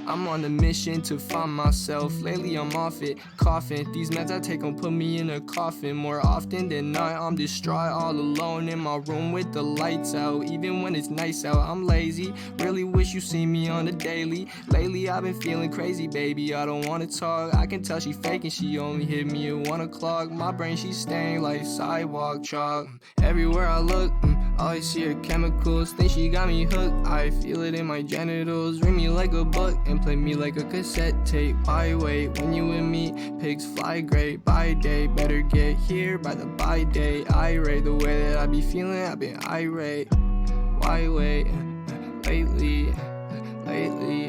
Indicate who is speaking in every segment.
Speaker 1: I'm on a mission to find myself. Lately I'm off it, coughing. These meds I take gon' put me in a coffin. More often than not, I'm distraught, all alone in my room with the lights out. Even when it's nice out, I'm lazy. Really wish you see me on the daily. Lately I've been feeling crazy, baby. I don't wanna talk. I can tell she faking. She only hit me at 1 o'clock. My brain, she's staying like sidewalk chalk. Everywhere I look, all I see are chemicals. Think she got me hooked. I feel it in my genitals. Ring me like a book and play me like a cassette tape. Why wait when you with me? Pigs fly great by day. Better get here by the by day. Irate the way that I be feeling. I've been irate. Why wait? Lately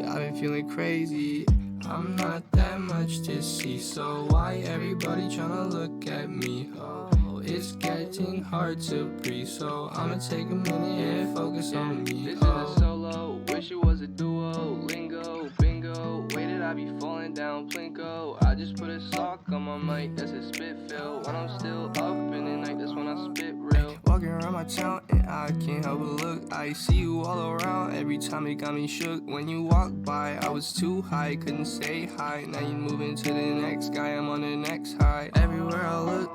Speaker 1: I've been feeling crazy. I'm not that much to see, so why everybody tryna look at me? Oh, it's getting hard to breathe, so I'ma take a minute and focus on me. This is a solo, wish it was a duo. Lingo, bingo, way that I be falling down plinko. I just put a sock on my mic, that's a spit fill. When I'm still up in the night, that's when I spit real. Walking around my town and I can't help but look. I see you all around, every time it got me shook. When you walk by, I was too high, couldn't say hi. Now you moving to the next guy, I'm on the next high. Everywhere I look,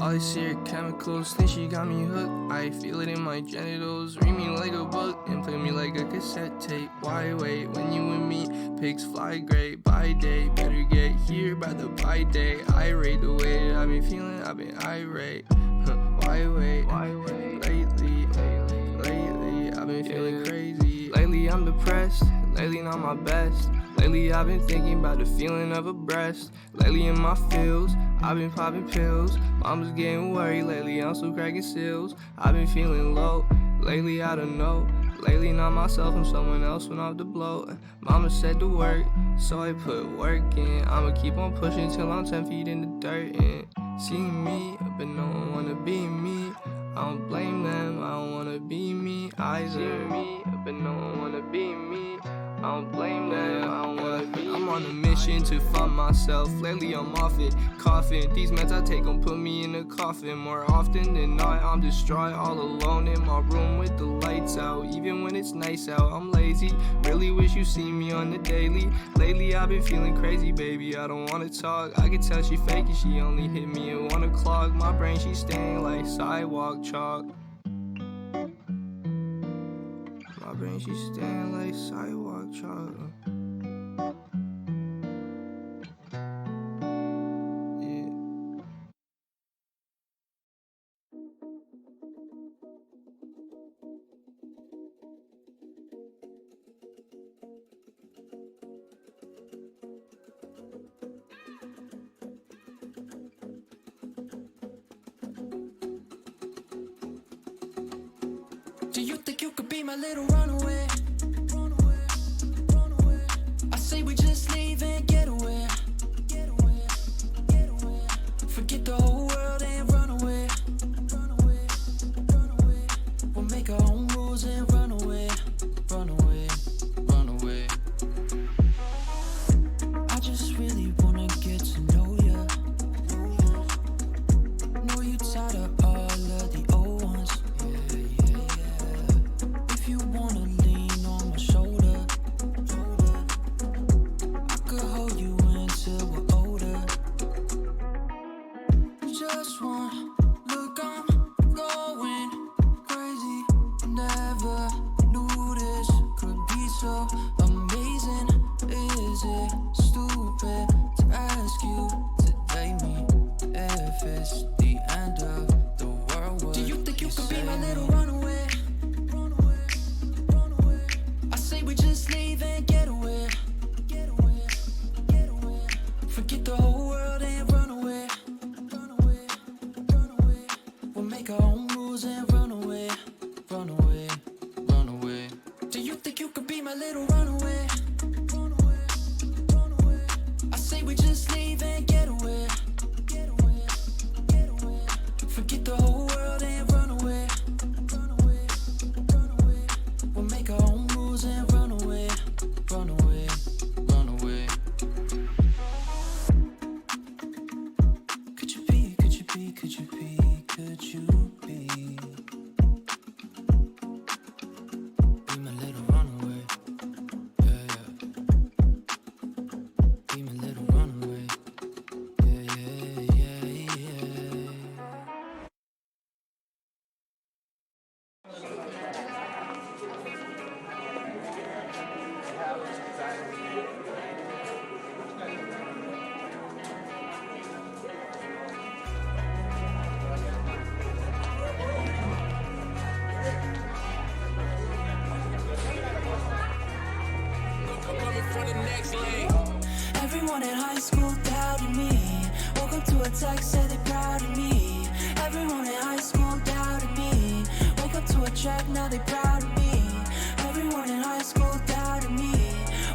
Speaker 1: all I see are chemicals. Think she got me hooked. I feel it in my genitals. Read me like a book and play me like a cassette tape. Why wait when you with me? Pigs fly great by day. Better get here by the by day. Irate the way that I been feeling. I've been irate. Why wait? Lately I've been feeling crazy. Lately I'm depressed. Lately not my best. Lately I've been thinking about the feeling of a breast. Lately in my feels, I've been popping pills. Mama's getting worried, lately I'm still cracking seals. I've been feeling low, lately I don't know. Lately not myself, I'm someone else when off the blow. Mama said to work, so I put work in. I'ma keep on pushing till I'm 10 feet in the dirt. And seeing me, but no one wanna be me. I don't blame them, I don't wanna be me either. See me, but no one wanna be me. I don't blame them, I don't wanna be me. I'm on a mission to find myself. Lately I'm off it, coughing. These meds I take gon' put me in a coffin. More often than not, I'm distraught, all alone in my room with the lights out. Even when it's nice out, I'm lazy. Really wish you see me on the daily. Lately I've been feeling crazy, baby. I don't wanna talk. I can tell she faking. She only hit me at 1 o'clock. My brain, she's staying like sidewalk chalk. My brain, she's staying like sidewalk chalk. Yeah.
Speaker 2: Do you think you could be my little runaway? I say we just leave and get away. Forget the whole world and run away. We'll make our own rules and run away. Run away, run away. I just really wanna get to know ya. Know you tired of all of the old ones. If you wanna lean on my shoulder, I could hold you until we're older. Just one look, I'm going crazy. Never knew this could be so amazing. Is it stupid to ask you to date me? If it's the end of the world, do you think you could be my little runaway? I say we just leave and get away. Forget the whole world and run away. We'll make our own rules and run away. Run away, run away. Do you think you could be my little runaway? I say we just leave and get away. Forget the whole world and run away. We'll make our own rules and run away. Run away, run away. Could you be, could you be, could you be, could you be? Be my little runaway. Yeah, Everyone in high school doubted me. Woke up to a text, said they proud of me. Everyone in high school doubted me. Wake up to a check, now they proud of me. Everyone in high school doubted me.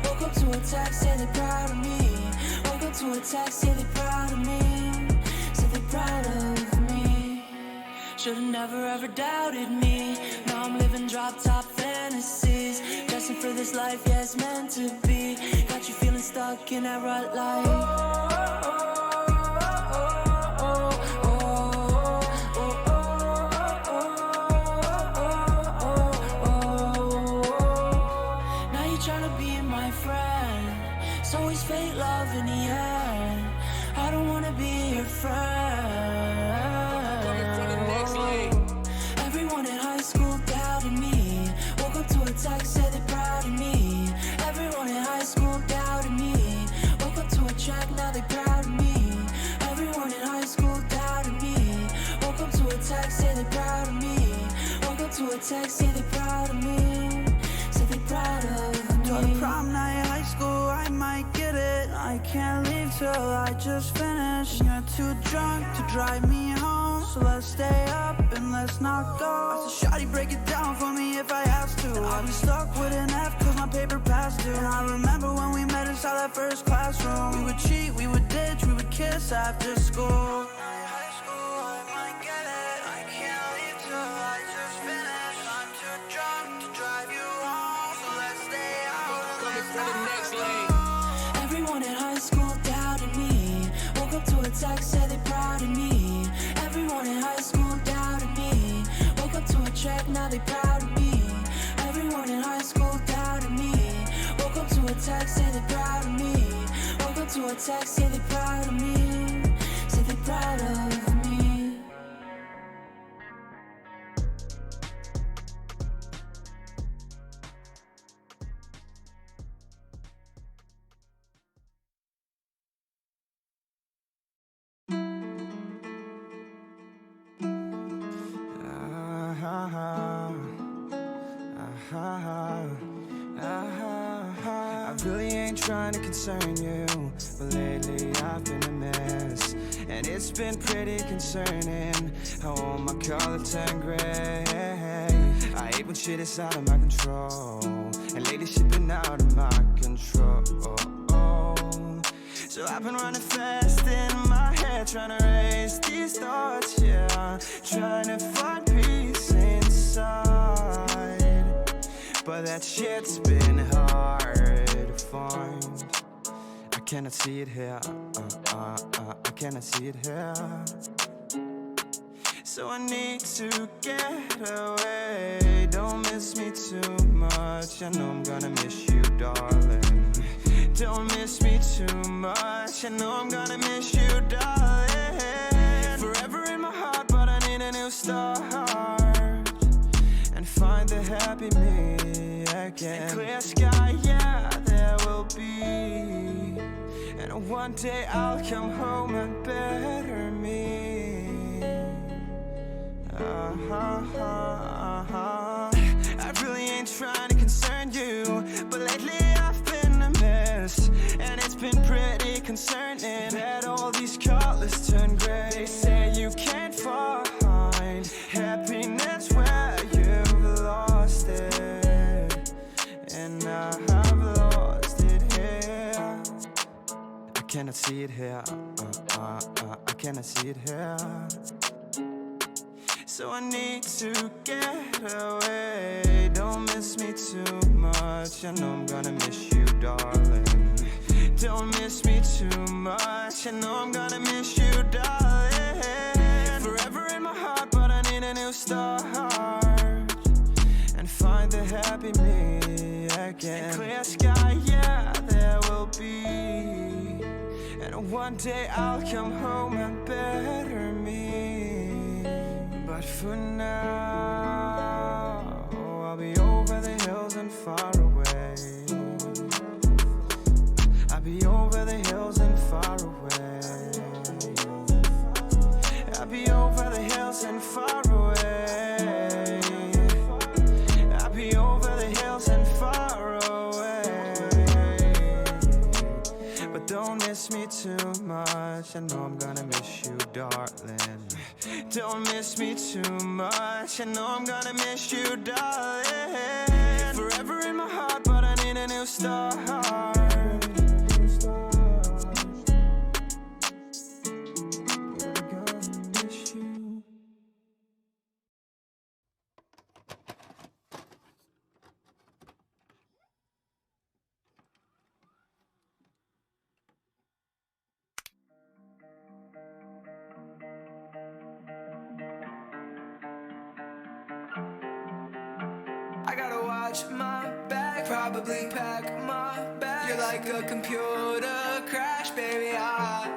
Speaker 2: Woke up to a text, said they proud of me. Woke up to a text, said they proud of me. Said they proud of me. Should've never ever doubted me. Now I'm living drop top fantasies. Dressing for this life, yeah, it's meant to be. Got you feeling stuck in that rut life. Always fake love in the end. I don't wanna be your friend.
Speaker 3: Coming from the next lane.
Speaker 2: Everyone in high school doubted me. Woke up to a text, said they're proud of me. Everyone in high school doubted me. Woke up to a check, now they proud of me. Everyone in high school doubted me. Woke up to a text, said they're proud of me. Woke up to a text, said they're proud of me. Said they're proud of me.
Speaker 4: Till the prom night, high school, I might get it. I can't leave till I just finish. You're too drunk to drive me home, so let's stay up and let's not go. I said, shawty, break it down for me if I have to. I'll be stuck with an F cause my paper passed due. And I remember when we met inside that first classroom. We would cheat, we would ditch, we would kiss after school. High school, I might get it. I can't leave till I just finish. I'm too drunk to drive you home, so let's stay out.
Speaker 3: Coming from the next lane.
Speaker 2: Everyone in high school doubted me. Woke up to a text, said they proud of me. Everyone in high school doubted me. Woke up to a check, now they proud of me. Everyone in high school doubted me. Woke up to a text, said they proud of me. Woke up to a text, said they proud of me. Said they proud of me.
Speaker 5: I really ain't trying to concern you, but lately I've been a mess. And it's been pretty concerning how all my color turned gray. I hate when shit is out of my control, and lately shit been out of my control. So I've been running fast in my head, trying to erase these thoughts, yeah. Trying to find peace inside, but that shit's been hard to find. I cannot see it here, I cannot see it here. So I need to get away. Don't miss me too much, I know I'm gonna miss you, darling. Don't miss me too much, I know I'm gonna miss you, darling. Forever in my heart, but I need a new start, and find the happy me again. Clear sky, yeah, there will be. And one day I'll come home and better me. I really ain't trying to concern you, but lately I've been a mess. And it's been pretty concerning that all these colors turn gray. They say you can't find happiness where you've lost it, and I've lost it here. I cannot see it here, I cannot see it here. So I need to get away. Don't miss me too much, I know I'm gonna miss you, darling. Don't miss me too much, I know I'm gonna miss you, darling. Forever in my heart, but I need a new start, and find the happy me again. And clear sky, yeah, there will be. And one day I'll come home and better me. But for now, I'll be over the hills and far away. I'll be over the hills and far away. I'll be over the hills and far away. I'll be over the hills and far away. But don't miss much. I know I'm gonna miss you, darling. Don't miss me too much. I know I'm gonna miss you, darling. Forever in my heart, but I need a new start.
Speaker 2: I gotta watch my back, probably pack my bag. You're like a computer crash, baby. I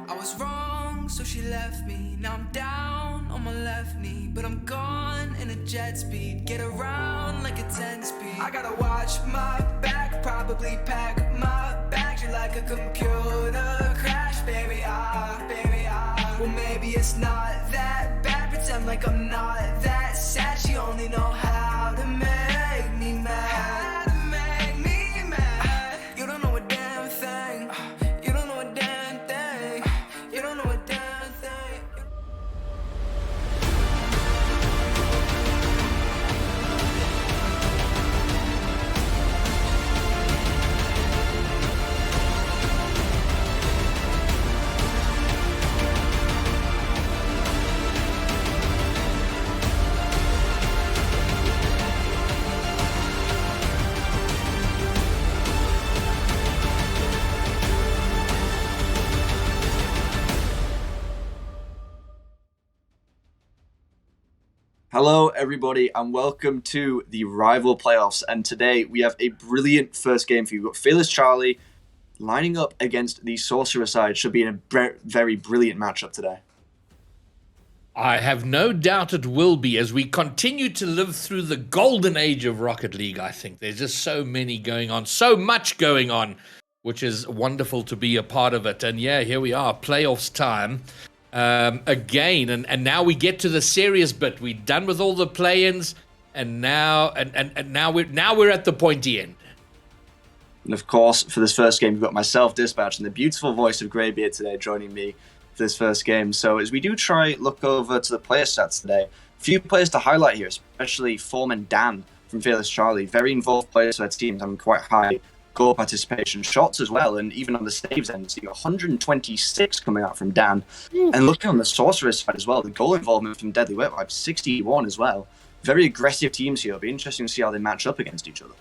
Speaker 2: was wrong, so she left me. Now I'm down on my left knee, but I'm gone in a jet speed. Get around like a 10-speed. I gotta watch my back, probably pack my bags. You're like a computer crash, baby. Well, maybe it's not that bad. Pretend like I'm not that sad. She only know how to make me mad. How to make me mad. You don't know a damn thing. You don't know a damn thing. You don't know a damn thing.
Speaker 6: Hello, everybody, and welcome to the Rival Playoffs. And today we have a brilliant first game for you. We've got Fearless Charlie lining up against the Sorcerer side. Should be a very brilliant matchup today.
Speaker 7: I have no doubt it will be as we continue to live through the golden age of Rocket League, I think. There's just so many going on, so much going on, which is wonderful to be a part of it. And yeah, here we are, playoffs time. Again, and now we get to the serious bit. We're done with all the play-ins, and now we're at the pointy end.
Speaker 6: And of course, for this first game, we've got myself, Dispatch, and the beautiful voice of Greybeard today joining me for this first game. So as we do look over to the player stats today, a few players to highlight here, especially Foreman Dan from Fearless Charlie. Very involved players for their teams, having quite high goal participation, shots as well, and even on the saves end, so you got 126 coming out from Dan. And looking on the Sorcerer side as well, the goal involvement from Deadly Wet Wipe, 61 as well. Very aggressive teams here. It'll be interesting to see how they match up against each other.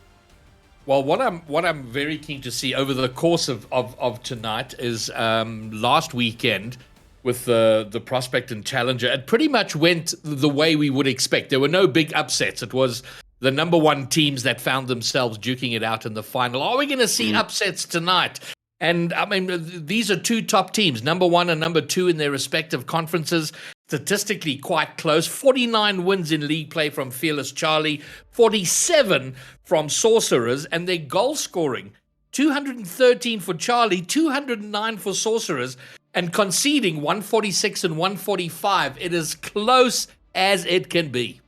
Speaker 7: Well, what I'm very keen to see over the course of tonight is last weekend with the Prospect and Challenger, it pretty much went the way we would expect. There were no big upsets. It was the number one teams that found themselves duking it out in the final. Are we going to see upsets tonight? And I mean, these are two top teams, number one and number two in their respective conferences. Statistically quite close. 49 wins in league play from Fearless Charlie, 47 from Sorcerers, and their goal scoring, 213 for Charlie, 209 for Sorcerers, and conceding 146 and 145. It is close as it can be.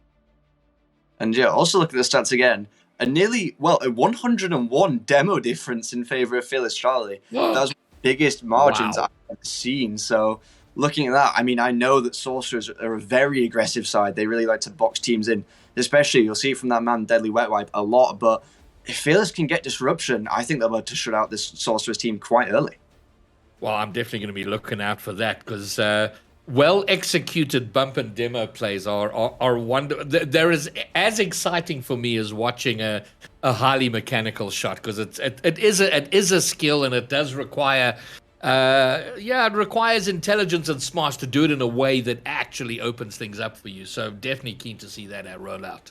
Speaker 6: And yeah, also look at the stats again. A 101 demo difference in favor of Fearless Charlie. That was the biggest margins I've ever seen. So looking at that, I mean, I know that Sorcerers are a very aggressive side. They really like to box teams in, especially you'll see from that man Deadly Wet Wipe a lot. But if Fearless can get disruption, I think they'll be able to shut out this Sorcerers team quite early.
Speaker 7: Well, I'm definitely going to be looking out for that because well-executed bump and demo plays are wonderful. There is as exciting for me as watching a highly mechanical shot because it is a skill and it does require it requires intelligence and smarts to do it in a way that actually opens things up for you. So definitely keen to see that roll out.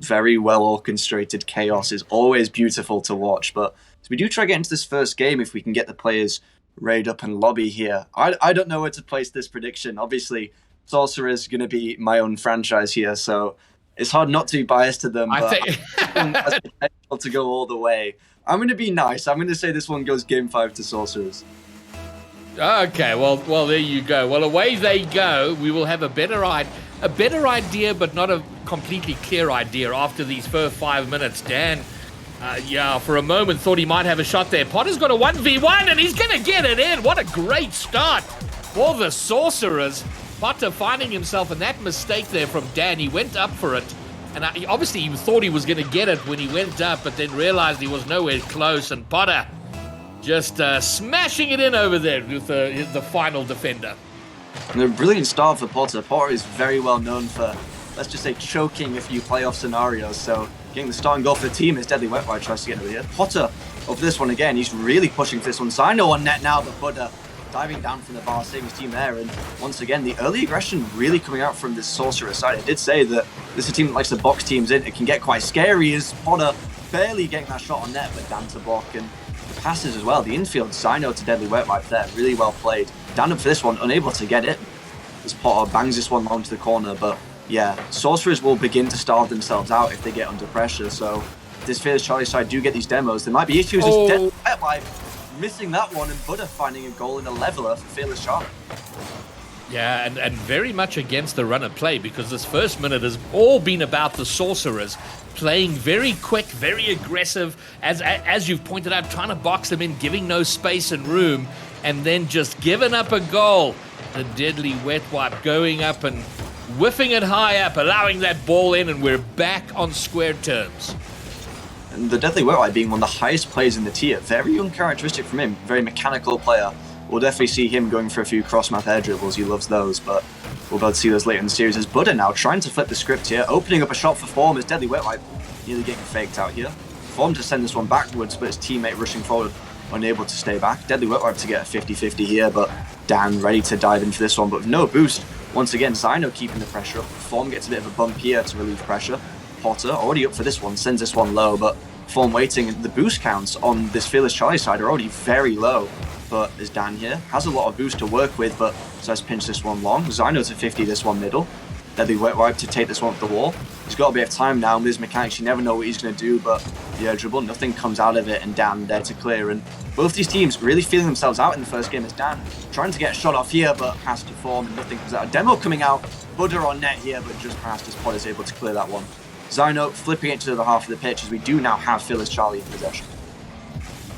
Speaker 6: Very well orchestrated chaos is always beautiful to watch, but as we do try to get into this first game, if we can get the players raid up and lobby here. I don't know where to place this prediction. Obviously, Sorcerer is going to be my own franchise here, so it's hard not to be biased to them, but I think has potential to go all the way. I'm going to be nice. I'm going to say this one goes Game 5 to Sorcerers.
Speaker 7: Okay, well, there you go. Well, away they go. We will have a better idea, but not a completely clear idea after these first 5 minutes. Dan Yeah, for a moment thought he might have a shot there. Potter's got a 1v1 and he's going to get it in. What a great start for the Sorcerers. Potter finding himself in that mistake there from Dan. He went up for it. And obviously he thought he was going to get it when he went up, but then realized he was nowhere close. And Potter just smashing it in over there with the final defender.
Speaker 6: And a brilliant start for Potter. Potter is very well known for, let's just say, choking a few playoff scenarios. So getting the starting goal for the team is Deadly Wet Wipe tries to get over here. Potter over this one again. He's really pushing for this one. Zino on net now, but Buddha diving down from the bar, saving his team there. And once again, the early aggression really coming out from this Sorcerer side. I did say that this is a team that likes to box teams in. It can get quite scary as Potter barely getting that shot on net, but Dan to block. And the passes as well. The infield, Zino to Deadly Wet Wipe there. Really well played. Dan up for this one, unable to get it as Potter bangs this one long to the corner. But yeah, Sorcerers will begin to starve themselves out if they get under pressure. So if this Fearless Charlie side do get these demos, there might be issues. As Deadly Wet Wipe missing that one, and Buddha finding a goal in a leveler for Fearless Charlie.
Speaker 7: Yeah, and very much against the run of play, because this first minute has all been about the Sorcerers playing very quick, very aggressive, as you've pointed out, trying to box them in, giving no space and room, and then just giving up a goal. The Deadly Wet Wipe going up and whiffing it high up, allowing that ball in, and we're back on square terms.
Speaker 6: And the Deadly Wet Wipe being one of the highest players in the tier, very uncharacteristic from him, very mechanical player. We'll definitely see him going for a few cross-map air dribbles, he loves those, but we'll be able to see those later in the series. As Buddha now trying to flip the script here, opening up a shot for Form as Deadly Wet Wipe nearly getting faked out here. Form to send this one backwards, but his teammate rushing forward, unable to stay back. Deadly Wet Wipe to get a 50-50 here, but Dan ready to dive in for this one, but with no boost. Once again, Zino keeping the pressure up. Form gets a bit of a bump here to relieve pressure. Potter already up for this one, sends this one low, but Form waiting. The boost counts on this Fearless Charlie side are already very low, but as Dan here has a lot of boost to work with, but decides to pinch this one long. Zino to 50 this one middle. Deadly Wet Wipe to take this one up the wall. He's got a bit of time now, and with his mechanics you never know what he's going to do, but the air dribble, nothing comes out of it, and Dan there to clear. And both these teams really feeling themselves out in the first game as Dan trying to get a shot off here, but has to Form and nothing comes out. A demo coming out, Buddha on net here, but just past as Potter's able to clear that one. Zino flipping it to the other half of the pitch as we do now have Fearless Charlie in possession.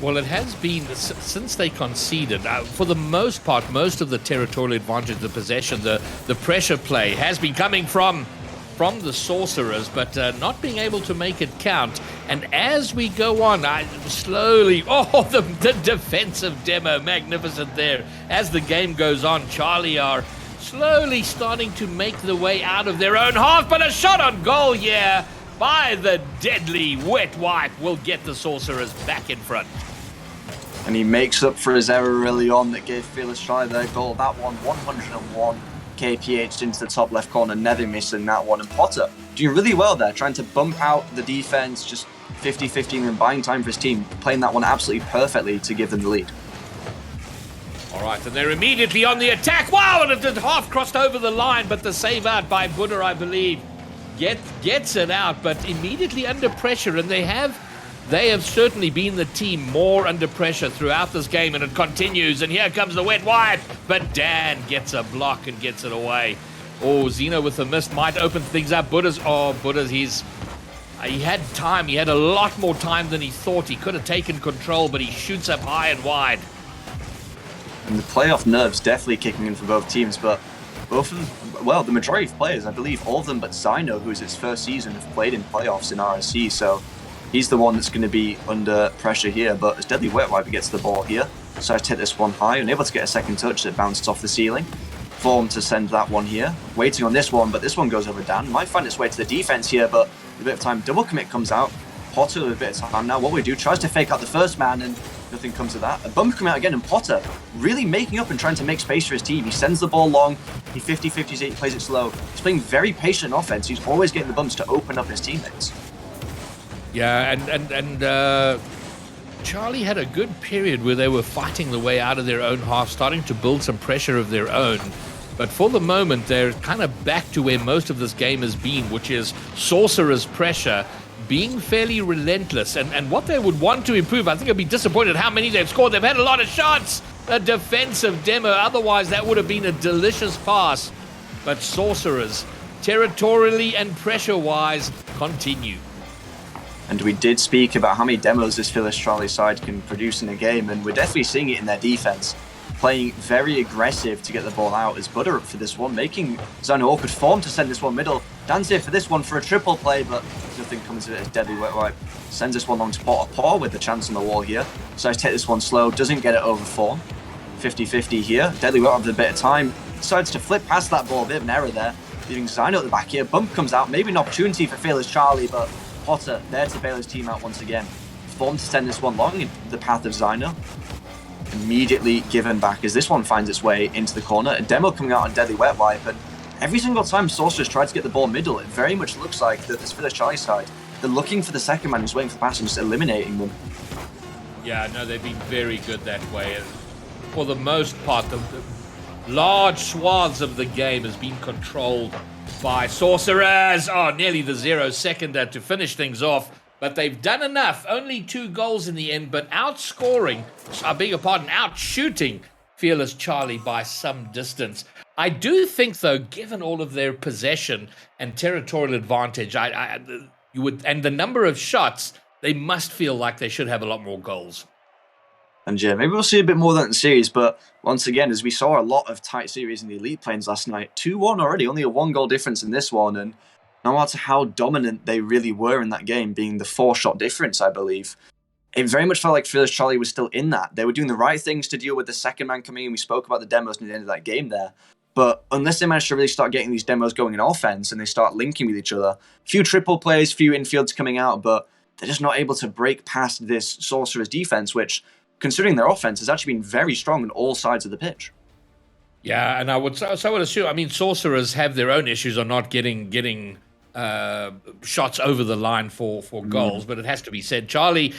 Speaker 7: Well, it has been, since they conceded, for the most part, most of the territorial advantage, the possession, the pressure play has been coming from the Sorcerers, but not being able to make it count. And as we go on, slowly, the defensive demo, magnificent there. As the game goes on, Charlie are slowly starting to make the way out of their own half, but a shot on goal here by the Deadly Wet Wipe will get the Sorcerers back in front.
Speaker 6: And he makes up for his error early on that gave Fearless Charlie their goal. That one, 101 kph into the top left corner, never missing that one. And Potter doing really well there, trying to bump out the defense, just 50-50 and buying time for his team, playing that one absolutely perfectly to give them the lead.
Speaker 7: All right, and they're immediately on the attack. Wow, and it half crossed over the line, but the save out by Buddha, I believe, gets it out, but immediately under pressure, and they have certainly been the team more under pressure throughout this game, and it continues, and here comes the Wet Wipe, but Dan gets a block and gets it away. Zeno with the miss might open things up. Buddha's, he had time, he had a lot more time than he thought. He could have taken control, but he shoots up high and wide.
Speaker 6: And the playoff nerves definitely kicking in for both teams, but both of them, well, the majority of players, I believe all of them but Zino, who's his first season, have played in playoffs in RSC, so he's the one that's going to be under pressure here. But as Deadly Wet Wipe gets the ball here, decides to hit this one high, unable to get a second touch that bounces off the ceiling. Form to send that one here, waiting on this one, but this one goes over Dan. Might find its way to the defense here, but with a bit of time, double commit comes out. Potter with a bit of time now. What we do, tries to fake out the first man, and nothing comes of that. A bump coming out again, and Potter really making up and trying to make space for his team. He sends the ball long, he 50-50s it, he plays it slow. He's playing very patient offense. He's always getting the bumps to open up his teammates.
Speaker 7: Yeah, and Charlie had a good period where they were fighting the way out of their own half, starting to build some pressure of their own. But for the moment, they're kind of back to where most of this game has been, which is Sorcerer's pressure, being fairly relentless. And what they would want to improve, I think I'd be disappointed how many they've scored. They've had a lot of shots. A defensive demo. Otherwise, that would have been a delicious pass. But Sorcerers, territorially and pressure-wise, continue.
Speaker 6: And we did speak about how many demos this Phyllis Charlie side can produce in a game, and we're definitely seeing it in their defense. Playing very aggressive to get the ball out as Butter up for this one, making Zano awkward form to send this one middle. Dan's here for this one for a triple play, but nothing comes of it as Deadly Wet Wipe sends this one long to Potter. Potter with the chance on the wall here. Decides to take this one slow, doesn't get it over form. 50-50 here. Deadly Wet Wipe with a bit of time. Decides to flip past that ball, a bit of an error there. Leaving Zino at the back here. Bump comes out, maybe an opportunity for Fearless Charlie, but Potter there to bail his team out once again. Form to send this one long in the path of Zino. Immediately given back as this one finds its way into the corner. A demo coming out on Deadly Wet Wipe, and every single time Sorcerers try to get the ball middle, it very much looks like that this Phyllis Charlie side, they're looking for the second man who's waiting for the pass and just eliminating them.
Speaker 7: Yeah, no, they've been very good that way. And for the most part, the large swaths of the game has been controlled by Sorcerers. Oh, nearly the 0-seconder to finish things off. But they've done enough. Only 2 goals in the end, but outscoring, I beg your pardon, outshooting Fearless Charlie by some distance. I do think, though, given all of their possession and territorial advantage, you would, and the number of shots, they must feel like they should have a lot more goals.
Speaker 6: And yeah, maybe we'll see a bit more of that in the series, but once again, as we saw a lot of tight series in the Elite Planes last night, 2-1 already, only a 1-goal difference in this one, and no matter how dominant they really were in that game, being the 4-shot difference, I believe, it very much felt like Fearless Charlie was still in that. They were doing the right things to deal with the second man coming in. We spoke about the demos near the end of that game there. But unless they manage to really start getting these demos going in offense and they start linking with each other, few triple plays, few infields coming out, but they're just not able to break past this Sorcerer's defense, which, considering their offense, has actually been very strong on all sides of the pitch.
Speaker 7: Yeah, and I would assume, I mean, Sorcerers have their own issues on not getting shots over the line for goals, but it has to be said, Charlie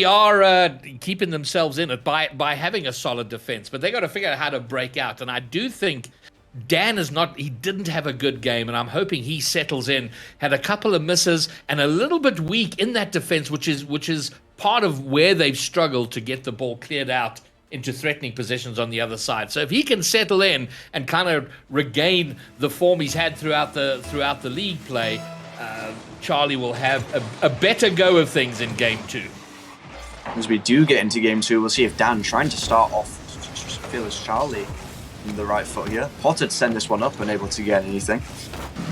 Speaker 7: are keeping themselves in it by having a solid defense, but they got to figure out how to break out. And I do think Dan he didn't have a good game, and I'm hoping he settles in. Had a couple of misses and a little bit weak in that defense, which is part of where they've struggled to get the ball cleared out into threatening positions on the other side. So if he can settle in and kind of regain the form he's had throughout the league play, Charlie will have a better go of things in Game 2.
Speaker 6: As we do get into Game 2, we'll see if Dan, trying to start off Fearless Charlie on the right foot here. Potter to send this one up, unable to get anything.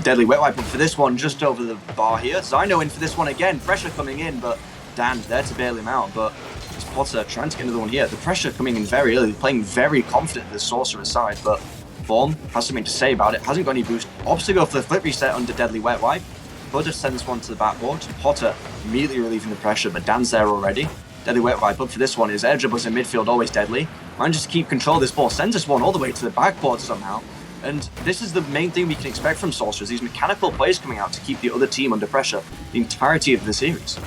Speaker 6: Deadly Wet Wipe up for this one, just over the bar here. Zino in for this one again, pressure coming in, but Dan there to bail him out, but it's Potter trying to get another one here. The pressure coming in very early, playing very confident the Sorcerer side, but Vaughn has something to say about it, hasn't got any boost. Opts to go for the flip reset under Deadly Wet Wipe. Butter sends one to the backboard. Potter immediately relieving the pressure, but Dan's there already. Deadly Wet Wipe up for this one. His air dribbles in midfield, always deadly. Manages to keep control of this ball, sends this one all the way to the backboard somehow. And this is the main thing we can expect from Sorcerers, these mechanical plays coming out to keep the other team under pressure the entirety of the series.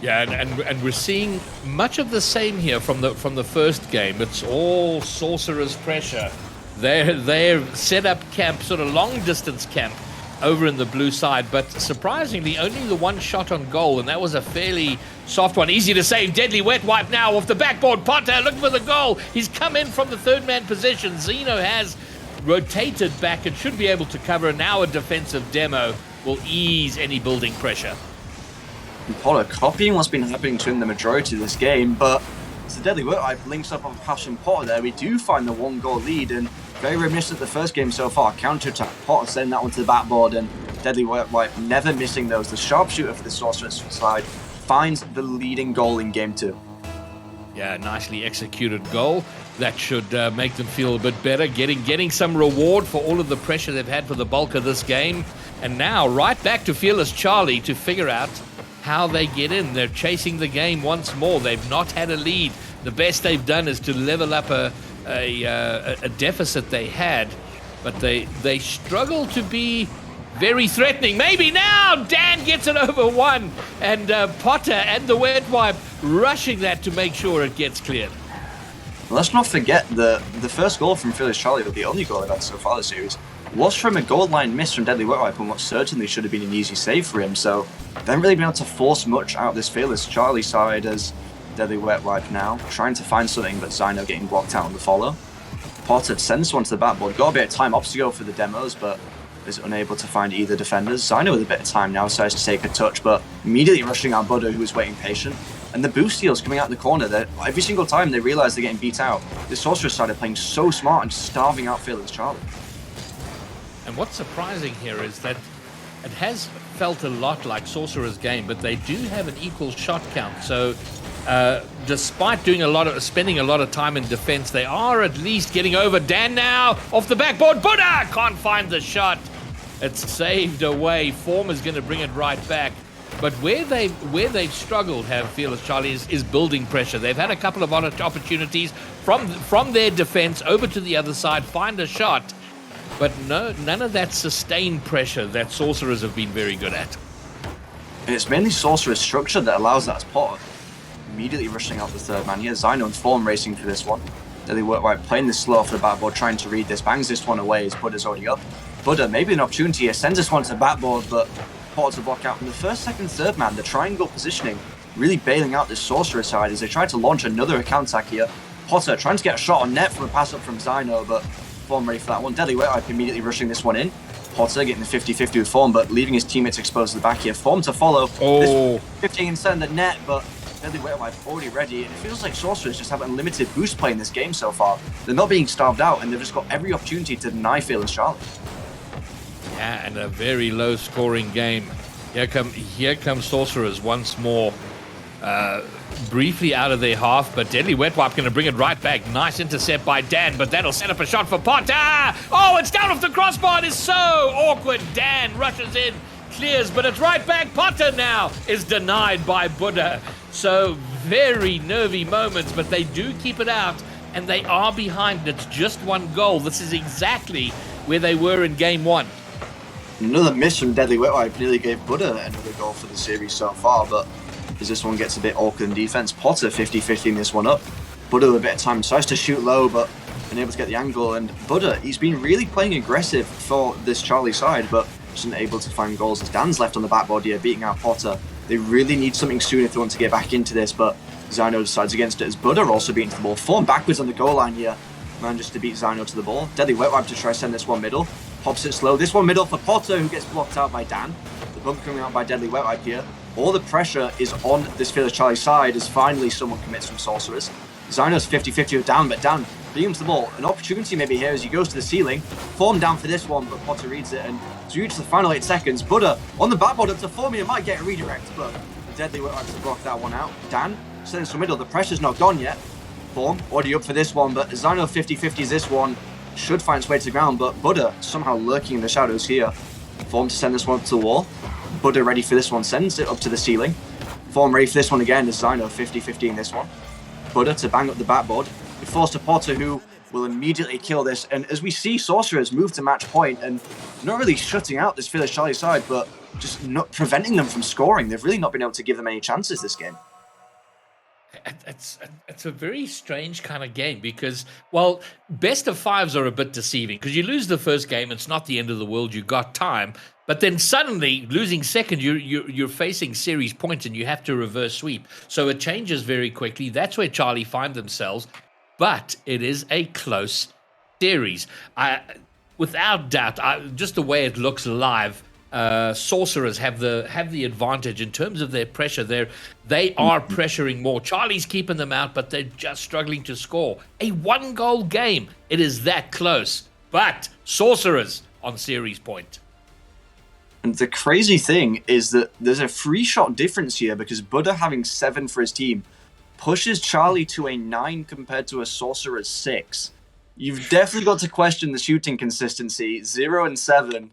Speaker 7: Yeah, and we're seeing much of the same here from the first game. It's all Sorcerers pressure. They're set up camp, sort of long distance camp over in the blue side, but surprisingly only the one shot on goal, and that was a fairly soft one. Easy to save. Deadly Wet Wipe now off the backboard. Potter looking for the goal. He's come in from the third man position. Zeno has rotated back and should be able to cover. Now a defensive demo will ease any building pressure.
Speaker 6: And Potter copying what's been happening to him the majority of this game, but as the Deadly Wet Wipe links up on pass from Potter there, we do find the 1-goal lead, and very reminiscent of the first game so far. Counter-attack, Potter sending that one to the backboard, and Deadly Wet Wipe never missing those. The sharpshooter for the Sorcerer's side finds the leading goal in Game 2.
Speaker 7: Yeah, nicely executed goal. That should make them feel a bit better, getting some reward for all of the pressure they've had for the bulk of this game. And now right back to Fearless Charlie to figure out how they get in. They're chasing the game once more. They've not had a lead. The best they've done is to level up a deficit they had, but they struggle to be very threatening. Maybe now Dan gets it over one, and Potter and the Wet Wipe rushing that to make sure it gets cleared.
Speaker 6: Let's not forget the first goal from Fearless Charlie, the only goal they've had so far this series, was from a goal line miss from Deadly Wet Wipe on what certainly should have been an easy save for him. So they haven't really been able to force much out of this Fearless Charlie side, as Deadly Wet Wipe now trying to find something, but Zino getting blocked out on the follow. Potter sends one to the backboard, got a bit of time, opts to go for the demos, but is unable to find either defenders. Zyno with a bit of time now decides to take a touch, but immediately rushing out Buddha, who was waiting patient. And the boost steals coming out in the corner, that every single time they realize they're getting beat out, the Sorcerers started playing so smart and starving out Fearless Charlie.
Speaker 7: And what's surprising here is that it has felt a lot like Sorcerer's game, but they do have an equal shot count. So despite spending a lot of time in defense, they are at least getting over. Dan now off the backboard. Buddha can't find the shot. It's saved away. Form is going to bring it right back. But where they've struggled, have Fearless Charlie, is building pressure. They've had a couple of opportunities from their defense over to the other side, find a shot. But none of that sustained pressure that Sorcerers have been very good at.
Speaker 6: And it's mainly Sorcerer's structure that allows that as Potter. Immediately rushing out the third man here. Zyno and Form racing for this one. They work right, playing this slow off the backboard, trying to read this. Bangs this one away as Buddha's already up. Buddha, maybe an opportunity here, sends this one to the backboard, but Potter to block out from the first, second, third man. The triangle positioning really bailing out this Sorcerer side as they try to launch another counter-attack here. Potter trying to get a shot on net from a pass up from Zyno, but Form ready for that one. Deadly Wet Wipe immediately rushing this one in. Potter getting the 50-50 with Form, but leaving his teammates exposed to the back here. Form to follow.
Speaker 7: Oh.
Speaker 6: This 15 inside the net, but Deadly Wet Wipe already ready. And it feels like Sorcerers just have unlimited boost play in this game so far. They're not being starved out, and they've just got every opportunity to deny Fearless Charlie.
Speaker 7: Yeah, and a very low-scoring game. Here comes Sorcerers once more. Briefly out of their half, but Deadly Wet Wipe going to bring it right back. Nice intercept by Dan, but that'll set up a shot for Potter. Oh, it's down off the crossbar. It is so awkward. Dan rushes in, clears, but it's right back. Potter now is denied by Buddha. So very nervy moments, but they do keep it out, and they are behind. It's just one goal. This is exactly where they were in game one.
Speaker 6: Another miss from Deadly Wet Wipe nearly gave Buddha another goal for the series so far, but as this one gets a bit awkward in defense, Potter 50-50 this one up. Buddha with a bit of time, tries to shoot low, but unable to get the angle. And Buddha, he's been really playing aggressive for this Charlie side, but just unable to find goals as Dan's left on the backboard here, beating out Potter. They really need something soon if they want to get back into this, but Zyno decides against it as Buddha also beating to the ball. Form backwards on the goal line here, manages to beat Zyno to the ball. Deadly Wet Wipe to try to send this one middle. Pops it slow. This one middle for Potter, who gets blocked out by Dan. The bump coming out by Deadly Wet Wipe here. All the pressure is on this Fearless Charlie side as finally someone commits from Sorcerers. Zyno's 50-50 with Dan, but Dan being him to the ball. An opportunity maybe here as he goes to the ceiling. Form down for this one, but Potter reads it. And as we reach the final 8 seconds, Buddha on the backboard up to Form here might get a redirect, but Deadly Wet Wipe to block that one out. Dan sends to the middle. The pressure's not gone yet. Form already up for this one, but Zyno 50-50s this one. Should find its way to the ground, but Buddha somehow lurking in the shadows here. Form to send this one up to the wall. Buddha ready for this one, sends it up to the ceiling. Form ready for this one again, as Zyno 50-50 in this one. Buddha to bang up the backboard. It falls to Potter, who will immediately kill this. And as we see Sorcerers move to match point and not really shutting out this Fearless Charlie side, but just not preventing them from scoring. They've really not been able to give them any chances this game.
Speaker 7: It's a very strange kind of game because, well, best of fives are a bit deceiving because you lose the first game, it's not the end of the world, you got time, but then suddenly losing second, you're facing series points and you have to reverse sweep. So it changes very quickly. That's where Charlie find themselves, but it is a close series. Without doubt, just the way it looks live. Sorcerers have the advantage in terms of their pressure. They are pressuring more. Charlie's keeping them out, but they're just struggling to score. A 1-goal game. It is that close. But Sorcerers on series point.
Speaker 6: And the crazy thing is that there's a 3-shot difference here because Buddha having 7 for his team pushes Charlie to a 9 compared to a Sorcerer's 6. You've definitely got to question the shooting consistency. 0 and 7.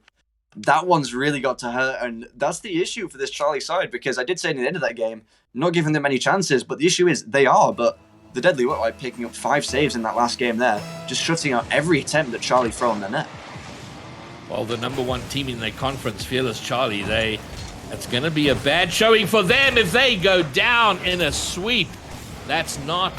Speaker 6: That one's really got to hurt, and that's the issue for this Charlie side, because I did say near the end of that game, not giving them any chances, but the issue is they are, but the Deadly Wet Wipe picking up 5 saves in that last game there, just shutting out every attempt that Charlie throw on the net.
Speaker 7: Well, the number 1 team in their conference, Fearless Charlie, it's going to be a bad showing for them if they go down in a sweep. That's not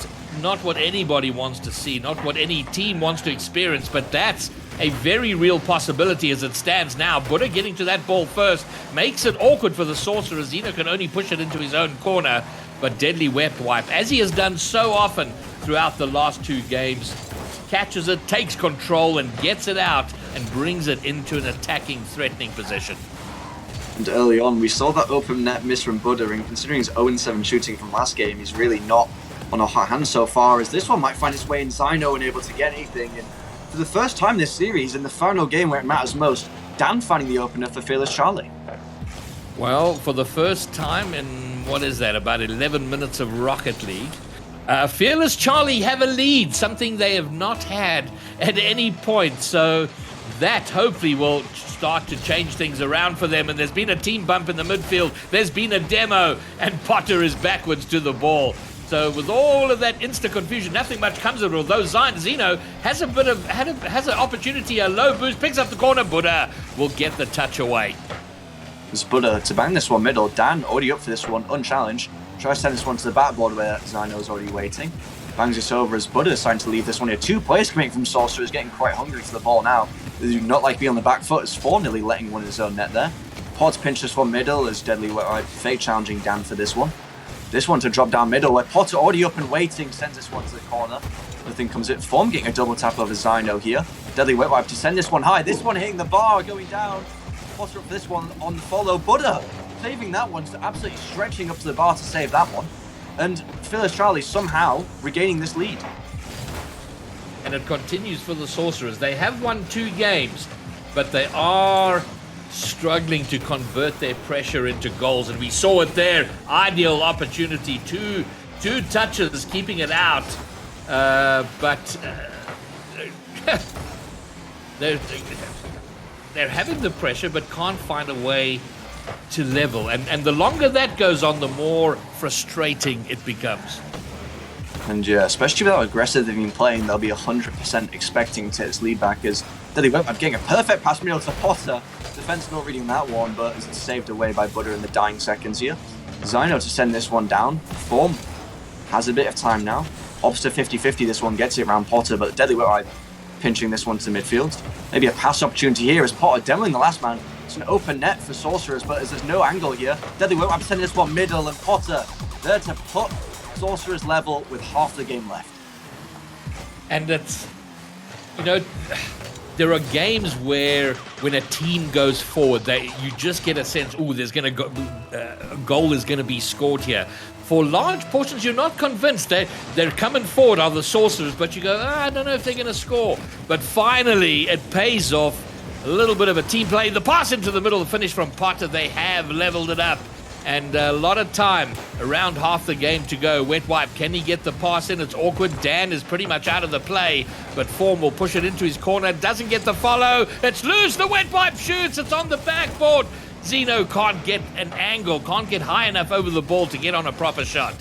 Speaker 7: what anybody wants to see, not what any team wants to experience, but that's a very real possibility as it stands now. Buddha getting to that ball first makes it awkward for the Sorcerer. Zeno can only push it into his own corner, but Deadly Wet Wipe, as he has done so often throughout the last 2 games, catches it, takes control, and gets it out and brings it into an attacking, threatening position.
Speaker 6: And early on, we saw that open net miss from Buddha, and considering his 0-7 shooting from last game, he's really not on a hot hand so far, as this one might find its way in Zyno and able to get anything. And for the first time this series, in the final game where it matters most, Dan finding the opener for Fearless Charlie.
Speaker 7: Well, for the first time in, what is that, about 11 minutes of Rocket League, Fearless Charlie have a lead, something they have not had at any point. So that hopefully will start to change things around for them. And there's been a team bump in the midfield. There's been a demo, and Potter is backwards to the ball. So with all of that insta confusion, nothing much comes of it. Although Zeno has has an opportunity, a low boost, picks up the corner. Buddha will get the touch away.
Speaker 6: It's Buddha to bang this one middle. Dan already up for this one, unchallenged. Tries to send this one to the backboard where Zeno's already waiting. Bangs this over as Buddha is starting to leave this one here. 2 players coming from Sorcerers, getting quite hungry for the ball now. They do not like being on the back foot as 4 nearly letting one in his own net there. Pod's pinch this one middle as Deadly Wet fake challenging Dan for this one. This one to drop down middle where Potter already up and waiting, sends this one to the corner. Nothing comes in. Form getting a double tap over Zyno here. Deadly Wet Wipe to send this one high. This one hitting the bar, going down. Potter up for this one on the follow. Buddha saving that one, absolutely stretching up to the bar to save that one. And Fearless Charlie somehow regaining this lead.
Speaker 7: And it continues for the Sorcerers. They have won 2 games, but they are struggling to convert their pressure into goals, and we saw it there. Ideal opportunity, two touches keeping it out, but they're having the pressure but can't find a way to level, and the longer that goes on, the more frustrating it becomes.
Speaker 6: And yeah, especially with how aggressive they've been playing, they'll be 100% expecting to take this lead back as Deadly Wet Wipe getting a perfect pass middle to Potter. Defense not reading that one, but it's saved away by Butter in the dying seconds here. Zyno to send this one down. Form has a bit of time now. Opts to 50-50, this one gets it around Potter, but Deadly Wet Wipe pinching this one to midfield. Maybe a pass opportunity here as Potter demoing the last man. It's an open net for Sorcerers, but as there's no angle here, Deadly Wet Wipe sending this one middle, and Potter there to put Sorcerers level with half the game left.
Speaker 7: And it's, you know, there are games where when a team goes forward, you just get a sense, there's going to go, a goal is going to be scored here. For large portions, you're not convinced. They're coming forward, are the Sorcerers, but you go, I don't know if they're going to score. But finally, it pays off. A little bit of a team play. The pass into the middle, the finish from Potter. They have leveled it up. And a lot of time, around half the game to go. Wet Wipe, can he get the pass in? It's awkward. Dan is pretty much out of the play, but Form will push it into his corner. Doesn't get the follow. It's loose. The Wet Wipe shoots. It's on the backboard. Zeno can't get an angle, can't get high enough over the ball to get on a proper shot.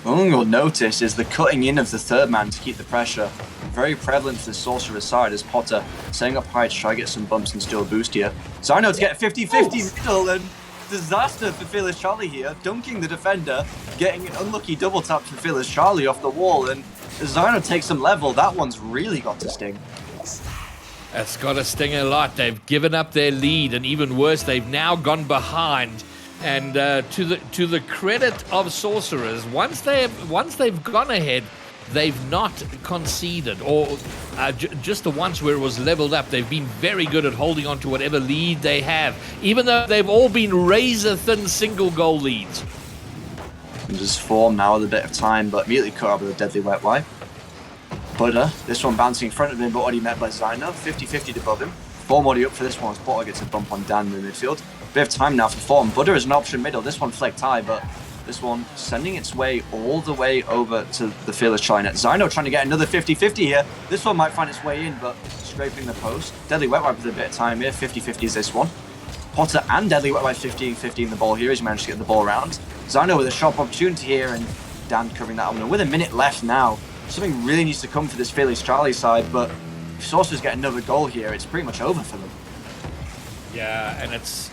Speaker 6: One thing you'll notice is the cutting in of the third man to keep the pressure. Very prevalent for the Sorcerer's side as Potter setting up high to try to get some bumps and still a boost here. Zyno to get a 50-50 middle, and disaster for Fearless Charlie here, dunking the defender, getting an unlucky double tap for Fearless Charlie off the wall, and as Zyno takes some level, that one's really got to sting.
Speaker 7: That's got to sting a lot. They've given up their lead, and even worse, they've now gone behind. And to the credit of Sorcerers, once they've gone ahead, they've not conceded, or just the ones where it was leveled up. They've been very good at holding on to whatever lead they have, even though they've all been razor-thin single-goal leads.
Speaker 6: And just Form now with a bit of time, but immediately cut out with a Deadly Wet Wipe. Butter, this one bouncing in front of him, but already met by Zyno. 50-50 above him. Form already up for this one as Potter gets a bump on Dan in the midfield. Bit of time now for Form. Butter is an option middle. This one flicked high, but this one sending its way all the way over to the Fearless Charlie net. Zyno trying to get another 50-50 here. This one might find its way in, but scraping the post. Deadly Wet Wipe with a bit of time here. 50-50 is this one. Potter and Deadly Wet Wipe 50-50 in the ball here as he managed to get the ball around. Zyno with a sharp opportunity here, and Dan covering that one. And with a minute left now, something really needs to come for this Fearless Charlie side, but if Sorcerers get another goal here, it's pretty much over for them.
Speaker 7: Yeah, and it's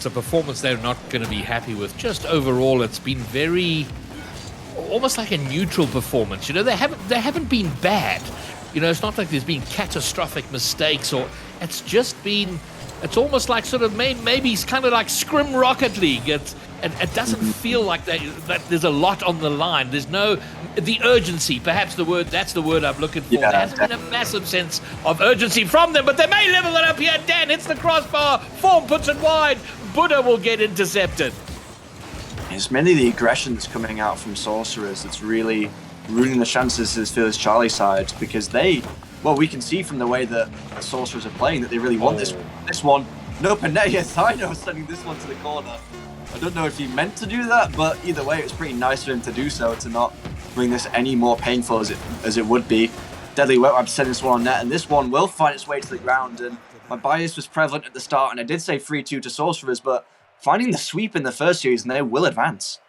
Speaker 7: a performance they're not going to be happy with. Just overall, it's been very, almost like a neutral performance. You know, they haven't been bad. You know, it's not like there's been catastrophic mistakes, or it's just been It's almost like sort of maybe it's kind of like Scrim Rocket League. It doesn't feel like that there's a lot on the line. There's the urgency, perhaps that's the word I'm looking for.
Speaker 6: Yeah,
Speaker 7: there hasn't been a massive sense of urgency from them, but they may level it up here. Dan hits the crossbar, Form puts it wide, Buddha will get intercepted.
Speaker 6: It's mainly the aggression that's coming out from Sorcerers that's really ruining the chances of Fearless Charlie side, because we can see from the way that Sorcerers are playing that they really want this one. No, Panea Thino sending this one to the corner. I don't know if he meant to do that, but either way, it was pretty nice for him to do so, to not bring this any more painful as it would be. Deadly Wet Web sending this one on net, and this one will find its way to the ground. And my bias was prevalent at the start, and I did say 3-2 to Sorcerers, but finding the sweep in the first series, and they will advance.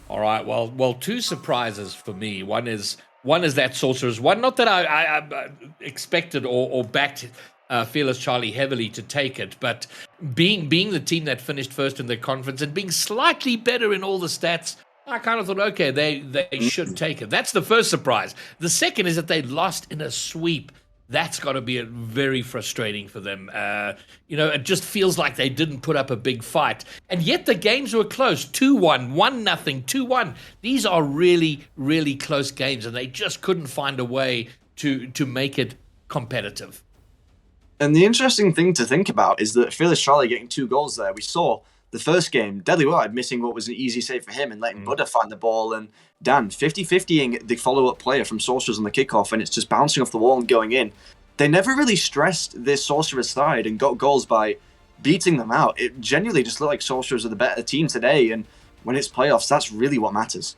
Speaker 7: All right, well, two surprises for me. One is that Sorcerers one. Not that I expected or backed Fearless Charlie heavily to take it, but being the team that finished first in the conference and being slightly better in all the stats, I kind of thought, okay, they should take it. That's the first surprise. The second is that they lost in a sweep. That's got to be very frustrating for them. It just feels like they didn't put up a big fight. And yet the games were close. 2-1, 1-0, 2-1. These are really, really close games, and they just couldn't find a way to make it competitive.
Speaker 6: And the interesting thing to think about is that Fearless Charlie getting 2 goals there. We saw the first game, Deadly Wide missing what was an easy save for him and letting Buddha find the ball, and Dan 50-50ing the follow-up player from Sorcerers on the kickoff, and it's just bouncing off the wall and going in. They never really stressed this Sorcerers side and got goals by beating them out. It genuinely just looked like Sorcerers are the better team today, and when it's playoffs, that's really what matters.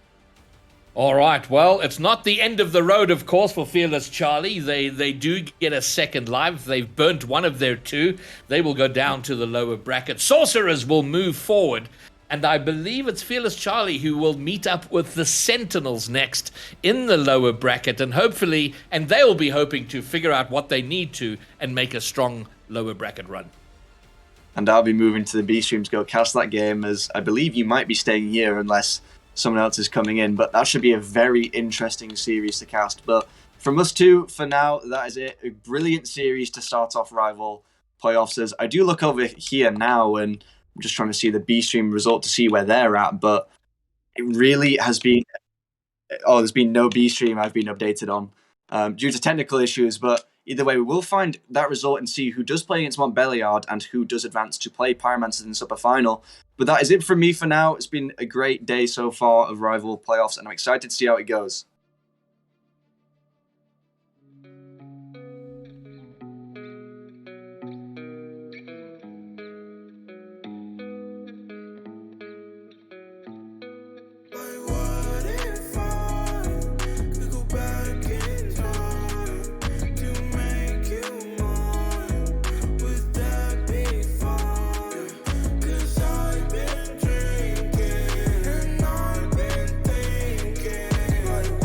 Speaker 7: All right, well, it's not the end of the road, of course, for Fearless Charlie. They do get a second life. They've burnt one of their 2. They will go down to the lower bracket. Sorcerers will move forward, and I believe it's Fearless Charlie who will meet up with the Sentinels next in the lower bracket, and they will be hoping to figure out what they need to and make a strong lower bracket run.
Speaker 6: And I'll be moving to the B stream to go cast that game, as I believe you might be staying here unless someone else is coming in, but that should be a very interesting series to cast. But from us two, for now, that is it. A brilliant series to start off Rival playoffs. As I do look over here now, and I'm just trying to see the B stream result to see where they're at, but it really has been... there's been no B stream I've been updated on due to technical issues, but either way, we will find that result and see who does play against Montbéliard and who does advance to play Pyromancers in the Super Final. But that is it from me for now. It's been a great day so far of Rival playoffs, and I'm excited to see how it goes.
Speaker 2: Like,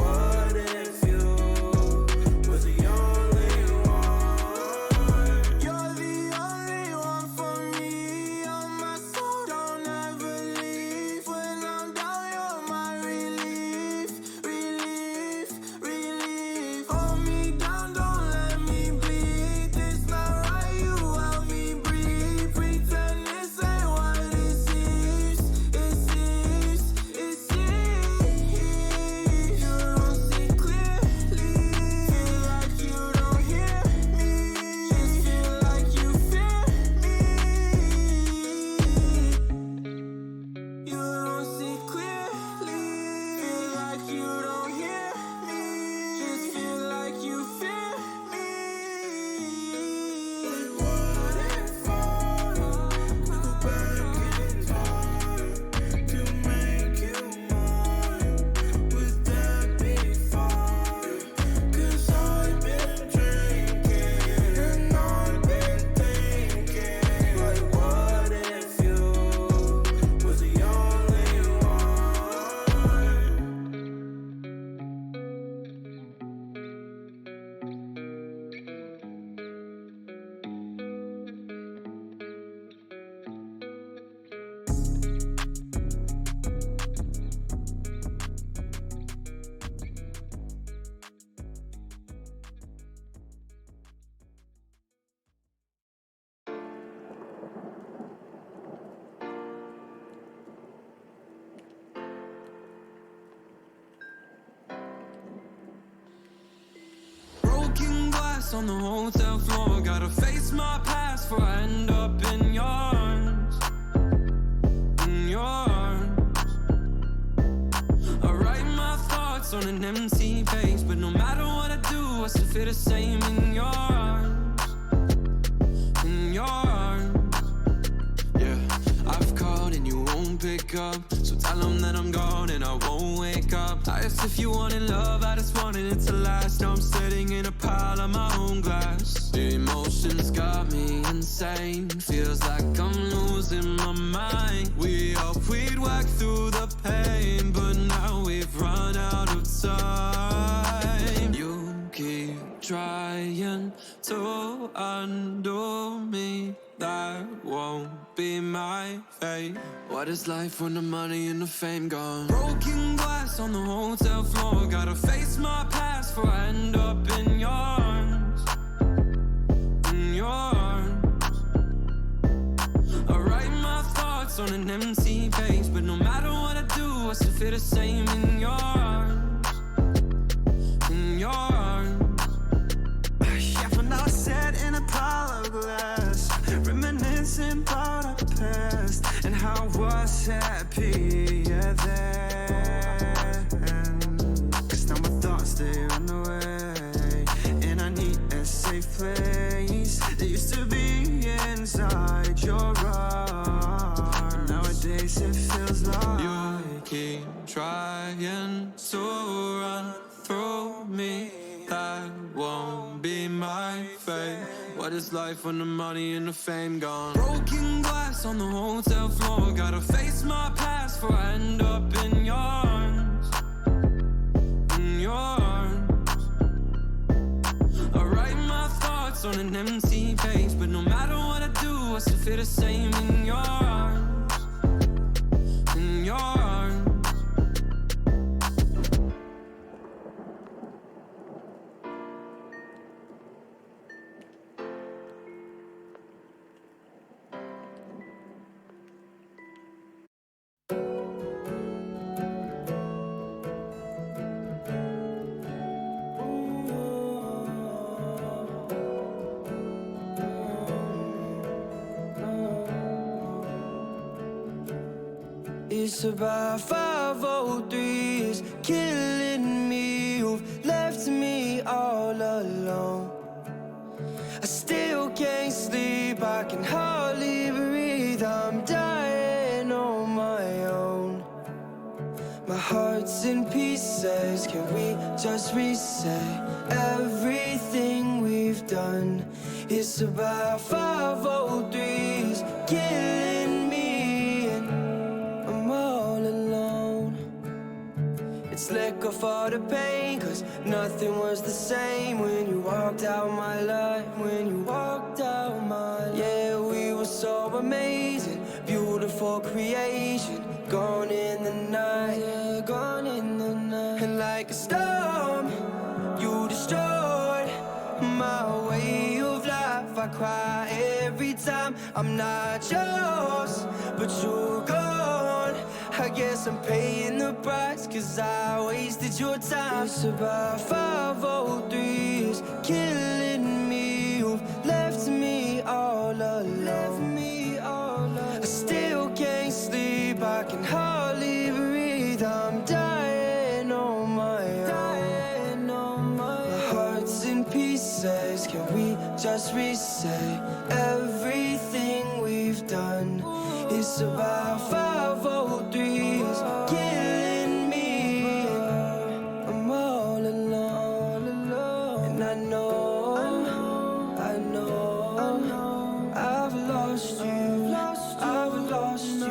Speaker 2: glass on the hotel floor. Gotta face my past before I end up in your arms. In your arms. I write my thoughts on an empty page, but no matter what I do, I still feel the same in your arms. In your arms. Yeah, I've called and you won't pick up, so tell them that I'm gone and I won't wake up. I asked if you wanted love, I just wanted it to last. Now I'm sitting in a pile of my own glass. The emotions got me insane, feels like I'm losing my mind. We hoped we'd work through the pain, but now we've run out of time. You keep trying to undo me, that won't be my fate. What is life when the money and the fame gone? Broken glass on the hotel floor. Gotta face my past before I end up in your arms. In your arms. I write my thoughts on an empty page, but no matter what I do, I still feel the same in your arms. In your arms.
Speaker 5: Yeah, for now sat in a pile of glass, reminiscing about our past and how I was happy then. Cause now my thoughts, they run away, and I need a safe place that used to be inside your arms. But nowadays it feels like
Speaker 2: you keep trying to run through me, that won't be my fate. What is life when the money and the fame gone? Broken glass on the hotel floor. Gotta face my past before I end up in your arms. In your arms. I write my thoughts on an empty page, but no matter what I do, I still feel the same in your arms. In your arms.
Speaker 4: It's about 503, it's killing me. You've left me all alone. I still can't sleep, I can hardly breathe. I'm dying on my own. My heart's in pieces, can we just reset everything we've done? It's about 503, it's killing me, and I'm all alone. It's liquor for the pain, cause nothing was the same when you walked out my life. When you walked out my life. Yeah, we were so amazing, beautiful creation, gone in the night. Yeah, gone in the night. And like a storm, you destroyed my way of life. I cry every time I'm not yours, but you're gone. I guess I'm paying the price, cause I wasted your time. It's about 503, it's killing me. You've left me all alone. I still can't sleep, I can hardly breathe. I'm dying on my own. My heart's in pieces, can we just reset everything we've done? It's about 503, it's killing me. I'm all alone, and I know I've lost you, I've lost you,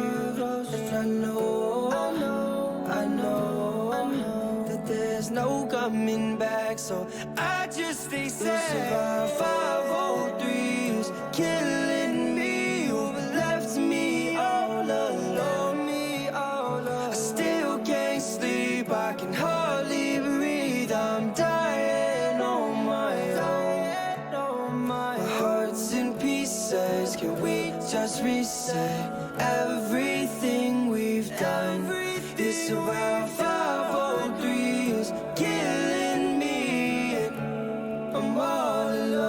Speaker 4: and I know that there's no coming back, so I just stay sad. It's about 503, it's killing me. You've left me all alone. I still can't sleep, I can hardly breathe. I'm dying on my own. My heart's in pieces, can we just reset everything we've done? It's about 503, it's killing me, and I'm all alone.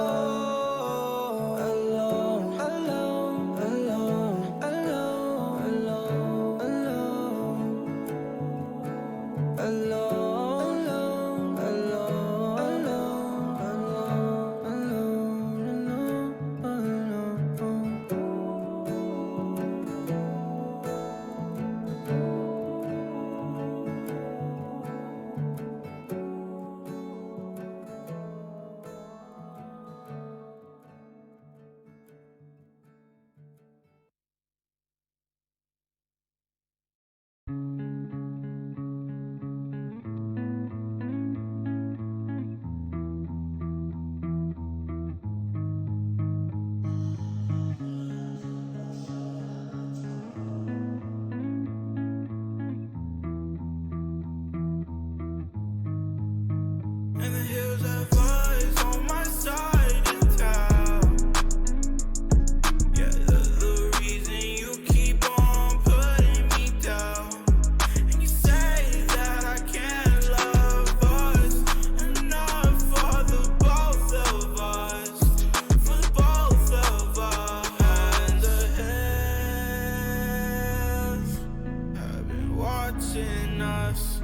Speaker 5: watching us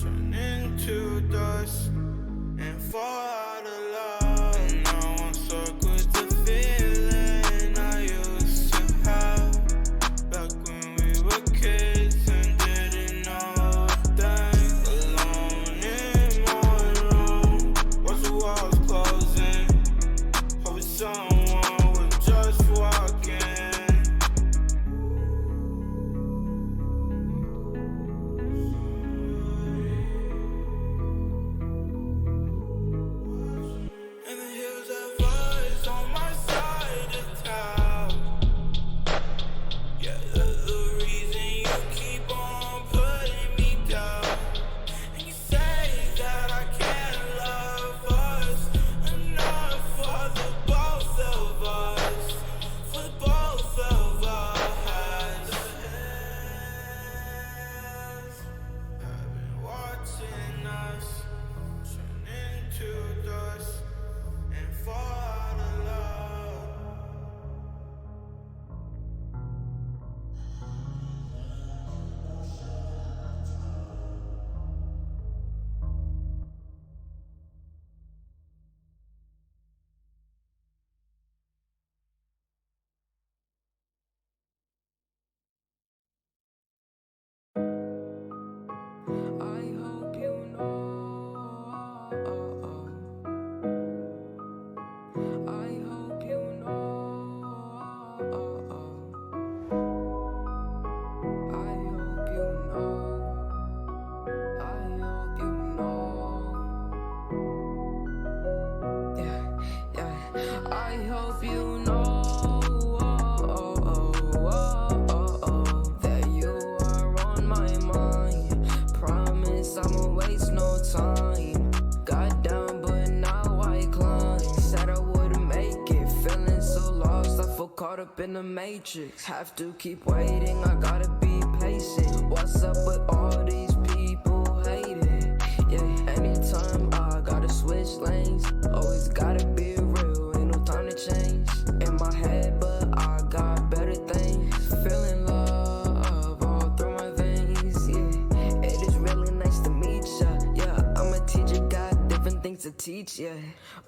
Speaker 5: turn into dust and fall out of love. And I won't suck with the feeling I used to have back when we were kids and didn't know a thing. Alone in my room, watch the walls closing, hoping someone would just walk in. And the hills have eyes on my side of town. Yeah, that's the reason you keep on putting me down. And you say that I can't love us enough for the both of us, for both of us. I've been watching us turn into dust and fall out of love.
Speaker 2: I hope you know. I hope you know. I hope you know. I hope you know. Yeah. I hope you know. That you are on my mind. Promise I'ma waste no time. Got down, but now I climb. Said I wouldn't make it, feeling so lost. I feel caught up in the matrix. Have to keep waiting, I gotta be patient. What's up with all these people hating? Yeah, anytime I gotta switch lanes. Always gotta be real, ain't no time to change. In my head, but I got better things. Feeling love all through my veins, yeah. It is really nice to meet ya, yeah. I'm a teacher, got different things to teach, yeah.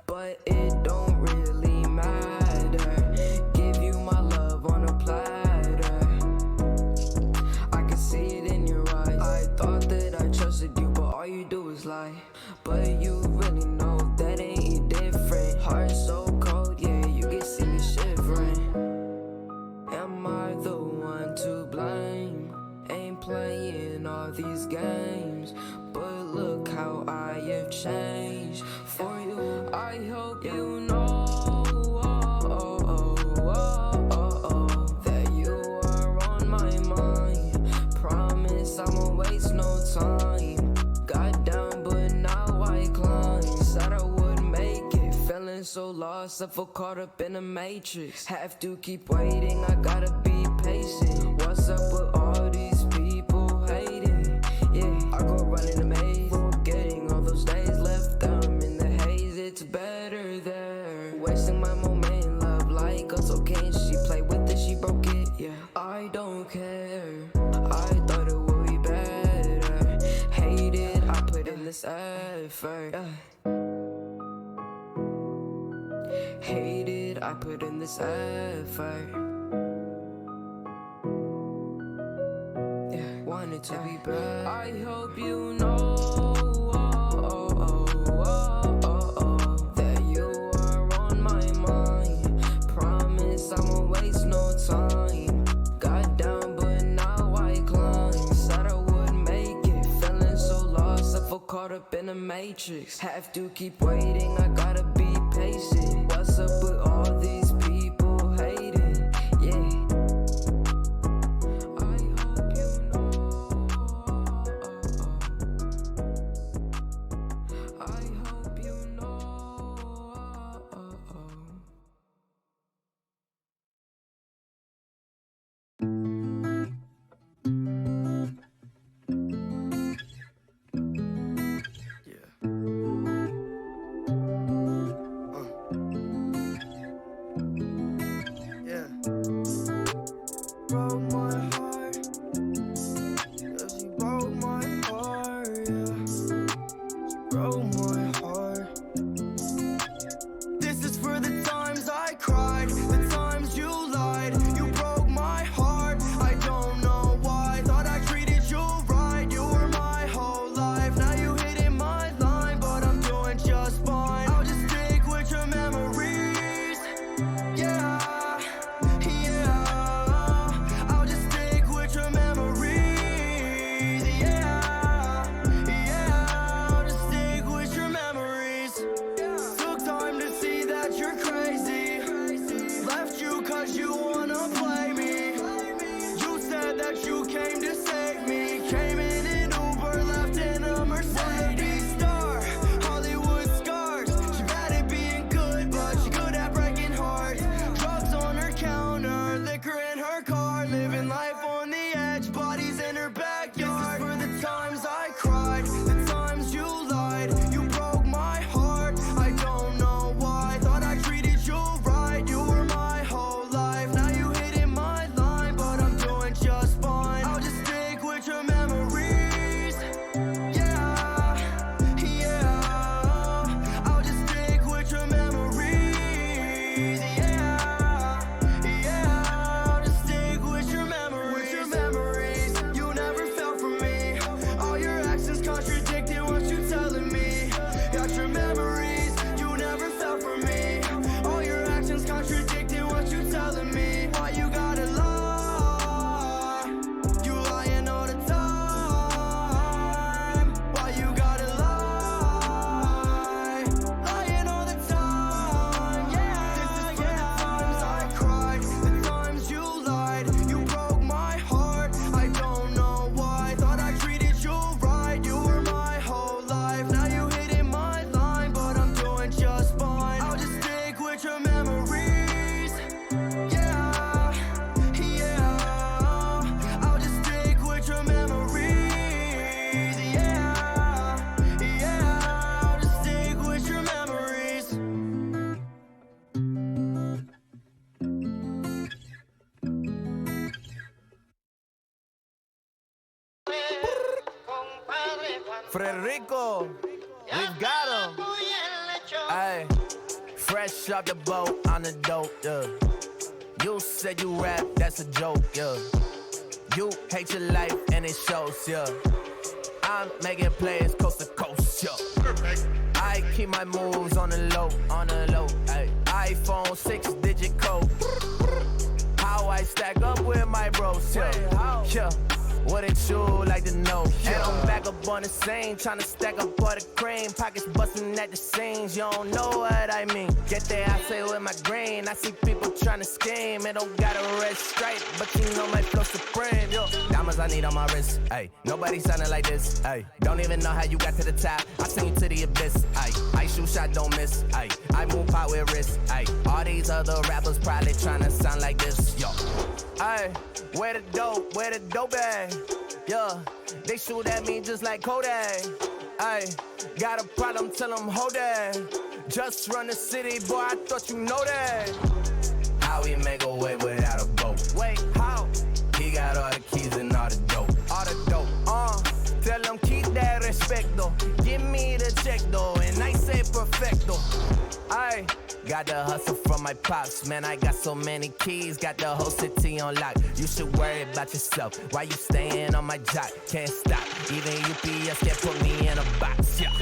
Speaker 2: But it don't really matter. Give you my love on a platter. I can see it in your eyes. I thought that I trusted you, but all you do is lie. But you really know that ain't different. Heart so cold, yeah, you can see me shivering. Am I the one to blame? Ain't playing all these games, but look how I have changed for you. I hope you know that you are on my mind. Promise I'ma waste no time. Got down, but now I climb. Said I would make it, feeling so lost. I feel caught up in a matrix. Have to keep waiting, I gotta be patient. What's up with all these people hating? Yeah, I go running a maze, forgetting all those days. Left them in the haze, it's better there. Wasting my moment, love like us, so can she play with it? She broke it, yeah. I don't care, I thought it would be better. Hate it, I put in this effort, Hate it, I put in this effort. Yeah, want it to be bad. I hope you know that you are on my mind. Promise I'ma waste no time. Got down, but now I climb. Said I would make it, feeling so lost. I feel caught up in a matrix. Have to keep waiting, I gotta be patient. What's up with all these people hating? Yeah. I hope you know. I hope you know. Yeah.
Speaker 8: Frederico, we've got him. Ay, fresh off the boat on the dope, yeah. You said you rap, that's a joke, yeah. You hate your life and it shows, yeah. I'm making plays coast to coast, yeah. I keep my moves on the low, ay. iPhone 6-digit code. How I stack up with my bros, yeah. Yeah. Wouldn't you like to know? And I'm back up on the scene, tryna stack up all the cream. Pockets busting at the seams, you don't know what I mean. Get there, I say with my green. I see people tryna scheme. It don't got a red stripe, but you know my flow supreme. Yo, diamonds I need on my wrist, ayy. Nobody sounding like this, ayy. Don't even know how you got to the top. I send you to the abyss, ayy. I shoot shot, don't miss, ayy. I move out with wrist, ayy. All these other rappers probably tryna sound like this, yo. Ayy, where the dope at? Yeah, they shoot at me just like Kodak. Ayy, got a problem, tell them hold that. Just run the city, boy, I thought you know that. How we make a way without a boat? Wait, how? He got all the keys and all the dope. All the dope, tell them keep that respect though. Give me the check though, and I say perfecto. Ayy. Got the hustle from my pops, man, I got so many keys, got the whole city on lock. You should worry about yourself, why you staying on my jock? Can't stop, even UPS can't put me in a box, yeah.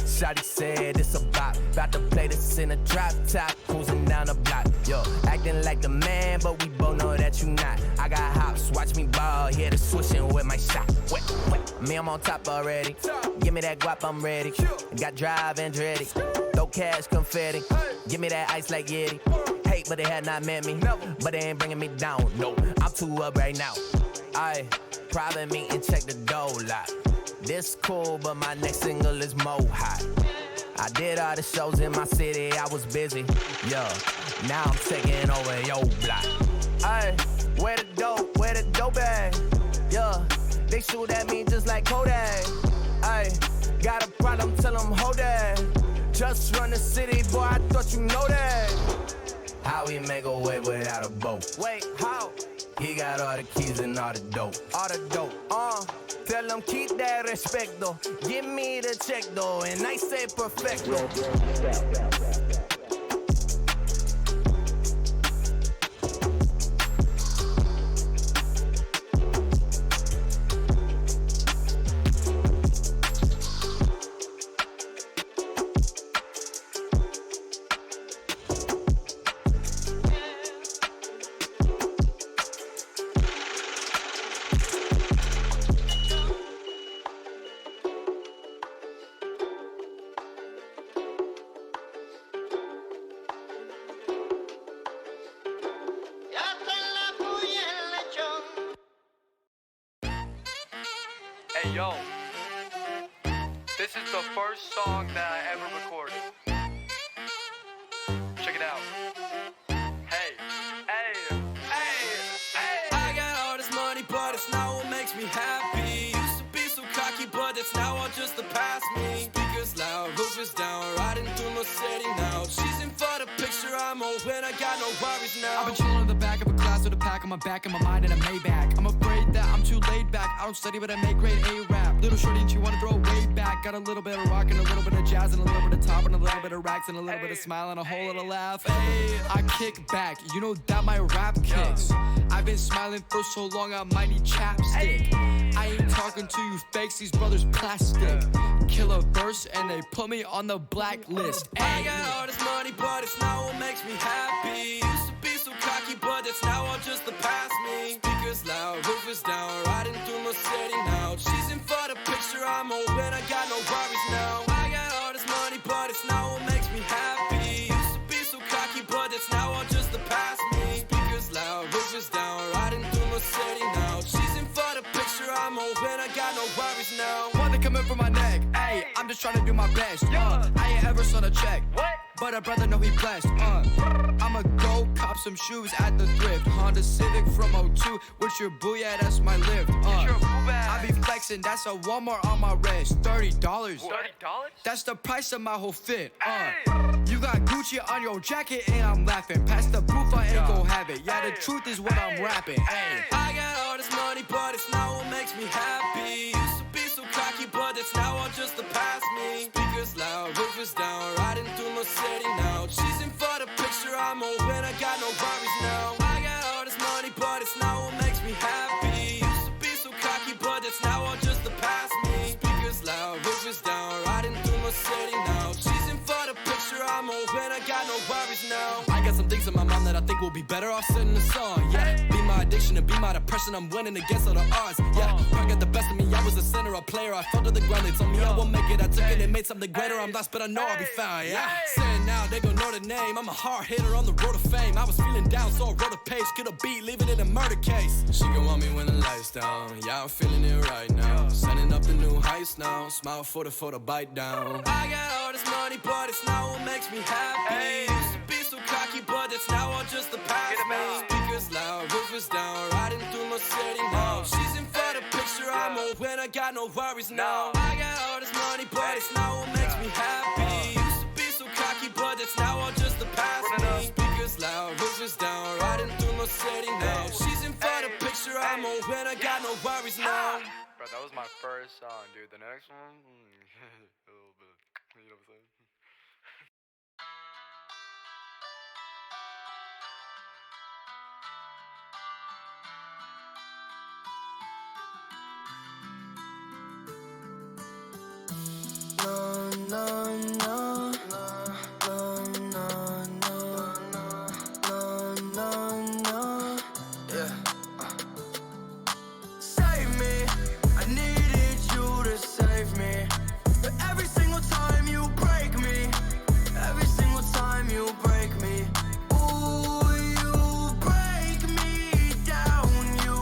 Speaker 8: Shawty said it's a bop, about to play this in a drop top, cruising down the block. Yo, acting like the man, but we both know that you not. I got hops, watch me ball, hear the swishing with my shot. Wet, me I'm on top already, give me that guap, I'm ready. Got drive and dready. Throw cash, confetti. Give me that ice like Yeti. Hate, but they had not met me. But they ain't bringing me down. No, I'm too up right now. Aye, private meeting, check the dough lot. This cool, but my next single is more hot. I did all the shows in my city, I was busy. Yeah, now I'm taking over your block. Aye, where the dope at? Yeah, they shoot at me just like Kodak. Aye, got a problem, tell them hold that. Just run the city, boy, I thought you know that. How we make a way without a boat? Wait, how? He got all the keys and all the dope. All the dope, tell them keep that respect though. Give me the check though, and I say perfecto.
Speaker 1: Hey yo, this is the first song that I ever recorded. Check it out. Hey.
Speaker 2: I got all this money, but it's not what makes me happy. Used to be so cocky, but that's now all just the past me. Speakers loud, roof is down, riding through my city now. She's in for the picture, I'm open, I got no worries now.
Speaker 1: I've been chilling in the back of a class with a pack on my back and my mind in a Maybach. I'm afraid that I'm too laid back. I don't study, but I make great A-rap. Little shorty, and she wanna throw way back. Got a little bit of rock and a little bit of jazz and a little bit of top and a little bit of racks and a little bit of smile and a whole little laugh. Hey, I kick back, you know that my rap kicks. I've been smiling for so long, I might need chapstick. I ain't talking to you fakes, these brothers plastic. Kill a verse and they put me on the blacklist.
Speaker 2: I got all this money, but it's not what makes me happy. Used to be so cocky, but that's now all just the past me. Speakers loud, roof is down, riding through my city now. She's in for the picture, I'm open, I got no worries now. I got all this money, but it's not what makes me happy. Used to be so cocky, but that's now all just the past me. Speakers loud, roof is down, riding through my city now. She's in for the picture, I'm open, I got no worries now.
Speaker 1: One that coming from my neck, ayy, I'm just trying to do my best. I ain't ever son a check, but a brother know he blessed. I'ma go cop some shoes at the thrift. Honda Civic from 02, with your boo, yeah, that's my lift. I be flexing, that's a Walmart on my wrist. $30. That's the price of my whole fit. You got Gucci on your jacket and I'm laughing. Pass the proof, I ain't gon' have it. Yeah, the truth is what I'm rapping.
Speaker 2: I got all this money, but it's not what makes me happy. Used to be so cocky, but got no worries now. I got all this money, but it's not what makes me happy. Used to be so cocky, but that's now all just the past me. Speakers loud, roof is down, riding through my city now. She's in for the picture, I'm old when I got no worries now. I got some things in my mind that I think will be better off sitting a song, yeah. Be my addiction and be my depression, I'm winning against all the odds, yeah. Pride got the best of me, I was a center, a player, I fell to the ground, they told me I won't make it, I took it and made something greater, I'm lost but I know I'll be fine, yeah. Saying now, they gon' know the name, I'm a hard hitter on the road to fame. I was feeling down, so I wrote a page, get a beat, leave it in a murder case. She gon' want me when the lights down, yeah, I'm feeling it right now. Setting up the new heights now, smile for the bite down. I got all this money, but it's not what makes me happy. Used to be so cocky, but it's now all just the past me. Speakers loud, roof is down, riding through my city now. She's in for the picture, I'm old when I got no worries now. I got all this money, but it's not what makes me happy. Used to be so cocky, but it's now all just the past me. Speakers loud, roof is down, riding through my city now. She's in for the picture, I'm old when I got no worries now.
Speaker 9: Bro, that was my first song, dude. The next one, a little bit. You know what I'm saying?
Speaker 2: Save me, I needed you to save me. But every single time you break me, every single time you break me. Ooh, you break me down, you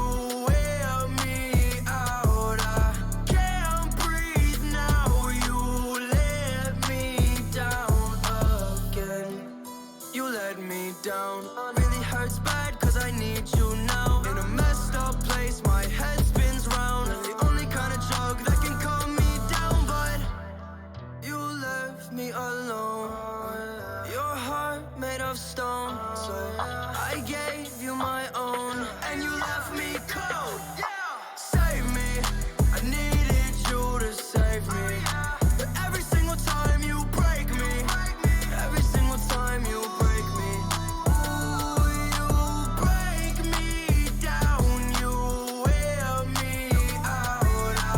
Speaker 2: wear me out. I can't breathe now, you let me down again. You let me down, really hurts bad cause I need you now. In a messed up place, my head spins round. The only kind of drug that can calm me down, but you left me alone. Your heart made of stone, so I gave you my own, and you left me cold. Save me, I needed you to save me. But every single time you break me, every single time you break me. Ooh, you break me down, you wear me out. I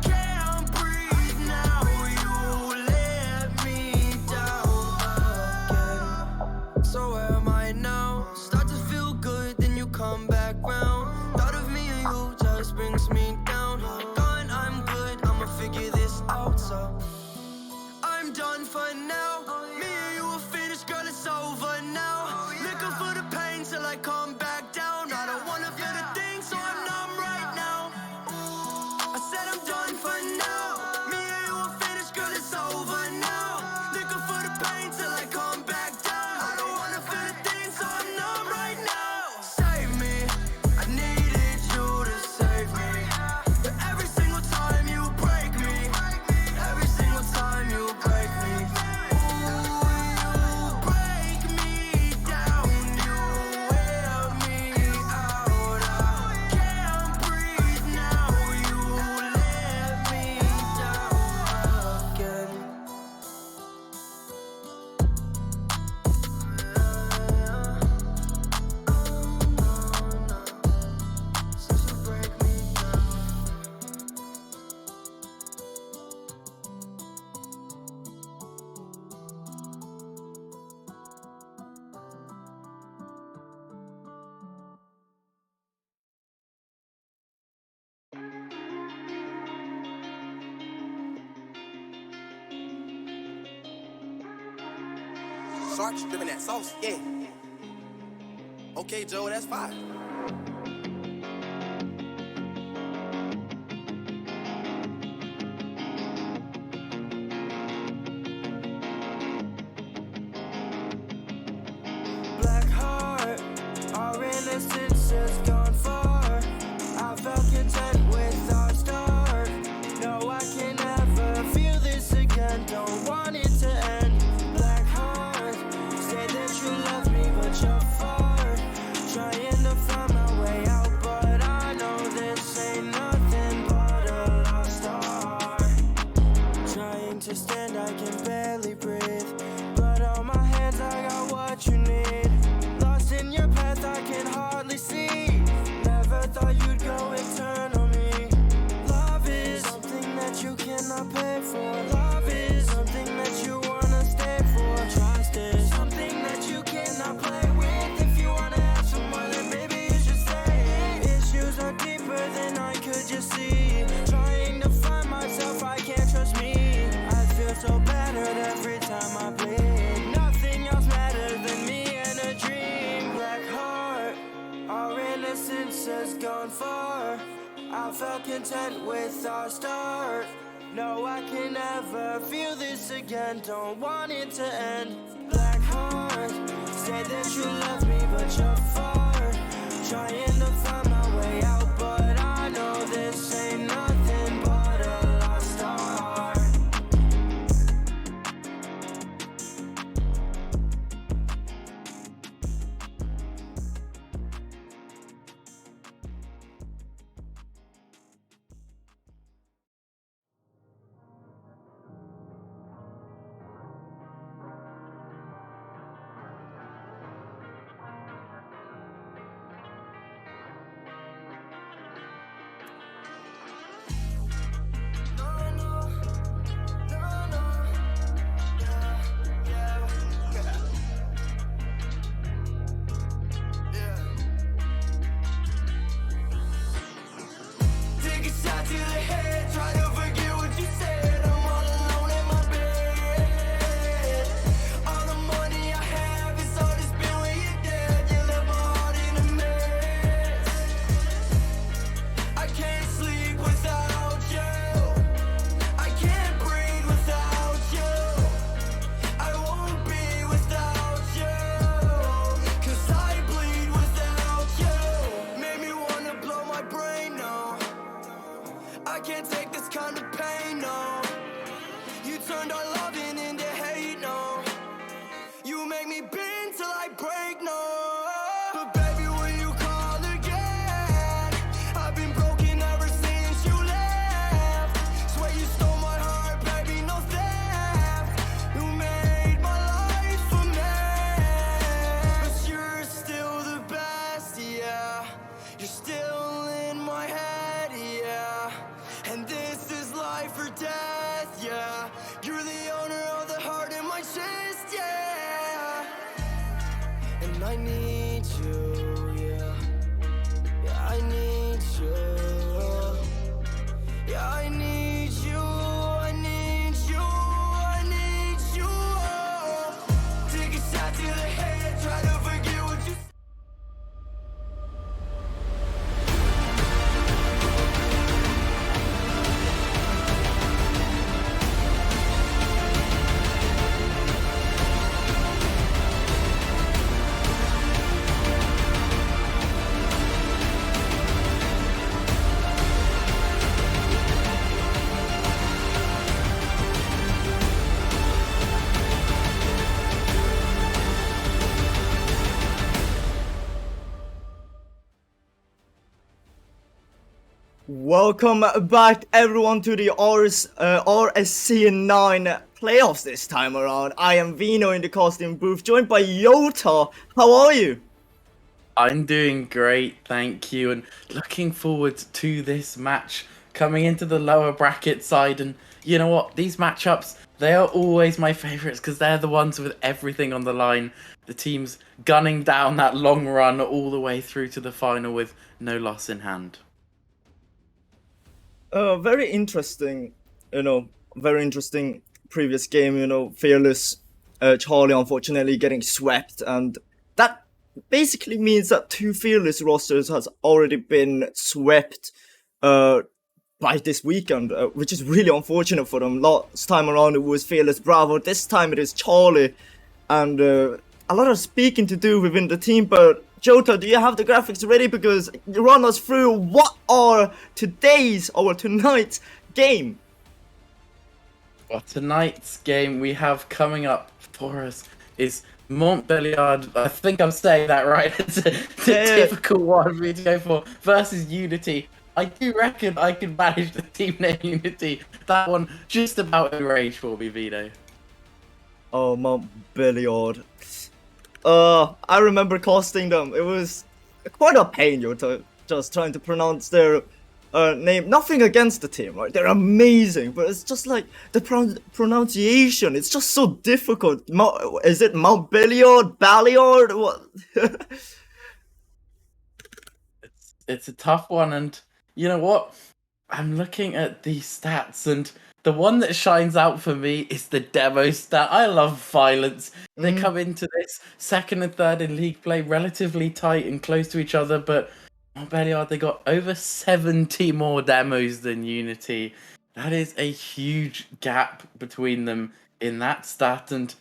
Speaker 2: can't breathe now, you let me down again. So where am I now? Start to feel good, then you come back round. Thought of me and you just brings me down. Gone, I'm good, I'ma figure this out, so I'm done for now. Me and you are finished, girl, it's over now. Looking for the pain till I come back down. I don't wanna feel the thing, so I'm numb right now. I said I'm done for now. Me and you are finished, girl, it's over now. Looking for the pain till I come back down. I don't wanna feel the thing, so I'm numb right now. Save me, I needed you to save me. But every single time you break me, every single time you break me. Ooh, you break me down, you wear me out. I can't breathe now, you let me down again. Since you break me down.
Speaker 8: Sarge dripping that sauce, yeah. Okay, Joe, that's fine.
Speaker 2: Black heart, our innocence has gone far. I felt content with our start. No, I can never feel this again. Don't want it to end. Black heart, say that you love me, but you're far. Trying to find my way out, but I know this ain't nothing but a lost art. Trying to stand, I can barely breathe. Blood on my hands, I got what you need. Lost in
Speaker 8: felt content with our start. No, I can never feel this again. Don't want it to end. Black heart, say that you love me, but you're far. Trying to find my way out, but I know this ain't nothing but a lost art. I can't take this kind of pain, no. You turned our loving into hate, no. You make me bend till I break, no. But baby, will you call again? I've been broken ever since you left. Swear you stole my heart, baby, no theft. You made my life a mess. But you're still the best, yeah. You're still in my head, yeah. And this is life or death, yeah. You're the owner of the heart in my chest, yeah. And I need you, yeah. Yeah, I need you. Yeah, I need you, I need you, I need you. Take a shot to the head, try to forget what you said.
Speaker 10: Welcome back everyone to the RSC9 playoffs this time around. I am Vino in the casting booth, joined by Yota. How are you?
Speaker 11: I'm doing great, thank you, and looking forward to this match coming into the lower bracket side. And you know what? These matchups, they are always my favourites because they're the ones with everything on the line. The teams gunning down that long run all the way through to the final with no loss in hand.
Speaker 10: Very interesting, very interesting previous game, Fearless Charlie unfortunately getting swept, and that basically means that two Fearless rosters has already been swept by this weekend, which is really unfortunate for them. Last time around it was Fearless Bravo, this time it is Charlie, and a lot of speaking to do within the team, but Jota, do you have the graphics ready? Because you run us through what are tonight's game.
Speaker 11: Well, tonight's game we have coming up for us is Montbéliard. I think I'm saying that right. It's a difficult one for me to go for. Versus Unity. I do reckon I can manage the team name Unity. That one just about enraged for me, Vito.
Speaker 10: Oh, Montbéliard. I remember casting them. It was quite a pain, just trying to pronounce their name. Nothing against the team, right? They're amazing, but it's just like the pronunciation. It's just so difficult. Is it Montbéliard? Balliard? What?
Speaker 11: It's a tough one, and you know what? I'm looking at these stats, and the one that shines out for me is the demo stat. I love violence. They come into this second and third in league play relatively tight and close to each other, but Montbéliard, they got over 70 more demos than Unity. That is a huge gap between them in that stat, and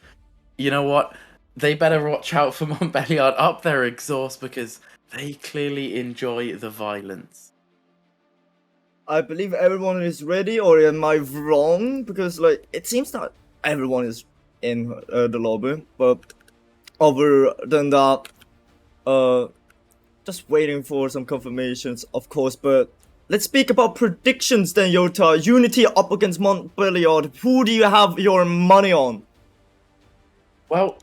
Speaker 11: you know what? They better watch out for Montbéliard up their exhaust because they clearly enjoy the violence.
Speaker 10: I believe everyone is ready, or am I wrong? Because like it seems that everyone is in the lobby, but other than that, just waiting for some confirmations, of course. But let's speak about predictions then, Yota. Unity up against Montbéliard. Who do you have your money on?
Speaker 11: Well,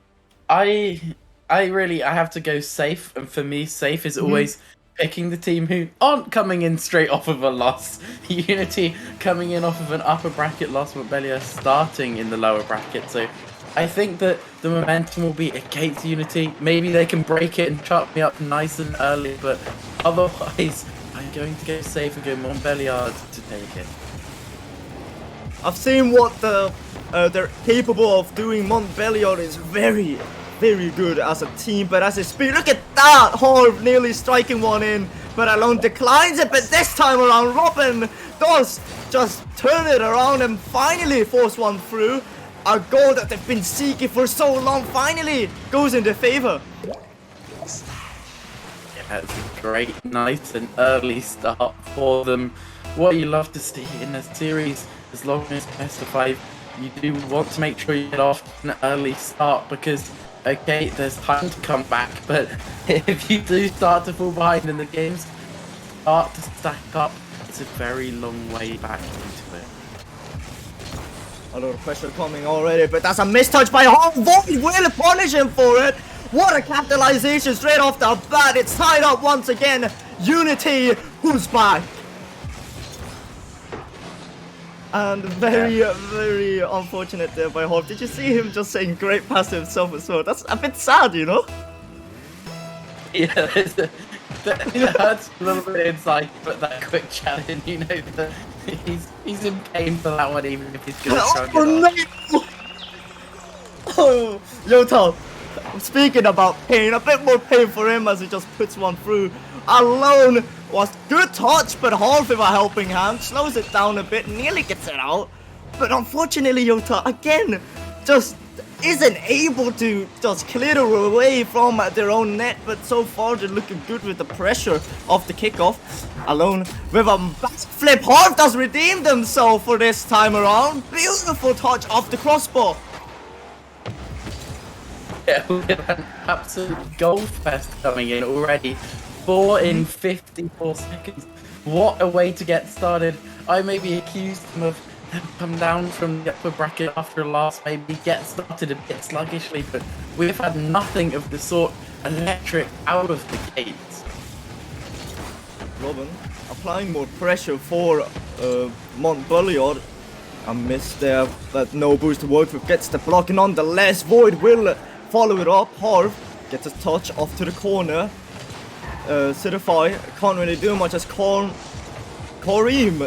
Speaker 11: I have to go safe, and for me, safe is always picking the team who aren't coming in straight off of a loss. Unity coming in off of an upper bracket loss, Montbéliard starting in the lower bracket. So I think that the momentum will be against Unity. Maybe they can break it and chop me up nice and early, but otherwise, I'm going to go safe and go Montbéliard to take it.
Speaker 10: I've seen what they're capable of doing. Montbéliard is very, very good as a team, but as a speed, look at that! Harv nearly striking one in, but Alone declines it. But this time around, Robin does just turn it around and finally force one through. A goal that they've been seeking for so long finally goes in their favor.
Speaker 11: Yeah, it's a great night and early start for them. What you love to see in a series, as long as best of 5, you do want to make sure you get off an early start because, okay, there's time to come back, but if you do start to fall behind and the games start to stack up, it's a very long way back into it.
Speaker 10: A lot of pressure coming already, but that's a mistouch by Harv. Void will punish him for it. What a capitalization straight off the bat. It's tied up once again. Unity, who's back? And very unfortunate there by Harv. Did you see him just saying great pass to himself as well? That's a bit sad, you know?
Speaker 11: Yeah, it hurts a little bit inside, but that quick challenge, you know, that he's in pain for that one, even if he's gonna try
Speaker 10: no! Oh, Yota, speaking about pain, a bit more pain for him as he just puts one through. Alone was good touch, but Harv with a helping hand slows it down a bit, nearly gets it out. But unfortunately, Yota again just isn't able to just clear away from their own net. But so far they're looking good with the pressure of the kickoff. Alone with a backflip, Harv does redeem themselves for this time around. Beautiful touch off the crossbar.
Speaker 11: Yeah, we have an absolute goal fest coming in already. 4 in 54 seconds. What a way to get started. I maybe accused them of come down from the upper bracket after a loss, maybe get started a bit sluggishly, but we have had nothing of the sort electric out of the gates.
Speaker 10: Robin applying more pressure for Montbéliard. A miss there, but no boost to work with, gets the block nonetheless. Void will follow it up. Harv gets a touch off to the corner. Certify can't really do much as Kareem,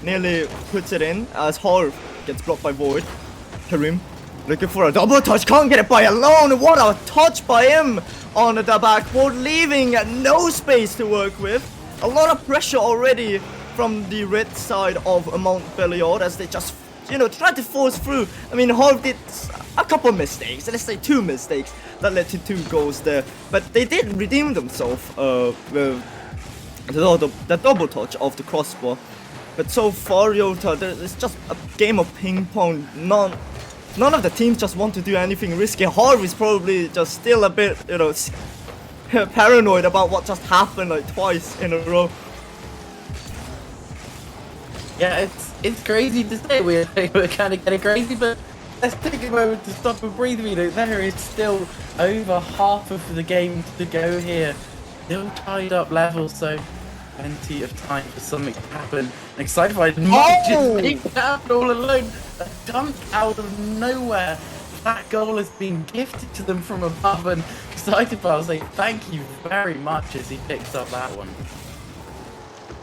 Speaker 10: nearly puts it in as Harv gets blocked by Void. Kareem looking for a double touch, can't get it by Alone. What a touch by him on the backboard, leaving no space to work with. A lot of pressure already from the red side of Montbéliard as they just, you know, try to force through. I mean, Harv did a couple mistakes, let's say 2 mistakes that led to 2 goals there, but they did redeem themselves with the double touch of the crossbar. But so far, Yota, it's just a game of ping pong. None of the teams just want to do anything risky. Harv is probably just still a bit, you know, paranoid about what just happened like twice in a row.
Speaker 11: Yeah, it's crazy to say. We're kind of getting crazy, but let's take a moment to stop and breathe. You know, there is still over half of the game to go here. Still tied up level, so plenty of time for something to happen. Excited by might just make that all alone. A dunk out of nowhere. That goal has been gifted to them from above, and excited by, I'll say thank you very much as he picks up that one.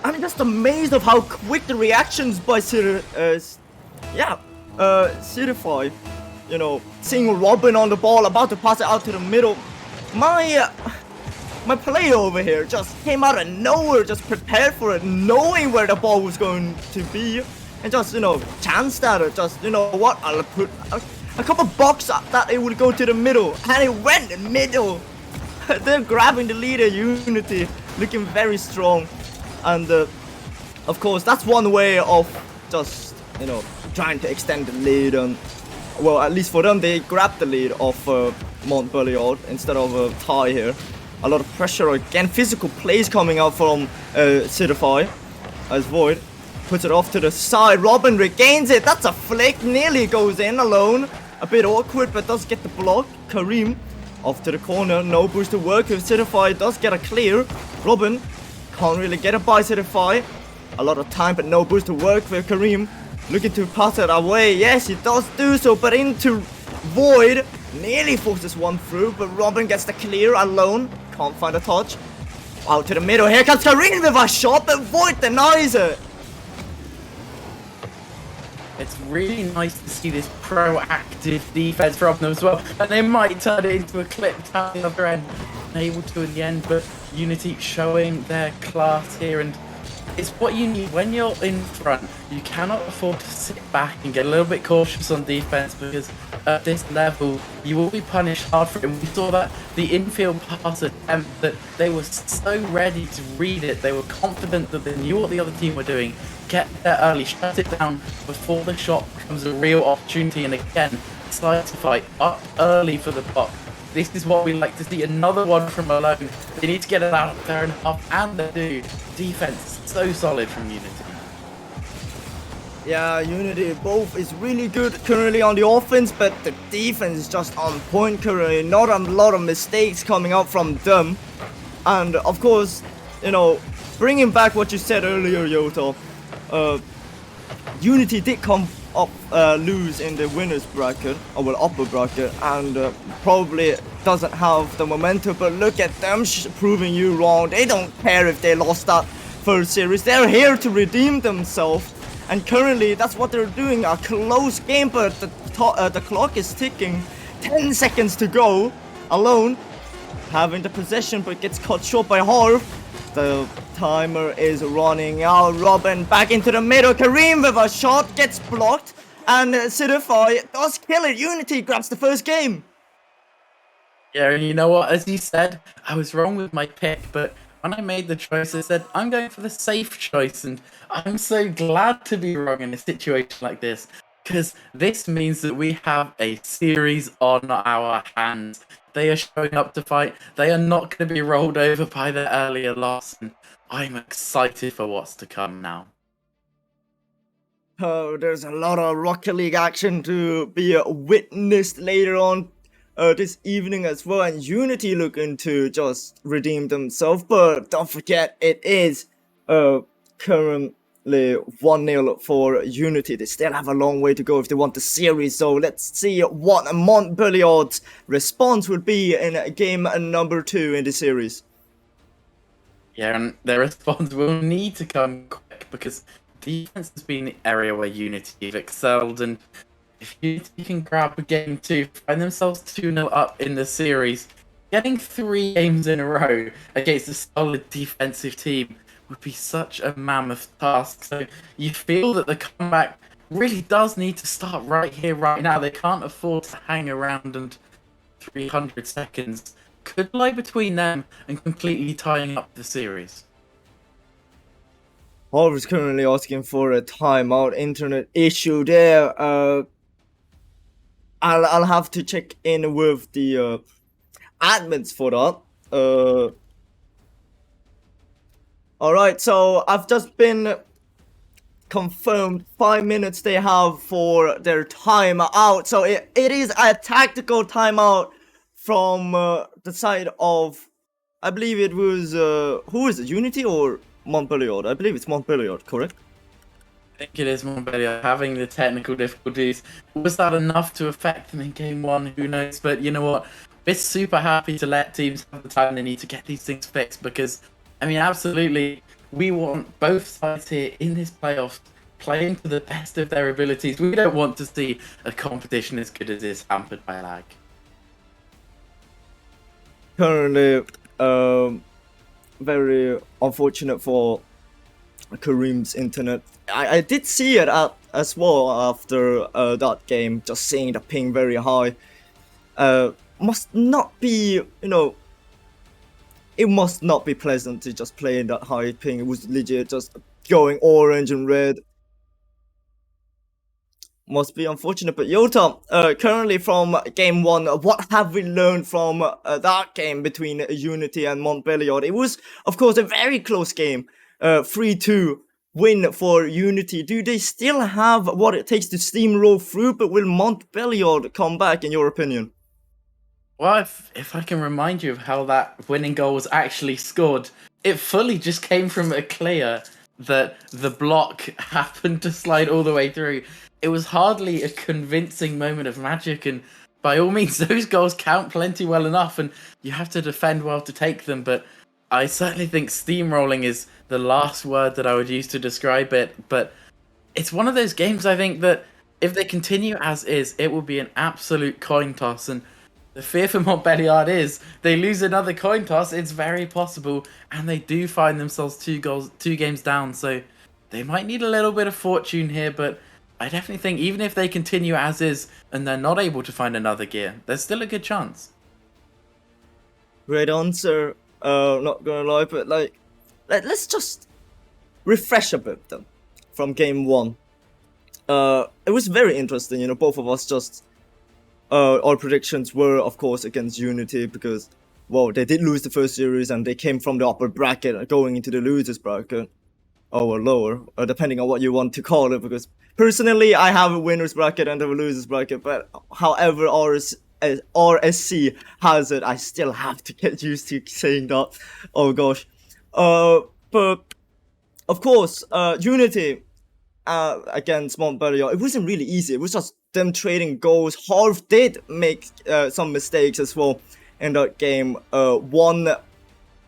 Speaker 10: I'm just amazed of how quick the reactions by Certify, you know, seeing Robin on the ball, about to pass it out to the middle. my player over here just came out of nowhere, just prepared for it, knowing where the ball was going to be, and just, chanced at it. Just, what, I'll put a couple bucks that it would go to the middle, and it went in the middle. They're grabbing the lead at Unity, looking very strong, and of course that's one way of just, trying to extend the lead. And well, at least for them, they grabbed the lead of Montpellier instead of a tie here. A lot of pressure again, physical plays coming out from Certify as Void puts it off to the side. Robin regains it. That's a flick, nearly goes in alone. A bit awkward, but does get the block. Kareem off to the corner, no boost to work with. Certify does get a clear. Robin can't really get it by Certify. A lot of time, but no boost to work with Kareem. Looking to pass it away. Yes, he does do so, but into Void. Nearly forces one through, but Robin gets the clear alone. Can't find a touch. Out to the middle. Here comes Kareem with a shot, but Void denies it.
Speaker 11: It's really nice to see this proactive defense from them as well. And they might turn it into a clip down the other end. Unable to in the end, but Unity showing their class here. And it's what you need when you're in front. You cannot afford to sit back and get a little bit cautious on defense, because at this level you will be punished hard for it. And we saw that the infield pass attempt, that they were so ready to read it. They were confident that they knew what the other team were doing. Get there early, shut it down before the shot becomes a real opportunity. And again, decide to fight up early for the block. This is what we like to see. Another one from Alone. They need to get it out there and up, and they do. Defense so solid from Unity.
Speaker 10: Yeah, Unity both is really good currently on the offense, but the defense is just on point currently. Not a lot of mistakes coming out from them. And of course, bringing back what you said earlier, Yoto, Unity did come up lose in the winners bracket, or well, upper bracket, and probably doesn't have the momentum. But look at them proving you wrong. They don't care if they lost that first series. They're here to redeem themselves, and currently that's what they're doing. A close game, but the clock is ticking. 10 seconds to go. Alone having the possession, but gets cut short by Harv. The timer is running out. Robin back into the middle. Kareem with a shot gets blocked, and Certify does kill it. Unity grabs the first game.
Speaker 11: Yeah, and you know what? As you said, I was wrong with my pick, but when I made the choice, I said I'm going for the safe choice, and I'm so glad to be wrong in a situation like this, because this means that we have a series on our hands. They are showing up to fight. They are not going to be rolled over by their earlier loss, and I'm excited for what's to come now.
Speaker 10: Oh, there's a lot of Rocket League action to be witnessed later on this evening as well, and Unity looking to just redeem themselves. But don't forget, it is currently 1-0 for Unity. They still have a long way to go if they want the series, so let's see what Montpellier's response would be in game number 2 in the series.
Speaker 11: Yeah, and their response will need to come quick, because defense has been the area where Unity have excelled, and if Unity can grab a game 2, find themselves 2-0 up in the series, getting 3 games in a row against a solid defensive team would be such a mammoth task. So you feel that the comeback really does need to start right here, right now. They can't afford to hang around, and 300 seconds could lie between them and completely tying up the series.
Speaker 10: Harvard's currently asking for a timeout. Internet issue there. I'll have to check in with the admins for that. Alright, so I've just been confirmed 5 minutes they have for their timeout. So it is a tactical timeout from the side of, I believe it was, who is it, Unity or Montpellier? I believe it's Montpellier, correct?
Speaker 11: I think it is Montpellier having the technical difficulties. Was that enough to affect them in game 1? Who knows? But you know what? We're super happy to let teams have the time they need to get these things fixed, because I mean, absolutely, we want both sides here in this playoff playing to the best of their abilities. We don't want to see a competition as good as this hampered by lag.
Speaker 10: Currently, very unfortunate for Kareem's internet. I did see it as well after that game, just seeing the ping very high. Must not be, it must not be pleasant to just play in that high ping. It was legit just going orange and red. Must be unfortunate, but Yota, currently from game 1, what have we learned from that game between Unity and Montbéliard? It was, of course, a very close game, 3-2 win for Unity. Do they still have what it takes to steamroll through, but will Montbéliard come back, in your opinion?
Speaker 11: Well, if I can remind you of how that winning goal was actually scored, it fully just came from a clear that the block happened to slide all the way through. It was hardly a convincing moment of magic, and by all means, those goals count plenty well enough, and you have to defend well to take them, but I certainly think steamrolling is the last word that I would use to describe it, but it's one of those games, I think, that if they continue as is, it will be an absolute coin toss, and the fear for Montbéliard is they lose another coin toss, it's very possible, and they do find themselves 2 games down, so they might need a little bit of fortune here, but I definitely think even if they continue as is and they're not able to find another gear, there's still a good chance.
Speaker 10: Great answer. Not gonna lie, but let's just refresh a bit then from game 1. It was very interesting, both of us just our predictions were, of course, against Unity because, well, they did lose the first series and they came from the upper bracket going into the losers bracket. Or lower, depending on what you want to call it, because personally I have a winner's bracket and a loser's bracket, but however RSC has it, I still have to get used to saying that. Oh gosh. But of course, Unity against Montbéliard, it wasn't really easy. It was just them trading goals. Harv did make some mistakes as well in that game.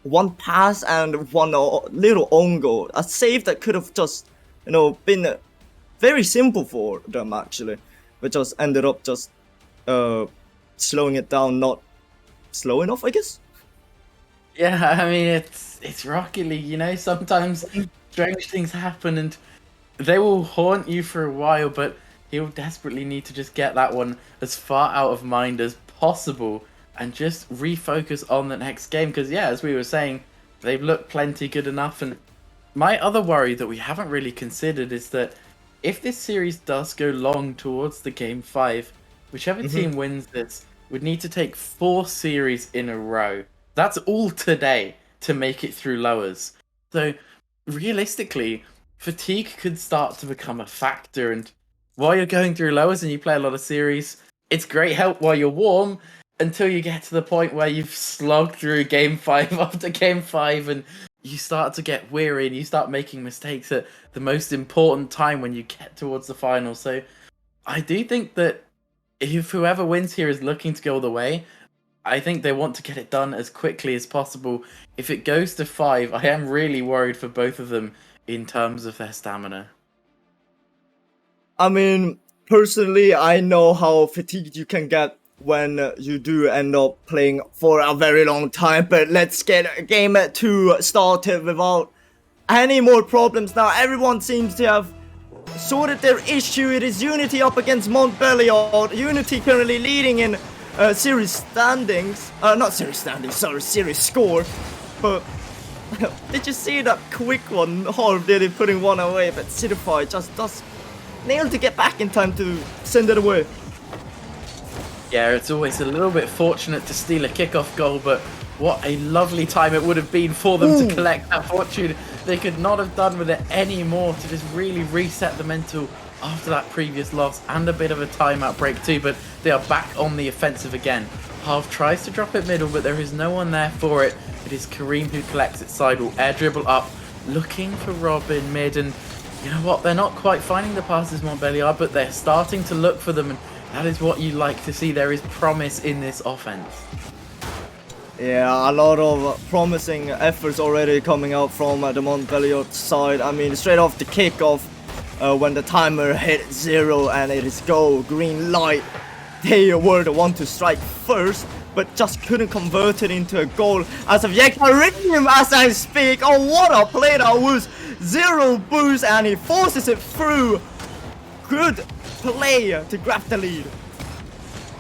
Speaker 10: One pass and one little own goal. A save that could have just, been very simple for them actually, but just ended up just slowing it down, not slow enough, I guess.
Speaker 11: Yeah, I mean it's Rocket League, sometimes strange things happen and they will haunt you for a while, but he'll desperately need to just get that one as far out of mind as possible and just refocus on the next game, because as we were saying, they've looked plenty good enough. And my other worry that we haven't really considered is that if this series does go long towards the game 5, whichever team wins this would need to take 4 series in a row. That's all today to make it through lowers. So realistically, fatigue could start to become a factor, and while you're going through lowers and you play a lot of series, it's great help while you're warm, until you get to the point where you've slogged through game 5 after game 5 and you start to get weary and you start making mistakes at the most important time when you get towards the final. So I do think that if whoever wins here is looking to go all the way, I think they want to get it done as quickly as possible. If it goes to 5, I am really worried for both of them in terms of their stamina.
Speaker 10: I mean, personally, I know how fatigued you can get when you do end up playing for a very long time, but let's get game 2 started without any more problems now. Everyone seems to have sorted their issue. It is Unity up against Montbéliard. Unity currently leading in series standings. Not series standings, sorry, series score. But did you see that quick one Harv did it, putting one away, but Certified just does nail to get back in time to send it away.
Speaker 11: Yeah, it's always a little bit fortunate to steal a kickoff goal, but what a lovely time it would have been for them to collect that fortune. They could not have done with it any more to just really reset the mental after that previous loss and a bit of a timeout break too, but they are back on the offensive again. Harv tries to drop it middle, but there is no one there for it. It is Kareem who collects it sidewall, air dribble up, looking for Robin mid, and you know what, they're not quite finding the passes Montbéliard, but they're starting to look for them, and that is what you like to see. There is promise in this offense.
Speaker 10: Yeah, a lot of promising efforts already coming out from the Montbéliard side. I mean, straight off the kickoff, when the timer hit 0 and it is go, green light, they were the one to strike first. but just couldn't convert it into a goal. As of Yekarim, as I speak, oh what a play that was! 0 boost and he forces it through. Good play to grab the lead.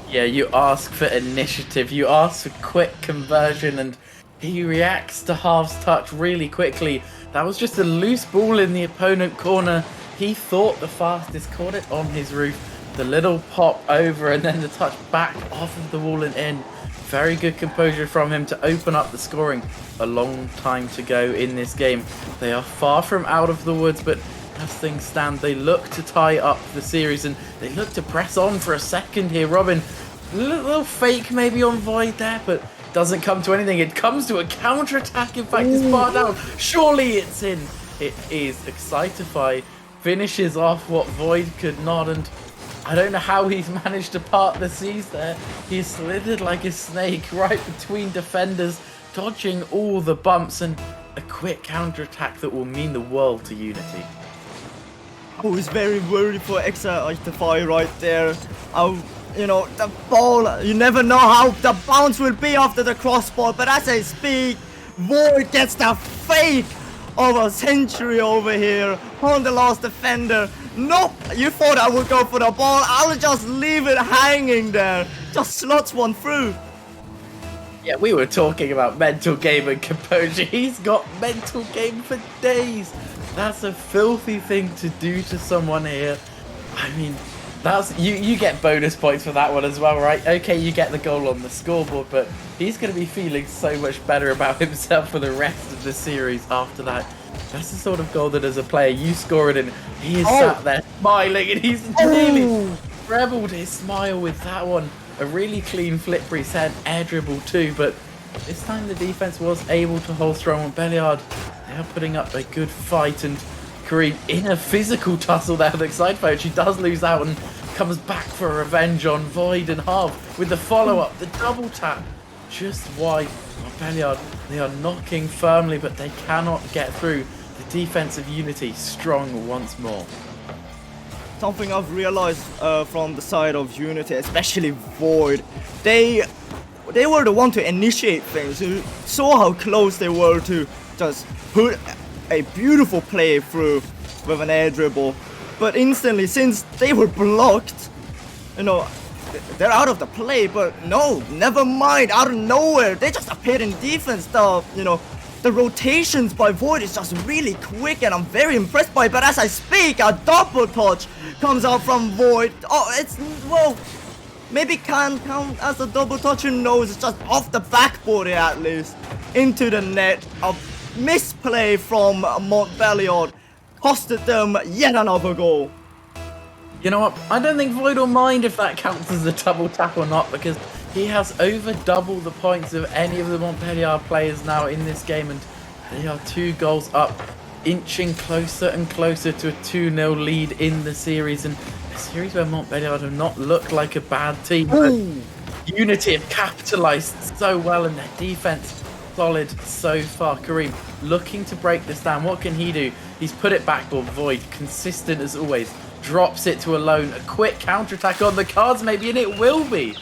Speaker 11: Yeah, you ask for initiative, you ask for quick conversion, and he reacts to Half's touch really quickly. That was just a loose ball in the opponent corner. He thought the fastest, caught it on his roof. The little pop over and then the touch back off of the wall and in. Very good composure from him to open up the scoring. A long time to go in this game. They are far from out of the woods, but as things stand, they look to tie up the series and they look to press on for a second here. Robin, a little fake maybe on Void there, but doesn't come to anything. It comes to a counter-attack. In fact, it's far down. Surely it's in. It is. Excitify finishes off what Void could not, and I don't know how he's managed to part the seas there. He's slithered like a snake right between defenders, dodging all the bumps, and a quick counter-attack that will mean the world to Unity.
Speaker 10: I was very worried for Excitify right there. You know, the ball, you never know how the bounce will be after the crossbar, but as I speak, Void gets the fake of a century over here on the last defender. Nope, you thought I would go for the ball, I'll just leave it hanging there. Just slots one through.
Speaker 11: Yeah, we were talking about mental game and composure. He's got mental game for days. That's a filthy thing to do to someone here. I mean, that's you get bonus points for that one as well, right? Okay, you get the goal on the scoreboard, but he's going to be feeling so much better about himself for the rest of the series after that. That's the sort of goal that as a player you score it and he is sat there smiling and he's nearly trebled his smile with that one. A really clean flip for his head, air dribble too, but this time the defense was able to hold strong on Belliard. They are putting up a good fight, and Kareem in a physical tussle there with Excitefy. She does lose out and comes back for revenge on Void and Half with the follow-up, the double tap. Just wide on Belliard. They are knocking firmly, but they cannot get through. The defense of Unity strong once more.
Speaker 10: Something I've realized from the side of Unity, especially Void, they were the one to initiate things. You saw how close they were to just put a beautiful play through with an air dribble, but instantly, since they were blocked, you know, they're out of the play. But no, never mind, out of nowhere they just appeared in defense. The rotations by Void is just really quick, and I'm very impressed by it. But as I speak, a double touch comes out from Void. Oh, it's, well, maybe can't count as a double touch, who knows? It's just off the backboard here, at least, into the net. A misplay from Montbelliard costed them yet another goal.
Speaker 11: You know what? I don't think Void will mind if that counts as a double tap or not, because he has over double the points of any of the Montpellier players now in this game, and they are 2 goals up, inching closer and closer to a 2-0 lead in the series, and a series where Montpellier have not looked like a bad team, but Unity have capitalised so well, and their defence solid so far. Kareem looking to break this down. What can he do? He's put it backboard. Void, consistent as always, drops it to Alone. A quick counter-attack on the cards maybe, and it will be.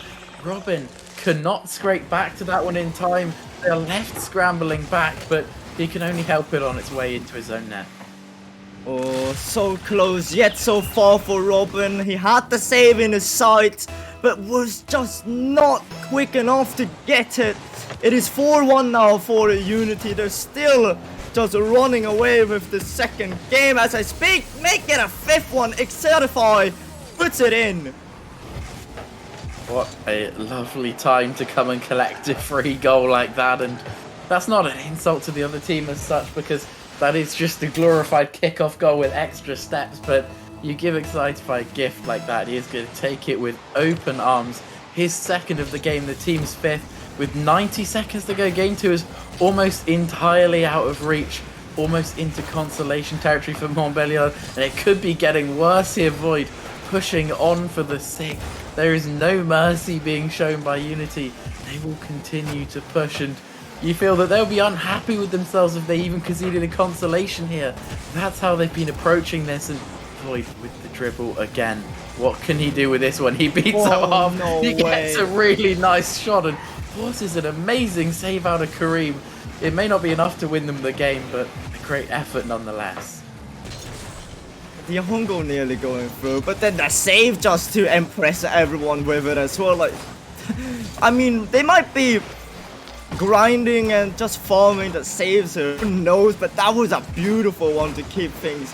Speaker 11: Robin cannot scrape back to that one in time. They're left scrambling back, but he can only help it on its way into his own net.
Speaker 10: Oh, so close yet so far for Robin. He had the save in his sights, but was just not quick enough to get it. It is 4-1 now for Unity. They're still just running away with the second game as I speak. Make it a 5th one. Excitify puts it in.
Speaker 11: What a lovely time to come and collect a free goal like that, and that's not an insult to the other team as such, because that is just a glorified kickoff goal with extra steps, but you give Excitefy a gift like that, he is going to take it with open arms. His 2nd of the game, the team's 5th, with 90 seconds to go. Game 2 is almost entirely out of reach, almost into consolation territory for Montbellier, and it could be getting worse here. Void pushing on for the 6th. There is no mercy being shown by Unity. They will continue to push, and you feel that they'll be unhappy with themselves if they even conceded a consolation here. That's how they've been approaching this, and Void with the dribble again. What can he do with this one? He beats up Half.
Speaker 10: No
Speaker 11: he gets a really nice shot, and forces an amazing save out of Kareem. It may not be enough to win them the game, but a great effort nonetheless.
Speaker 10: The own goal nearly going through, but then the save just to impress everyone with it as well. Like, I mean, they might be grinding and just farming the saves here, who knows, but that was a beautiful one to keep things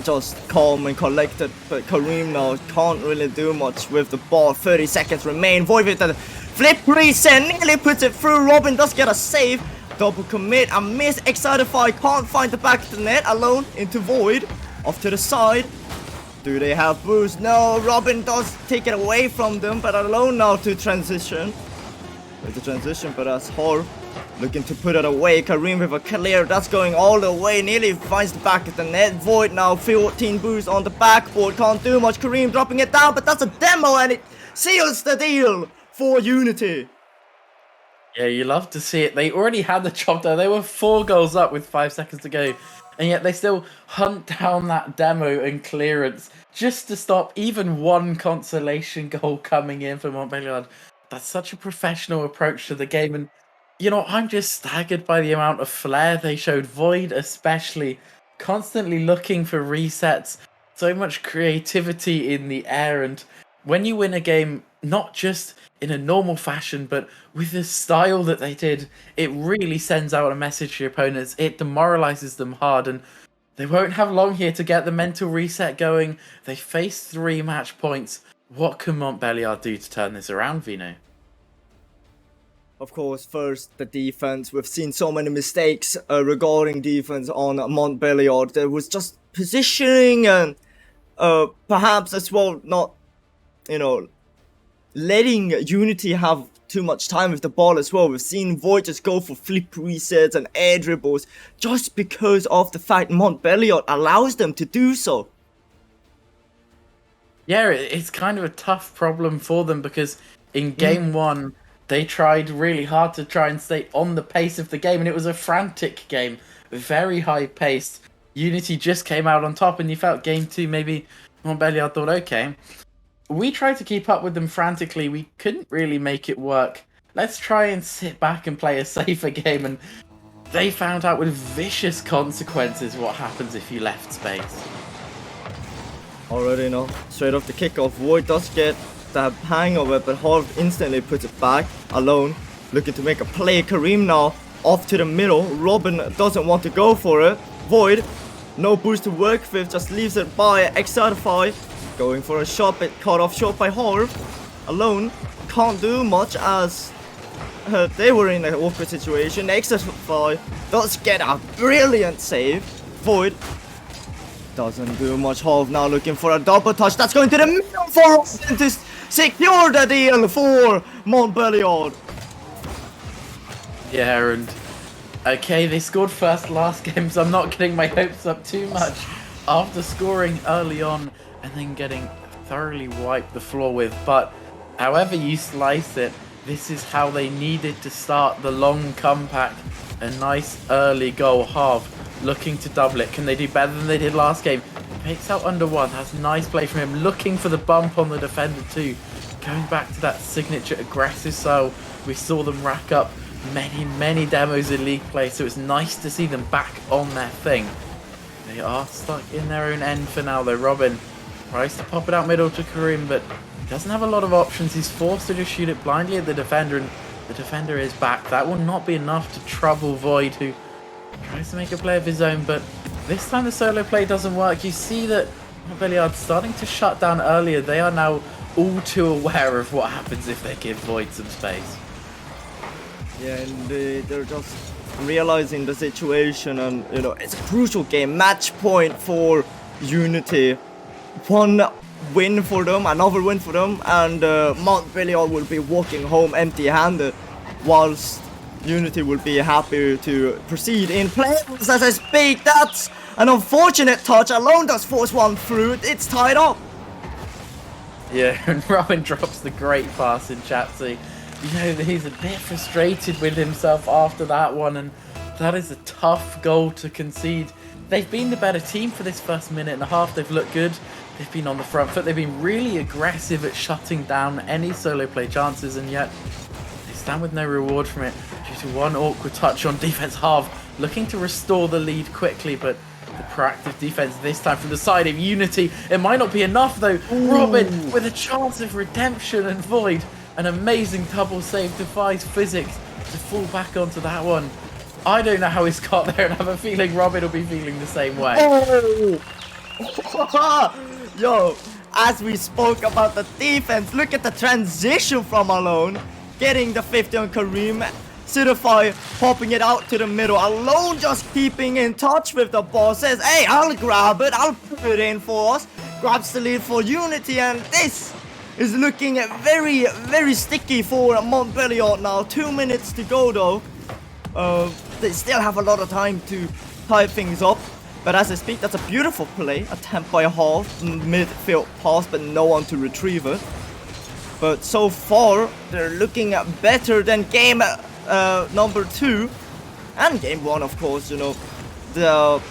Speaker 10: just calm and collected. But Kareem now can't really do much with the ball. 30 seconds remain. Void with the flip reset, nearly puts it through. Robin does get a save. Double commit, a miss. Excitify can't find the back of the net. Alone into Void. Off to the side. Do they have boost? No, Robin does take it away from them, but Alone now to transition. With the transition, but that's Horv looking to put it away. Kareem with a clear, that's going all the way. Nearly finds the back of the net. Void now 14 boost on the backboard. Can't do much. Kareem dropping it down, but that's a demo and it seals the deal for Unity.
Speaker 11: Yeah, you love to see it. They already had the job done. They were 4 goals up with 5 seconds to go. And yet they still hunt down that demo and clearance just to stop even one consolation goal coming in for Montbéliard. That's such a professional approach to the game. And, you know, I'm just staggered by the amount of flair they showed. Void especially, constantly looking for resets. So much creativity in the air. And when you win a game, not just in a normal fashion, but with the style that they did, it really sends out a message to your opponents. It demoralizes them hard, and they won't have long here to get the mental reset going. They face 3 match points. What can Montbéliard do to turn this around, Vino?
Speaker 10: Of course, first, the defense. We've seen so many mistakes regarding defense on Montbéliard. There was just positioning and perhaps as well not, you know, letting Unity have too much time with the ball as well. We've seen Void just go for flip resets and air dribbles just because of the fact Montbéliard allows them to do so.
Speaker 11: Yeah, it's kind of a tough problem for them because in game 1, they tried really hard to try and stay on the pace of the game, and it was a frantic game, very high paced. Unity just came out on top, and you felt game 2, maybe Montbéliard thought, okay, we tried to keep up with them frantically. We couldn't really make it work. Let's try and sit back and play a safer game. And they found out with vicious consequences what happens if you left space.
Speaker 10: Already know, straight off the kickoff, Void does get the hang of it, but Horv instantly puts it back. Alone, looking to make a play. Kareem now off to the middle. Robin doesn't want to go for it. Void, no boost to work with, just leaves it by Excitify. Going for a shot, but cut off short by Horv. Alone, can't do much as they were in an awkward situation. Excitify does get a brilliant save. Void doesn't do much. Horv now looking for a double touch. That's going to the middle for Robin to secure the deal for Montbéliard.
Speaker 11: Yeah, and okay, they scored first last game, so I'm not getting my hopes up too much. After scoring early on, and then getting thoroughly wiped the floor with. But however you slice it, this is how they needed to start the long comeback. A nice early goal. Half looking to double it. Can they do better than they did last game? Makes out under 1. That's a nice play from him. Looking for the bump on the defender too. Going back to that signature aggressive style. We saw them rack up many demos in league play, so it's nice to see them back on their thing. They are stuck in their own end for now though. Robin tries to pop it out middle to Kareem, but doesn't have a lot of options. He's forced to just shoot it blindly at the defender, and the defender is back. That will not be enough to trouble Void, who tries to make a play of his own, but this time the solo play doesn't work. You see that Montbéliard starting to shut down earlier. They are now all too aware of what happens if they give Void some space.
Speaker 10: Yeah, and they're just realizing the situation, and you know, it's a crucial game. Match point for Unity. 1 win for them, another win for them, and Montbéliard will be walking home empty-handed, whilst Unity will be happy to proceed in play. As I speak, that's an unfortunate touch. Alone does force one through. It's tied up.
Speaker 11: Yeah, and Robin drops the great pass in Chatsy. You know, he's a bit frustrated with himself after that one, and that is a tough goal to concede. They've been the better team for this first minute and a half. They've looked good. They've been on the front foot. They've been really aggressive at shutting down any solo play chances, and yet they stand with no reward from it due to one awkward touch on defense half, looking to restore the lead quickly, but the proactive defense this time from the side of Unity. It might not be enough though. Robin with a chance of redemption, and Void, an amazing double save, defies physics to fall back onto that one. I don't know how he's got there, and I have a feeling Robin will be feeling the same way.
Speaker 10: Yo, as we spoke about the defense, look at the transition from Alone, getting the 50 on Kareem, Certify popping it out to the middle, Alone just keeping in touch with the ball, says, hey, I'll grab it, I'll put it in for us, grabs the lead for Unity, and this is looking very, very sticky for Montbelliard now. 2 minutes to go though. They still have a lot of time to tie things up. But as I speak, that's a beautiful play. Attempt by Hall, midfield pass, but no one to retrieve it. But so far, they're looking better than game number 2. And game 1, of course, you know. The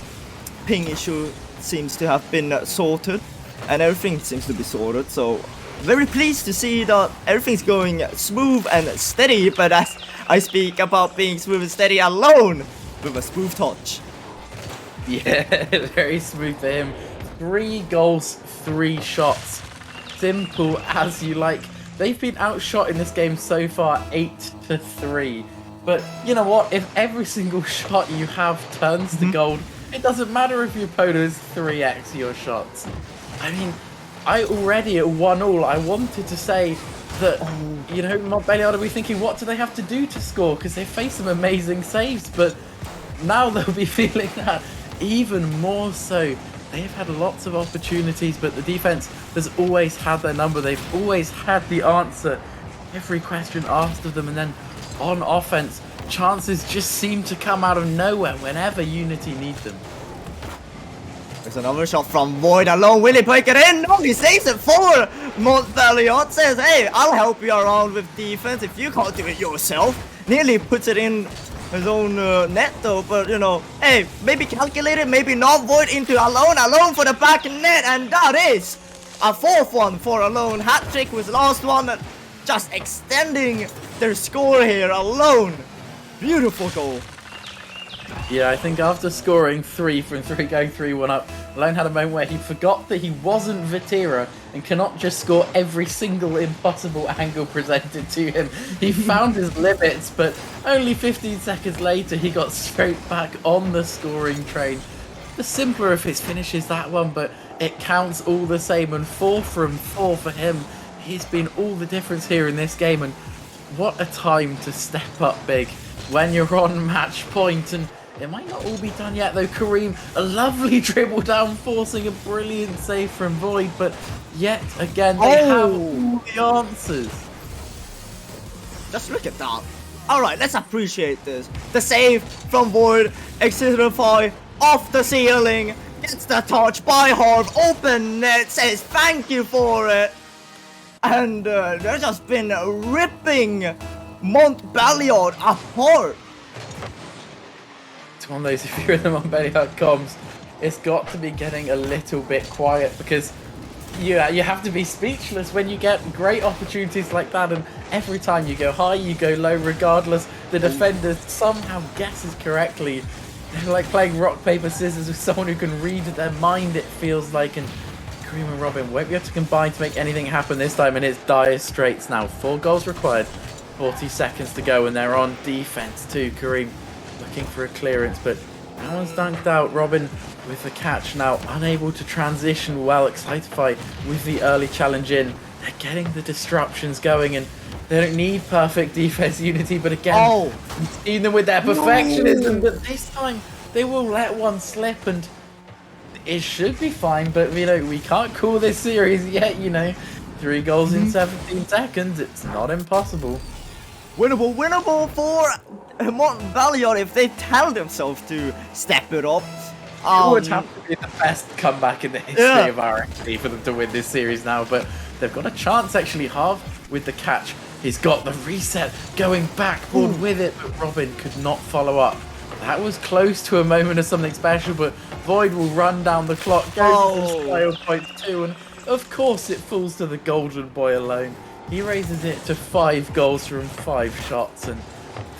Speaker 10: ping issue seems to have been sorted. And everything seems to be sorted. So, very pleased to see that everything's going smooth and steady. But as I speak about being smooth and steady, Alone with a smooth touch.
Speaker 11: Yeah, very smooth for him. 3 goals, 3 shots. Simple as you like. They've been outshot in this game so far 8-3. But you know what? If every single shot you have turns to gold, it doesn't matter if your opponent is 3x your shots. I mean, I already at 1-1, I wanted to say that, you know, Montbelliard will be thinking, what do they have to do to score? Because they face some amazing saves, but now they'll be feeling that even more so. They've had lots of opportunities, but the defense has always had their number. They've always had the answer. Every question asked of them, and then on offense, chances just seem to come out of nowhere whenever Unity need them.
Speaker 10: There's another shot from Void. Alone, will he break it in? No, he saves it for Montbelliard. Says, hey, I'll help you around with defense if you can't do it yourself. Nearly puts it in his own net though, but you know, hey, maybe calculated, maybe not. Void into Alone for the back net, and that is a 4th one for Alone. Hat trick was last one, just extending their score here. Alone, beautiful goal.
Speaker 11: Yeah, I think after scoring 3 from 3, going 3-1 up, Alone had a moment where he forgot that he wasn't Vatira and cannot just score every single impossible angle presented to him. He found his limits, but only 15 seconds later he got straight back on the scoring train. The simpler of his finishes, that one, but it counts all the same, and 4 from 4 for him. He's been all the difference here in this game, and what a time to step up big when you're on match point. And it might not all be done yet though. Kareem, a lovely dribble down, forcing a brilliant save from Void, but yet again they have all the answers.
Speaker 10: Just look at that. Alright, let's appreciate this. The save from Void, Exodify off the ceiling, gets the touch by Harv, open net, says thank you for it. And they've just been ripping Montbelliard apart.
Speaker 11: It's one of those, if you're in the Montbelliard comms, it's got to be getting a little bit quiet, because you have to be speechless when you get great opportunities like that, and every time you go high, you go low, regardless, the defender somehow guesses correctly. They're like playing rock, paper, scissors with someone who can read their mind, it feels like, and Kareem and Robin won't be able to combine to make anything happen this time, and it's dire straits now. 4 goals required, 40 seconds to go, and they're on defense too. Kareem looking for a clearance, but that one's dunked out. Robin with the catch now, unable to transition well. Excitify with the early challenge in. They're getting the disruptions going, and they don't need perfect defense Unity, but again, we've seen them with their perfectionism, but this time they will let one slip, and it should be fine. But you know, we can't call this series yet, you know. 3 goals in 17 seconds, it's not impossible.
Speaker 10: Winnable for Montbelliard if they tell themselves to step it up.
Speaker 11: It would have to be the best comeback in the history of RSC for them to win this series now, but they've got a chance actually. Harv with the catch, he's got the reset going backboard with it, but Robin could not follow up. That was close to a moment of something special, but Void will run down the clock, go to the style points 2, and of course it falls to the golden boy alone. He raises it to 5 goals from 5 shots, and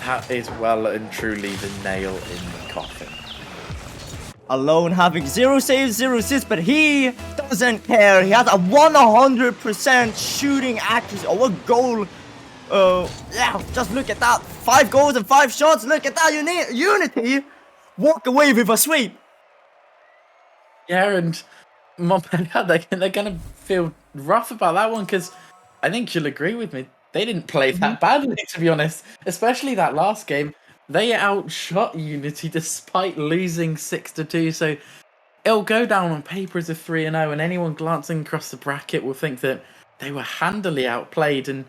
Speaker 11: that is well and truly the nail in the coffin.
Speaker 10: Alone having 0 saves, 0 assists, but he doesn't care. He has a 100% shooting accuracy. Oh, what goal. Yeah, just look at that. 5 goals and 5 shots. Look at that. Unity walk away with a sweep.
Speaker 11: Yeah, and they're going to feel rough about that one, because I think you'll agree with me. They didn't play that badly, to be honest. Especially that last game. They outshot Unity despite losing 6-2, so it'll go down on paper as a 3-0, and anyone glancing across the bracket will think that they were handily outplayed, and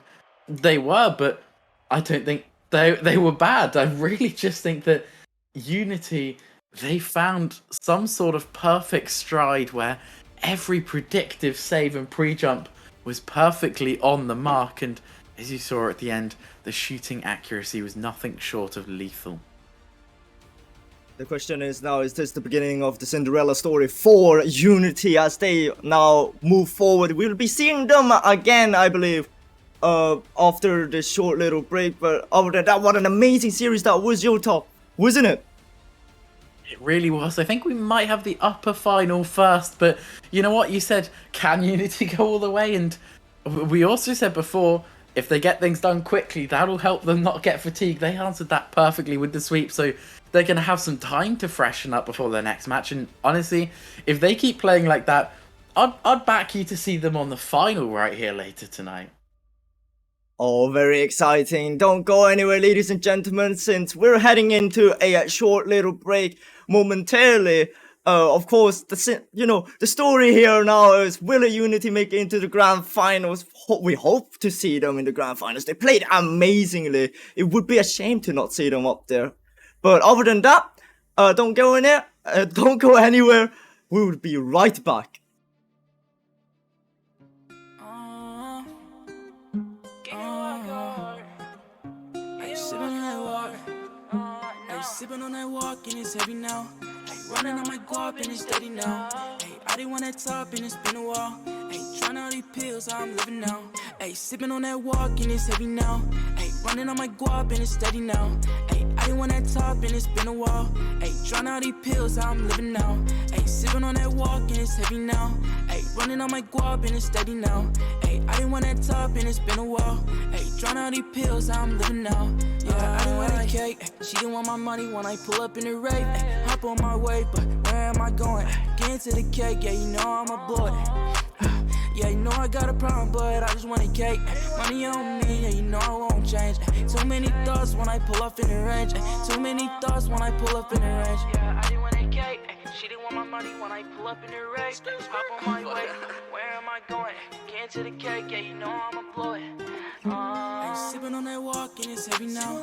Speaker 11: they were, but I don't think they were bad. I really just think that Unity, they found some sort of perfect stride where every predictive save and pre-jump was perfectly on the mark, and as you saw at the end, the shooting accuracy was nothing short of lethal.
Speaker 10: The question is now, is this the beginning of the Cinderella story for Unity as they now move forward? We'll be seeing them again, I believe, after this short little break. But other than that, what an amazing series that was, Yota, wasn't it?
Speaker 11: It really was. I think we might have the upper final first, but you know what? You said, can Unity go all the way? And we also said before, if they get things done quickly, that'll help them not get fatigued. They answered that perfectly with the sweep, so they're going to have some time to freshen up before their next match. And honestly, if they keep playing like that, I'd back you to see them on the final right here later tonight.
Speaker 10: Oh, very exciting. Don't go anywhere, ladies and gentlemen, since we're heading into a short little break momentarily. Of course, the story here now is, will a Unity make it into the grand finals? We hope to see them in the grand finals. They played amazingly. It would be a shame to not see them up there. But other than that, don't go in there. Don't go anywhere. We will be right back.
Speaker 2: Sipping on that walk and it's heavy now. Ay, running on my guap and it's steady now. Ay, I didn't want that top and it's been a while. Ay, trying all these pills, how I'm living now. Ay, sipping on that walk and it's heavy now. Ay, running on my guap and it's steady now. Ay, I didn't want that top and it's been a while. Ay, trying all these pills, how I'm living now. Ay, sipping on that walk and it's heavy now. Ay, running on my guap and it's steady now. Ay, I didn't want that top and it's been a while. Ay, trying all these pills, how I'm living now. Yeah, I didn't want that cake. She didn't want my money when I pull up in the rave. Hop on my way, but where am I going? Get into the cake, yeah, you know I'm a boy. Yeah, you know I got a problem, but I just want a cake. Money on me, yeah, you know I won't change. Too many thoughts when I pull up in the range. Too many thoughts when I pull up in the range. Yeah, I didn't want a cake. She didn't want my money when I pull up in the range. Hop on my way, where am I going? Get into the cake, yeah, you know I'm a boy. Sipping on that walk and it's heavy now.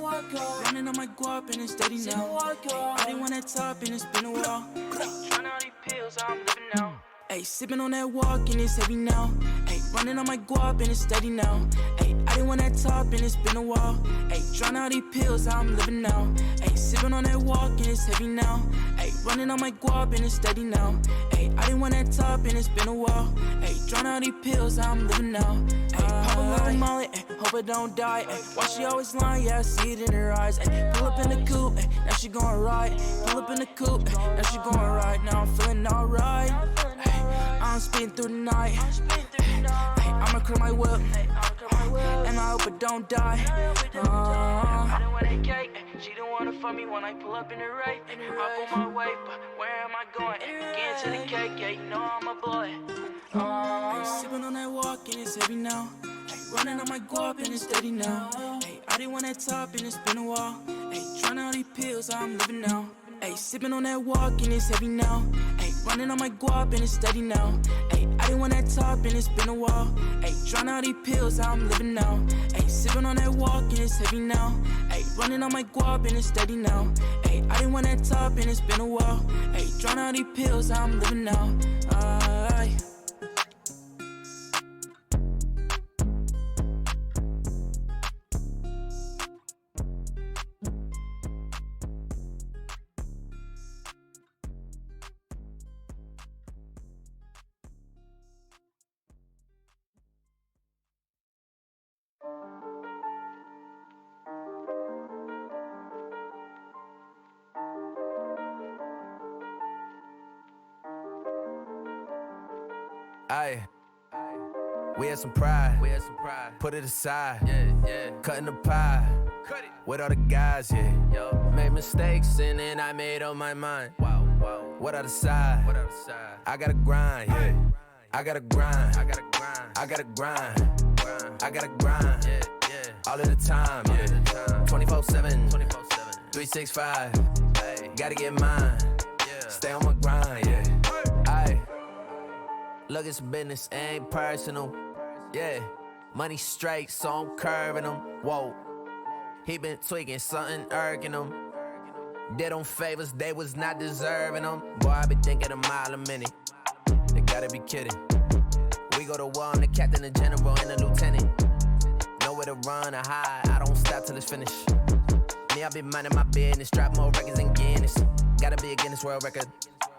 Speaker 2: Running on my guap and it's steady now. I didn't want that top and it's been a while. Trying all these pills, how I'm living now. Ay, sipping on that walk and it's heavy now. Ay, running on my guap and it's steady now. Ay, I didn't want that top and it's been a while. Ay, trying all these pills, how I'm living now. Ay, sipping on that walk and it's heavy now. Ay, running on my guap and it's steady now. Ay, I didn't want that top and it's been a while. Ay, trying all these pills, how I'm living now. Ay, pop a little molly, hope I don't die. Why she always lying? Yeah, I see it in her eyes. Pull up in the coupe, now she going right. Pull up in the coupe, now she going right. Now I'm feeling alright. I'm speeding through the night. I'ma curl my whip, and I hope I don't die. I didn't want that cake. She didn't wanna fuck me when I pull up in the rape. Hop on my way, but where am I going? Get into the cake, yeah, you know I'm a boy. Sipping on that walk and it's heavy now. Running on my guap and it's steady now. I didn't want that top and it's been a while. Trying all these pills, how I'm living now. Ay, sipping on that walk and it's heavy now. Ay, running on my guap and it's steady now. Ay, I didn't want that top and it's been a while. Ay, trying all these pills, how I'm living now. Ay, sipping on that walk and it's heavy now. Ay, running on my guap and it's steady now. Ay, I didn't want that top and it's been a while. Ay, trying all these pills, how I'm living now. Ay.
Speaker 8: Aye. We had some pride. Put it aside. Cutting the pie. With all the guys, Made mistakes and then I made up my mind. What I decide? I gotta grind, I gotta grind. I gotta grind. I gotta grind. All of the time, 24/7, 365. Gotta get mine. Stay on my grind, Aye. Look, it's business, ain't personal. Money straight, so I'm curving them. Whoa. He been tweaking, something irking him. Did them favors, they was not deserving them. Boy, I be thinking a mile a minute. They gotta be kidding. We go to war, I'm the captain, the general, and the lieutenant. Nowhere to run or hide, I don't stop till it's finished. Me, I be minding my business, drop more records than Guinness. Gotta be a Guinness World Record.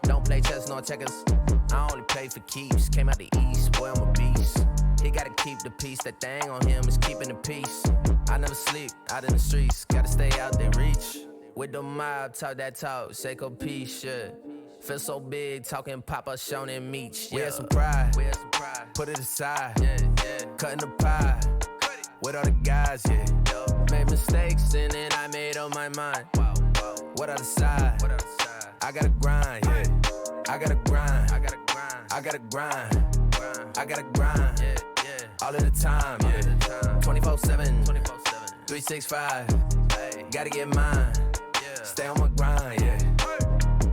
Speaker 8: Don't play chess nor checkers. I only play for keeps. Came out the east, boy, I'm a beast. He gotta keep the peace. That thing on him is keeping the peace. I never sleep out in the streets. Gotta stay out there, reach. With the mob, talk that talk, Seiko peace, Feel so big, talking Papa, Sean and Meech. We had some pride. Put it aside. Cutting the pie. With all the guys, Made mistakes and then I made up my mind. What I decide? I gotta grind, I gotta grind. I gotta grind. I gotta grind. All of the time, 24/7, 365. Gotta get mine. Stay on my grind,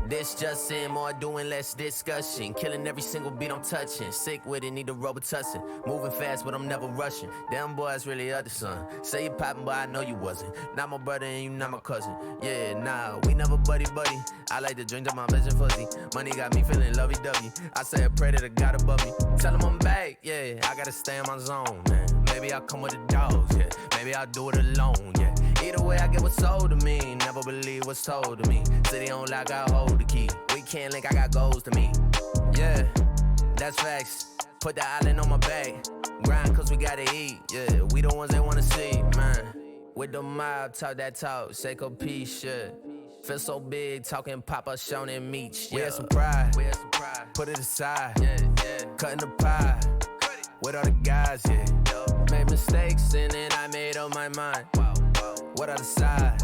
Speaker 8: This just in, more doing, less discussion. Killing every single beat I'm touching. Sick with it, need a Robitussin. Moving fast, but I'm never rushing. Damn boy, it's really other son. Say you poppin', but I know you wasn't. Not my brother and you not my cousin. Nah, we never buddy. I like to drink to my vision fuzzy. Money got me feeling lovey-dovey. I say a prayer to the God above me. Tell him I'm back, I gotta stay in my zone, man. Maybe I'll come with the dogs, Maybe I'll do it alone, Either way, I get what's sold to me. Never believe what's told to me. City on lock, I hold the key. We can't link, I got goals to meet. That's facts. Put the island on my back. Grind cause we gotta eat. We the ones they wanna see, man. With the mob, talk that talk, Seiko peace, Feel so big, talking Papa, Sean and Meech. We had some pride. Put it aside. Cutting the pie. With all the guys, Made mistakes and then I made up my mind. What I decide?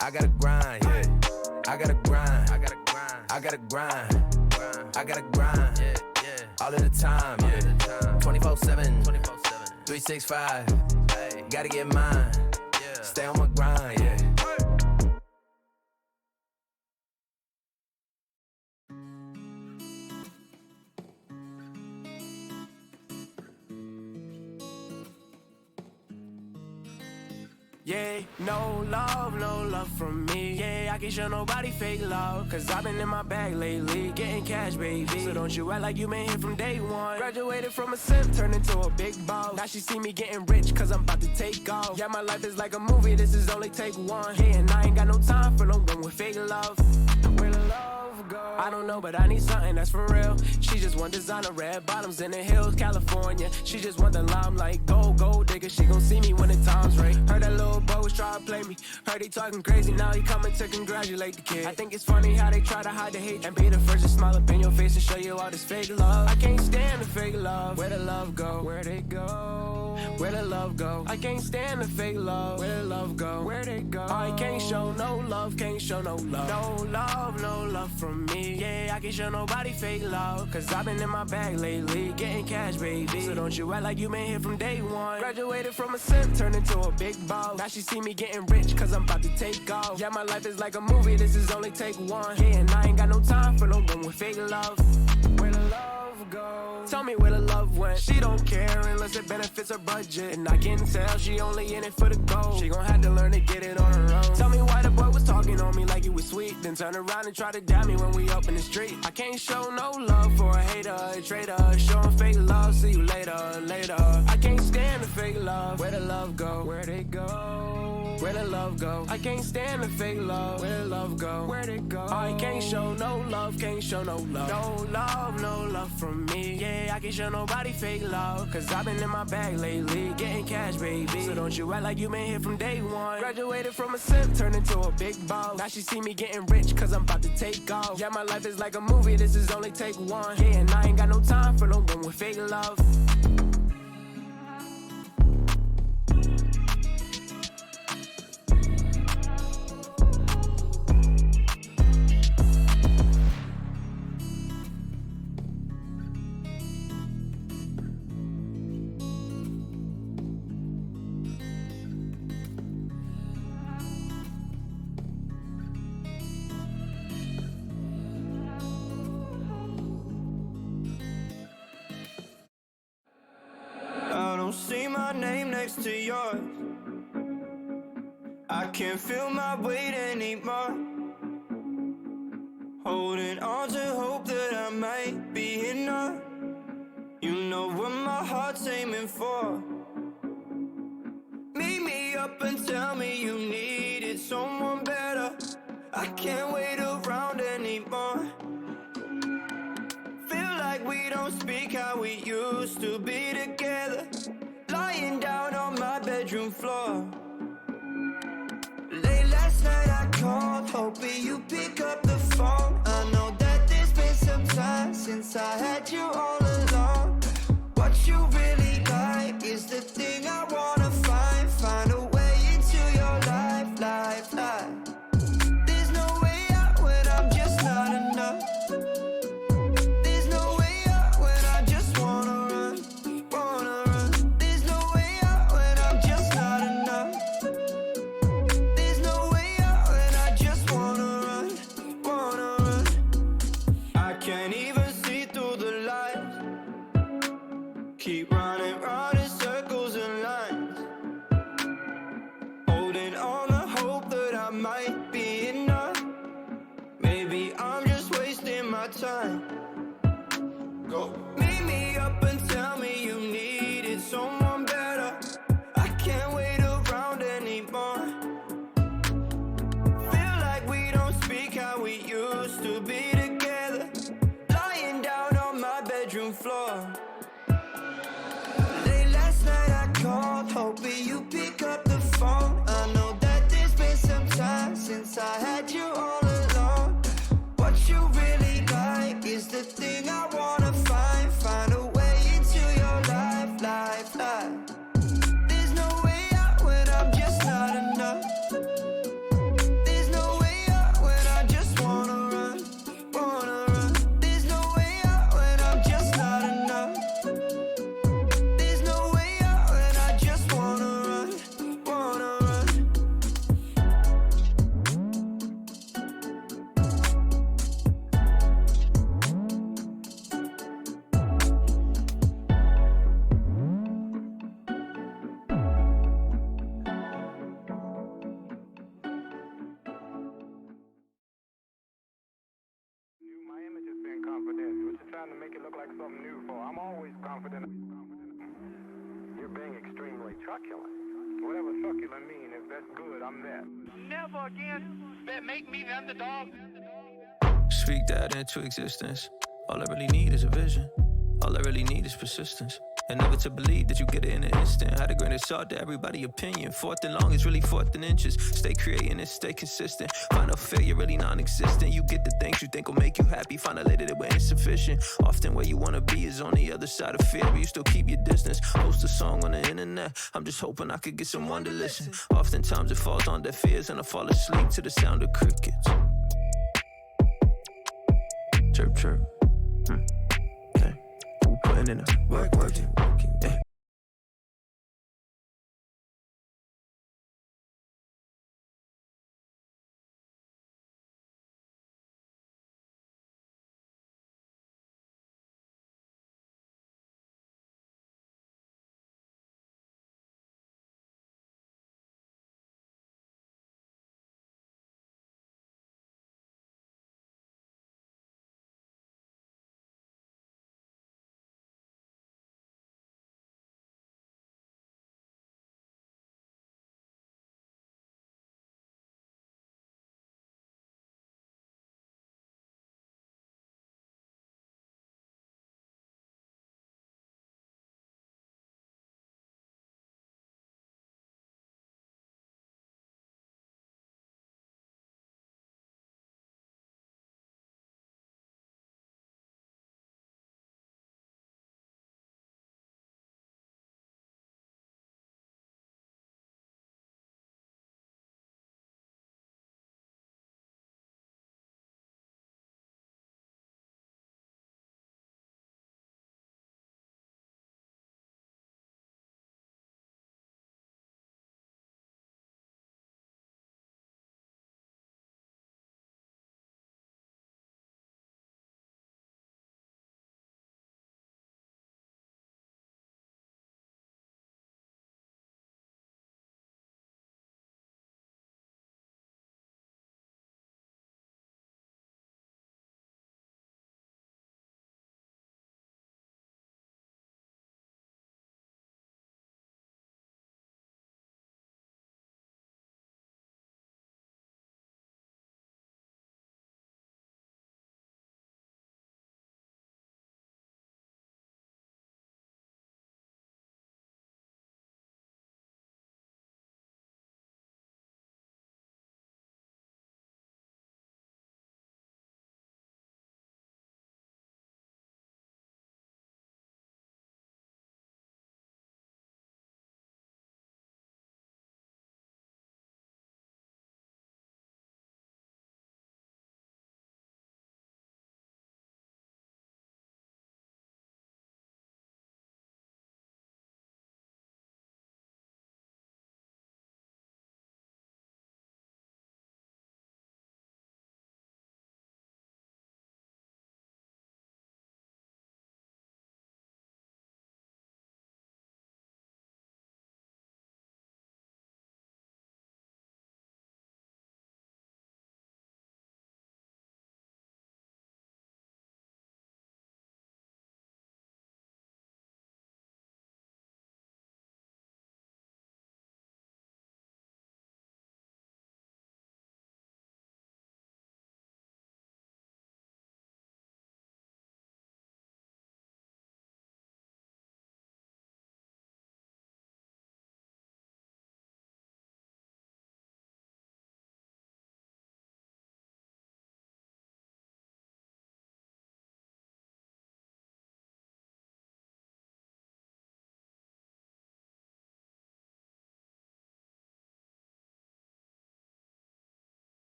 Speaker 8: I gotta grind, I gotta grind. I gotta grind. I gotta grind. All of the time, 24/7, 365. Gotta get mine. Stay on my grind,
Speaker 12: No love from me. I can't show nobody fake love. Cause I've been in my bag lately, getting cash, baby. So don't you act like you been here from day one. Graduated from a simp, turned into a big boss. Now she see me getting rich, cause I'm about to take off. Yeah, my life is like a movie, this is only take one. And I ain't got no time for no one with fake love. Where the love go? I don't know, but I need something that's for real. She just want designer, red bottoms in the hills, California. She just want the limelight, gold digger. She gon' see me when the time's right. Heard that little boy was try to play me. Heard he talking crazy, now he coming to congratulate the kid. I think it's funny how they try to hide the hate and be the first to smile up in your face and show you all this fake love. I can't stand the fake love. Where the love go? Where they go? Where the love go? I can't stand the fake love. Where the love go? Where they go? I can't show no love, can't show no love. No love from me. I can't show nobody fake love. Cause I've been in my bag lately, getting cash, baby. So don't you act like you been here from day one. Graduated from a simp, turned into a big boss. Now she see me getting rich, cause I'm about to take off. Yeah, my life is like a movie, this is only take one. And I ain't got no time for no one with fake love. Where the love go? Tell me where the love went. She don't care unless it benefits her budget. And I can tell she only in it for the gold. She gon' have to learn to get it on her own. Tell me why the boy was talking on me like he was sweet, then turn around and try to doubt me when we up in the street. I can't show no love for a hater, a traitor. Showing fake love, see you later. I can't stand the fake love. Where the love go? Where they go? Where the love go? I can't stand the fake love. Where the love go? Where'd it go? I can't show no love, can't show no love. No love from me. Yeah, I can't show nobody fake love. Cause I've been in my bag lately, getting cash, baby. So don't you act like you been here from day one. Graduated from a simp, turned into a big boss. Now she see me getting rich, cause I'm about to take off. Yeah, my life is like a movie, this is only take one. Yeah, and I ain't got no time for no one with fake love.
Speaker 5: I don't see my name next to yours. I can't feel my weight anymore. Holding on to hope that I might be enough. You know what my heart's aiming for. Meet me up and tell me you needed someone better. I can't wait around anymore. Feel like we don't speak how we used to be together. Lying down on my bedroom floor. Late last night I called, hoping you pick up the phone. I know that there's been some time since I had you all alone. What you really like is the thing I wanna find a way into your life. There's no way out when I'm just not enough. There's no way out when I just wanna run. There's no way out when I'm just not enough. There's no way out when I just wanna run. I can't even see through the lights. Keep running circles and lines. Holding on to hope that I might be enough. Maybe I'm just wasting my time. Go. Meet me up and tell me you needed someone better. I can't wait around anymore. Feel like we don't speak how we used to be together. Lying down on my bedroom floor. Late last night I called, hoping you pick up the phone. I know that there's been some time since I had you all alone. What you really like is the thing I wanna find a way into your life. There's no way out when I'm just not enough. There's no way out when I just wanna run. There's no way out when I'm just not enough. There's no way out when I just wanna run.
Speaker 13: My image has been confidential. What you're trying to make it look like something new for? I'm always confident. You're being extremely truculent. Whatever truculent mean, if that's good, I'm there. Never again make me the underdog.
Speaker 14: Speak that into existence. All I really need is a vision. All I really need is persistence. And never to believe that you get it in an instant. Had a grain of salt to everybody's opinion. Fourth and long is really fourth and inches. Stay creating and stay consistent. Find out failure really non-existent. You get the things you think will make you happy. Find out later that we're insufficient. Often where you want to be is on the other side of fear, but you still keep your distance. Post a song on the internet. I'm just hoping I could get someone to listen. Oftentimes it falls on deaf ears and I fall asleep to the sound of crickets. Chirp, chirp. Hey, who putting in the work?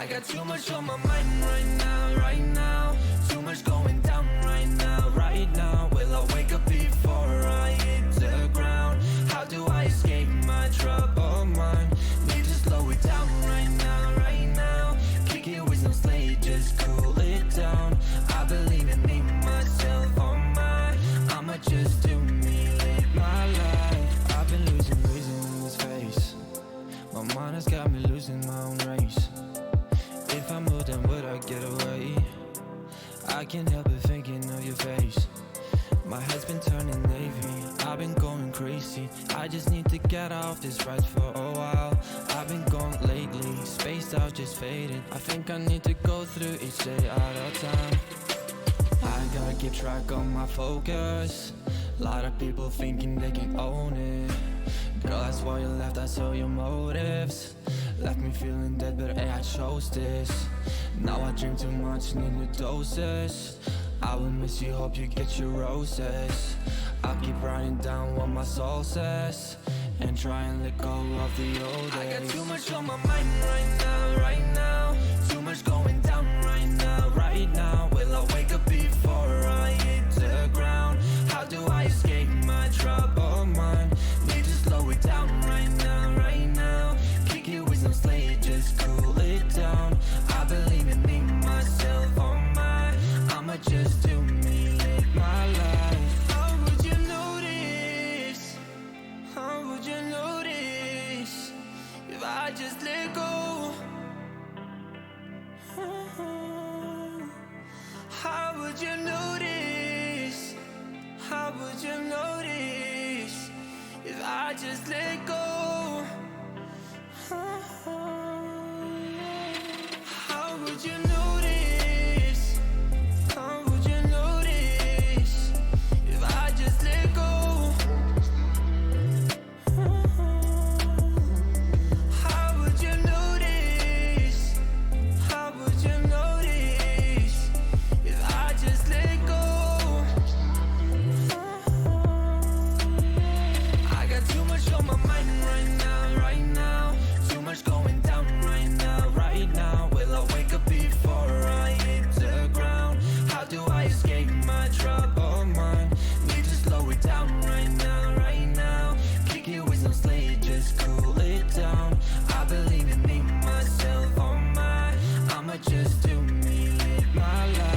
Speaker 2: I got too much on my mind right now. Too much going down right now. Will I wake up before I hit the ground? How do I escape my troubled mind? Need to slow it down right now. Kick it with no slate, just cool it down. I believe in me, myself, oh my. I'ma just do me, live my life. I've been losing reason in this face. My mind has got me losing my own race. If I moved, then would I get away? I can't help but thinking of your face. My head's been turning navy, I've been going crazy. I just need to get off this ride for a while. I've been gone lately, spaced out, just faded. I think I need to go through each day at a time. I gotta keep track of my focus. Lot of people thinking they can own it. Girl, that's why you left, I saw your motives. Left me feeling dead, but hey, I chose this. Now I drink too much, need new doses. I will miss you, hope you get your roses. I'll keep writing down what my soul says and try and let go of the old days. I got too much on my mind right now. Too much going down right now. Will I wake up before I hit the ground? How do I escape my troubled mind? Need to slow it down right now. Kick it with no slate, just cool it down. I believe in me, myself, oh my. I'ma just do me, live my life. How would you notice? How would you notice if I just let go? How would you notice? How would you notice if I just let go? How would you notice? How would you notice if I just let go? How would you notice? How would you notice if I just let go? I got too much on my mind right now. Too much going down right now. Will I wake up before I hit the ground? How do I escape my troubled mind? Need to slow it down right now. Kick it with no slate, just cool it down. I believe in me, myself, oh my. I'ma just do me, live my life.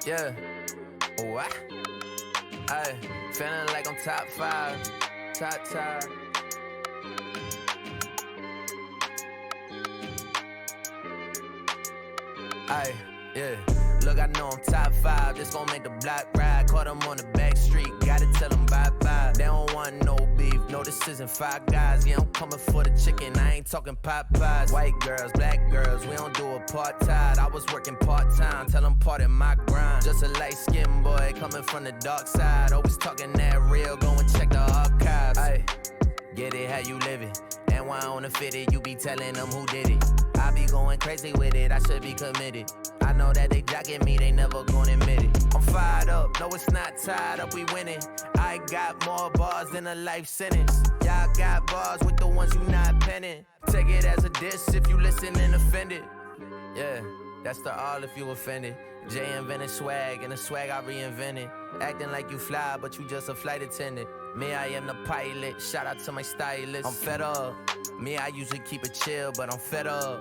Speaker 8: Yeah. What? Ay, feeling like I'm top 5. Top. Ay, yeah. Look, I know I'm top 5. This gon' make the block ride. Caught him on the back street. Gotta tell him bye-bye. They don't want no beef. No, this isn't Five Guys. Yeah, I'm coming for the chicken. I ain't talking Popeyes. White girls, black girls. We don't do apartheid. I was working part-time. Tell them part of my grind. Just a light-skinned boy coming from the dark side. Always talking that real. Go and check the archives. Ay, get it how you live it. And why on the fitted, you be telling them who did it. I be going crazy with it, I should be committed. I know that they jocking me, they never gonna admit it. I'm fired up, no it's not tied up, we winning. I got more bars than a life sentence. Y'all got bars with the ones you not penning. Take it as a diss if you listen and offended. Yeah, that's the all if you offended. Jay invented swag, and the swag I reinvented. Acting like you fly, but you just a flight attendant. Me, I am the pilot, shout out to my stylist. I'm fed up. Me, I usually keep it chill, but I'm fed up.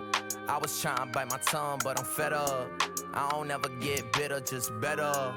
Speaker 8: I was trying to bite my tongue, but I'm fed up. I don't ever get bitter, just better.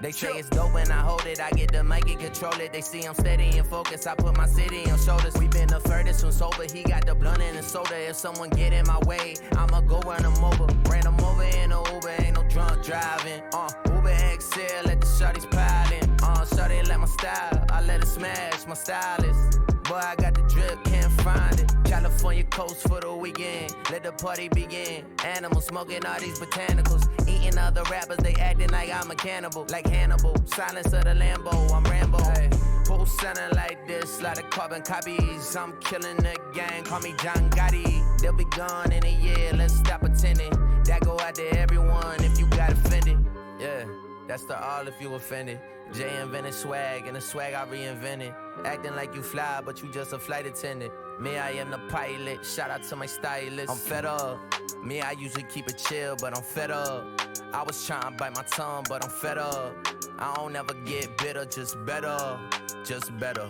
Speaker 8: They say it's dope when I hold it, I get the mic and control it. They see I'm steady and focused, I put my city on shoulders. We been the furthest from sober, he got the blunt and the soda. If someone get in my way, I'ma go run them over. Ran them over in a Uber, ain't no drunk driving. Uber XL, let the shorties pile in. shawty like my style. I let it smash, my stylist. Boy, I got the drip, can't find it. California coast for the weekend. Let the party begin. Animals smoking all these botanicals. Eating other rappers, they acting like I'm a cannibal. Like Hannibal, silence of the Lambo, I'm Rambo. Hey, who sounding like this? Lot of carbon copies. I'm killing the gang, call me John Gotti. They'll be gone in a year, let's stop pretending. That go out to everyone if you got offended. Yeah, that's the all if you offended. Jay invented swag, and the swag I reinvented. Acting like you fly, but you just a flight attendant. Me, I am the pilot, shout out to my stylist. I'm fed up. Me, I usually keep it chill, but I'm fed up. I was trying to bite my tongue, but I'm fed up. I don't ever get bitter, just better. Just better.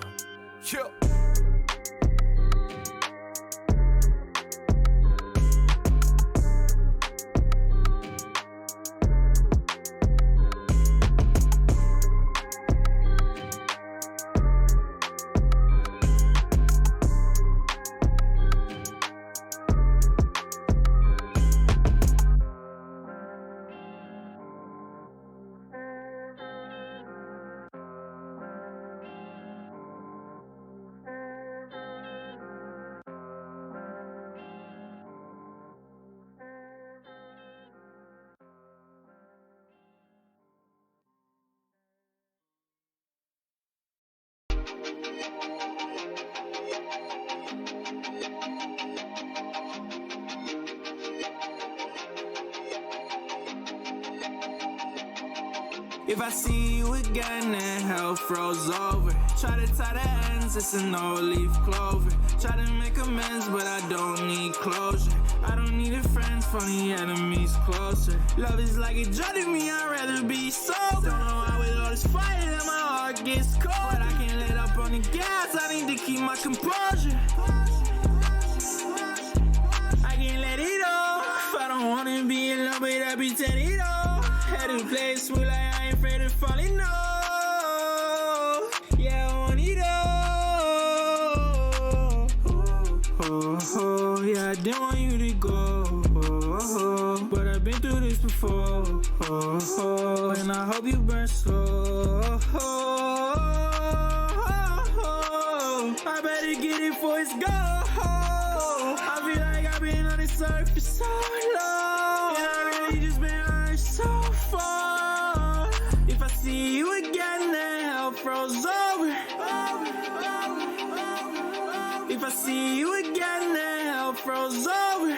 Speaker 8: Chill.
Speaker 15: If I see you again, then hell froze over. Try to tie the ends, it's a no-leaf clover. Try to make amends, but I don't need closure. I don't need a friends, funny enemies closer. Love is like a drug to me, I'd rather be sober. Don't know how with all this fire that my heart gets cold. But I can't let up on the gas, I need to keep my composure. I can't let it off, I don't wanna be in love, but I pretend it all. Had to play it smooth like I ain't afraid of falling, no. Yeah, I want it all. Yeah, I didn't want you to go. But I've been through this before. And I hope you burn slow. I better get it before it's gone. I feel like I've been on this earth for so long. And I really just been hurt so far. If I see you again, then hell froze over. If I see you again, then hell froze over.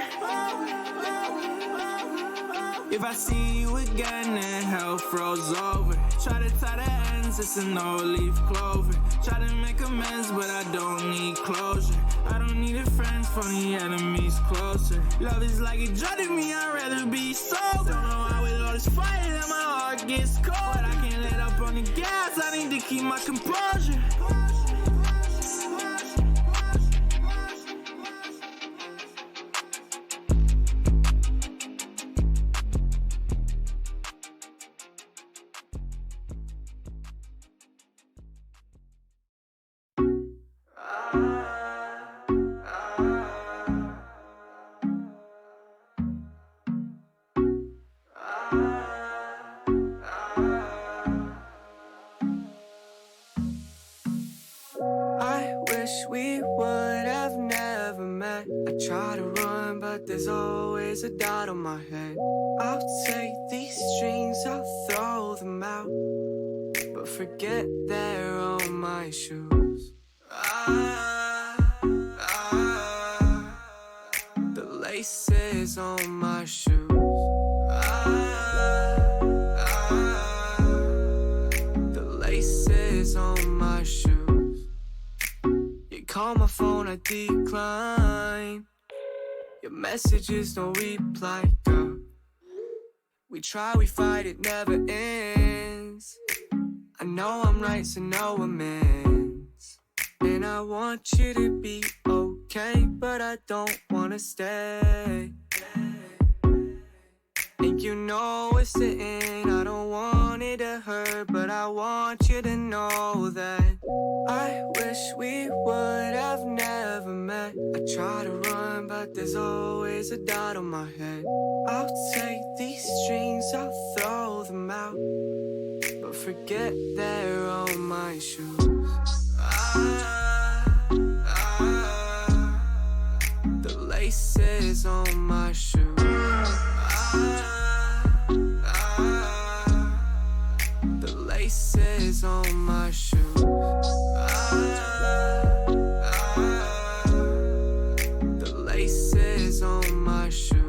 Speaker 15: If I see you again, then hell froze over. Try to tie the ends, it's a no-leaf clover. Try to make amends, but I don't need closure. I don't need a friends, funny enemies closer. Love is like a drug to me, I'd rather be sober. Don't know how with all this fire that my heart gets cold. But I can't let up on the gas, I need to keep my composure.
Speaker 16: We would have never met. I try to run, but there's always a dot on my head. I'll take these strings, I'll throw them out, but forget they're on my shoes. The laces on my shoes. The laces on my shoes. Call my phone, I decline. Your messages don't reply, girl. We try, we fight, it never ends. I know I'm right, so no amends. And I want you to be okay, but I don't wanna stay. And you know it's the end, I don't want it to hurt, but I want you to know that I wish we would have never met. I try to run, but there's always a dot on my head. I'll take these strings, I'll throw them out, but forget they're on my shoes. The laces on my shoes. The laces on my shoes. The laces on my shoes.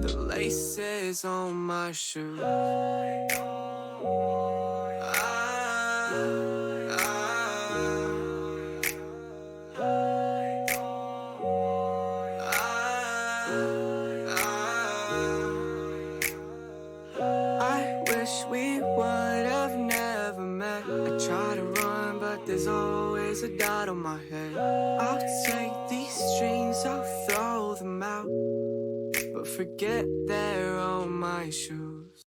Speaker 16: The laces on my shoes. I wish we would have never met. I try to run, but there's always a dot on my head. I'll take these dreams, I'll throw them out, but forget they're on my shoes.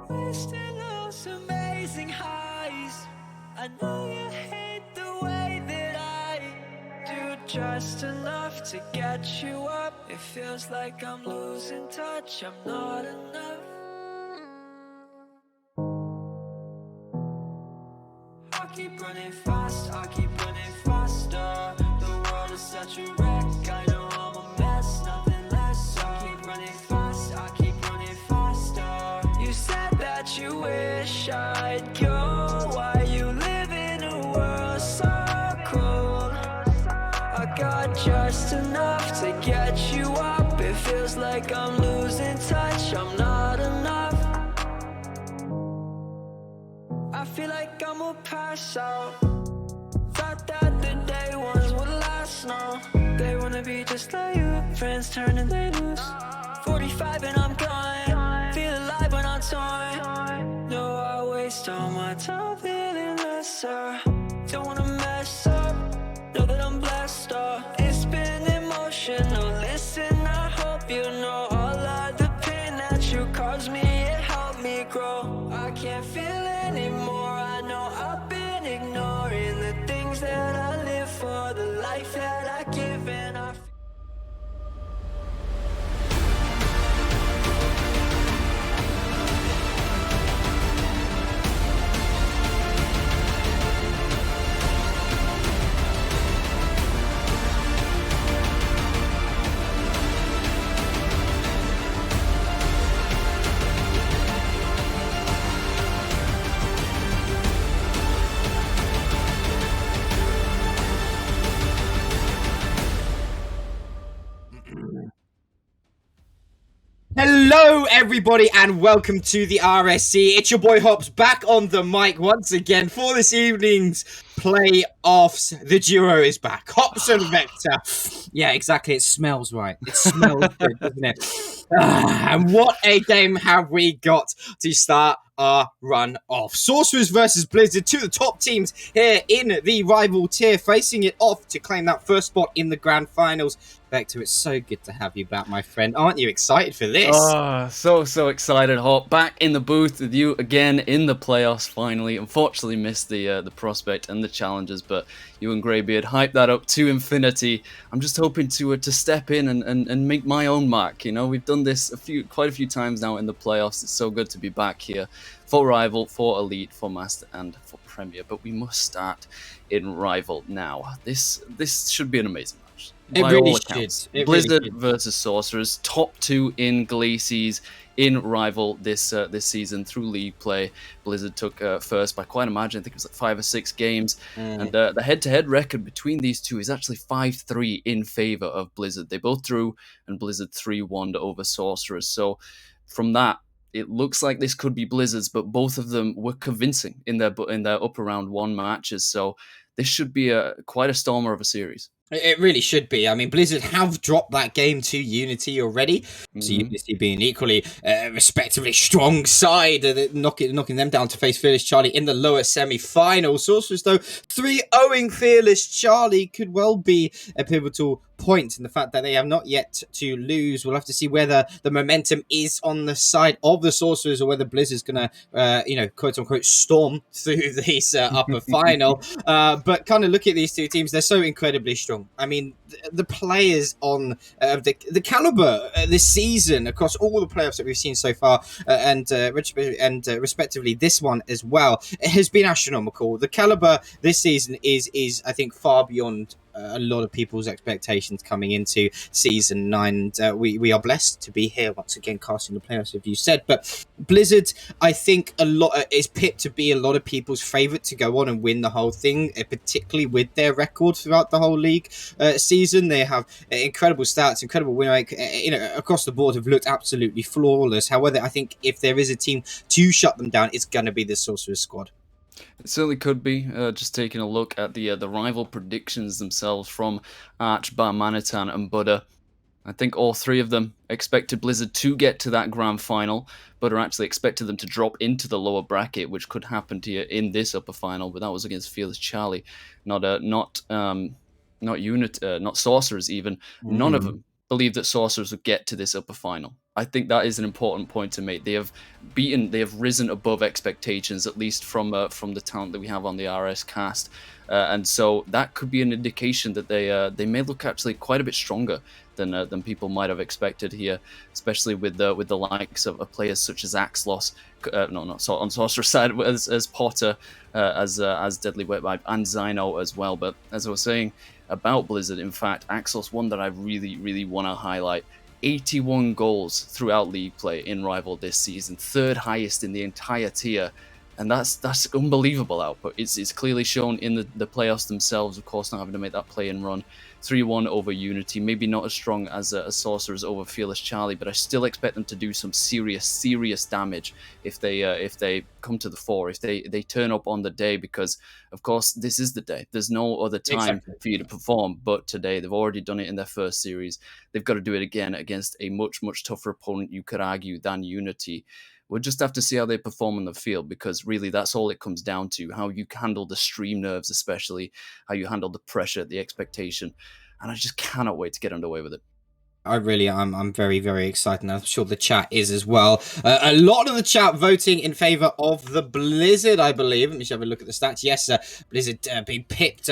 Speaker 17: Reached those amazing highs. I know you hate the way that I do just enough to get you up. It feels like I'm losing touch, I'm not enough. I keep running fast, I keep running faster. The world is such a wreck, I know I'm a mess, nothing less. I keep running fast, I keep running faster. You said that you wish I'd go. Why you live in a world so cold? I got just enough to get you up. It feels like I'm losing touch, I'm not enough. I feel like I'm gonna pass out. Thought that the day ones would last, no. They wanna be just like you, friends turn and they lose. 45 and I'm gone, feel alive when I'm torn. No, I waste all my time feeling lesser. Don't wanna mess up, know that I'm blessed, it's been emotional. Listen, I hope you know all of the pain that you caused me, it helped me grow. I can't feel anymore, I know I've been ignoring the things that I live for, the life that I give, and I
Speaker 18: Hello, everybody, and welcome to the RSC. It's your boy Hops back on the mic once again for this evening's playoffs. The duo is back, Hops and Vector. Yeah, exactly. It smells right. It smells good, doesn't it? And what a game have we got to start our run off. Sorcerers versus Blizzard, two of the top teams here in the rival tier, facing it off to claim that first spot in the grand finals. Vector, it's so good to have you back, my friend. Aren't you excited for this?
Speaker 19: Oh, so excited, Hop. Back in the booth with you again in the playoffs, finally. Unfortunately missed the prospect and the challenges, but you and Greybeard hyped that up to infinity. I'm just hoping to step in and make my own mark. You know, we've done this quite a few times now in the playoffs. It's so good to be back here for Rival, for Elite, for Master, and for Premier. But we must start in Rival now. This should be an amazing match.
Speaker 18: It
Speaker 19: By
Speaker 18: really
Speaker 19: all
Speaker 18: should.
Speaker 19: accounts.
Speaker 18: It
Speaker 19: Blizzard
Speaker 18: really should.
Speaker 19: versus Sorcerers, top two in Glacies in Rival this season through league play. Blizzard took first by quite a margin. I think it was like 5 or 6 games. And the head-to-head record between these two is actually 5-3 in favor of Blizzard. They both drew, and Blizzard 3-1 over Sorcerers. So from that, it looks like this could be Blizzard's, but both of them were convincing in their upper round 1 matches. So this should be quite a stormer of a series.
Speaker 18: It really should be. I mean, Blizzard have dropped that game to Unity already. So Unity being equally, respectively strong side, knocking them down to face Fearless Charlie in the lower semi-final. Sorcerers, though, 3-0 Fearless Charlie could well be a pivotal point and the fact that they have not yet to lose. We'll have to see whether the momentum is on the side of the Sorcerers or whether Blizzard's going to, quote unquote, storm through this upper final. But kind of look at these two teams; they're so incredibly strong. I mean, the players on the caliber this season across all the playoffs that we've seen so far, and respectively this one as well, it has been astronomical. The caliber this season is I think far beyond a lot of people's expectations coming into season 9. And we are blessed to be here once again casting the playoffs, as you said. But Blizzard, I think a lot is picked to be a lot of people's favorite to go on and win the whole thing, particularly with their record throughout the whole league season. They have incredible stats, incredible win rate, across the board, have looked absolutely flawless. However, I think if there is a team to shut them down, it's going to be the Sorcerers squad.
Speaker 19: It certainly could be. Just taking a look at the rival predictions themselves from Arch, Bar, Manitan, and Buddha. I think all three of them expected Blizzard to get to that grand final, but actually expected them to drop into the lower bracket, which could happen to you in this upper final. But that was against Fearless Charlie, not Sorcerers even. None of them believed that Sorcerers would get to this upper final. I think that is an important point to make. They have risen above expectations, at least from the talent that we have on the RS cast, and so that could be an indication that they may look actually quite a bit stronger than people might have expected here, especially with the likes of players such as Axlos, on Sorcerer's side as Potter, as Deadly Wet Vibe, and Zyno as well. But as I was saying about Blizzard, in fact, Axlos, one that I really want to highlight. 81 goals throughout league play in Rival this season, third highest in the entire tier, and that's unbelievable output. It's clearly shown in the playoffs themselves, of course, not having to make that play-in run. 3-1 over Unity, maybe not as strong as Sorcerers over Fearless Charlie, but I still expect them to do some serious damage if they come to the fore, if they turn up on the day, because of course this is the day. There's no other time for you to perform but today. They've already done it in their first series. They've got to do it again against a much tougher opponent, you could argue, than Unity. We'll just have to see how they perform on the field, because really that's all it comes down to, how you handle the stream nerves, especially how you handle the pressure, the expectation. And I just cannot wait to get underway with it.
Speaker 18: I'm very excited, and I'm sure the chat is as well. A lot of the chat voting in favor of the Blizzard, I believe. Let me just have a look at the stats. Yes, Blizzard being picked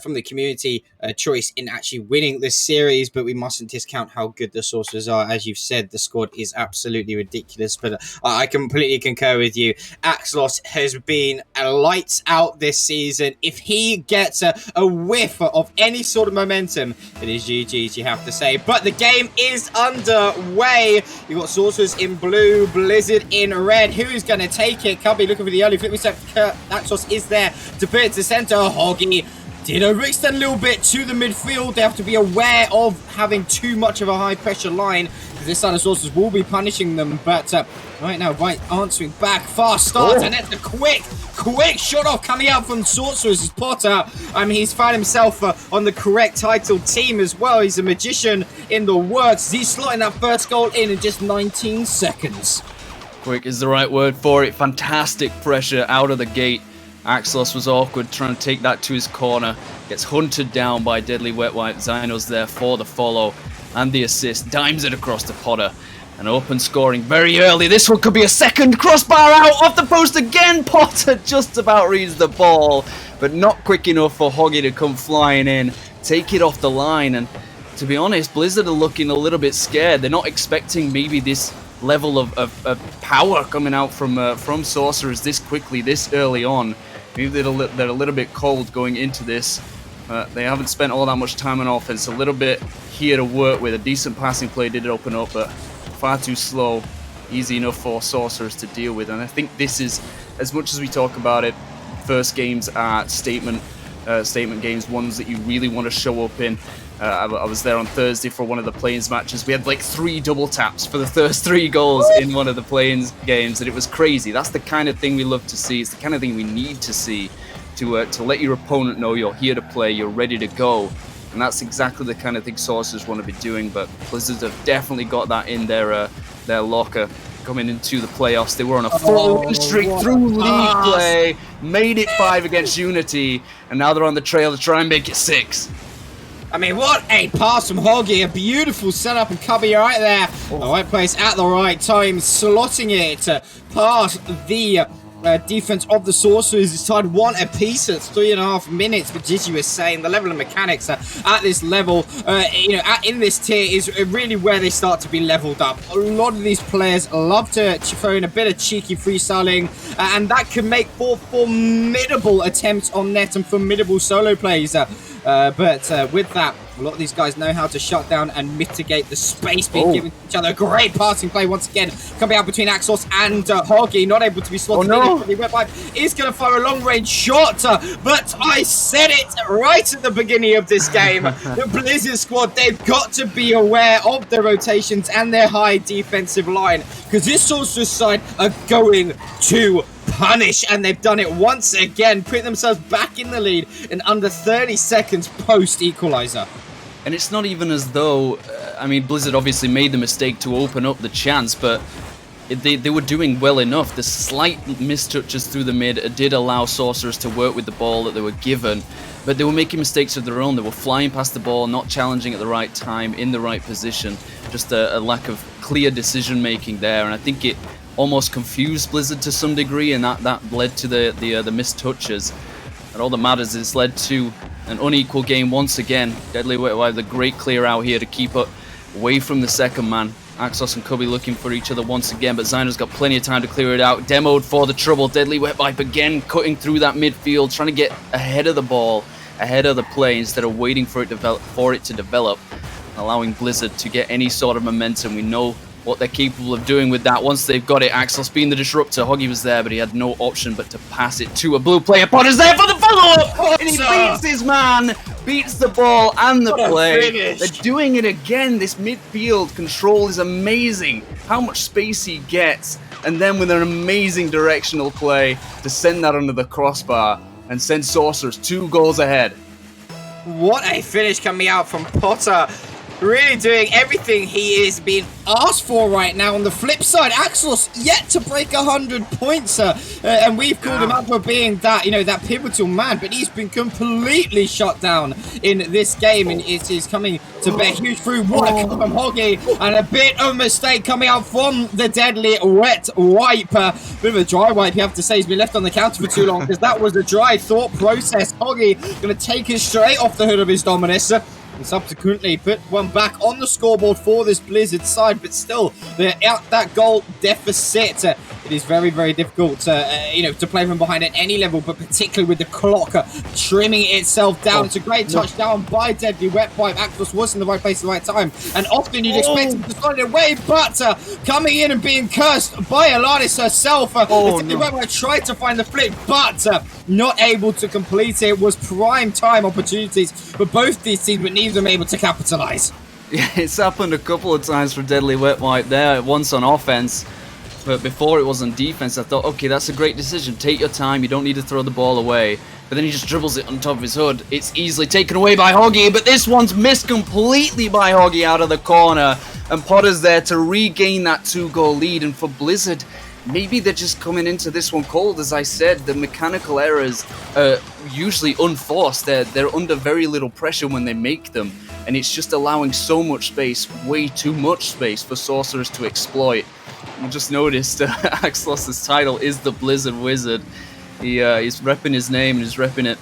Speaker 18: from the community choice in actually winning this series, but we mustn't discount how good the Sorcerers are. As you've said, the squad is absolutely ridiculous, but I completely concur with you. Axlos has been lights out this season. If he gets a whiff of any sort of momentum, it is GG's, you have to say. But the game is underway. You've got Sorcerers in blue, Blizzard in red. Who's going to take it? Cubby looking for the early flip. Axlos is there to put it to center. Hoggy did overextend a little bit to the midfield. They have to be aware of having too much of a high pressure line. This side of Sorcerers will be punishing them, but right now, White answering back. Fast start, and it's a quick shot off coming out from Sorcerers as Potter. I mean, he's found himself on the correct title team as well. He's a magician in the works. He's slotting that first goal in just 19 seconds.
Speaker 19: Quick is the right word for it. Fantastic pressure out of the gate. Axlos was awkward trying to take that to his corner. Gets hunted down by Deadly Wet Wipe. Zyno's there for the follow and the assist. Dimes it across to Potter. An open scoring very early. This one could be a second. Crossbar out off the post again. Potter just about reads the ball, but not quick enough for Hoggy to come flying in, take it off the line. And to be honest, Blizzard are looking a little bit scared. They're not expecting maybe this level of power coming out from Sorcerers this quickly, this early on. Maybe they're a little bit cold going into this. They haven't spent all that much time on offense. A little bit here to work with. A decent passing play did open up, but far too slow. Easy enough for Sorcerers to deal with. And I think this is, as much as we talk about it, first games are statement games, ones that you really want to show up in. I was there on Thursday for one of the play-ins matches. We had like 3 double taps for the first 3 goals in one of the play-ins games, and it was crazy. That's the kind of thing we love to see. It's the kind of thing we need to see to let your opponent know you're here to play, you're ready to go. And that's exactly the kind of thing Sorcerers want to be doing, but Blizzard have definitely got that in their locker coming into the playoffs. They were on a 4-win streak through league play, made it 5 against Unity, and now they're on the trail to try and make it 6.
Speaker 18: I mean, what a pass from Hoggy. A beautiful setup and Cubby right there. The right place at the right time, slotting it past the defense of the Sorcerers. It's tied 1 apiece at 3.5 minutes. But as you were saying, the level of mechanics at this level, in this tier is really where they start to be leveled up. A lot of these players love to throw in a bit of cheeky freestyling, and that can make for formidable attempts on net and formidable solo plays. But with that, a lot of these guys know how to shut down and mitigate the space being given to each other. Great passing play once again, coming out between Axos and Hoggy, not able to be slotted in. The Wet Pipe is going to fire a long-range shot, but I said it right at the beginning of this game. The Blizzard squad, they've got to be aware of their rotations and their high defensive line, because this Sorcerer's side are going to punish, and they've done it once again, putting themselves back in the lead in under 30 seconds post equalizer.
Speaker 19: And it's not even as though, Blizzard obviously made the mistake to open up the chance, but they were doing well enough. The slight mistouches through the mid did allow Sorcerers to work with the ball that they were given, but they were making mistakes of their own. They were flying past the ball, not challenging at the right time, in the right position. Just a lack of clear decision making there, and I think it almost confused Blizzard to some degree, and that led to the missed touches. And all that matters is it's led to an unequal game once again. Deadly Wet Wipe, the great clear out here to keep it away from the second man. Axos and Cubby looking for each other once again, but Zyno's got plenty of time to clear it out. Demoed for the trouble. Deadly Wet Wipe again, cutting through that midfield, trying to get ahead of the ball, ahead of the play, instead of waiting for it to develop, allowing Blizzard to get any sort of momentum. We know what they're capable of doing with that. Once they've got it, Axos being the disruptor. Hoggy was there, but he had no option but to pass it to a blue player. Potter's there for the follow-up! And he beats his man, beats the ball and the play. They're doing it again. This midfield control is amazing. How much space he gets, and then with an amazing directional play to send that under the crossbar and send Sorcerers 2 goals ahead.
Speaker 18: What a finish coming out from Potter. Really doing everything he is being asked for right now. On the flip side, Axos yet to break 100 points, and we've called him out for being that, that pivotal man, but he's been completely shut down in this game, and it is coming to bear huge through work from Hoggy, and a bit of mistake coming out from the Deadly Wet Wipe. Bit of a dry wipe, you have to say. He's been left on the counter for too long, because that was a dry thought process. Hoggy going to take it straight off the hood of his Dominus, and subsequently put one back on the scoreboard for this Blizzard side, but still they're out that goal deficit. It is very, very difficult to play from behind at any level, but particularly with the clock trimming itself down. It's a great touchdown by Deadly Wet Pipe. Axos was in the right place at the right time, and often you'd expect him to slide it away, but coming in and being cursed by Alanis herself. Deadly Wet Pipe tried to find the flick, but not able to complete it. It was prime time opportunities for both these teams, but neither of them able to capitalize.
Speaker 19: Yeah, it's happened a couple of times for Deadly Wet Wipe there, once on offense, but before it was on defense. I thought, okay, that's a great decision. Take your time, you don't need to throw the ball away. But then he just dribbles it on top of his hood. It's easily taken away by Hoggy, but this one's missed completely by Hoggy out of the corner. And Potter's there to regain that 2-goal lead. And for Blizzard, maybe they're just coming into this one cold. As I said, the mechanical errors are usually unforced. They're under very little pressure when they make them. And it's just allowing so much space, way too much space, for Sorcerers to exploit. You just noticed Axlos's title is the Blizzard Wizard. He's repping his name and he's repping it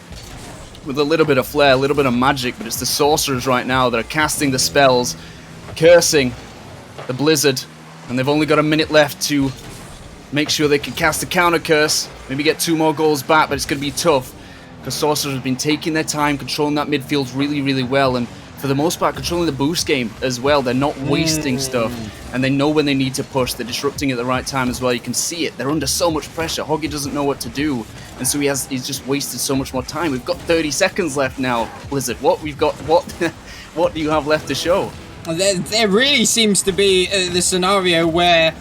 Speaker 19: with a little bit of flair, a little bit of magic, but it's the Sorcerers right now that are casting the spells, cursing the Blizzard, and they've only got a minute left to make sure they can cast a counter curse, maybe get 2 more goals back, but it's going to be tough because Sorcerers have been taking their time, controlling that midfield really, really well, and for the most part, controlling the boost game as well. They're not wasting stuff, and they know when they need to push. They're disrupting at the right time as well. You can see it. They're under so much pressure. Hoggy doesn't know what to do, and so he's just wasted so much more time. We've got 30 seconds left now, Blizzard. What do you have left to show?
Speaker 18: There really seems to be the scenario where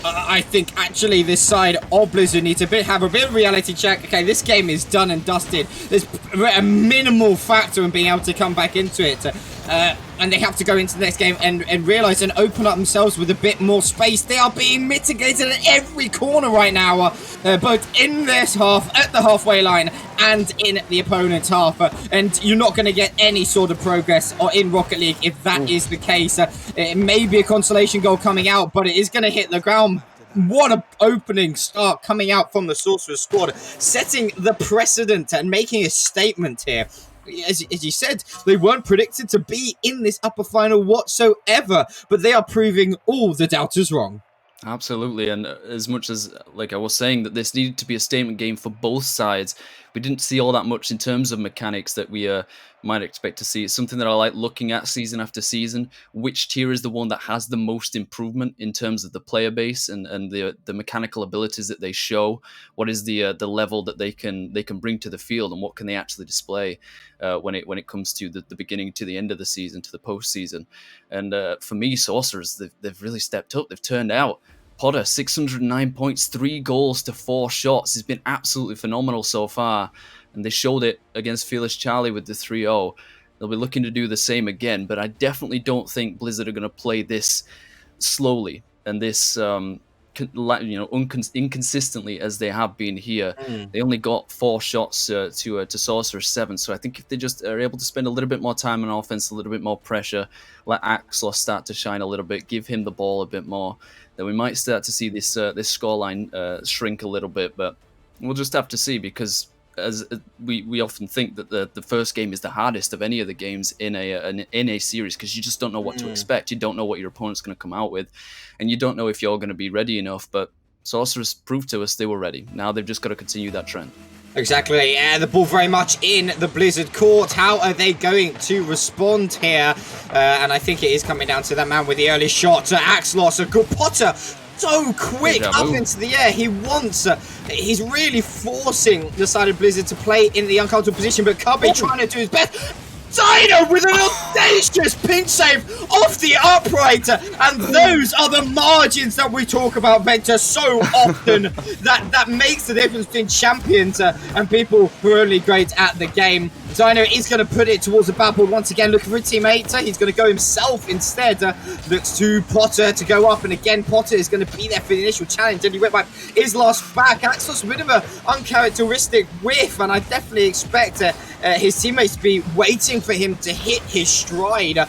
Speaker 18: I think actually this side of Blizzard needs to have a bit of reality check. Okay, this game is done and dusted. There's a minimal factor in being able to come back into it. and they have to go into the next game and realize and open up themselves with a bit more space. They are being mitigated at every corner right now, both in this half, at the halfway line, and in the opponent's half. And you're not going to get any sort of progress or in Rocket League if that is the case. It may be a consolation goal coming out, but it is going to hit the ground. What an opening start coming out from the Sorcerer's squad, setting the precedent and making a statement here. As you said, they weren't predicted to be in this upper final whatsoever, but they are proving all the doubters wrong.
Speaker 19: Absolutely, and as much as, like I was saying, that this needed to be a statement game for both sides, we didn't see all that much in terms of mechanics that we might expect to see. It's something that I like looking at season after season. Which tier is the one that has the most improvement in terms of the player base and the mechanical abilities that they show? What is the level that they can bring to the field, and what can they actually display when it comes to the beginning to the end of the season, to the postseason? And for me, Sorcerers, they've really stepped up. They've turned out. Potter, 609 points, 3 goals to 4 shots. He's been absolutely phenomenal so far. And they showed it against Fearless Charlie with the 3-0. They'll be looking to do the same again. But I definitely don't think Blizzard are going to play this slowly and this inconsistently as they have been here. They only got 4 shots to Sorcerer's 7. So I think if they just are able to spend a little bit more time on offense, a little bit more pressure, let Axlos start to shine a little bit, give him the ball a bit more, then we might start to see this scoreline shrink a little bit. But we'll just have to see, because as we often think that the first game is the hardest of any of the games in a series, because you just don't know what to expect. You don't know what your opponent's going to come out with, and you don't know if you're going to be ready enough. But Sorcerers proved to us they were ready. Now they've just got to continue that trend.
Speaker 18: Exactly. The ball very much in the Blizzard court. How are they going to respond here? And I think it is coming down to that man with the early shot. Axlos, a good Potter. So quick up into the air. He's really forcing the side of Blizzard to play in the uncomfortable position, but Cubby trying to do his best. Dino with an audacious pinch save off the upright, and those are the margins that we talk about, Vector, so often. that makes the difference between champions and people who are only great at the game. Dino is going to put it towards the backboard once again, looking for a teammate. He's going to go himself instead. Looks to Potter to go up, and again Potter is going to be there for the initial challenge. And he went by his last back. Axlos, a bit of an uncharacteristic whiff, and I definitely expect his teammates to be waiting for him to hit his stride.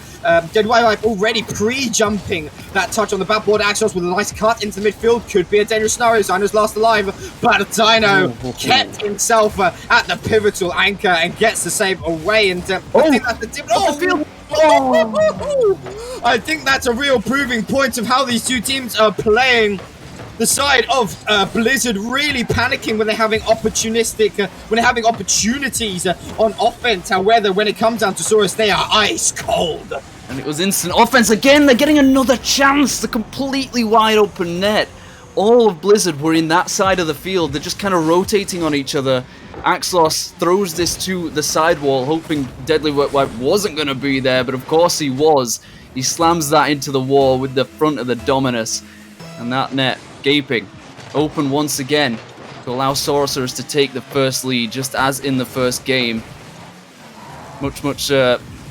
Speaker 18: Dead White already pre-jumping that touch on the backboard. Axlos with a nice cut into the midfield. Could be a dangerous scenario. Dino's last alive, but Dino kept himself at the pivotal anchor and gets the save away. And I think that's the I think that's a real proving point of how these two teams are playing. The side of Blizzard really panicking when they're having opportunities on offense. However, when it comes down to Saurus, they are ice cold.
Speaker 19: And it was instant offense again. They're getting another chance. The completely wide open net. All of Blizzard were in that side of the field. They're just kind of rotating on each other. Axlos throws this to the sidewall, hoping Deadly Wet Wipe wasn't going to be there, but of course he was. He slams that into the wall with the front of the Dominus, and that net gaping open once again to allow Sorcerers to take the first lead, just as in the first game. Much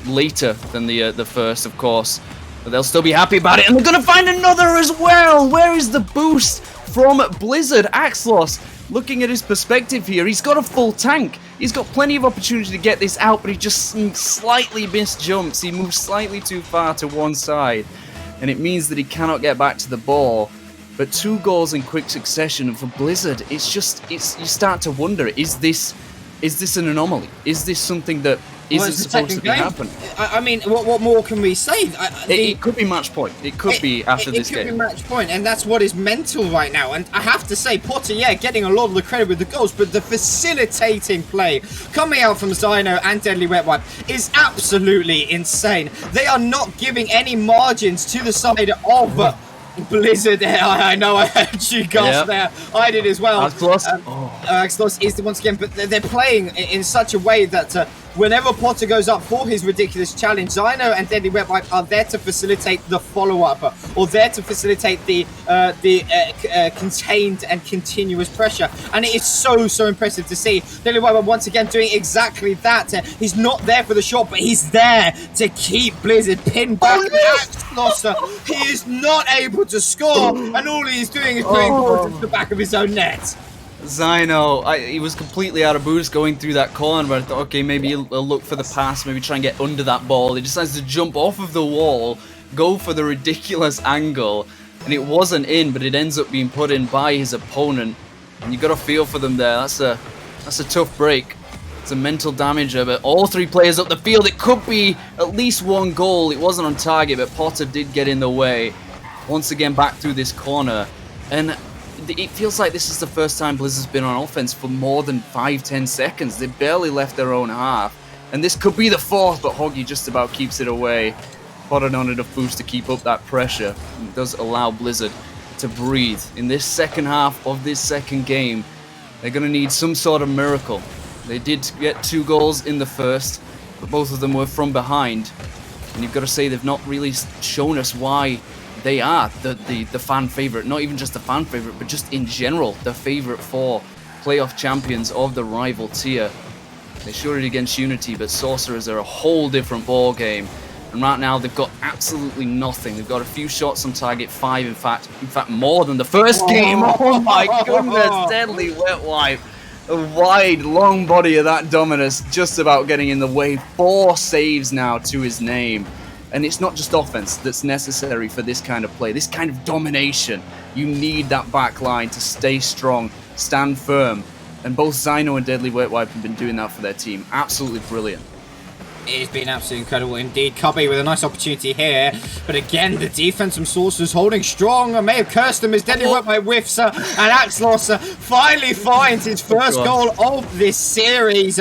Speaker 19: later than the first, of course, but they'll still be happy about it, and they're going to find another as well. Where is the boost from Blizzard? Axlos, looking at his perspective here, he's got a full tank. He's got plenty of opportunity to get this out, but he just slightly misjumps. He moves slightly too far to one side, and it means that he cannot get back to the ball. But 2 goals in quick succession, and for Blizzard, you start to wonder, is this an anomaly? Is this something that isn't supposed to be happening?
Speaker 18: I mean, what more can we say?
Speaker 19: It could be match point. It could be after this game.
Speaker 18: It could be match point, and that's what is mental right now. And I have to say, Potter, getting a lot of the credit with the goals, but the facilitating play coming out from Zyno and Deadly Wet Wipe is absolutely insane. They are not giving any margins to the side of Blizzard. I know, I heard you gasp there. I did as well.
Speaker 19: Axlos
Speaker 18: Axlos is once again, but they're playing in such a way that whenever Potter goes up for his ridiculous challenge, Zyno and Deadly Wet Wipe are there to facilitate the follow-up, or there to facilitate the contained and continuous pressure. And it is so impressive to see Deadly Wet Wipe once again doing exactly that. He's not there for the shot, but he's there to keep Blizzard pinned back. He is not able to score, and all he is doing is putting balls into the back of his own net.
Speaker 19: Zyno, he was completely out of boost going through that corner, but I thought, okay, maybe he'll look for the pass, maybe try and get under that ball. He decides to jump off of the wall, go for the ridiculous angle, and it wasn't in, but it ends up being put in by his opponent. And you got to feel for them there. That's a tough break. It's a mental damager, but all three players up the field. It could be at least one goal. It wasn't on target, but Potter did get in the way. Once again, back through this corner. And it feels like this is the first time Blizzard's been on offense for more than 5-10 seconds. They barely left their own half. And this could be the fourth, but Hoggy just about keeps it away. Potter not enough boost to keep up that pressure. It does allow Blizzard to breathe. In this second half of this second game, they're going to need some sort of miracle. They did get 2 goals in the first, but both of them were from behind. And you've got to say they've not really shown us why they are the fan favorite. Not even just the fan favorite, but just in general, the favorite for playoff champions of the rival tier. They showed it against Unity, but Sorcerers are a whole different ball game. And right now they've got absolutely nothing. They've got a few shots on target, 5 in fact more than the first game. Oh my goodness, Deadly Wet Wipe. A wide, long body of that Dominus just about getting in the way. 4 saves now to his name. And it's not just offense that's necessary for this kind of play, this kind of domination. You need that back line to stay strong, stand firm. And both Zyno and Deadly Wet Wipe have been doing that for their team. Absolutely brilliant.
Speaker 18: It has been absolutely incredible indeed. Cubby with a nice opportunity here. But again, the defense from Sorcerers holding strong. I may have cursed them as Deadly Wet Wipe whiffs. And Axlos finally finds his first goal of this series.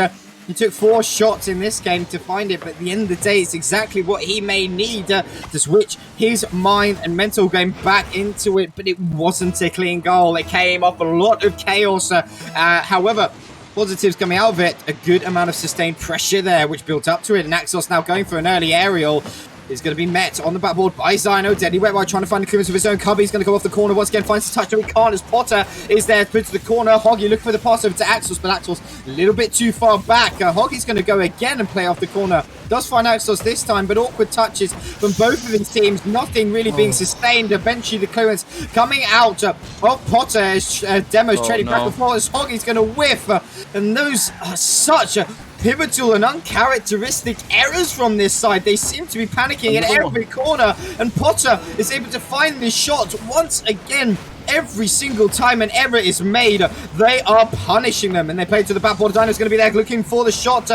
Speaker 18: He took 4 shots in this game to find it, but at the end of the day, it's exactly what he may need to switch his mind and mental game back into it, but it wasn't a clean goal. It came off a lot of chaos. However, positives coming out of it, a good amount of sustained pressure there, which built up to it, and Axos now going for an early aerial. Is going to be met on the backboard by Zyno. Deadly Wet Wipe trying to find the clearance of his own. Cubby's going to go off the corner once again, finds the touch. No, he can't as Potter is there to put to the corner. Hoggy looking for the pass over to Axos, but Axos a little bit too far back. Hoggy's going to go again and play off the corner. Does find Axos this time, but awkward touches from both of these teams. Nothing really being sustained. Eventually the clearance coming out of Potter as Demo's trading back and forth as Hoggy's going to whiff. And those are such pivotal and uncharacteristic errors from this side. They seem to be panicking at every corner, and Potter is able to find this shot once again. Every single time an error is made, they are punishing them, and they play to the backboard. Dino's going to be there looking for the shot.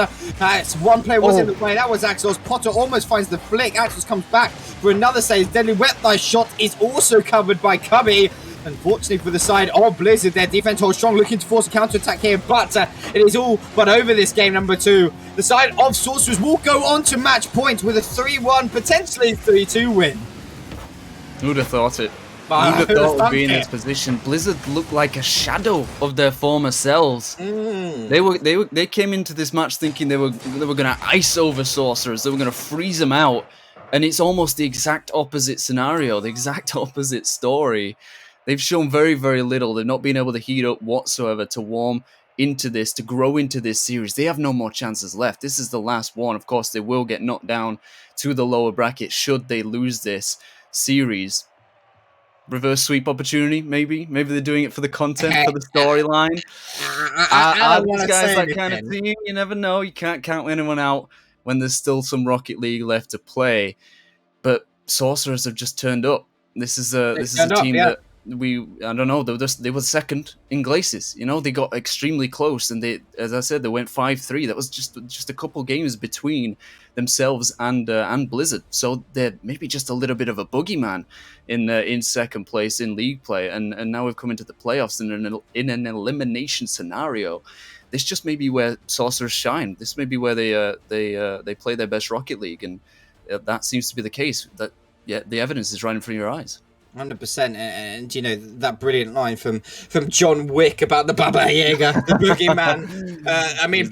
Speaker 18: One player was in the way. That was Axos. Potter almost finds the flick. Axos comes back for another save. Deadly Wet Wipe shot is also covered by Cubby. Unfortunately for the side of Blizzard, their defense holds strong, looking to force a counter-attack here, but it is all but over this game number 2. The side of Sorcerers will go on to match point with a 3-1, potentially 3-2 win.
Speaker 19: Who'd have thought it? Who'd have thought we'd be in this position? Blizzard looked like a shadow of their former selves. They came into this match thinking they were going to ice over Sorcerers, they were going to freeze them out, and it's almost the exact opposite scenario, the exact opposite story. They've shown very, very little. They've not been able to heat up whatsoever to warm into this, to grow into this series. They have no more chances left. This is the last one. Of course, they will get knocked down to the lower bracket should they lose this series. Reverse sweep opportunity, maybe. Maybe they're doing it for the content, for the storyline. These guys, that kind of team, you never know. You can't count anyone out when there's still some Rocket League left to play. But Sorcerers have just turned up. This is a team that I don't know, they were second in Glacis. You know, they got extremely close, and they, as I said, they went 5-3. That was just a couple games between themselves and Blizzard. So they're maybe just a little bit of a boogeyman in second place in league play, and now we've come into the playoffs in an elimination scenario. This just may be where Sorcerers shine. This may be where they play their best Rocket League, and that seems to be the case. That the evidence is right in front of your eyes.
Speaker 18: 100%, and you know that brilliant line from John Wick about the Baba Yaga, the boogeyman. I mean,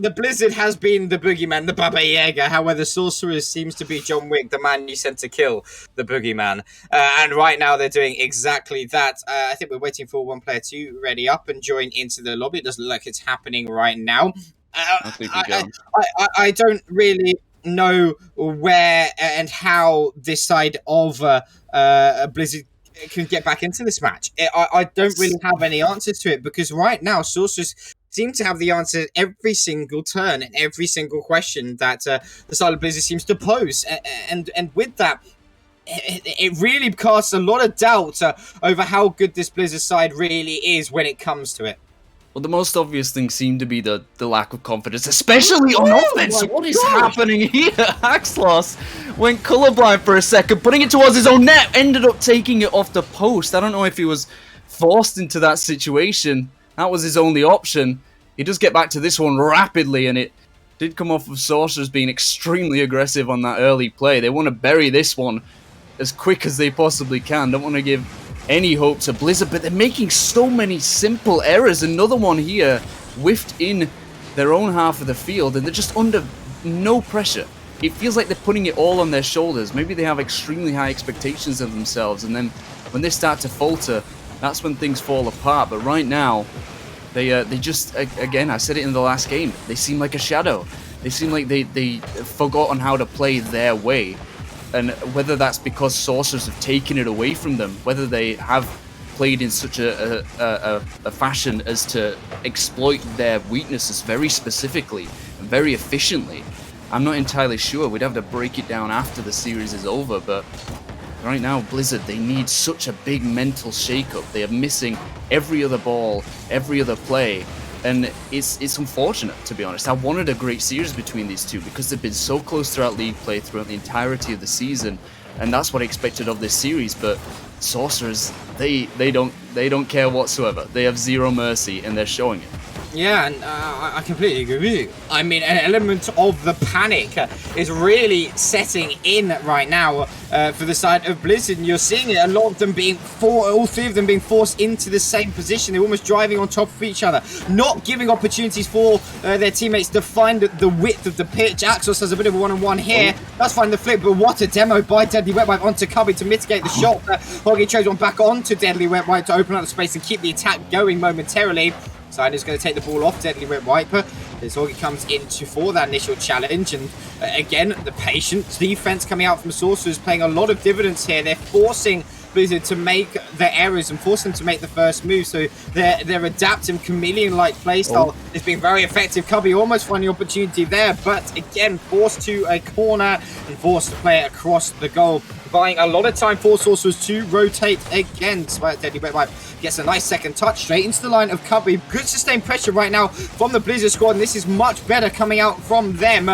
Speaker 18: the Blizzard has been the boogeyman, the Baba Yaga. However, Sorcerers seems to be John Wick, the man you sent to kill the boogeyman. And right now they're doing exactly that. I think we're waiting for one player to ready up and join into the lobby. It doesn't look like it's happening right now. I don't really know where and how this side of Blizzard can get back into this match. I don't really have any answers to it, because right now Sorcerers seem to have the answer every single turn and every single question that the side of Blizzard seems to pose, and with that, it really casts a lot of doubt over how good this Blizzard side really is when it comes to it.
Speaker 19: Well, the most obvious thing seemed to be the lack of confidence, especially on offense. What is happening here? Axlos went colorblind for a second, putting it towards his own net, ended up taking it off the post. I don't know if he was forced into that situation. That was his only option. He does get back to this one rapidly, and it did come off of Sorcerers being extremely aggressive on that early play. They want to bury this one as quick as they possibly can. Don't want to give any hope to Blizzard, but they're making so many simple errors. Another one here, whiffed in their own half of the field, and they're just under no pressure. It feels like they're putting it all on their shoulders. Maybe they have extremely high expectations of themselves, and then when they start to falter, that's when things fall apart. But right now, they just, again, I said it in the last game, they seem like a shadow. They seem like they forgotten how to play their way. And whether that's because Sorcerers have taken it away from them, whether they have played in such a fashion as to exploit their weaknesses very specifically and very efficiently, I'm not entirely sure. We'd have to break it down after the series is over, but right now, Blizzard, they need such a big mental shakeup. They are missing every other ball, every other play, and it's unfortunate, to be honest. I wanted a great series between these two because they've been so close throughout league play throughout the entirety of the season, and that's what I expected of this series. But Sorcerers, they don't care whatsoever. They have zero mercy, and they're showing it.
Speaker 18: Yeah, and I completely agree with you. I mean, an element of the panic is really setting in right now for the side of Blizzard. And you're seeing it, a lot of them all three of them being forced into the same position. They're almost driving on top of each other, not giving opportunities for their teammates to find the width of the pitch. Axos has a bit of a one-on-one here. That's fine, the flip, but what a demo by Deadly Wet Wipe onto Cubby to mitigate the shot. Hoggy chose one back onto Deadly Wet Wipe to open up the space and keep the attack going momentarily. Side is going to take the ball off Deadly Wet Wiper as Hoggy comes into for that initial challenge, and again the patient defense coming out from Sorcerers playing a lot of dividends here. They're forcing Blizzard to make the errors and force them to make the first move, so their adaptive chameleon-like playstyle is being very effective. Cubby almost finding opportunity there, but again forced to a corner and forced to play it across the goal, buying a lot of time for Sorcerers to rotate again. Despite Deadly Wet Wipe gets a nice second touch straight into the line of Cubby. Good sustained pressure right now from the Blizzard squad, and this is much better coming out from them.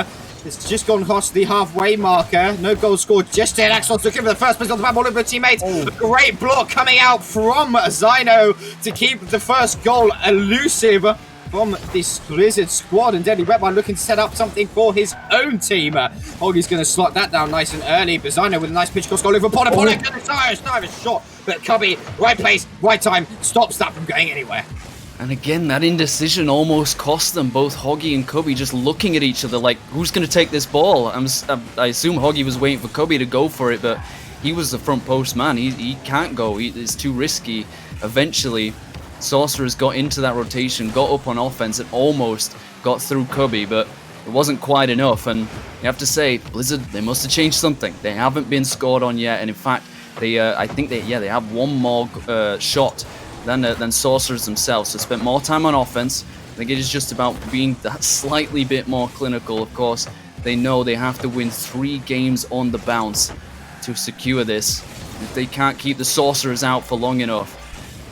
Speaker 18: It's just gone past the halfway marker. No goal scored just yet. Axos looking for the first place on the map all over a teammate. A great block coming out from Zyno to keep the first goal elusive from this Blizzard squad, and Deadly Wet Wipe looking to set up something for his own team. Hoggy's going to slot that down nice and early. Bizarno with a nice pitch cross goal over Potter. Potter gets a shot, but Cubby, right place, right time, stops that from going anywhere.
Speaker 19: And again, that indecision almost cost them, both Hoggy and Cubby just looking at each other like, who's going to take this ball? I assume Hoggy was waiting for Cubby to go for it, but he was the front post man. He can't go. It's too risky. Eventually, Sorcerers got into that rotation, got up on offense, and almost got through Cubby, but it wasn't quite enough. And you have to say, Blizzard, they must have changed something. They haven't been scored on yet, and in fact, I think they have one more shot than Sorcerers themselves. So spent more time on offense. I think it is just about being that slightly bit more clinical. Of course, they know they have to win 3 games on the bounce to secure this. If they can't keep the Sorcerers out for long enough,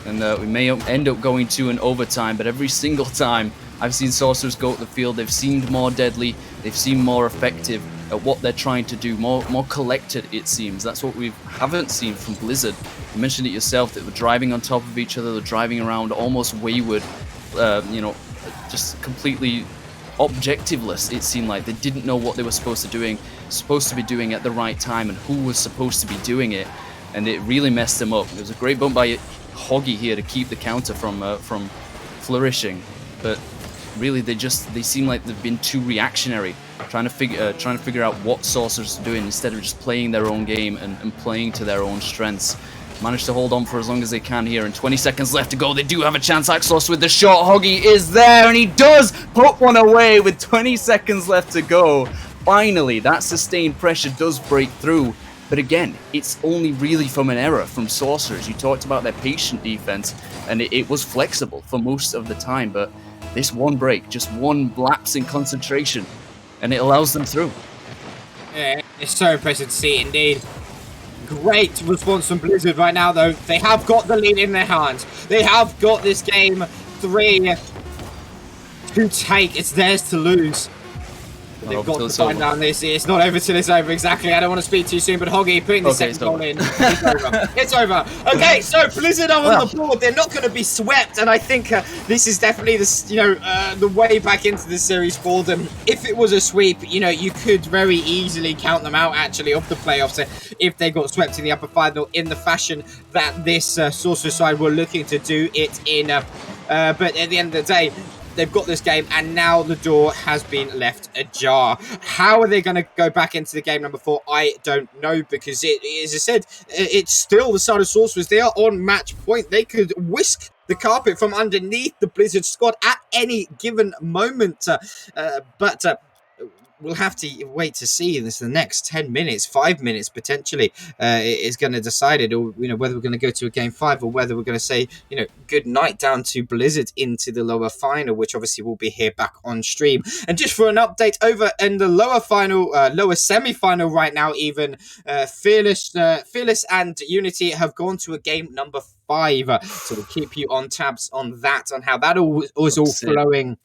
Speaker 19: and we may end up going to an overtime, but every single time I've seen Sorcerers go up the field, they've seemed more deadly, they've seemed more effective at what they're trying to do, more collected, it seems. That's what we haven't seen from Blizzard. You mentioned it yourself, that we're driving on top of each other, they're driving around almost wayward, just completely objectiveless, it seemed like. They didn't know what they were supposed to be doing at the right time and who was supposed to be doing it. and it really messed them up. It was a great bump by Hoggy here to keep the counter from flourishing, but really they seem like they've been too reactionary, trying to figure out what Sorcerers are doing instead of just playing their own game and playing to their own strengths. Managed to hold on for as long as they can here, and 20 seconds left to go. They do have a chance. Axlos with the shot. Hoggy is there, and he does put one away with 20 seconds left to go. Finally, that sustained pressure does break through. But again, it's only really from an error from Sorcerers. You talked about their patient defense, and it was flexible for most of the time. But this one break, just one lapse in concentration, and it allows them through.
Speaker 18: Yeah, it's so impressive to see, indeed. Great response from Blizzard right now, though. They have got the lead in their hands. They have got this game 3 to take. It's theirs to lose. They've got to find down this. It's not over till it's over, exactly. I don't want to speak too soon, but Hoggy putting the second goal in. It's over. It's over. Okay, so Blizzard are on the board. They're not going to be swept, and I think this is definitely the way back into the series for them. If it was a sweep, you could very easily count them out, actually, of the playoffs if they got swept in the upper final in the fashion that this Sorcerer side were looking to do it in. But at the end of the day, they've got this game, and now the door has been left ajar. How are they going to go back into the game number 4? I don't know, because as I said, it's still the side of Sorcerers. They are on match point. They could whisk the carpet from underneath the Blizzard squad at any given moment. But we'll have to wait to see in the next 10 minutes, 5 minutes potentially, is going to decide it, or whether we're going to go to a game 5 or whether we're going to say good night down to Blizzard into the lower final, which obviously will be here back on stream. And just for an update, over in the lower semi-final right now, even Fearless and Unity have gone to a game number 5, so we'll keep you on tabs on that, on how that was all flowing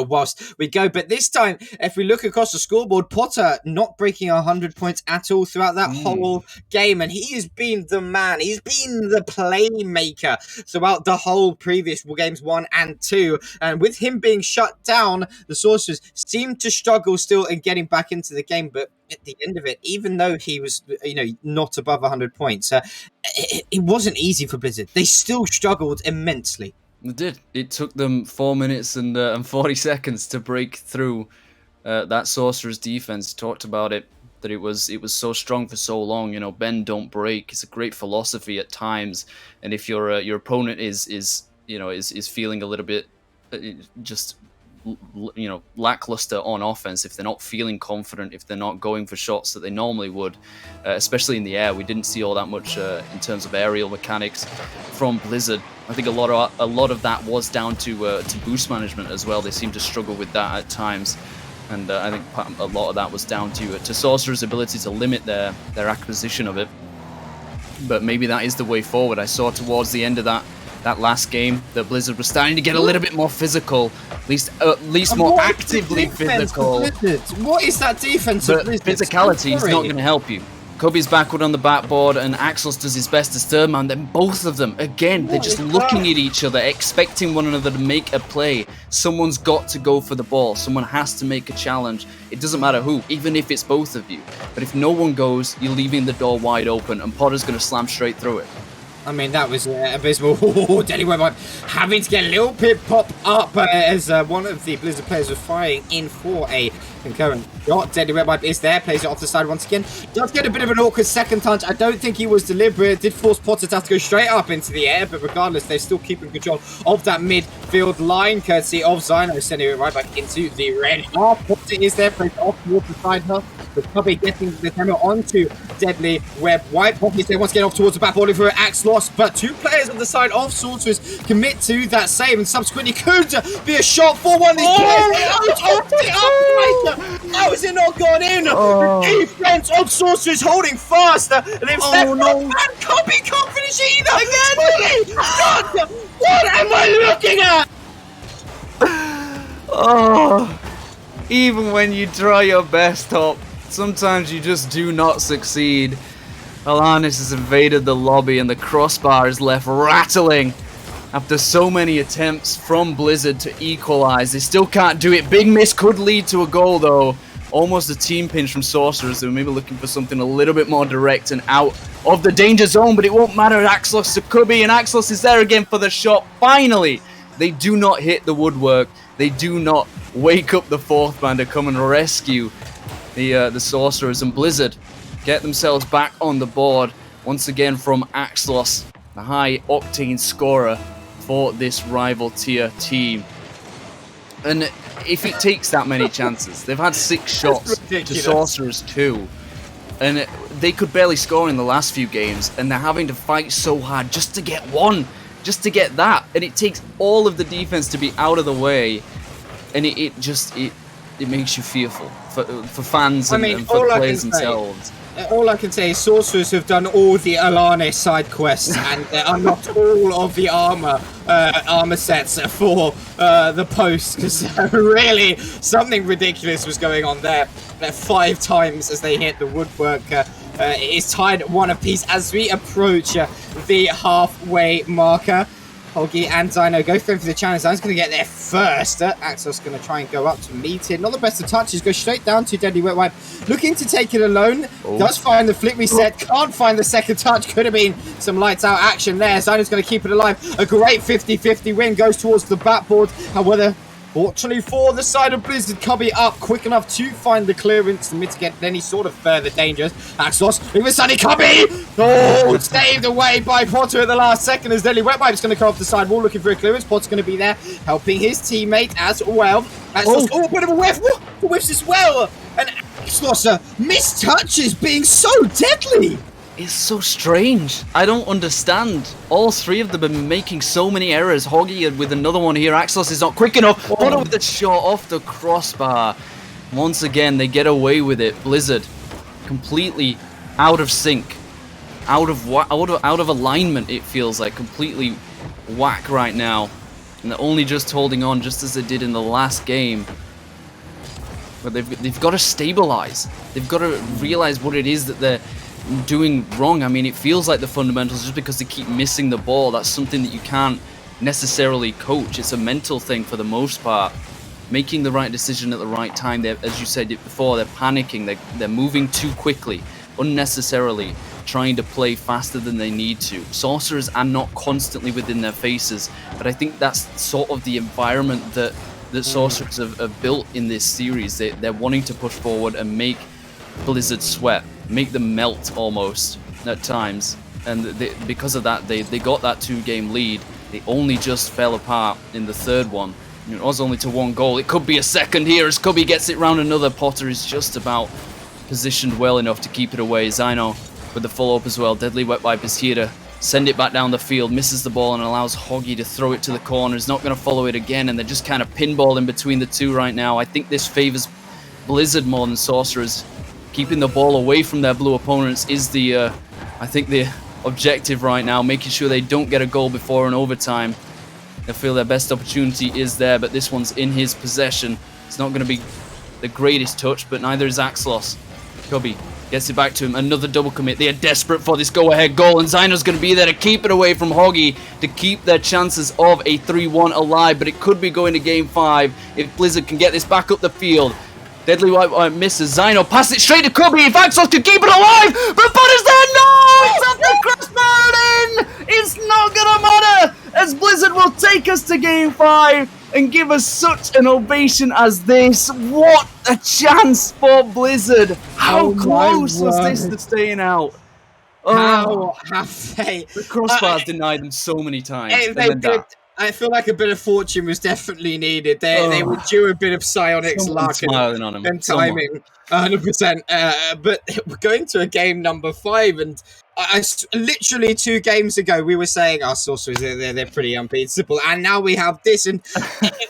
Speaker 18: whilst we go. But this time, if we look across the scoreboard, Potter not breaking 100 points at all throughout that whole game, and he has been the man. He's been the playmaker throughout the whole previous games 1 and 2, and with him being shut down, the Sorcerers seem to struggle still in getting back into the game. But at the end of it, even though he was not above 100 points, it wasn't easy for Blizzard. They still struggled immensely.
Speaker 19: It did. It took them 4 minutes and 40 seconds to break through that Sorcerer's defense. Talked about it, that it was so strong for so long. Bend don't break. It's a great philosophy at times, and if your opponent is feeling a little bit just lackluster on offense, if they're not feeling confident, if they're not going for shots that they normally would, especially in the air. We didn't see all that much in terms of aerial mechanics from Blizzard. I think a lot of that was down to boost management as well. They seemed to struggle with that at times, and I think a lot of that was down to Sorcerer's ability to limit their acquisition of it. But maybe that is the way forward. I saw towards the end of that last game that Blizzard was starting to get a little bit more physical, at least more actively physical.
Speaker 18: What is that defense?
Speaker 19: But physicality is not going to help you. Kobe's backward on the backboard, and Axlos does his best as third man. Then both of them, again, they're just looking at each other, expecting one another to make a play. Someone's got to go for the ball. Someone has to make a challenge. It doesn't matter who, even if it's both of you. But if no one goes, you're leaving the door wide open, and Potter's going to slam straight through it.
Speaker 18: I mean, that was abysmal. Deadly Web having to get a little bit pop up as one of the Blizzard players was firing in for a concurrent shot. Deadly Web is there, plays it off the side once again. Does get a bit of an awkward second touch. I don't think he was deliberate. Did force Potter to have to go straight up into the air, but regardless, they're still keeping control of that midfield line, courtesy of Zyno, sending it right back into the red half. Potter is there, plays it off towards the side half. But Kobe getting the demo onto Deadly Web. White Poppy is there once again off towards the back, balling for Axlos, but 2 players on the side of Sorcerers commit to that save, and subsequently could be a shot for one of these players. How is it not gone in? The defense of Sorcerers holding fast. And they've and Kobe can't finish either. Again. What am I looking at?
Speaker 19: Even when you try your best, Top, sometimes you just do not succeed. Alanis has invaded the lobby, and the crossbar is left rattling. After so many attempts from Blizzard to equalize, they still can't do it. Big miss could lead to a goal, though. Almost a team pinch from Sorcerers. They were maybe looking for something a little bit more direct and out of the danger zone, but it won't matter. Axlos to Cubby, and Axlos is there again for the shot. Finally, they do not hit the woodwork. They do not wake up the fourth man to come and rescue the Sorcerers, and Blizzard get themselves back on the board once again from Axlos, the high-octane scorer for this rival tier team. And if it takes that many chances, they've had 6 shots to Sorcerers 2, and they could barely score in the last few games, and they're having to fight so hard just to get one, just to get that, and it takes all of the defense to be out of the way, and it makes you fearful for fans and for the players themselves.
Speaker 18: All I can say is Sorcerers have done all the Alane side quests and unlocked all of the armor sets for the post, because really something ridiculous was going on there. 5 times as they hit the woodwork. It is tied at 1 apiece as we approach the halfway marker. Hoggy and Dino go for the challenge. Dino's going to get there first. Axos going to try and go up to meet it. Not the best of touches. Go straight down to Deadly Wet Wipe. Looking to take it alone. Does find the flick reset. Can't find the second touch. Could have been some lights out action there. Dino's going to keep it alive. A great 50-50 win goes towards the backboard. However, fortunately for the side of Blizzard, Cubby up quick enough to find the clearance to mitigate any sort of further dangers. Axos with Sunny Cubby! Oh, saved away by Potter at the last second as Deadly Wet Wipe's going to come off the side wall looking for a clearance. Potter's going to be there helping his teammate as well. Axos, a bit of a whiff! Whiffs as well! And Axos mistouches being so deadly!
Speaker 19: It's so strange. I don't understand. All 3 of them have been making so many errors. Hoggy with another one here. Axlos is not quick enough. Potter with the shot off the crossbar. Once again, they get away with it. Blizzard completely out of sync. Out of alignment, it feels like. Completely whack right now. And they're only just holding on, just as they did in the last game. But they've got to stabilize. They've got to realize what it is that they're doing wrong. I mean, it feels like the fundamentals just because they keep missing the ball. That's something that you can't necessarily coach. It's a mental thing for the most part. Making the right decision at the right time. As you said it before, they're panicking. They're moving too quickly, unnecessarily, trying to play faster than they need to. Sorcerers are not constantly within their faces, but I think that's sort of the environment that Sorcerers have built in this series. They're wanting to push forward and make Blizzard sweat, make them melt almost at times, and because of that they got that 2-game lead. They only just fell apart in the third one. It was only to 1 goal. It could be a second here as Cubby gets it round another. Potter is just about positioned well enough to keep it away. Zyno with the follow-up as well. Deadly Wet Wipe is here to send it back down the field, misses the ball and allows Hoggy to throw it to the corner. He's not going to follow it again, and they're just kind of pinballing between the 2 right now. I think this favors Blizzard more than Sorcerers. Keeping the ball away from their blue opponents is I think the objective right now, making sure they don't get a goal before an overtime. They feel their best opportunity is there, but this one's in his possession. It's not going to be the greatest touch, but neither is Axlos. Cubby gets it back to him. Another double commit. They are desperate for this go-ahead goal, and Zyno's going to be there to keep it away from Hoggy to keep their chances of a 3-1 alive, but it could be going to Game 5 if Blizzard can get this back up the field. Deadly White misses. Zyno pass it straight to Cubby. If Axos can keep it alive, but Potter's there. No! It's at the crossbar in. It's not gonna matter as Blizzard will take us to Game 5 and give us such an ovation as this. What a chance for Blizzard! How close was this to staying out?
Speaker 18: How have they?
Speaker 19: The crossbars denied them so many times.
Speaker 18: They did. I feel like a bit of fortune was definitely needed. They would do a bit of psionics luck and timing, 100%. But we're going to a game number 5, and I literally 2 games ago we were saying our Sorcerers they're pretty unbeatable, and now we have this. And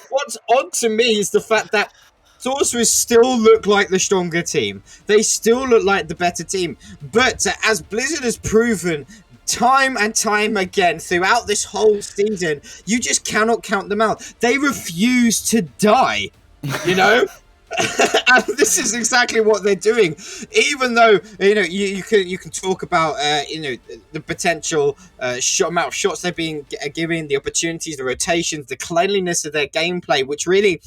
Speaker 18: what's odd to me is the fact that Sorcerers still look like the stronger team. They still look like the better team. But as Blizzard has proven time and time again throughout this whole season, you just cannot count them out. They refuse to die, you know? And this is exactly what they're doing. Even though, you know, you can talk about you know, the potential amount of shots they're being given, the opportunities, the rotations, the cleanliness of their gameplay, which really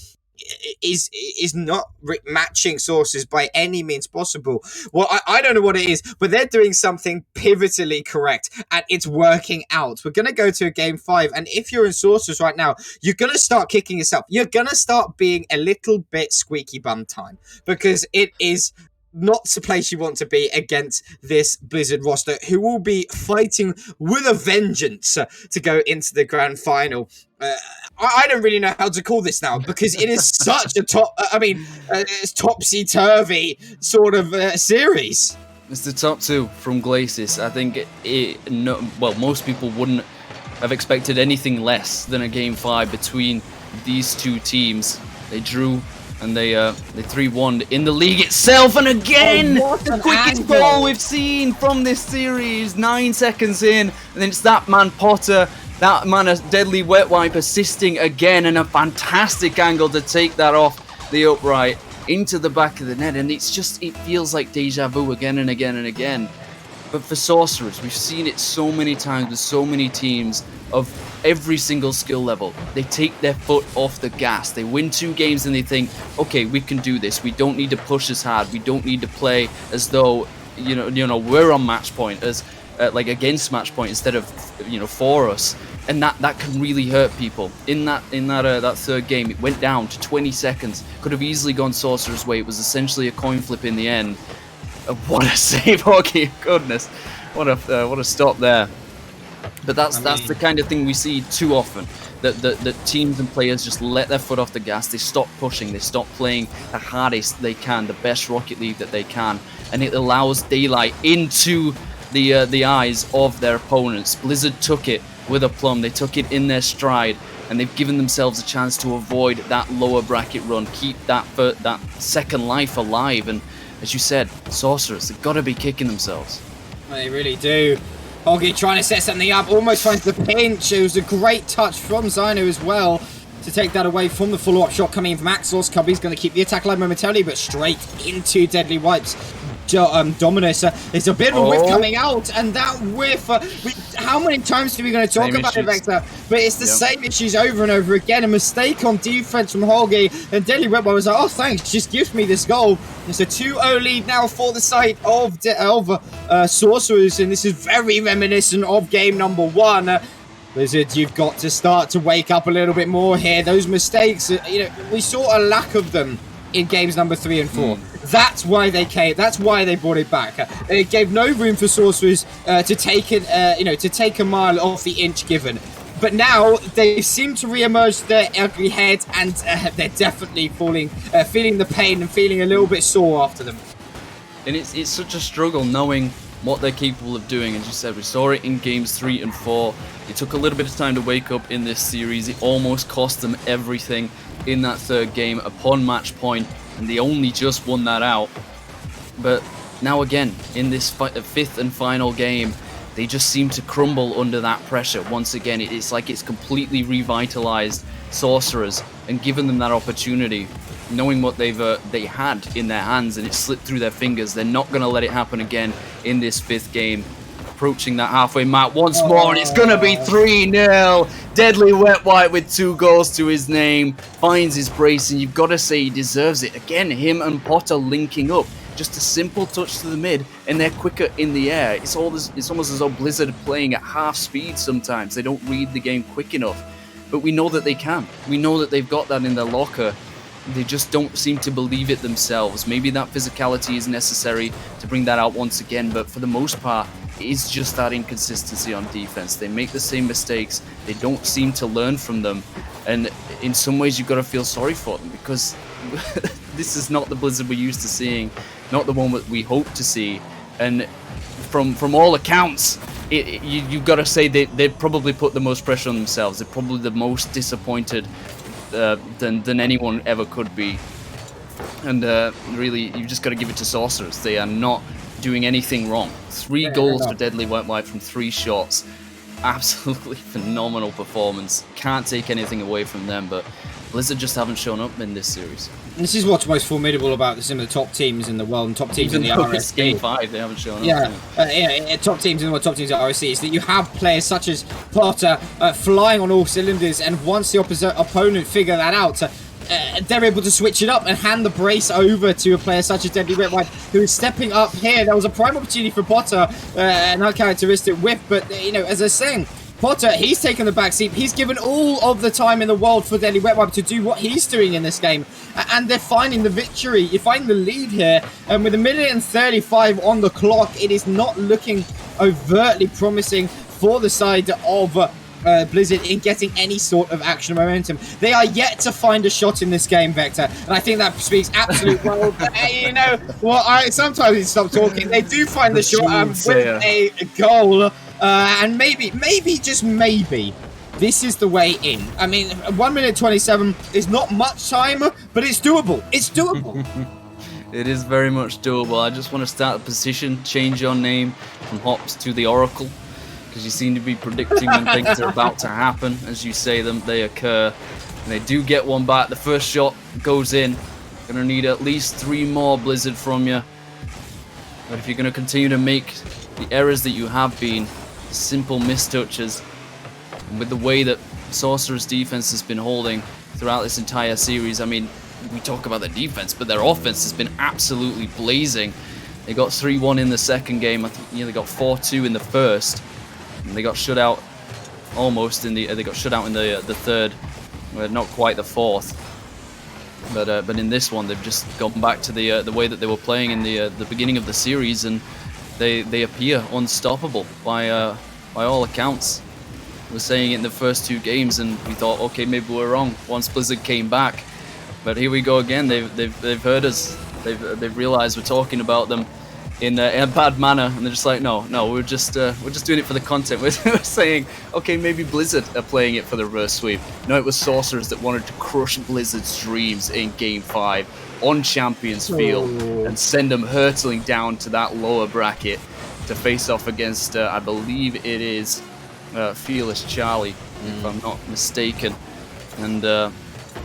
Speaker 18: is not matching sources by any means possible. Well, I don't know what it is, but they're doing something pivotally correct, and it's working out. We're gonna go to a game 5, and if you're in sources right now, you're gonna start kicking yourself. You're gonna start being a little bit squeaky bum time, because it is not the place you want to be against this Blizzard roster, who will be fighting with a vengeance to go into the grand final. I don't really know how to call this now, because it is such a it's topsy-turvy sort of series.
Speaker 19: It's the top two from Glacis. I think most people wouldn't have expected anything less than a game 5 between these two teams. They drew, and they 3-1 in the league itself, and again the quickest goal we've seen from this series. 9 seconds in, and then it's that man Potter, that man, a Deadly Wet Wipe, assisting again, and a fantastic angle to take that off the upright into the back of the net. And it feels like deja vu again and again and again. But for Sorcerers, we've seen it so many times with so many teams of every single skill level. They take their foot off the gas. They win 2 games and they think, okay, we can do this. We don't need to push as hard. We don't need to play as though you know we're on match point, as like against match point instead of for us. And that can really hurt people. In that third game, it went down to 20 seconds. Could have easily gone Sorcerer's way. It was essentially a coin flip in the end. What a save, Hockey! Goodness, what a stop there. But that's the kind of thing we see too often. That teams and players just let their foot off the gas. They stop pushing. They stop playing the hardest they can, the best Rocket League that they can, and it allows daylight into the eyes of their opponents. Blizzard took it with aplomb. They took it in their stride, and they've given themselves a chance to avoid that lower bracket run, keep that second life alive. And as you said, Sorcerers, they've got to be kicking themselves.
Speaker 18: They really do. Hoggy trying to set something up, almost finds the pinch. It was a great touch from Zyno as well to take that away from the follow-up shot coming in from Axos. Cubby's going to keep the attack alive momentarily, but straight into Deadly Wipes. Dominus, there's a bit of a whiff coming out, and that whiff, how many times are we going to talk about it, Vector? But it's the same issues over and over again. A mistake on defense from Hoggy, and Deadly Web was like, oh thanks, just gives me this goal. It's a 2-0 lead now for the side of Sorcerers, and this is very reminiscent of game number 1. Blizzard, you've got to start to wake up a little bit more here. Those mistakes, we saw a lack of them in games number 3 and 4. That's why they came. That's why they brought it back. It gave no room for Sorcerers to take it, to take a mile off the inch given. But now they seem to re-emerge their ugly head, and they're definitely feeling the pain and feeling a little bit sore after them.
Speaker 19: And it's such a struggle knowing what they're capable of doing. As you said, we saw it in games 3 and 4. It took a little bit of time to wake up in this series. It almost cost them everything in that third game upon match point, and they only just won that out. But now again, in this 5th and final game, they just seem to crumble under that pressure. Once again, it's like it's completely revitalized Sorcerers and given them that opportunity, knowing what they had in their hands, and it slipped through their fingers. They're not going to let it happen again in this 5th game. Approaching that halfway mark once more, and it's going to be 3-0. Deadly Wet Wipe with 2 goals to his name, finds his brace, and you've got to say he deserves it. Again, him and Potter linking up. Just a simple touch to the mid, and they're quicker in the air. It's almost as though Blizzard are playing at half speed sometimes. They don't read the game quick enough. But we know that they can. We know that they've got that in their locker. They just don't seem to believe it themselves. Maybe that physicality is necessary to bring that out once again, but for the most part, it is just that inconsistency on defense. They make the same mistakes. They don't seem to learn from them. And in some ways, you've got to feel sorry for them, because this is not the Blizzard we're used to seeing, not the one that we hope to see. And from all accounts, you've got to say they probably put the most pressure on themselves. They're probably the most disappointed than anyone ever could be. And really, you've just got to give it to Sorcerers. They are not doing anything wrong. 3 goals for Deadly Wet Wipe from 3 shots. Absolutely phenomenal performance. Can't take anything away from them, but Blizzard just haven't shown up in this series.
Speaker 18: And this is what's most formidable about some of the top teams in the world and top teams in the RSC.
Speaker 19: Game 5, they haven't shown up.
Speaker 18: Top teams in the world, top teams at RSC, is that you have players such as Potter flying on all cylinders, and once the opponent figure that out, they're able to switch it up and hand the brace over to a player such as Deadly Wet Wipe, who is stepping up here. There was a prime opportunity for Potter, an uncharacteristic whiff, but, as I was saying, Potter, he's taken the backseat. He's given all of the time in the world for Deadly Wet Wipe to do what he's doing in this game. And they're finding the victory. You're finding the lead here. And with 1:35 on the clock, it is not looking overtly promising for the side of Blizzard in getting any sort of action momentum. They are yet to find a shot in this game, Vector. And I think that speaks absolute well. Sometimes you stop talking. They do find the shot with a goal. And maybe, just maybe, this is the way in. I mean, 1:27 is not much time, but it's doable. It's doable.
Speaker 19: It is very much doable. I just want to start a position, change your name from Hops to the Oracle, because you seem to be predicting when things are about to happen. As you say them, they occur. And they do get one back. The first shot goes in. Gonna need at least 3 more, Blizzard, from you. But if you're gonna continue to make the errors that you have been, simple mistouches, and with the way that Sorcerer's defense has been holding throughout this entire series, I mean, we talk about the defense, but their offense has been absolutely blazing. They got 3-1 in the second game. I think they got 4-2 in the first, and they got shut out almost in the the third, not quite the fourth. But in this one, they've just gone back to the way that they were playing in the beginning of the series, and they appear unstoppable by all accounts. We were saying it in the first 2 games, and we thought, okay, maybe we're wrong once Blizzard came back. But here we go again. They've heard us. They've realized we're talking about them in a bad manner, and they're just like, no, we're just doing it for the content. We're saying, okay, maybe Blizzard are playing it for the reverse sweep. No, it was Sorcerers that wanted to crush Blizzard's dreams in Game 5 on Champions Field and send them hurtling down to that lower bracket to face off against, I believe it is Fearless Charlie, if I'm not mistaken. And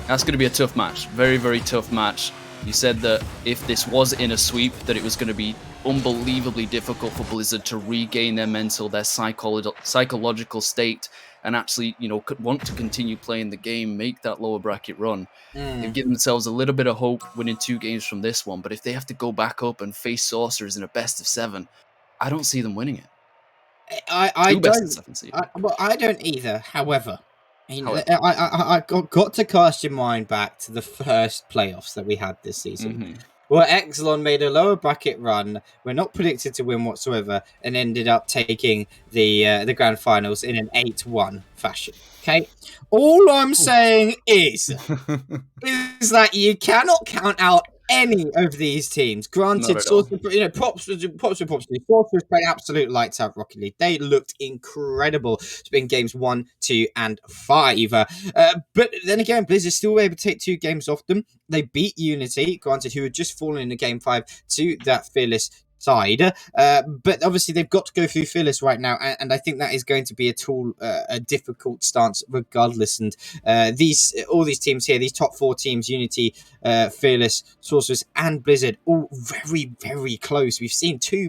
Speaker 19: that's going to be a tough match. Very, very tough match. You said that if this was in a sweep, that it was going to be unbelievably difficult for Blizzard to regain their mental, their psychological state, and actually, could want to continue playing the game, make that lower bracket run. They've given themselves a little bit of hope winning 2 games from this one, but if they have to go back up and face Sorcerers in a best of 7, I don't see them winning it.
Speaker 18: I don't either. However, I got to cast your mind back to the first playoffs that we had this season, where Exelon made a lower bracket run. We're not predicted to win whatsoever, and ended up taking the grand finals in an 8-1 fashion. Okay, all I'm saying is that you cannot count out any of these teams. Granted, props to Sorcerers played absolute lights out Rocket League. They looked incredible. It's been games 1, 2, and 5. But then again, Blizzard still were able to take 2 games off them. They beat Unity, granted, who had just fallen in game 5 to that Fearless side, but obviously they've got to go through Fearless right now, and I think that is going to be a difficult stance regardless. And all these teams here, these top 4 teams, Unity, Fearless, Sorcerers, and Blizzard, all very, very close. We've seen 2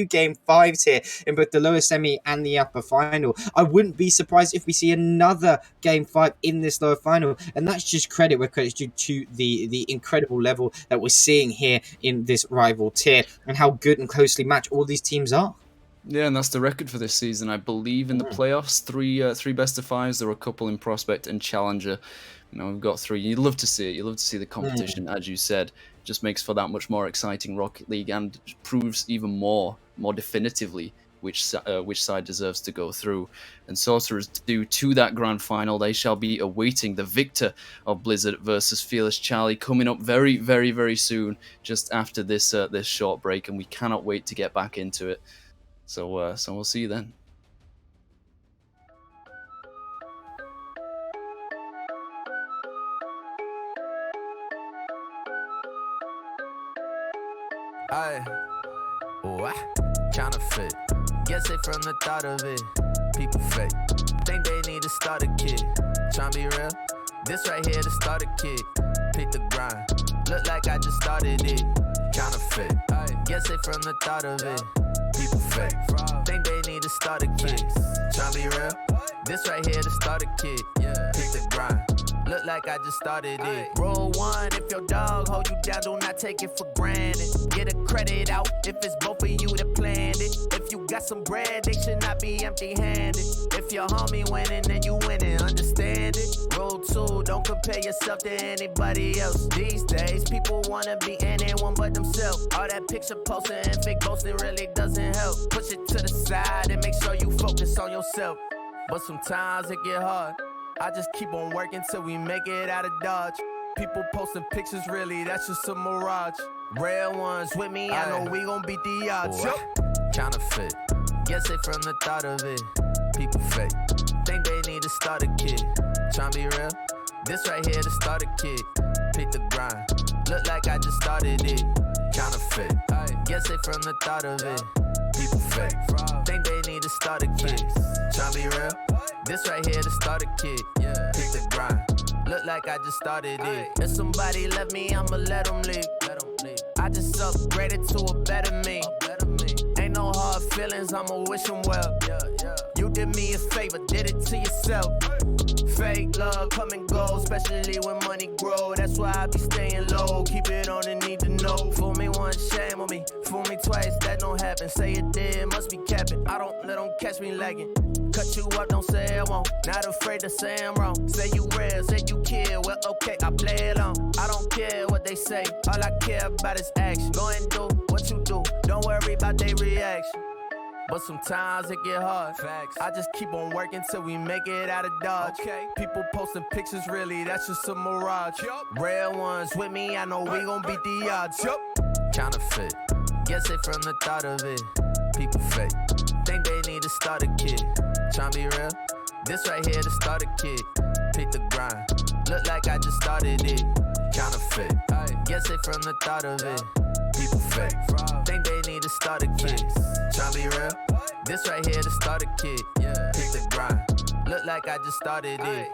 Speaker 18: game 5s here in both the lower semi and the upper final. I wouldn't be surprised if we see another game 5 in this lower final, and that's just credit where credit's due to the incredible level that we're seeing here in this rival tier, and how good and closely matched all these teams are.
Speaker 19: Yeah, and that's the record for this season. I believe in the playoffs, 3 best of 5s. There were a couple in Prospect and Challenger. We've got 3. You'd love to see it. You love to see the competition, as you said. It just makes for that much more exciting Rocket League, and proves even more definitively which side deserves to go through. And Sorcerers due to that grand final, they shall be awaiting the victor of Blizzard versus Fearless Charlie coming up very, very, very soon, just after this short break, and we cannot wait to get back into it. So we'll see you then.
Speaker 8: Aye, counterfeit. Guess it from the thought of it. People fake. Think they need to start a kid. Tryna be real. This right here to start a kid. Pick the grind. Look like I just started it. Counterfeit. Guess it from the thought of it. People fake. Think they need to start a kid. Tryna be real. This right here to start a kid. Pick the grind. Look like I just started it. Rule 1, if your dog hold you down, do not take it for granted. Get a credit out if it's both of you that planned it. If you got some bread, they should not be empty-handed. If your homie winning, then you winning, understand it. Rule 2, don't compare yourself to anybody else. These days, people wanna be anyone but themselves. All that picture posting and fake boasting really doesn't help. Push it to the side and make sure you focus on yourself. But sometimes it get hard. I just keep on working till we make it out of Dodge. People posting pictures, really, that's just a mirage. Real ones with me, I know we gon' beat the odds. Counterfeit, guess it from the thought of it. People fake, think they need to start a kid. Tryna be real, this right here to start a kid. Pick the grind, look like I just started it. Counterfeit, guess it from the thought of it. People fake, think they need to start a kid. Tryna be real, this right here to start a kid. Pick the grind, look like I just started it. If somebody left me, I'ma let them leave. I just upgraded to a better me. Ain't no hard feelings, I'ma wish them well. You did me a favor, did it to yourself. Fake love come and go, especially when money grow. That's why I be staying low, keep it on the need to know. Fool me once, shame on me. Fool me twice, that don't happen. Say it did, must be capping. I don't let them catch me lagging. Cut you up, don't say I won't. Not afraid to say I'm wrong. Say you real, say you kill. Well, okay, I play it on. I don't care what they say. All I care about is action. Go and do what you do. Don't worry about their reaction. But sometimes it get hard. Facts. I just keep on working till we make it out of Dodge. Okay. People posting pictures, really, that's just a mirage. Real ones with me, I know we gon' beat the odds. Counterfeit, guess it from the thought of it. People fake, think they need to start a kid. Tryna be real, this right here to start a kid. Pick the grind, look like I just started it. Counterfeit, guess it from the thought of it. People fake, think they need to start a kid. Tryna be real, this right here to start a kid. Pick the grind, look like I just started it.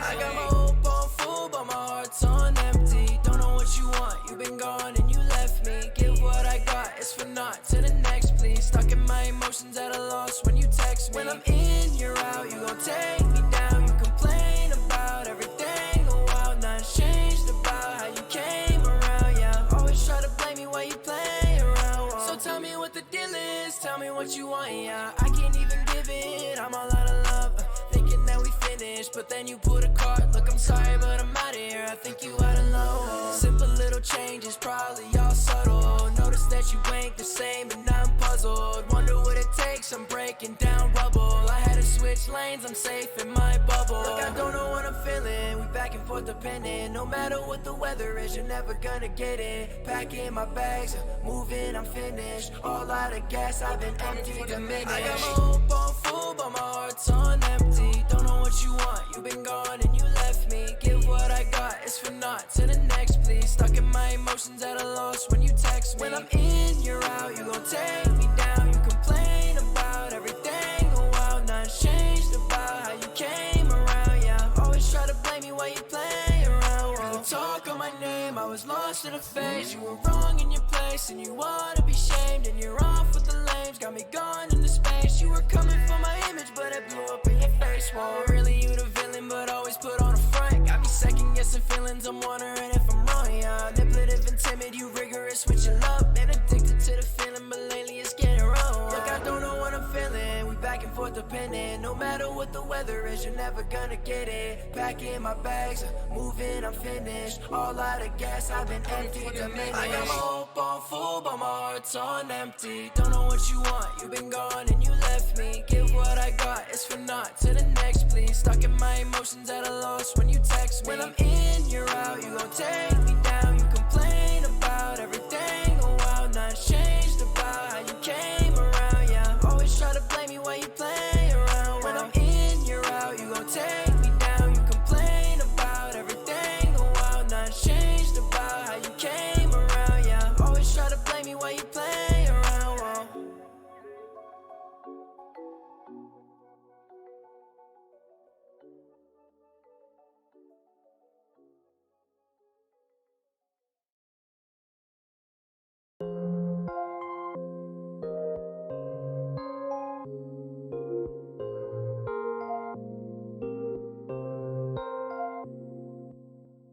Speaker 16: I got my hope on full, but my heart's on empty. Don't know what you want, you've been gone and you left me. Give what I got, it's for naught, to the next please. Stuck in my emotions at a loss when you text me. When I'm in, you're out, you gon' take me down. You complain about everything, oh wow, nothing's changed about how you came around. Yeah, always try to blame me while you play around. So tell me what the deal is, tell me what you want, yeah. I can't even give it, I'm all out of love. Thinking that we finished, but then you pulled a card. Look, I'm sorry, but I'm out of here. I think you out of love. Simple little changes, probably all subtle. Notice that you ain't the same, and I'm puzzled. Wonder what it takes, I'm breaking down rubble. I had to switch lanes, I'm safe in my bubble. Look, I don't know what I'm feeling. We back and forth depending. No matter what the weather is, you're never gonna get it. Packing my bags, moving, I'm finished. All out of gas, I've been empty, diminished. I got my hope on full, but my heart's on empty. Don't know what you want, you've been gone and you left me. Give what I got, it's for naught, to the next please. Stuck in my emotions at a loss when you text me. When I'm in, you're out, you gon' take me down. You complain about everything, oh wow, nothing's changed about how you came around. Yeah, always try to blame me while you play around. You talk on my name, I was lost in a phase. You were wrong in your place and you wanna be shamed. And you're off with the lames, got me gone into space. You were coming for my image, but it blew up in your face. Well, really you the villain, but always put on a front. Got me second guessing feelings, I'm wondering if I'm wrong, yeah. Manipulative and timid, you rigorous with your love. Been addicted to the feeling, but lately it's getting wrong. Look, I don't know what I'm feeling, we back and forth dependent. No matter what the weather is, you're never gonna get it. Packing my bags, moving, I'm finished. All out of gas, I've been empty diminished. I got my hope on full, but my heart's on empty. Don't know what you want, you've been gone and you left me. Give what I got, it's for naught, to the next please. Stuck in my emotions at a loss when you text me. When I'm in, you're out, you gon' take me down. You complain about everything, oh wow, nothing's changed about how you came around. Yeah, always try to blame me while you play around. When I'm in, you're out, you gon' take me down. You complain about everything, oh wow, nothing's changed about how you came around. Yeah, always try to blame me while you play around. Whoa.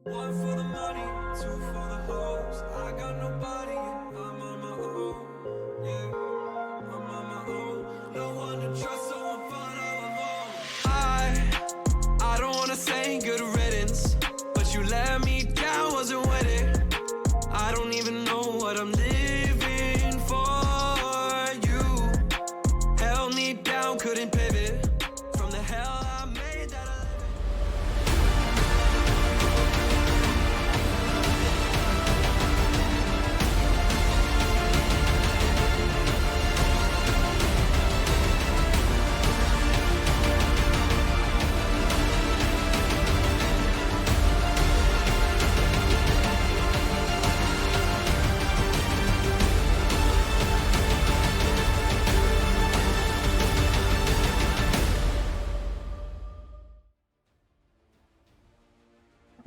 Speaker 15: One for the money, two for the hoes. I got nobody, and I'm on my own. Yeah, I'm on my own. No one to trust, so I'm fine all alone. I don't wanna say good riddance, but you let me down, wasn't with it. I don't even know what I'm living for. You held me down, couldn't pivot from the hell I made that I live in.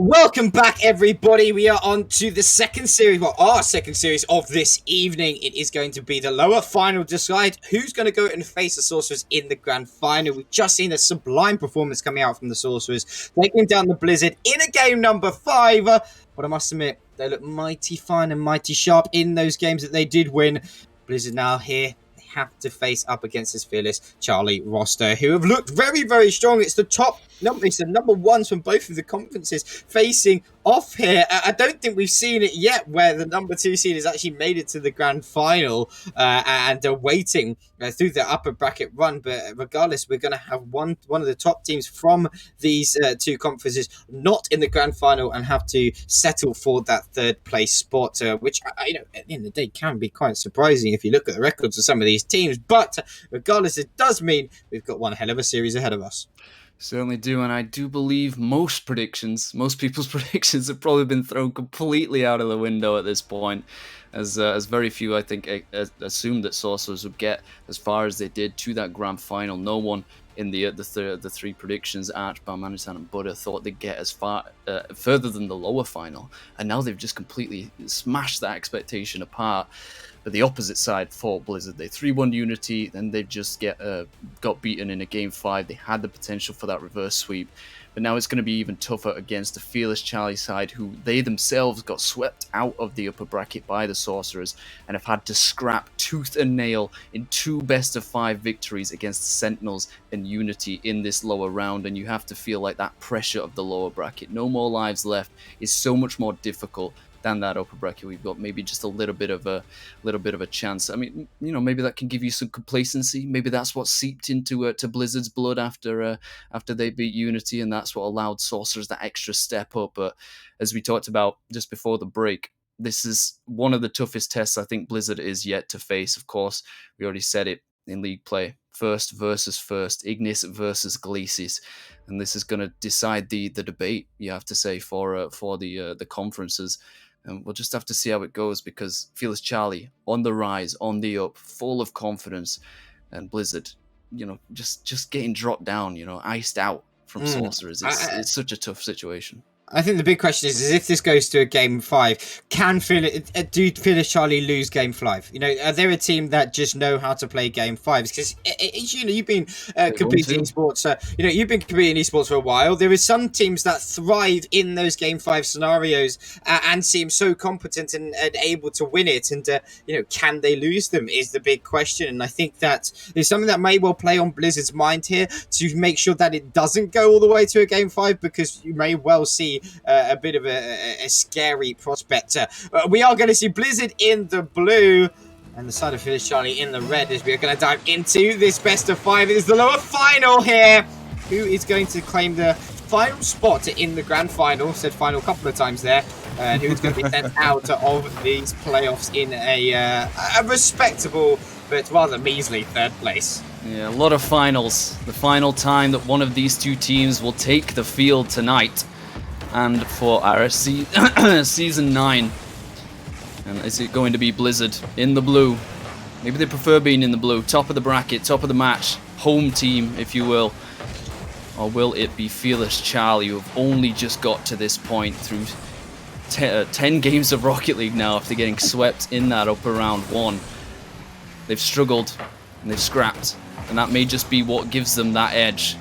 Speaker 18: Welcome back, everybody. We are on to the second series, well, our second series of this evening. It is going to be the lower final to decide who's going to go and face the Sorcerers in the grand final. We've just seen a sublime performance coming out from the Sorcerers, taking down the Blizzard in a game number 5. But I must admit, they look mighty fine and mighty sharp in those games that they did win. Blizzard now here. Have to face up against this fearless Charlie roster, who have looked very, very strong. It's the top number, it's the number ones from both of the conferences facing off here. I don't think we've seen it yet where the number 2 seed has actually made it to the grand final and are waiting through the upper bracket run. But regardless, we're going to have one of the top teams from these two conferences not in the grand final and have to settle for that third place spot, which, at the end of the day can be quite surprising if you look at the records of some of these teams. But regardless, it does mean we've got one hell of a series ahead of us.
Speaker 19: Certainly do, and I do believe most people's predictions have probably been thrown completely out of the window at this point, as very few, I think, assumed that Sorcerers would get as far as they did to that grand final. No one in the three predictions, Arch, Balmanistan, and Buddha, thought they'd get as far further than the lower final, and now they've just completely smashed that expectation apart. But the opposite side fought Blizzard. They 3-1 Unity, then they just got beaten in a game 5. They had the potential for that reverse sweep, but now it's going to be even tougher against the fearless Charlie side, who they themselves got swept out of the upper bracket by the Sorcerers and have had to scrap tooth and nail in 2 best-of-5 victories against the Sentinels and Unity in this lower round. And you have to feel like that pressure of the lower bracket, no more lives left, is so much more difficult than that upper bracket. We've got maybe just a little bit of a chance. I mean, maybe that can give you some complacency. Maybe that's what seeped into to Blizzard's blood after they beat Unity, and that's what allowed Sorcerers that extra step up. But as we talked about just before the break, this is one of the toughest tests I think Blizzard is yet to face. Of course, we already said it in league play. First versus first, Ignis versus Glacis, and this is going to decide the debate, you have to say, for the conferences. And we'll just have to see how it goes, because Fearless Charlie on the rise, on the up, full of confidence, and Blizzard, just getting dropped down, iced out from Sorcerers. It's such a tough situation.
Speaker 18: I think the big question is if this goes to a game 5, do Phyllis Charlie lose game 5? You know, are they a team that just know how to play game 5s? Because you know, you've been competing in esports. You know, you've been competing in esports for a while. There are some teams that thrive in those game 5 scenarios and seem so competent and able to win it. And you know, can they lose them? Is the big question. And I think that there's something that may well play on Blizzard's mind here to make sure that it doesn't go all the way to a game 5, because you may well see a bit of a scary prospect. We are going to see Blizzard in the blue and the side of Phyllis Charlie in the red as we are going to dive into this best of 5. It is the lower final here. Who is going to claim the final spot in the grand final? Said final a couple of times there. And who's going to be sent out of these playoffs in a respectable but rather measly 3rd place?
Speaker 19: Yeah, a lot of finals. The final time that one of these two teams will take the field tonight. And for RSC Season 9. And is it going to be Blizzard in the blue? Maybe they prefer being in the blue. Top of the bracket, top of the match. Home team, if you will. Or will it be Fearless Charlie, who have only just got to this point through 10 games of Rocket League now after getting swept in that upper round 1. They've struggled and they've scrapped. And that may just be what gives them that edge.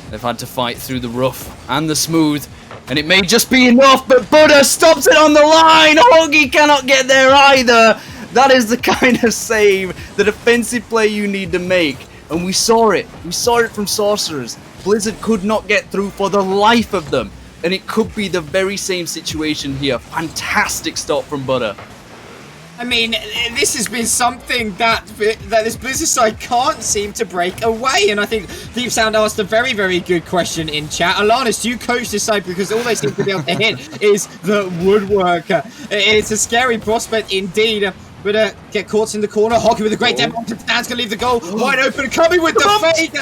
Speaker 19: They've had to fight through the rough and the smooth. And it may just be enough, but Buddha stops it on the line! Hoagie cannot get there either! That is the kind of save, the defensive play you need to make. And we saw it. We saw it from Sorcerers. Blizzard could not get through for the life of them. And it could be the very same situation here. Fantastic stop from Buddha.
Speaker 18: I mean, this has been something that this Blizzard side can't seem to break away. And I think Deep Sound asked a very, very good question in chat. Alanis, do you coach this side? Because all they seem to be able to hit is the woodwork. It's a scary prospect indeed. But get caught in the corner. Hockey with a great demo. Dan's going to leave the goal wide open. Coming with the fake.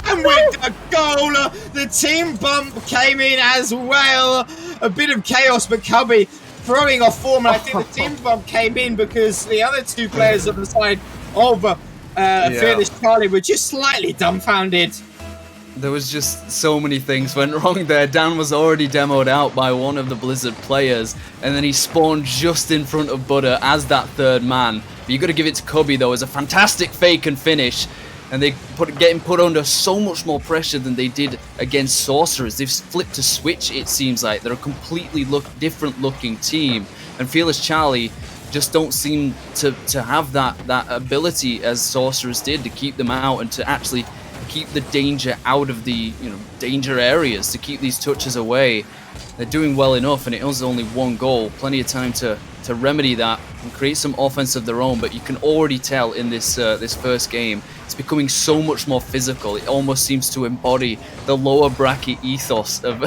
Speaker 18: And with the goal. The team bump came in as well. A bit of chaos, but Cubby throwing off form. And I think the team bump came in because the other two players on the side of Fearless Charlie were just slightly dumbfounded.
Speaker 19: There was just so many things went wrong there. Dan was already demoed out by one of the Blizzard players, and then he spawned just in front of Buddha as that 3rd man. But you got to give it to Cubby though, as a fantastic fake and finish, and they getting put under so much more pressure than they did against Sorcerers. They've flipped a switch, it seems like. They're a completely different looking team, and Fearless Charlie just don't seem to have that ability as Sorcerers did to keep them out and to actually keep the danger out of the danger areas, to keep these touches away. They're doing well enough, and it was only 1 goal. Plenty of time to remedy that and create some offense of their own. But you can already tell in this first game, it's becoming so much more physical. It almost seems to embody the lower bracket ethos of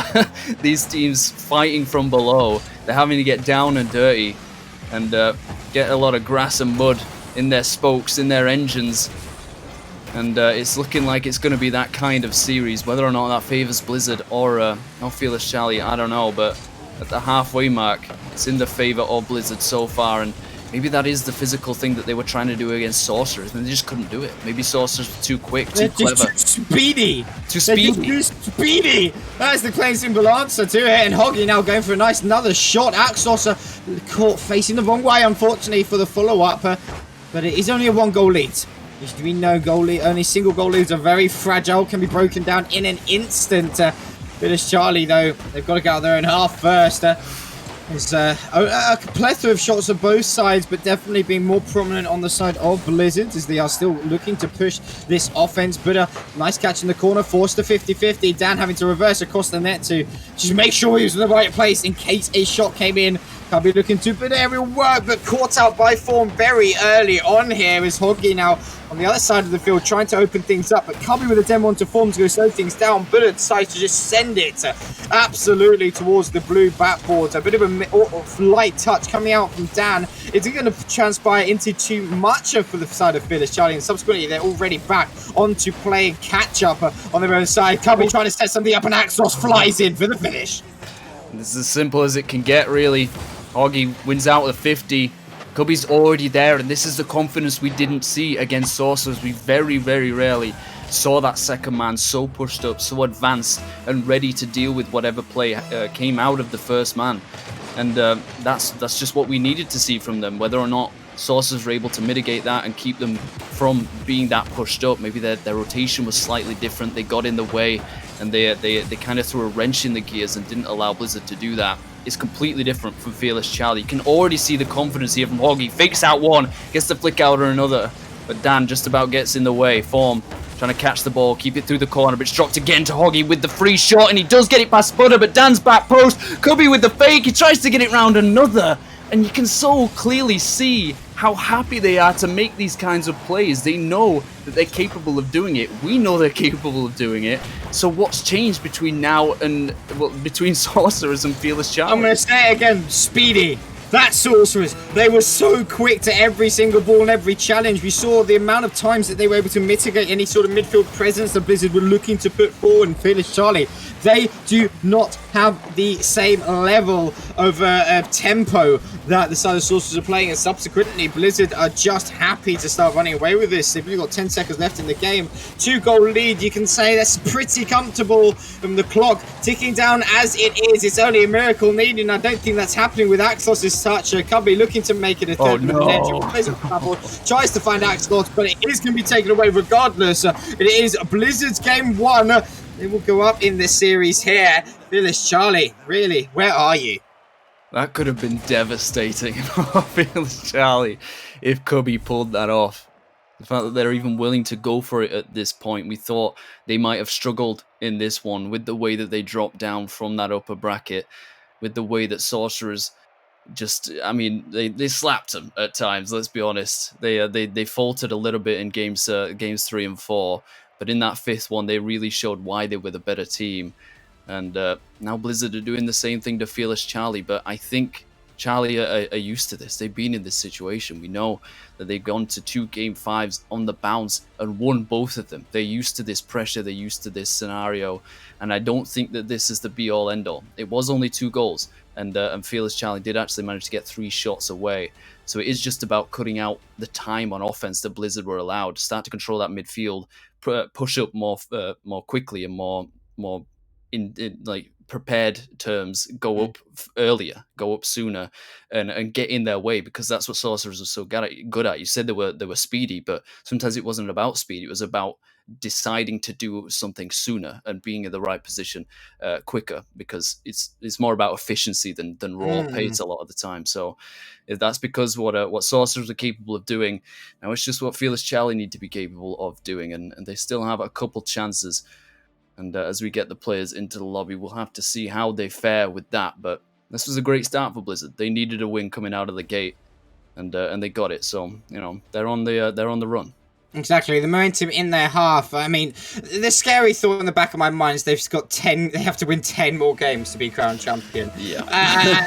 Speaker 19: these teams fighting from below. They're having to get down and dirty and get a lot of grass and mud in their spokes, in their engines. And it's looking like it's going to be that kind of series. Whether or not that favors Blizzard or Fearless Charlie, I don't know. But at the halfway mark, it's in the favor of Blizzard so far. And maybe that is the physical thing that they were trying to do against Sorcerers, and they just couldn't do it. Maybe Sorcerers were too quick, too clever.
Speaker 18: Too speedy.
Speaker 19: Too speedy.
Speaker 18: Too speedy. That's the plain simple answer to it. And Hoggy now going for a nice another shot. Axos caught facing the wrong way, unfortunately, for the follow-up. But it is only a 1-goal lead. We know only single goal leads are very fragile, can be broken down in an instant. Fearless Charlie, though, they've got to get out their own half first. There's a plethora of shots on both sides, but definitely being more prominent on the side of Blizzard as they are still looking to push this offense. But a nice catch in the corner, forced to 50-50. Dan having to reverse across the net to just make sure he was in the right place in case a shot came in. Can't be looking to put aerial work, but caught out by form very early on here is Hoggy now on the other side of the field trying to open things up, but Cubby with a demo onto form to go slow things down. Bullard decides to just send it absolutely towards the blue backboard. A bit of a light touch coming out from Dan. Is it going to transpire into too much for the side of Fearless Charlie? And subsequently, they're already back onto playing catch up on their own side. Cubby trying to set something up, and Axos flies in for the finish.
Speaker 19: This is as simple as it can get, really. Hoggy wins out with a 50. Cubby's already there, and this is the confidence we didn't see against Sorcerers. We very, very rarely saw that second man so pushed up, so advanced, and ready to deal with whatever play came out of the first man. And that's just what we needed to see from them. Whether or not Sorcerers were able to mitigate that and keep them from being that pushed up, maybe their rotation was slightly different. They got in the way, and they kind of threw a wrench in the gears and didn't allow Blizzard to do that. It's completely different from Fearless Charlie. You can already see the confidence here from Hoggy. Fakes out one, gets the flick out or another, but Dan just about gets in the way. Form trying to catch the ball, keep it through the corner, but it's dropped again to Hoggy with the free shot, and he does get it past Sputter, but Dan's back post. Cubby with the fake, he tries to get it round another, and you can so clearly see how happy they are to make these kinds of plays. They know that they're capable of doing it. We know they're capable of doing it. So what's changed between now and, well, between Sorcerers and Fearless Charlie?
Speaker 18: I'm going to say it again, speedy. That's Sorcerers. They were so quick to every single ball and every challenge. We saw the amount of times that they were able to mitigate any sort of midfield presence that Blizzard were looking to put forward in Fearless Charlie. They do not have the same level of tempo that the side of Sorcerers are playing, and subsequently Blizzard are just happy to start running away with this. They've only got 10 seconds left in the game. 2-goal lead, you can say that's pretty comfortable from the clock ticking down as it is. It's only a miracle needed, and I don't think that's happening with Axlos' touch. Cubby looking to make it a third. Blizzard tries to find Axlos, but it is going to be taken away regardless. It is Blizzard's game 1. They will go up in this series here. Fearless Charlie, really, where are you?
Speaker 19: That could have been devastating for Fearless Charlie if Cubby pulled that off. The fact that they're even willing to go for it at this point, we thought they might have struggled in this one with the way that they dropped down from that upper bracket, with the way that Sorcerers just, I mean, they slapped them at times, let's be honest. They faltered a little bit in games 3 and 4, but in that 5th one, they really showed why they were the better team. And now Blizzard are doing the same thing to Fearless Charlie, but I think Charlie are used to this. They've been in this situation. We know that they've gone to 2 Game 5s on the bounce and won both of them. They're used to this pressure. They're used to this scenario. And I don't think that this is the be-all, end-all. It was only 2 goals, and Fearless Charlie did actually manage to get 3 shots away. So it is just about cutting out the time on offense that Blizzard were allowed, start to control that midfield, push up more quickly and more in like prepared terms, go up earlier, go up sooner, and get in their way, because that's what Sorcerers are so good at. You said they were speedy, but sometimes it wasn't about speed. It was about deciding to do something sooner and being in the right position quicker, because it's more about efficiency than raw pace a lot of the time. So that's because what Sorcerers are capable of doing. Now it's just what Fearless Charlie need to be capable of doing, and they still have a couple chances. And as we get the players into the lobby, we'll have to see how they fare with that. But this was a great start for Blizzard. They needed a win coming out of the gate, and they got it. So they're on the run.
Speaker 18: Exactly, the momentum in their half. I mean, the scary thought in the back of my mind is they've got 10. They have to win 10 more games to be crowned champion.
Speaker 19: Yeah,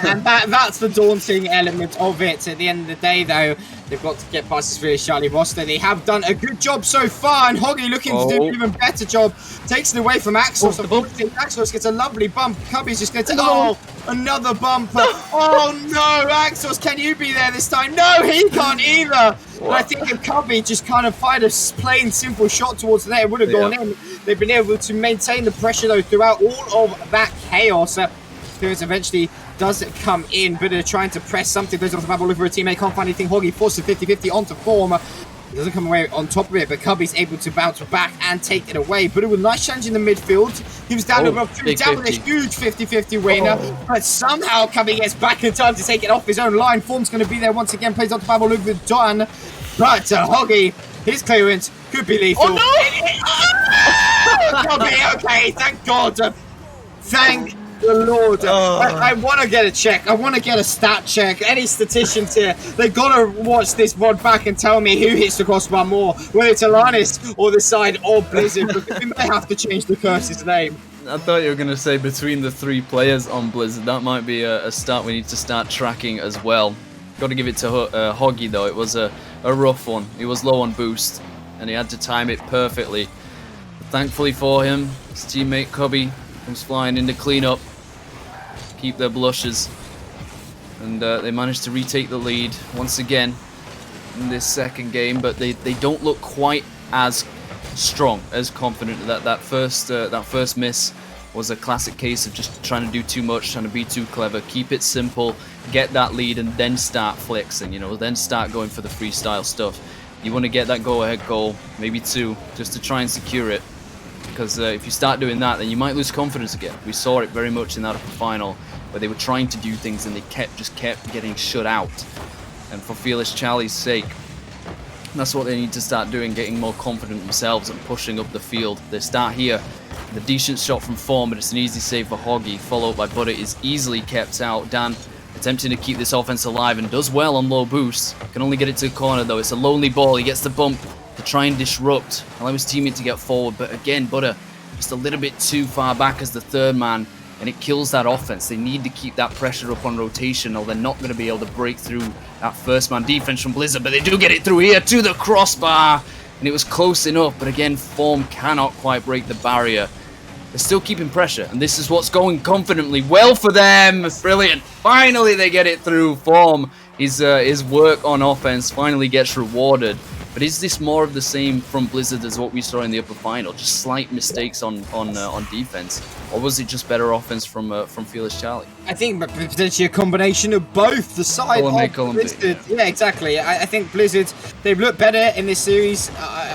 Speaker 18: and that's the daunting element of it. At the end of the day, though, they've got to get past this Fearless Charlie roster. They have done a good job so far, and Hoggy looking to do an even better job. Takes it away from Axlos. Axlos gets a lovely bump. Cubby's just going to another bump. Oh no, Axlos, can you be there this time? No, he can't either. And I think if Cubby just kind of fired a plain, simple shot towards the net, it would have gone in. They've been able to maintain the pressure, though, throughout all of that chaos. Clearance eventually does come in, but they're trying to press something. Goes off the map, look for a teammate, can't find anything. Hoggy forces 50-50 onto Form. He doesn't come away on top of it, but Cubby's able to bounce back and take it away. But it was a nice challenge in the midfield. He was down with a huge 50-50 win. But somehow Cubby gets back in time to take it off his own line. Form's going to be there once again. Plays onto Babel, look for done. But Hoggy, his clearance could be lethal. Oh no! Cubby, okay, thank God. Thank the Lord. I want to get a check. I want to get a stat check. Any statisticians here, they got to watch this mod back and tell me who hits the crossbar more, whether it's Alanis or the side of Blizzard, because we may have to change the curse's name.
Speaker 19: I thought you were going to say between the 3 players on Blizzard. That might be a start we need to start tracking as well. Got to give it to Hoggy, though. It was a rough one. He was low on boost, and he had to time it perfectly. But thankfully for him, his teammate Cubby comes flying in to clean up, keep their blushes, and they managed to retake the lead once again in this second game, but they don't look quite as strong, as confident. That first miss was a classic case of just trying to do too much, trying to be too clever. Keep it simple, get that lead, and then start flexing. Then start going for the freestyle stuff. You want to get that go-ahead goal, maybe 2, just to try and secure it. Because if you start doing that, then you might lose confidence again. We saw it very much in that upper final, where they were trying to do things and they just kept getting shut out. And for Fearless Charlie's sake, that's what they need to start doing, getting more confident themselves and pushing up the field. They start here, the decent shot from Form, but it's an easy save for Hoggy, followed by Butter is easily kept out. Dan attempting to keep this offense alive and does well on low boost. Can only get it to the corner though. It's a lonely ball. He gets the bump to try and disrupt, allow his teammate to get forward, but again, Butter just a little bit too far back as the third man, and it kills that offense. They need to keep that pressure up on rotation, or they're not going to be able to break through that first man defense from Blizzard, but they do get it through here to the crossbar, and it was close enough, but again, Form cannot quite break the barrier. They're still keeping pressure, and this is what's going confidently well for them. Brilliant. Finally, they get it through. Form, his work on offense finally gets rewarded. But is this more of the same from Blizzard as what we saw in the upper final? Just slight mistakes on defense, or was it just better offense from Fearless Charlie?
Speaker 18: I think potentially a combination of both. The side of Blizzard, yeah, exactly. I think Blizzard, they've looked better in this series,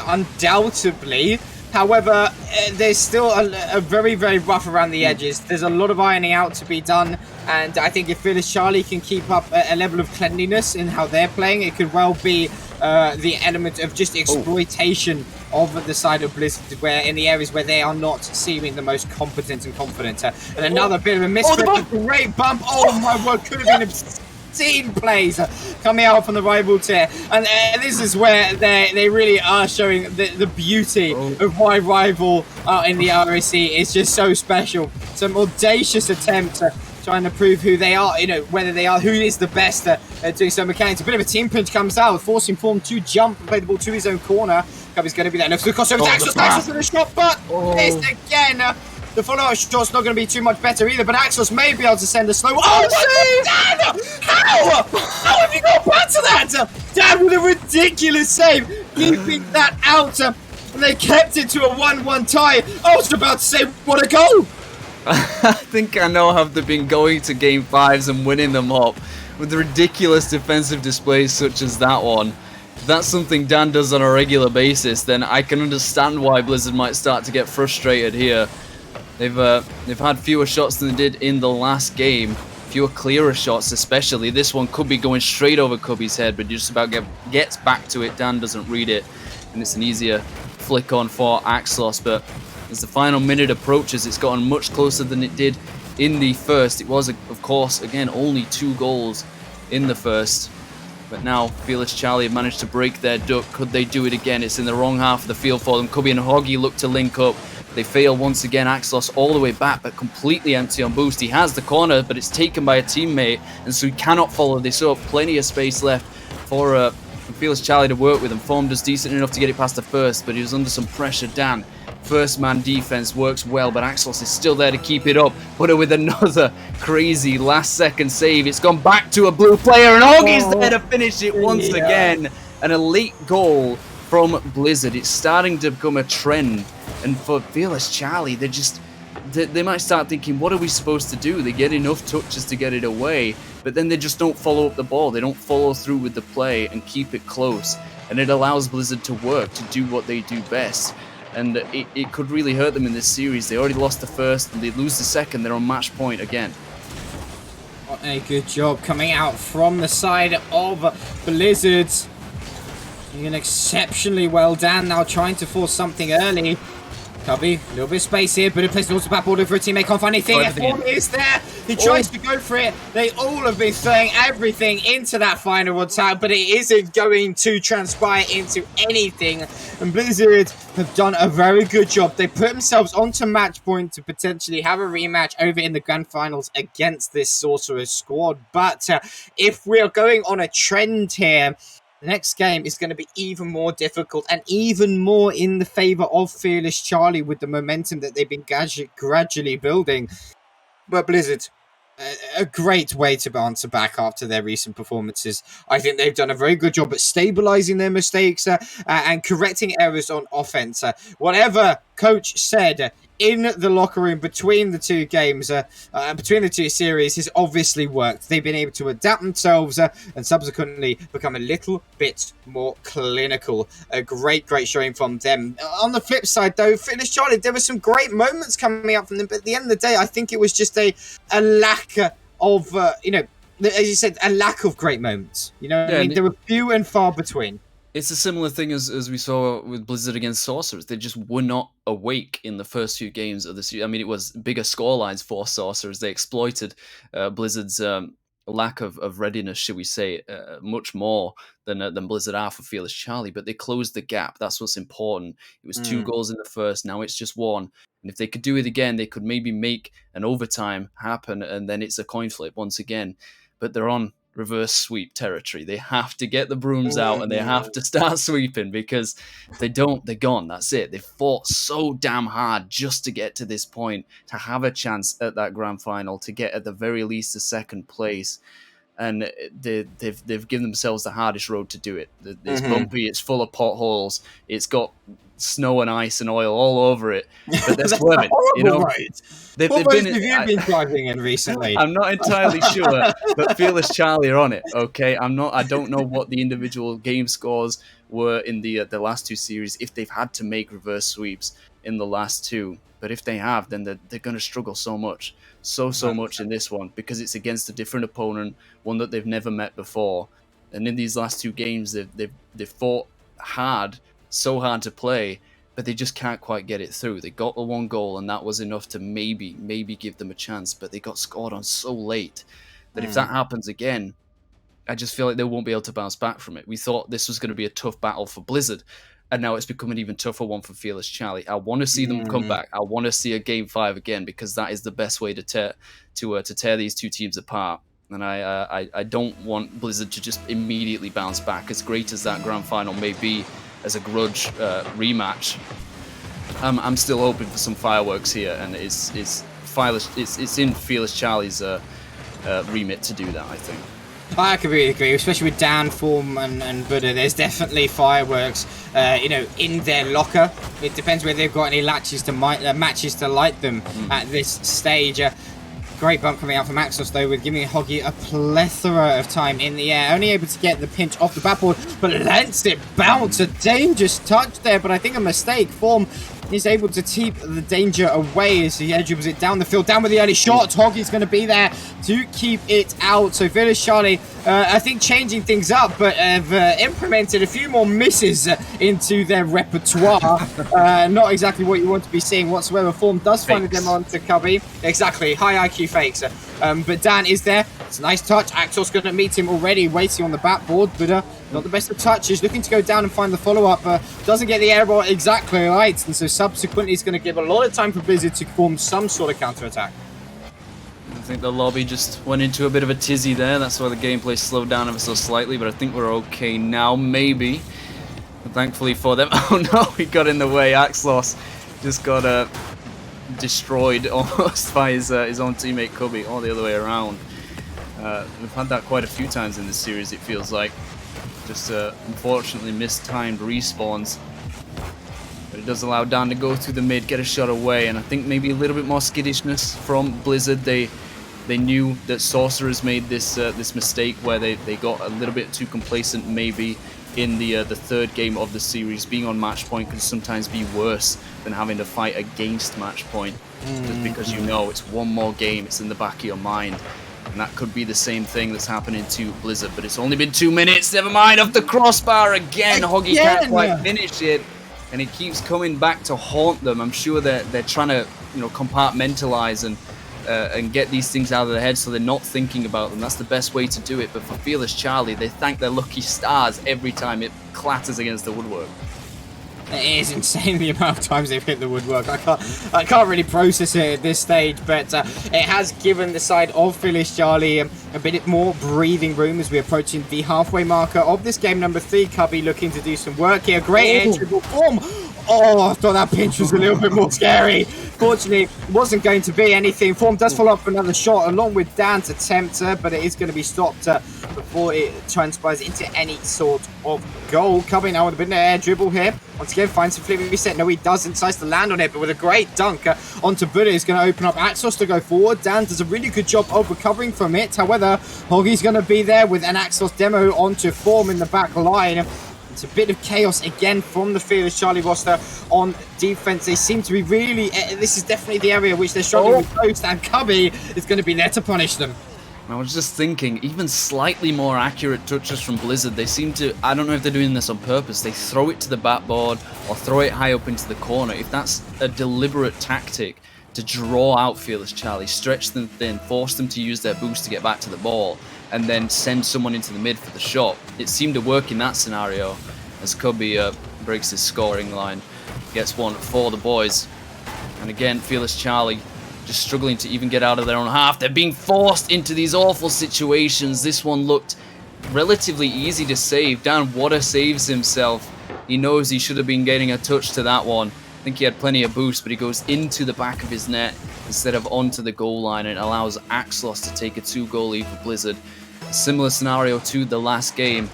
Speaker 18: undoubtedly. However, there's still a very, very rough around the edges. There's a lot of ironing out to be done, and I think if Fearless Charlie can keep up a level of cleanliness in how they're playing, it could well be the element of just exploitation of the side of Blizzard, where in the areas where they are not seeming the most competent and confident. And another bit of a miss. A great bump. Oh my word, could have been obscene plays coming out from the rival tier, and this is where they really are showing the beauty of why rival in the RSC is just so special. Some audacious attempts trying to prove who they are, whether they are, who is the best at doing some mechanics. A bit of a team pinch comes out, forcing Form to jump and play the ball to his own corner. Cubby's going to be there. Looks across over Axos for the shot, but it's again. The follow-up shot's not going to be too much better either, but Axos may be able to send a slow. Oh, Dan! How have you got back to that? Dan with a ridiculous save, keeping that out, and they kept it to a 1-1 tie. I was about to say, what a goal!
Speaker 19: I think I know how they've been going to game 5s and winning them up with the ridiculous defensive displays such as that one. If that's something Dan does on a regular basis, then I can understand why Blizzard might start to get frustrated here. They've had fewer shots than they did in the last game, fewer clearer shots especially. This one could be going straight over Cubby's head, but just about gets back to it. Dan doesn't read it, and it's an easier flick on for Axlos. But as the final minute approaches, it's gotten much closer than it did in the first. It was, of course, again, only 2 goals in the first. But now Fearless Charlie have managed to break their duck. Could they do it again? It's in the wrong half of the field for them. Cubby and Hoggy look to link up. They fail once again. Axlos all the way back, but completely empty on boost. He has the corner, but it's taken by a teammate, and so he cannot follow this up. Plenty of space left for Fearless Charlie to work with, and Form does decent enough to get it past the first, but he was under some pressure. Dan, first man defense works well, but Axlos is still there to keep it up. Butter with another crazy last second save. It's gone back to a blue player, and Hoggy's there to finish it once again. And a late goal from Blizzard. It's starting to become a trend. And for Fearless Charlie, they might start thinking, what are we supposed to do? They get enough touches to get it away, but then they just don't follow up the ball. They don't follow through with the play and keep it close. And it allows Blizzard to work, to do what they do best. And it could really hurt them in this series. They already lost the first, and they lose the second. They're on match point again.
Speaker 18: What a good job coming out from the side of Blizzard. Doing exceptionally well. Dan now trying to force something early. Cubby, a little bit of space here, but it plays the water back border for a teammate. Can't find anything. F1 is there. He tries to go for it. They all have been throwing everything into that final attack, but it isn't going to transpire into anything. And Blizzard have done a very good job. They put themselves onto match point to potentially have a rematch over in the grand finals against this Sorcerer's squad. But if we're going on a trend here, the next game is going to be even more difficult and even more in the favor of Fearless Charlie with the momentum that they've been gradually building. But Blizzard, a great way to bounce back after their recent performances. I think they've done a very good job at stabilizing their mistakes and correcting errors on offense. Whatever coach said in the locker room between the two games, between the two series, has obviously worked. They've been able to adapt themselves and subsequently become a little bit more clinical. A great showing from them. On the flip side, though, Fitness Charlie, there were some great moments coming up from them, but at the end of the day, I think it was just a lack of, as you said, a lack of great moments. You know what I mean? There were few and far between.
Speaker 19: It's a similar thing as we saw with Blizzard against Sorcerers. They just were not awake in the first few games of this year. I mean, it was bigger scorelines for Sorcerers. They exploited Blizzard's lack of readiness, should we say, much more than Blizzard are for Fearless Charlie. But they closed the gap. That's what's important. It was 2 goals in the first. Now it's just 1. And if they could do it again, they could maybe make an overtime happen, and then it's a coin flip once again. But they're on reverse sweep territory. They have to get the brooms out and they have to start sweeping, because if they don't, they're gone. That's it. They fought so damn hard just to get to this point, to have a chance at that grand final, to get at the very least a second place. And they've given themselves the hardest road to do it. It's bumpy, it's full of potholes, it's got snow and ice and oil all over it, but they're swimming. You know,
Speaker 18: right? What roads have you been driving in recently?
Speaker 19: I'm not entirely sure, but Fearless Charlie are on it. Okay, I don't know what the individual game scores were in the last 2 series, if they've had to make reverse sweeps in the last 2. But if they have, then they're going to struggle so much in this one, because it's against a different opponent, one that they've never met before. And in these last 2 games, they've fought hard, so hard to play, but they just can't quite get it through. They got the 1 goal, and that was enough to maybe give them a chance, but they got scored on so late that if that happens again, I just feel like they won't be able to bounce back from it. We thought this was going to be a tough battle for Blizzard, and now it's become an even tougher one for Fearless Charlie. I want to see them come back. I want to see a Game 5 again, because that is the best way to tear these 2 teams apart. And I don't want Blizzard to just immediately bounce back, as great as that grand final may be as a grudge rematch. I'm still hoping for some fireworks here, and it's in Fearless Charlie's remit to do that, I think.
Speaker 18: I completely agree, especially with Dan, Form, and Buddha. There's definitely fireworks, in their locker. It depends whether they've got any matches to light them at this stage. Great bump coming out from Axos, though, with giving Hoggy a plethora of time in the air. Only able to get the pinch off the backboard, but lets it bounce. A dangerous touch there, but I think a mistake. Form is able to keep the danger away as he edges it down the field. Down with the early shot. Hoggy's going to be there to keep it out. So Fearless Charlie, I think, changing things up, but have implemented a few more misses into their repertoire. Not exactly what you want to be seeing whatsoever. Form does find them onto Cubby. Exactly. High IQ fakes. But Dan is there. It's a nice touch. Axel's going to meet him already, waiting on the backboard, but not the best of touches. Looking to go down and find the follow-up. Doesn't get the air ball exactly right, and so subsequently he's going to give a lot of time for Blizzard to form some sort of counter-attack.
Speaker 19: I think the lobby just went into a bit of a tizzy there. That's why the gameplay slowed down ever so slightly, but I think we're okay now, maybe. But thankfully for them... Oh no, he got in the way. Axlos just got destroyed almost by his own teammate Cubby, all the other way around. We've had that quite a few times in this series, it feels like. Just unfortunately mistimed respawns. But it does allow Dan to go through the mid, get a shot away, and I think maybe a little bit more skittishness from Blizzard. They knew that Sorcerers made this mistake where they got a little bit too complacent maybe in the third game of the series. Being on match point can sometimes be worse than having to fight against match point, just because you know it's one more game, it's in the back of your mind. And that could be the same thing that's happening to Blizzard, but it's only been 2 minutes. Never mind, off the crossbar again. Hoggy can't quite finish it, and it keeps coming back to haunt them. I'm sure they're trying to, compartmentalize and get these things out of their head so they're not thinking about them. That's the best way to do it. But for Fearless Charlie, they thank their lucky stars every time it clatters against the woodwork.
Speaker 18: It is insane the amount of times they've hit the woodwork. I can't really process it at this stage, but it has given the side of Fearless Charlie a bit more breathing room as we're approaching the halfway marker of this game number 3. Cubby looking to do some work here. Great entry Form. Oh, I thought that pinch was a little bit more scary. unfortunately, wasn't going to be anything. Form does follow up for another shot along with Dan's attempt, but it is going to be stopped before it transpires into any sort of goal. Coming out with a bit of an air dribble here. Once again, finds a flip reset. No, he doesn't. Decides to land on it, but with a great dunk onto Buddha is going to open up Axos to go forward. Dan does a really good job of recovering from it. However, Hoggy's going to be there with an Axos demo onto Form in the back line. It's a bit of chaos again from the Fearless Charlie roster on defense. They seem to be really... this is definitely the area which they're struggling with most, and Cubby is going to be there to punish them.
Speaker 19: I was just thinking, even slightly more accurate touches from Blizzard, they seem to, I don't know if they're doing this on purpose, they throw it to the backboard or throw it high up into the corner. If that's a deliberate tactic to draw out Fearless Charlie, stretch them thin, force them to use their boost to get back to the ball, and then send someone into the mid for the shot, it seemed to work in that scenario as Cubby breaks his scoring line, gets one for the boys. And again, Fearless Charlie just struggling to even get out of their own half. They're being forced into these awful situations. This one looked relatively easy to save. Dan Water saves himself. He knows he should have been getting a touch to that one. I think he had plenty of boost, but he goes into the back of his net instead of onto the goal line, and it allows Axlos to take a 2-goal lead for Blizzard. A similar scenario to the last game.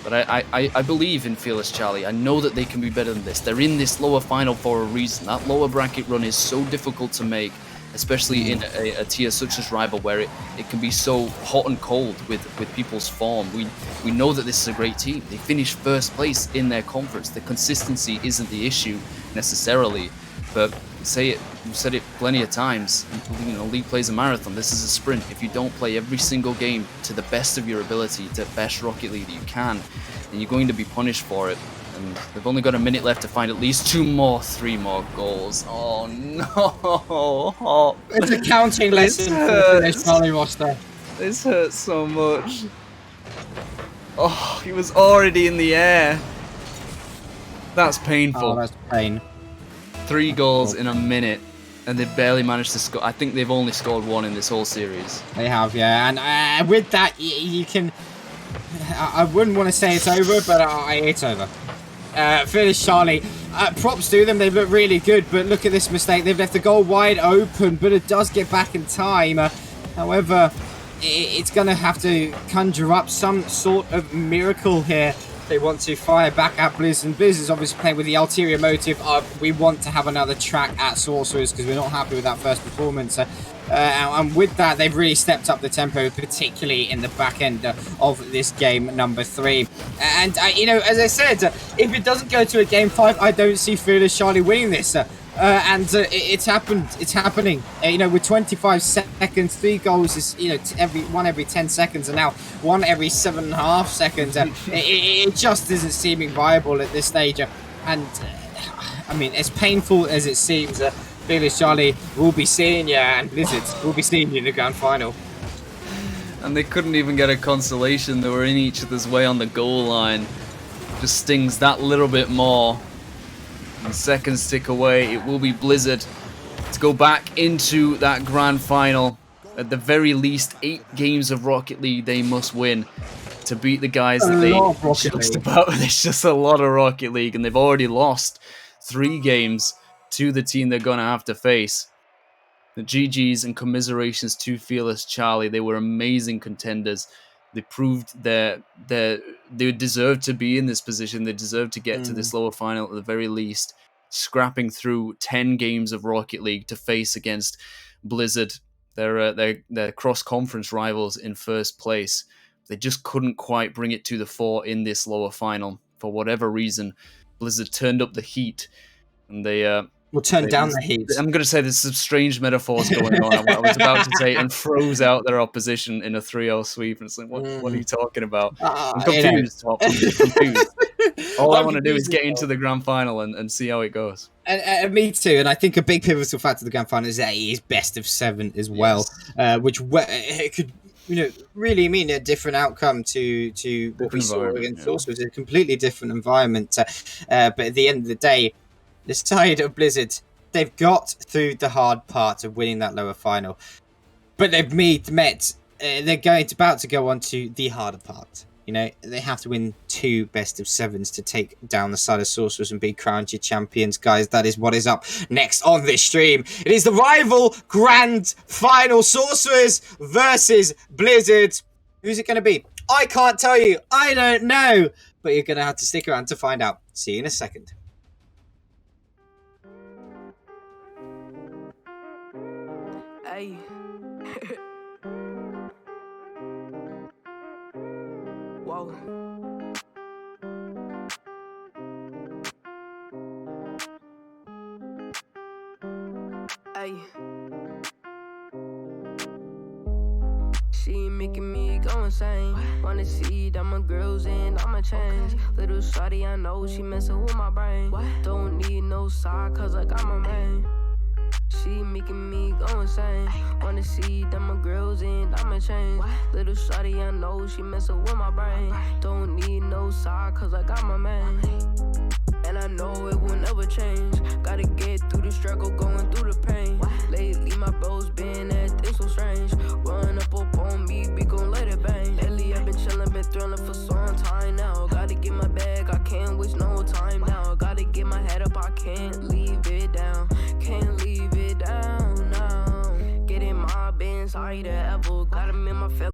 Speaker 19: But I believe in Fearless Charlie. I know that they can be better than this. They're in this lower final for a reason. That lower bracket run is so difficult to make, especially in a tier such as Rival, where it can be so hot and cold with people's form. We know that this is a great team. They finished first place in their conference. The consistency isn't the issue necessarily, but we've said it plenty of times. You know, League plays a marathon. This is a sprint. If you don't play every single game to the best of your ability, to best Rocket League that you can, then you're going to be punished for it. And they've only got a minute left to find at least 3 more goals. Oh no!
Speaker 18: It's a counting lesson for the Charlie roster.
Speaker 19: This hurts so much. Oh, he was already in the air. That's painful.
Speaker 18: Oh, that's pain.
Speaker 19: 3 goals in a minute, and they barely managed to score. I think they've only scored 1 in this whole series.
Speaker 18: They have, yeah. And with that, you can... I wouldn't want to say it's over, but it's over. Fearless Charlie, props to them. They look really good, but look at this mistake. They've left the goal wide open, but it does get back in time. However, it's going to have to conjure up some sort of miracle here. They want to fire back at Blizzard. Blizzard's obviously playing with the ulterior motive of we want to have another track at Sorcerers because we're not happy with that first performance. And with that, they've really stepped up the tempo, particularly in the back end of this game number 3. And, you know, as I said, if it doesn't go to a game 5, I don't see Fearless Charlie winning this. It's happened. It's happening. You know, with 25 seconds, 3 goals is, you know, every 10 seconds, and now 1 every 7.5 seconds. It just isn't seeming viable at this stage. And I mean, as painful as it seems, Fearless Charlie will be seeing you, and Blizzard will be seeing you in the grand final.
Speaker 19: And they couldn't even get a consolation. They were in each other's way on the goal line. Just stings that little bit more. And seconds tick away. It will be Blizzard to go back into that grand final. At the very least, 8 games of Rocket League they must win to beat the guys that they just about. There's just a lot of Rocket League, and they've already lost 3 games to the team they're gonna have to face. The GGs and commiserations to Fearless Charlie. They were amazing contenders. They proved that they deserved to be in this position. They deserved to get to this lower final at the very least, scrapping through 10 games of Rocket League to face against Blizzard, their cross-conference rivals in first place. They just couldn't quite bring it to the fore in this lower final. For whatever reason, Blizzard turned up the heat, and they...
Speaker 18: We'll turn down the heat.
Speaker 19: I'm going to say there's some strange metaphors going on. I was about to say, and froze out their opposition in a 3-0 sweep. And it's like, what are you talking about? I'm confused, Top. I'm confused. All I want to do is get into the grand final and see how it goes.
Speaker 18: And me too. And I think a big pivotal factor of the grand final is that it is best of 7 as well, which it could, you know, really mean a different outcome to what we saw against Sorcerers. It's a completely different environment. But at the end of the day, the side of Blizzard, they've got through the hard part of winning that lower final, but they've they're about to go on to the harder part. You know, they have to win 2 best of 7s to take down the side of Sorcerers and be crowned your champions, guys. That is what is up next on this stream. It is the rival grand final, Sorcerers versus Blizzard. Who's it going to be? I can't tell you. I don't know. But you're going to have to stick around to find out. See you in a second.
Speaker 16: Hey. Whoa. Hey. She making me go insane. Wanna see that my girls and I'ma change. Little shawty, I know she messing with my brain. Don't need no side, cause I got my main. She making me go insane. Wanna see that my girls and I'ma change. Little shawty, I know she messing with my brain. Don't need no side, cause I got my main. And I know it will never change. Gotta get through the struggle, going through the pain. Lately my bros been acting so strange. Run up on me, we gon' let it bang. Lately I've been chillin', been thrillin' for some time now. Gotta get my bag, I can't waste no time now. Gotta get my head up, I can't leave it down. Can't leave it down now. Getting my bins, I the ever. Got 'em in my fellow.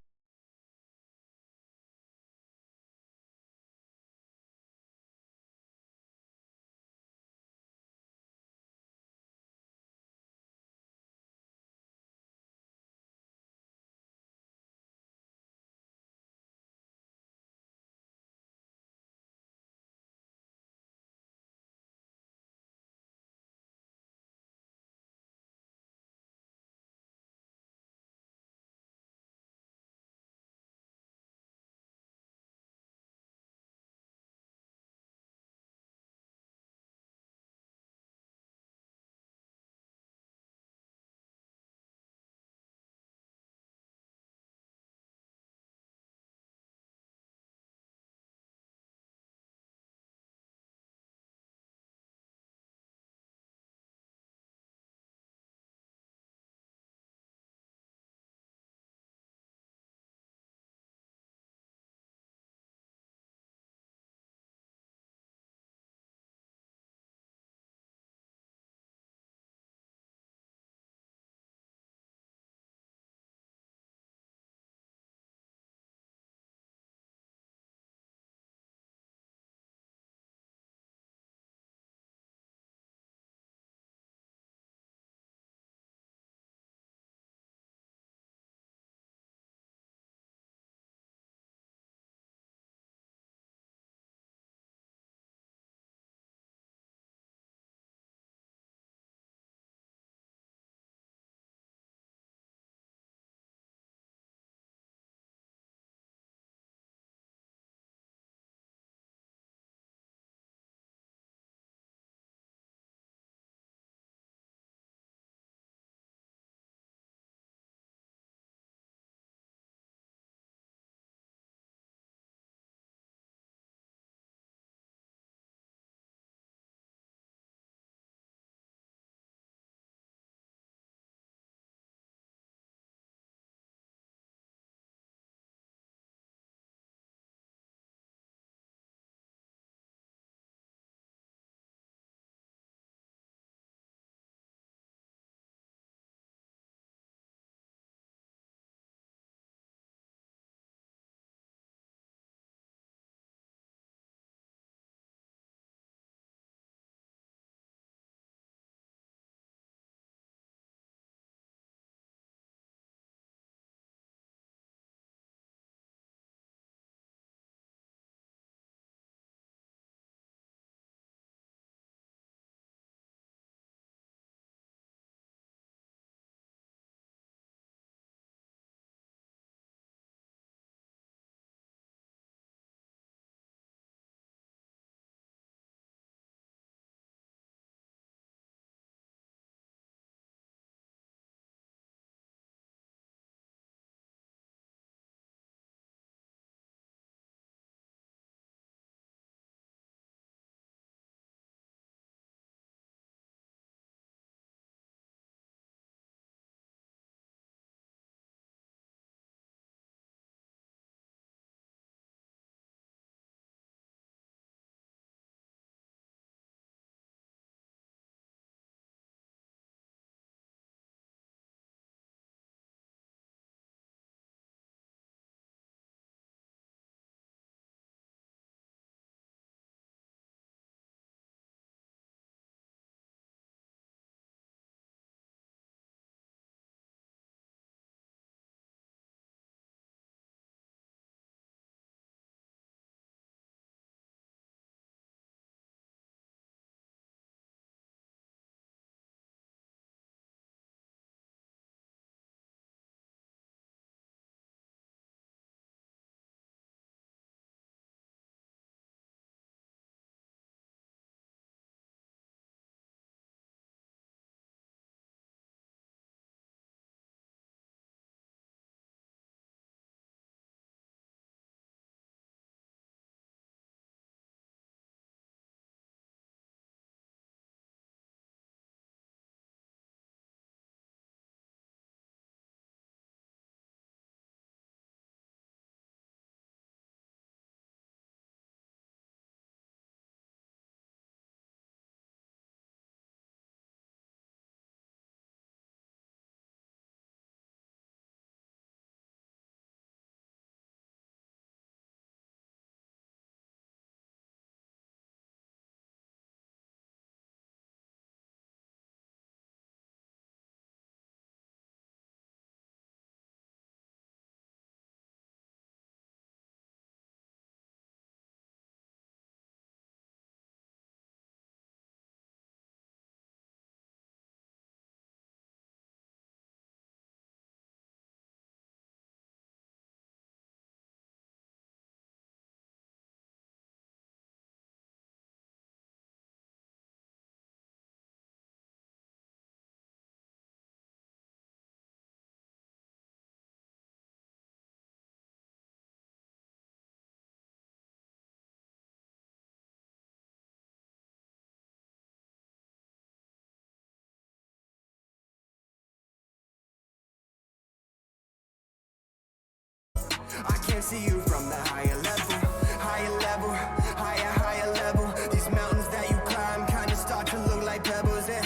Speaker 8: can't see you from the higher level. Higher level, higher level. These mountains that you climb kinda start to look like pebbles, yeah.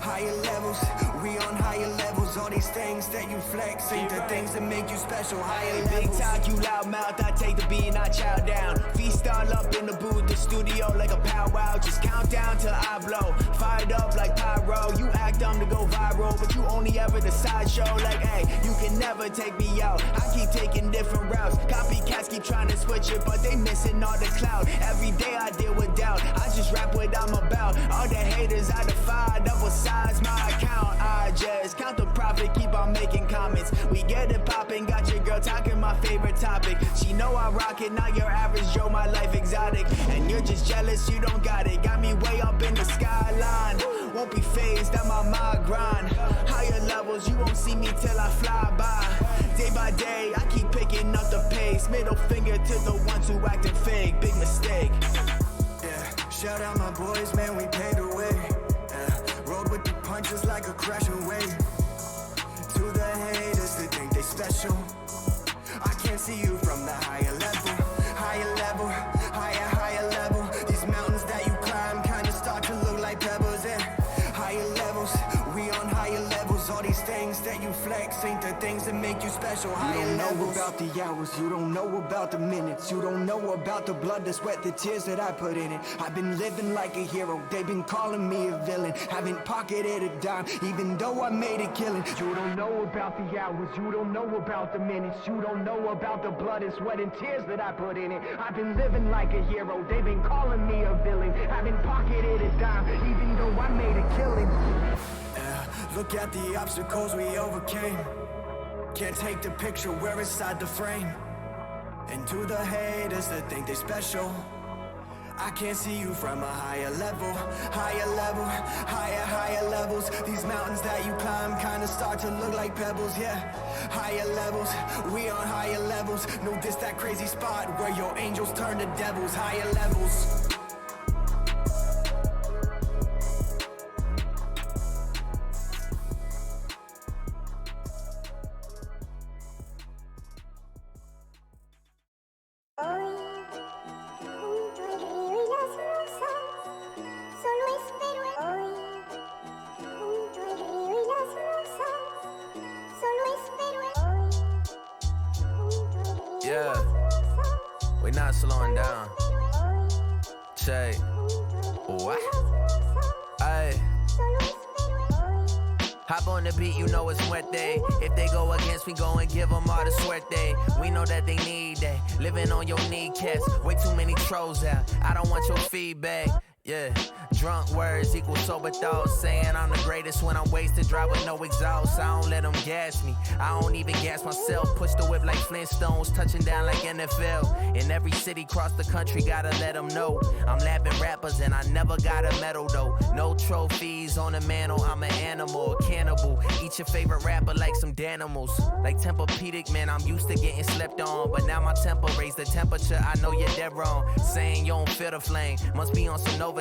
Speaker 8: Higher levels, we on higher levels. All these things that you flex ain't the things that make you special. Higher levels. Big talk, you loud mouth, I take the beat and I chow down. Feast all up in the booth, the studio like a powwow. Just count down till I blow. Fired up like pyro. You act dumb to go viral, but you only ever the sideshow. Like, hey, you can never take me out. I keep taking different routes. Copycats keep trying to switch it, but they missing all the clout. Every day I deal with doubt. I just rap what I'm about. All the haters I defy, double size my account. I just count the profit, keep on making comments. We get it poppin', got your girl talking my favorite topic. She know I rock it, not your average Joe, my life exotic. And you're just jealous, you don't got it. Got me way up in the skyline. Won't be phased, I'm on my grind. Higher levels, you won't see me till I fly by. Day by day, I keep picking up the pace. Middle finger to the ones who acting fake, big mistake. Yeah, shout out my boys, man, we paved the way. Rolled with the punches like a crashing wave. To the haters, they think they special. I can't see you from the higher level. Higher level, higher level. These mountains that you climb kinda start to look like pebbles, yeah. Higher levels, we on higher levels. All these things that you flex ain't the things that make you special. Higher levels. You don't know about the hours, you don't know about the minutes. You don't know about the blood, the sweat, the tears that I put in it. I've been living like a hero, they've been calling me a villain. Haven't pocketed a dime, even though I made a killing. You don't know about the hours, you don't know about the minutes. You don't know about the blood and sweat and tears that I put in it. I've been living like a hero, they've been calling me a villain. Haven't pocketed a dime, even though I made a killing. Look at the obstacles we overcame. Can't take the picture, we're inside the frame. And to the haters that think they special, I can't see you from a higher level. Higher level, higher levels. These mountains that you climb kinda start to look like pebbles, yeah. Higher levels, we on higher levels. No, this that crazy spot where your angels turn to devils. Higher levels.
Speaker 20: Yeah, we not slowing down. Say, what? Ay. Hop on the beat, you know it's muerte. If they go against me, go and give them all the suerte. We know that they need that. Living on your kneecaps, way too many trolls out. I don't want your feedback. Yeah, drunk words equal sober thoughts. Saying I'm the greatest when I'm wasted, drive with no exhaust. I don't let them gas me, I don't even gas myself. Push the whip like Flintstones, touching down like NFL. In every city, cross the country, gotta let them know I'm lapping rappers and I never got a medal though. No trophies on the mantle, I'm an animal, a cannibal. Eat your favorite rapper like some Danimals. Like Tempur-Pedic, man, I'm used to getting slept on. But now my temper raised the temperature, I know you're dead wrong. Saying you don't feel the flame, must be on some Novocaine.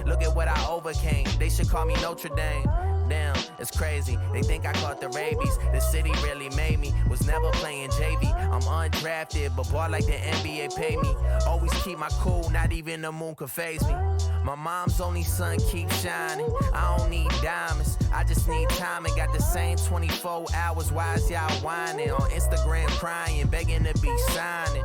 Speaker 20: Look at what I overcame, they should call me Notre Dame. Damn, it's crazy, they think I caught the rabies. The city really made me, was never playing JV. I'm undrafted, but ball like the NBA pay me. Always keep my cool, not even the moon could faze me. My mom's only son keeps shining. I don't need diamonds, I just need time. And got the same 24 hours, why is y'all whining? On Instagram crying, begging to be signing.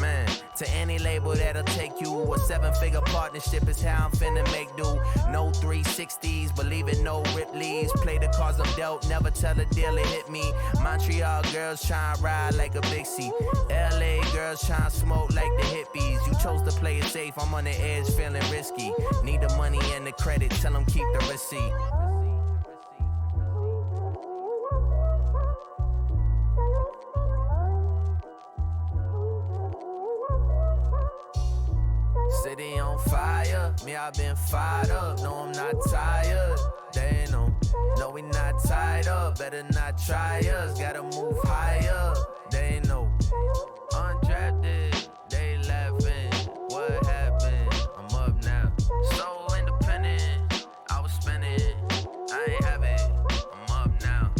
Speaker 20: Man, to any label that'll take you. A 7-figure partnership is how I'm finna make do. No 360s, believe in no Ripleys. Play the cards I'm dealt, never tell a dealer hit me. Montreal girls tryna ride like a big C. LA girls tryna smoke like the hippies. You chose to play it safe, I'm on the edge feeling risky. Need the money and the credit, tell them keep the receipt. City on fire, me I been fired up. No, I'm not tired. They know, no we not tied up. Better not try us, gotta move higher. They know, undrafted, they laughing. What happened? I'm up now. So independent, I was spinning. I ain't have it, I'm up now.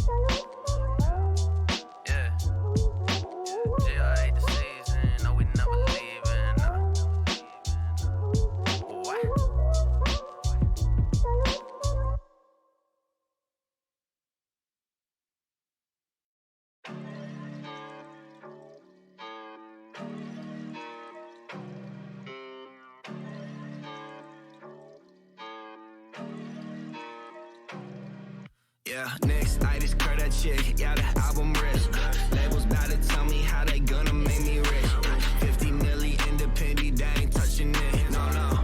Speaker 20: Yeah, I hate the season.
Speaker 8: Yeah, next I just curve that chick, yeah, the album risk. Labels bout to tell me how they gonna make me rich. 50 milli independent, they ain't touching it, no.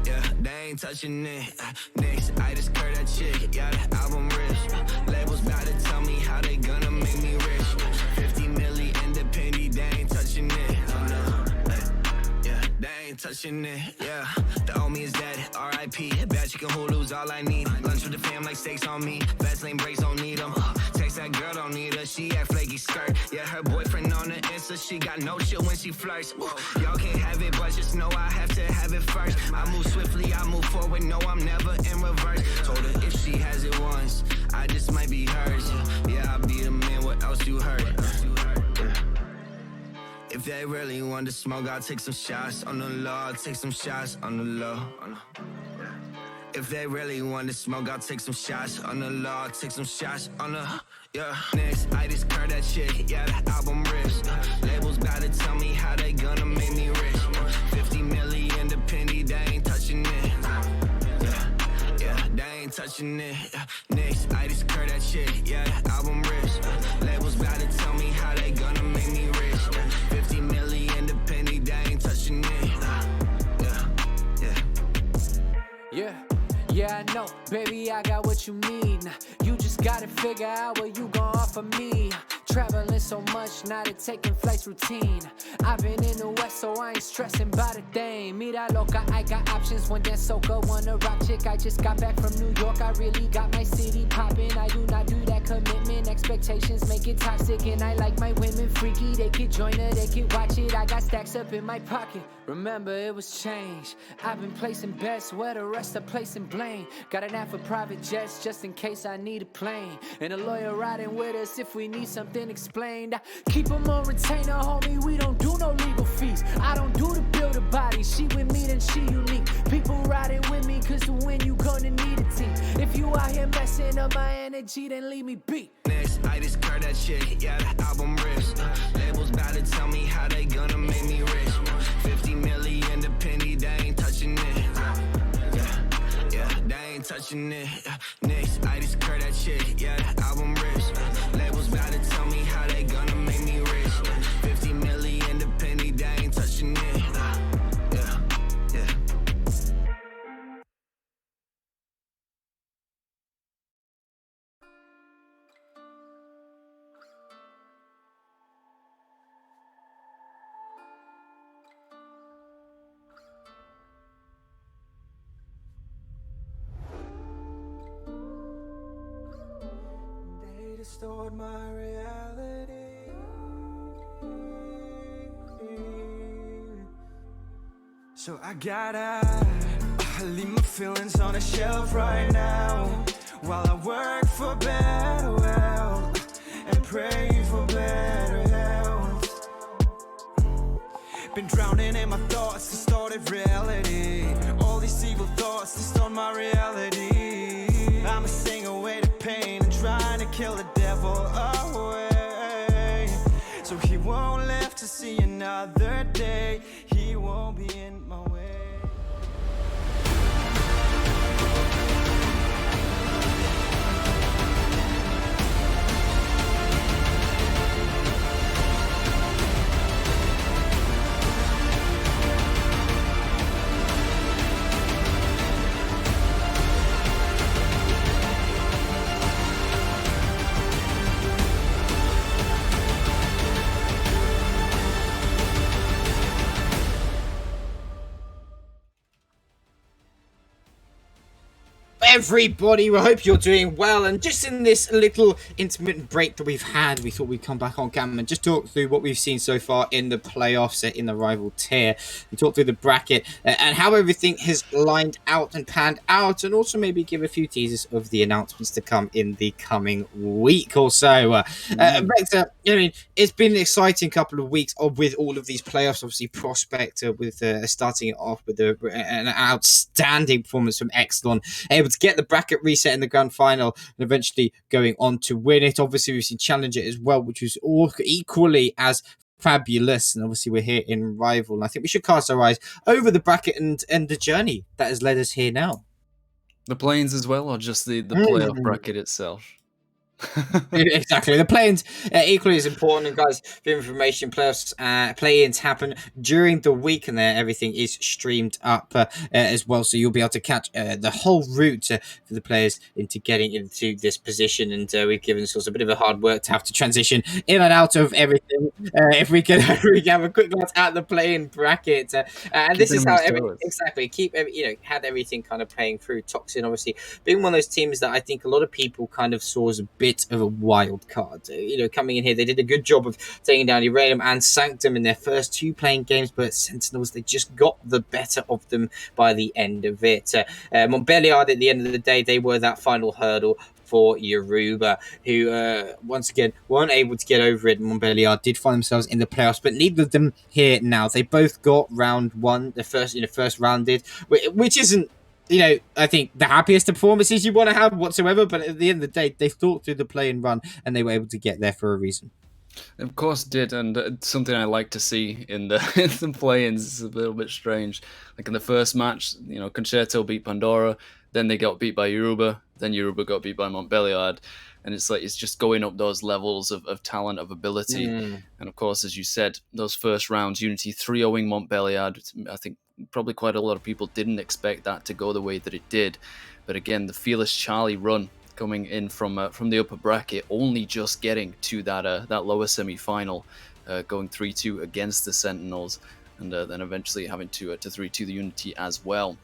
Speaker 8: Yeah, they ain't touching it. Next I just curve that chick, yeah, the album risk. Labels bout to tell me how they gonna make me rich. 50 milli independent, they ain't touching it, no. Yeah, they ain't touching it, yeah. The homie is dead, R.I.P. Bad chicken Hulu's all I need. Lunch with the fam like steaks on me. Fast lane breaks don't need them. Text that girl don't need her, she act flaky skirt. Yeah, her boyfriend on the Insta, she got no chill when she flirts. Y'all can't have it, but just know I have to have it first. I move swiftly, I move forward, no, I'm never in reverse. Told her if she has it once, I just might be hers. Yeah, I'll be the man, what else you heard? If they really want to smoke, I'll take some shots on the low. I'll take some shots on the low. If they really want to smoke, I'll take some shots on the low. I'll take some shots on the, yeah. Next, I just curve that chick, yeah, the album rips. Labels bout to tell me how they gonna make me rich. 50 milli independent, they ain't touching it. Yeah, they ain't touching it. Next, I just curve that chick, yeah, the album rips. Labels bout to tell me how they gonna make me rich. 50 milli independent, they ain't touching it.
Speaker 21: Yeah, I know, baby, I got what you need. You just gotta figure out what you gon' offer me. Traveling so much, now that taking flights routine. I've been in the West, so I ain't stressing about a thing. Mira loca, I got options, one dance soca, one a rock chick. I just got back from New York, I really got my city poppin'. I do not do that commitment, expectations make it toxic. And I like my women freaky, they could join her, they could watch it. I got stacks up in my pocket, remember it was change. I've been placing bets where the rest are placing blame. Got an app for private jets, just in case I need a plane. And a lawyer riding with us if we need something explained. I keep them on retainer, homie, we don't do no legal fees. I don't do the build a body, she with me then she unique. People riding with me cause to win you gonna need a team. If you out here messing up my energy then leave me be.
Speaker 8: Next, I just curve that chick, yeah, the album rips. Labels bout to tell me how they gonna make me rich. 50 milli independent, they ain't touching it. Yeah, they ain't touching it. Next, I just curve that chick, yeah, the album rips. Labels bout to tell me how they gonna make me rich. 50 milli independent, they ain't touching it. Yeah.
Speaker 5: They distort my reality. So I gotta leave my feelings on a shelf right now, while I work for better wealth and pray for better health. Been drowning in my thoughts, distorted reality. All these evil thoughts distort my reality. I'ma sing away the pain and trying to kill the devil away, so he won't live to see another day. He won't be in my way.
Speaker 18: Everybody, we hope you're doing well, and just in this little intermittent break that we've had, we thought we'd come back on camera and just talk through what we've seen so far in the playoffs in the rival tier, and talk through the bracket and how everything has lined out and panned out, and also maybe give a few teasers of the announcements to come in the coming week or so. Vector, I mean, it's been an exciting couple of weeks with all of these playoffs. Obviously, Prospect with starting it off with an outstanding performance from Exelon, able to get the bracket reset in the grand final and eventually going on to win it. Obviously, we've seen Challenger as well, which was all equally as fabulous. And obviously, we're here in Rival. And I think we should cast our eyes over the bracket and the journey that has led us here now.
Speaker 19: The planes as well, or just the playoff bracket itself?
Speaker 18: Exactly. The play-ins equally as important. And guys, for information, playoffs play-ins happen during the week, and everything is streamed up as well. So you'll be able to catch the whole route for the players into getting into this position. And we've given ourselves a bit of a hard work to have to transition in and out of everything. If we can have a quick glance at the play-in bracket, and this is how exactly had everything kind of playing through. Toxin obviously being one of those teams that I think a lot of people kind of saw as a bit of a wild card. Coming in here, they did a good job of taking down Uranium and Sanctum in their first 2 playing games, but Sentinels, they just got the better of them by the end of it. Montbéliard, at the end of the day, they were that final hurdle for Yoruba, who once again weren't able to get over it. Montbéliard did find themselves in the playoffs, but neither of them here now. They both got round 1, the first round did, which isn't, I think the happiest performances you want to have whatsoever, but at the end of the day, they thought through the play and run, and they were able to get there for a reason.
Speaker 19: Of course did, and something I like to see in the in the play-ins is a little bit strange. Like in the first match, Concerto beat Pandora, then they got beat by Yoruba, then Yoruba got beat by Montbéliard, and it's just going up those levels of talent, of ability. And of course, as you said, those first rounds, Unity 3-0ing Montbéliard, I think probably quite a lot of people didn't expect that to go the way that it did. But again, the Fearless Charlie run coming in from the upper bracket, only just getting to that lower semi-final, going 3-2 against the Sentinels, and then eventually having to 3-2 the Unity as well.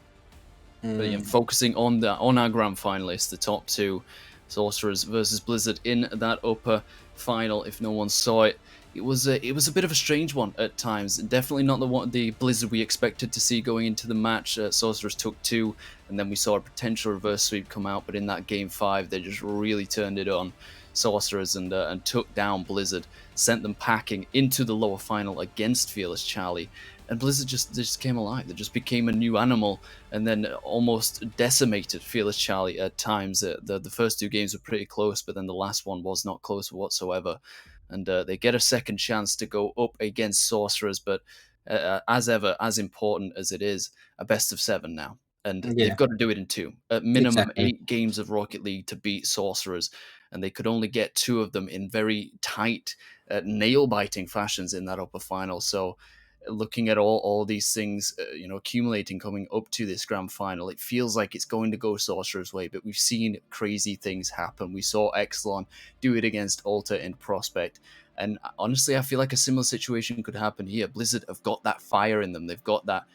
Speaker 19: But again, focusing on our grand finalists, the top 2, Sorcerers versus Blizzard in that upper final. If no one saw it, it was a bit of a strange one at times. Definitely not the Blizzard we expected to see going into the match. Sorcerers took 2, and then we saw a potential reverse sweep come out. But in that game 5, they just really turned it on, Sorcerers, and took down Blizzard, sent them packing into the lower final against Fearless Charlie. And Blizzard just came alive. They just became a new animal, and then almost decimated Fearless Charlie at times. The first 2 games were pretty close, but then the last one was not close whatsoever. And they get a second chance to go up against Sorcerers, but as ever, as important as it is, a best of 7 now. And they've got to do it in 2. At minimum, 8 games of Rocket League to beat Sorcerers. And they could only get 2 of them in very tight, nail-biting fashions in that upper final. So looking at all these things, accumulating coming up to this grand final, it feels like it's going to go Sorcerer's way, but we've seen crazy things happen. We saw Exelon do it against Alta in Prospect, and honestly, I feel like a similar situation could happen here. Blizzard have got that fire in them. They've got that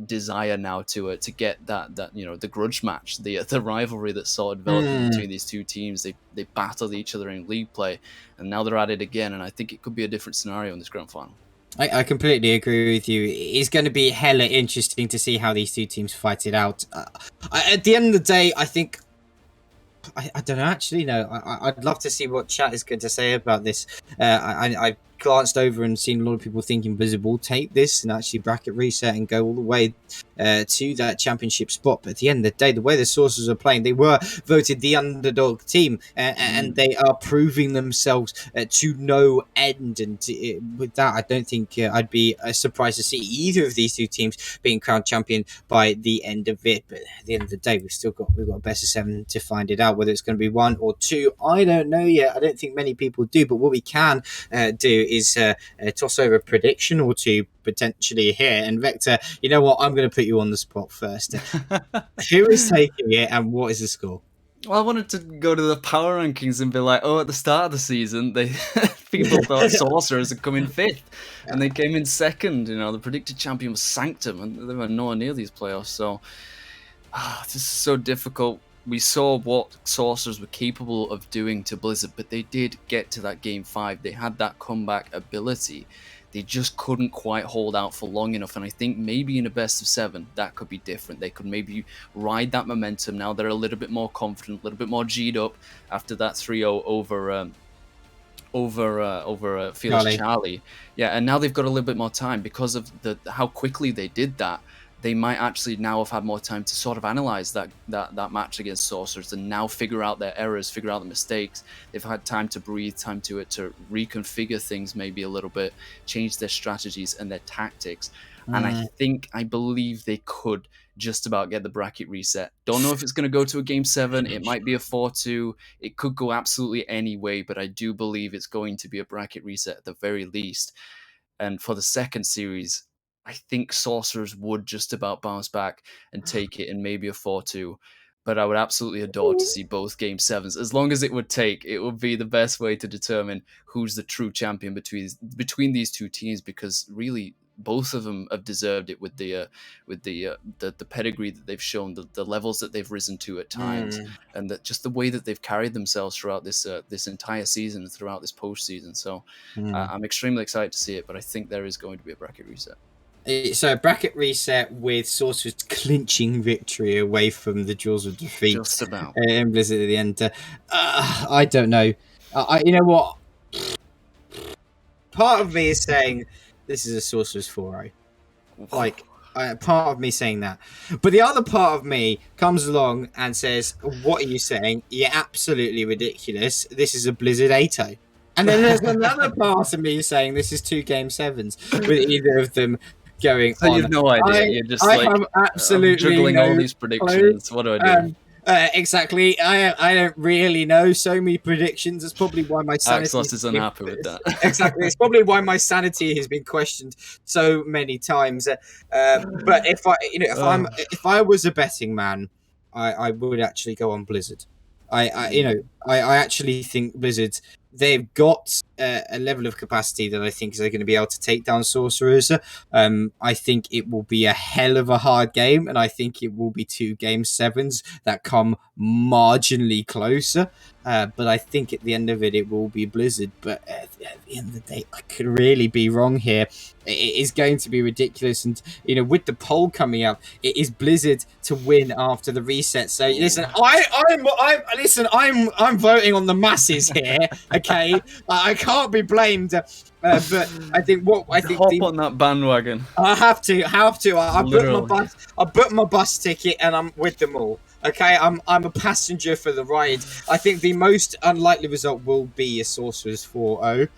Speaker 19: desire now to get that the grudge match, the rivalry that saw developing between these 2 teams. They battled each other in league play, and now they're at it again, and I think it could be a different scenario in this grand final.
Speaker 18: I completely agree with you. It's going to be hella interesting to see how these 2 teams fight it out. At the end of the day, I think... I don't know, actually, no. I'd love to see what chat is going to say about this. I glanced over and seen a lot of people thinking Blizzard will take this and actually bracket reset and go all the way to that championship spot. But at the end of the day, the way the Sorcerers are playing, they were voted the underdog team, and they are proving themselves to no end. And with that, I don't think I'd be surprised to see either of these 2 teams being crowned champion by the end of it. But at the end of the day, we've got a best of 7 to find it out. Whether it's going to be 1 or 2, I don't know yet. I don't think many people do. But what we can do is toss over a prediction or 2 potentially here. And Vector, you know what? I'm going to put you on the spot first. Who is taking it, and what is the score?
Speaker 19: Well, I wanted to go to the power rankings and be like, at the start of the season, people thought Sorcerers had come in 5th, and they came in 2nd. The predicted champion was Sanctum, and they were nowhere near these playoffs. So this is so difficult. We saw what Sorcerers were capable of doing to Blizzard, but they did get to that game 5. They had that comeback ability. They just couldn't quite hold out for long enough, and I think maybe in a best of 7, that could be different. They could maybe ride that momentum. Now they're a little bit more confident, a little bit more G'd up after that 3-0 over Fearless Charlie. Yeah, and now they've got a little bit more time because of how quickly they did that. they might actually now have had more time to sort of analyze that match against Sorcerers and now figure out their errors, figure out the mistakes. They've had time to breathe, time to reconfigure things maybe a little bit, change their strategies and their tactics. And I believe they could just about get the bracket reset. Don't know if it's going to go to a Game 7. It might be a 4-2. It could go absolutely any way, but I do believe it's going to be a bracket reset at the very least. And for the second series, I think Sorcerers would just about bounce back and take it in maybe a 4-2. But I would absolutely adore to see both Game 7s. As long as it would be the best way to determine who's the true champion between these two teams, because really both of them have deserved it with the pedigree that they've shown, the levels that they've risen to at times, and just the way that they've carried themselves throughout this entire season, throughout this postseason. So I'm extremely excited to see it, but I think there is going to be a bracket reset.
Speaker 18: So a bracket reset with Sorcerer's clinching victory away from the jaws of defeat.
Speaker 19: Just about.
Speaker 18: In Blizzard at the end. I don't know. You know what? Part of me is saying this is a Sorcerer's 4-0. Like, part of me saying that. But the other part of me comes along and says, what are you saying? You're absolutely ridiculous. This is a Blizzard 8-0. And then there's another part of me saying this is 2 Game 7s with either of them going
Speaker 19: so
Speaker 18: on.
Speaker 19: You have no idea. You're just
Speaker 18: have absolutely
Speaker 19: juggling all these predictions. What do I do?
Speaker 18: Exactly. I don't really know so many predictions. That's probably why my sanity
Speaker 19: is unhappy with that.
Speaker 18: Exactly. It's probably why my sanity has been questioned so many times. But if I was a betting man, I would actually go on Blizzard. I actually think Blizzard, they've got a level of capacity that I think they're going to be able to take down Sorcerers. I think it will be a hell of a hard game, and I think it will be 2 Game 7s that come marginally closer. But I think at the end of it, it will be Blizzard. But at the end of the day, I could really be wrong here. It is going to be ridiculous. And, with the poll coming up, it is Blizzard to win after the reset. So listen, I'm voting on the masses here. Okay, I can't be blamed. But I think
Speaker 19: hop on that bandwagon.
Speaker 18: I have to. I booked my bus ticket, and I'm with them all. Okay, I'm a passenger for the ride. I think the most unlikely result will be a Sorcerer's 4-0.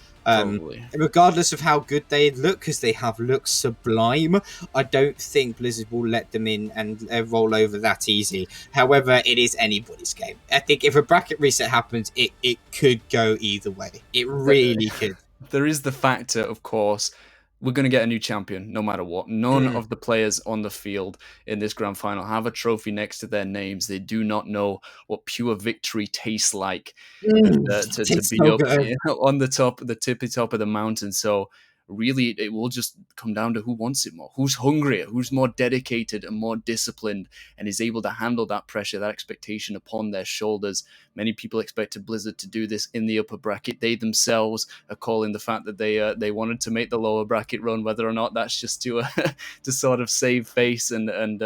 Speaker 18: Regardless of how good they look, because they have looked sublime, I don't think Blizzard will let them in and roll over that easy. However, it is anybody's game. I think if a bracket reset happens, it could go either way. It really could.
Speaker 19: There is the factor, of course, we're going to get a new champion no matter what. None of the players on the field in this grand final have a trophy next to their names. They do not know what pure victory tastes like to be up on the tippy top of the mountain. So really, it will just come down to who wants it more, who's hungrier, who's more dedicated and more disciplined and is able to handle that pressure, that expectation upon their shoulders. Many people expected Blizzard to do this in the upper bracket. They themselves are calling the fact that they wanted to make the lower bracket run, whether or not that's just to sort of save face and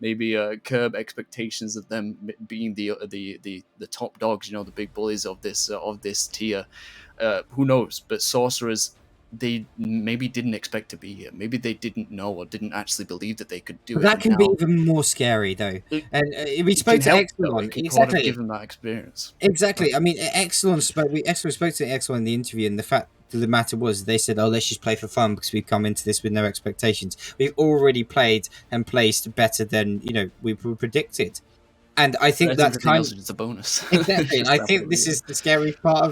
Speaker 19: maybe curb expectations of them being the top dogs, the big bullies of this tier. Who knows? But Sorcerers, they maybe didn't expect to be here. Maybe they didn't know or didn't actually believe that they could do it.
Speaker 18: That can be even more scary, though. And we spoke to Exelon.
Speaker 19: Exactly. Give them that experience.
Speaker 18: Exactly. I mean, Exelon spoke to Exelon in the interview, and the fact of the matter was, they said, let's just play for fun because we've come into this with no expectations. We've already played and placed better than, we predicted. And I think that's kind of
Speaker 19: it's a bonus.
Speaker 18: Exactly. And I think this is the scary part of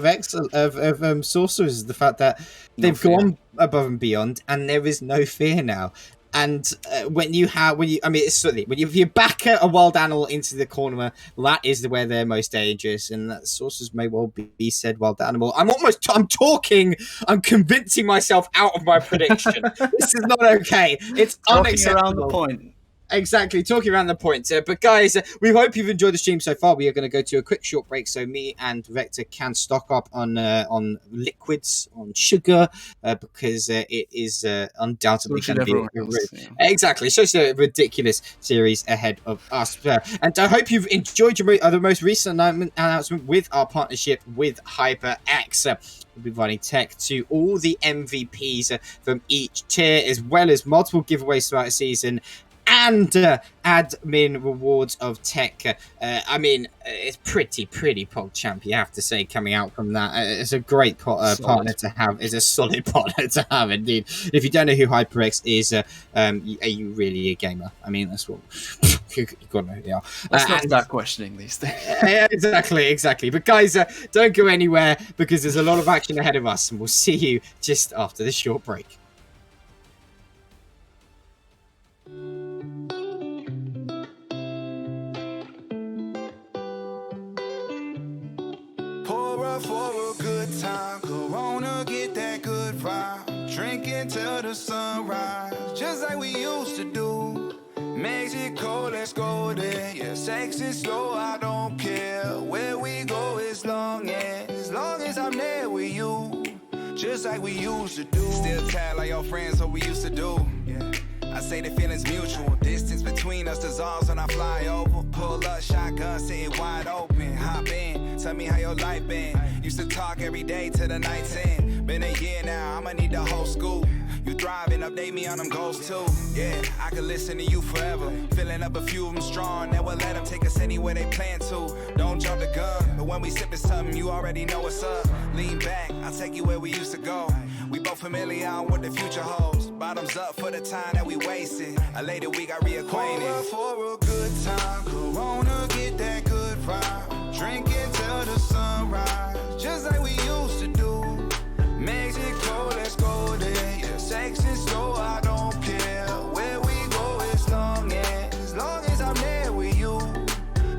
Speaker 18: Sorcerers, is the fact that they've gone above and beyond, and there is no fear now. And when you back a wild animal into the corner, that is where they're most dangerous. And that Sorcerers may well be said wild animal. I'm convincing myself out of my prediction. This is not okay. It's unacceptable.
Speaker 19: Around the point.
Speaker 18: Exactly, talking around the point. But guys, we hope you've enjoyed the stream so far. We are going to go to a quick short break so me and Vector can stock up on liquids, on sugar, because it is undoubtedly going to be exactly. So it's a ridiculous series ahead of us. And I hope you've enjoyed the most recent announcement with our partnership with HyperX. We'll be providing tech to all the MVPs from each tier, as well as multiple giveaways throughout the season. and admin rewards of tech. I mean, it's pretty PogChamp, you have to say, coming out from that. It's a great partner to have. It's a solid partner to have, indeed. If you don't know who HyperX is, are you really a gamer? I mean, that's what you've got to know who they are.
Speaker 19: Let's not start questioning these things.
Speaker 18: Exactly. But guys, don't go anywhere, because there's a lot of action ahead of us, and we'll see you just after this short break.
Speaker 3: Pour up for a good time, Corona, get that good vibe. Drinking till the sunrise, just like we used to do. Mexico, let's go there. Yeah, sex is slow, I don't care. Where we go as long as I'm there with you. Just like we used to do. Still tired like your friends, what we used to do. Yeah. I say the feeling's mutual. Distance between us dissolves when I fly over. Pull up, shotgun, sitting wide open. Hop in, tell me how your life been. Used to talk every day till the night's end. Been a year now, I'ma need the whole school. You thriving, update me on them goals too. Yeah, I could listen to you forever. Filling up a few of them strong, never let them take us anywhere they plan to. Don't jump the gun, but when we sippin' something, you already know what's up. Lean back, I'll take you where we used to go. We both familiar on what the future holds. Bottoms up for the time that we wasted. A later we got reacquainted. For a good time, Corona, get that good vibe. Drinking till the sunrise, just like we used to do. Mexico, let's go there. Yeah, sex is slow, I don't care. Where we go as long as I'm there with you.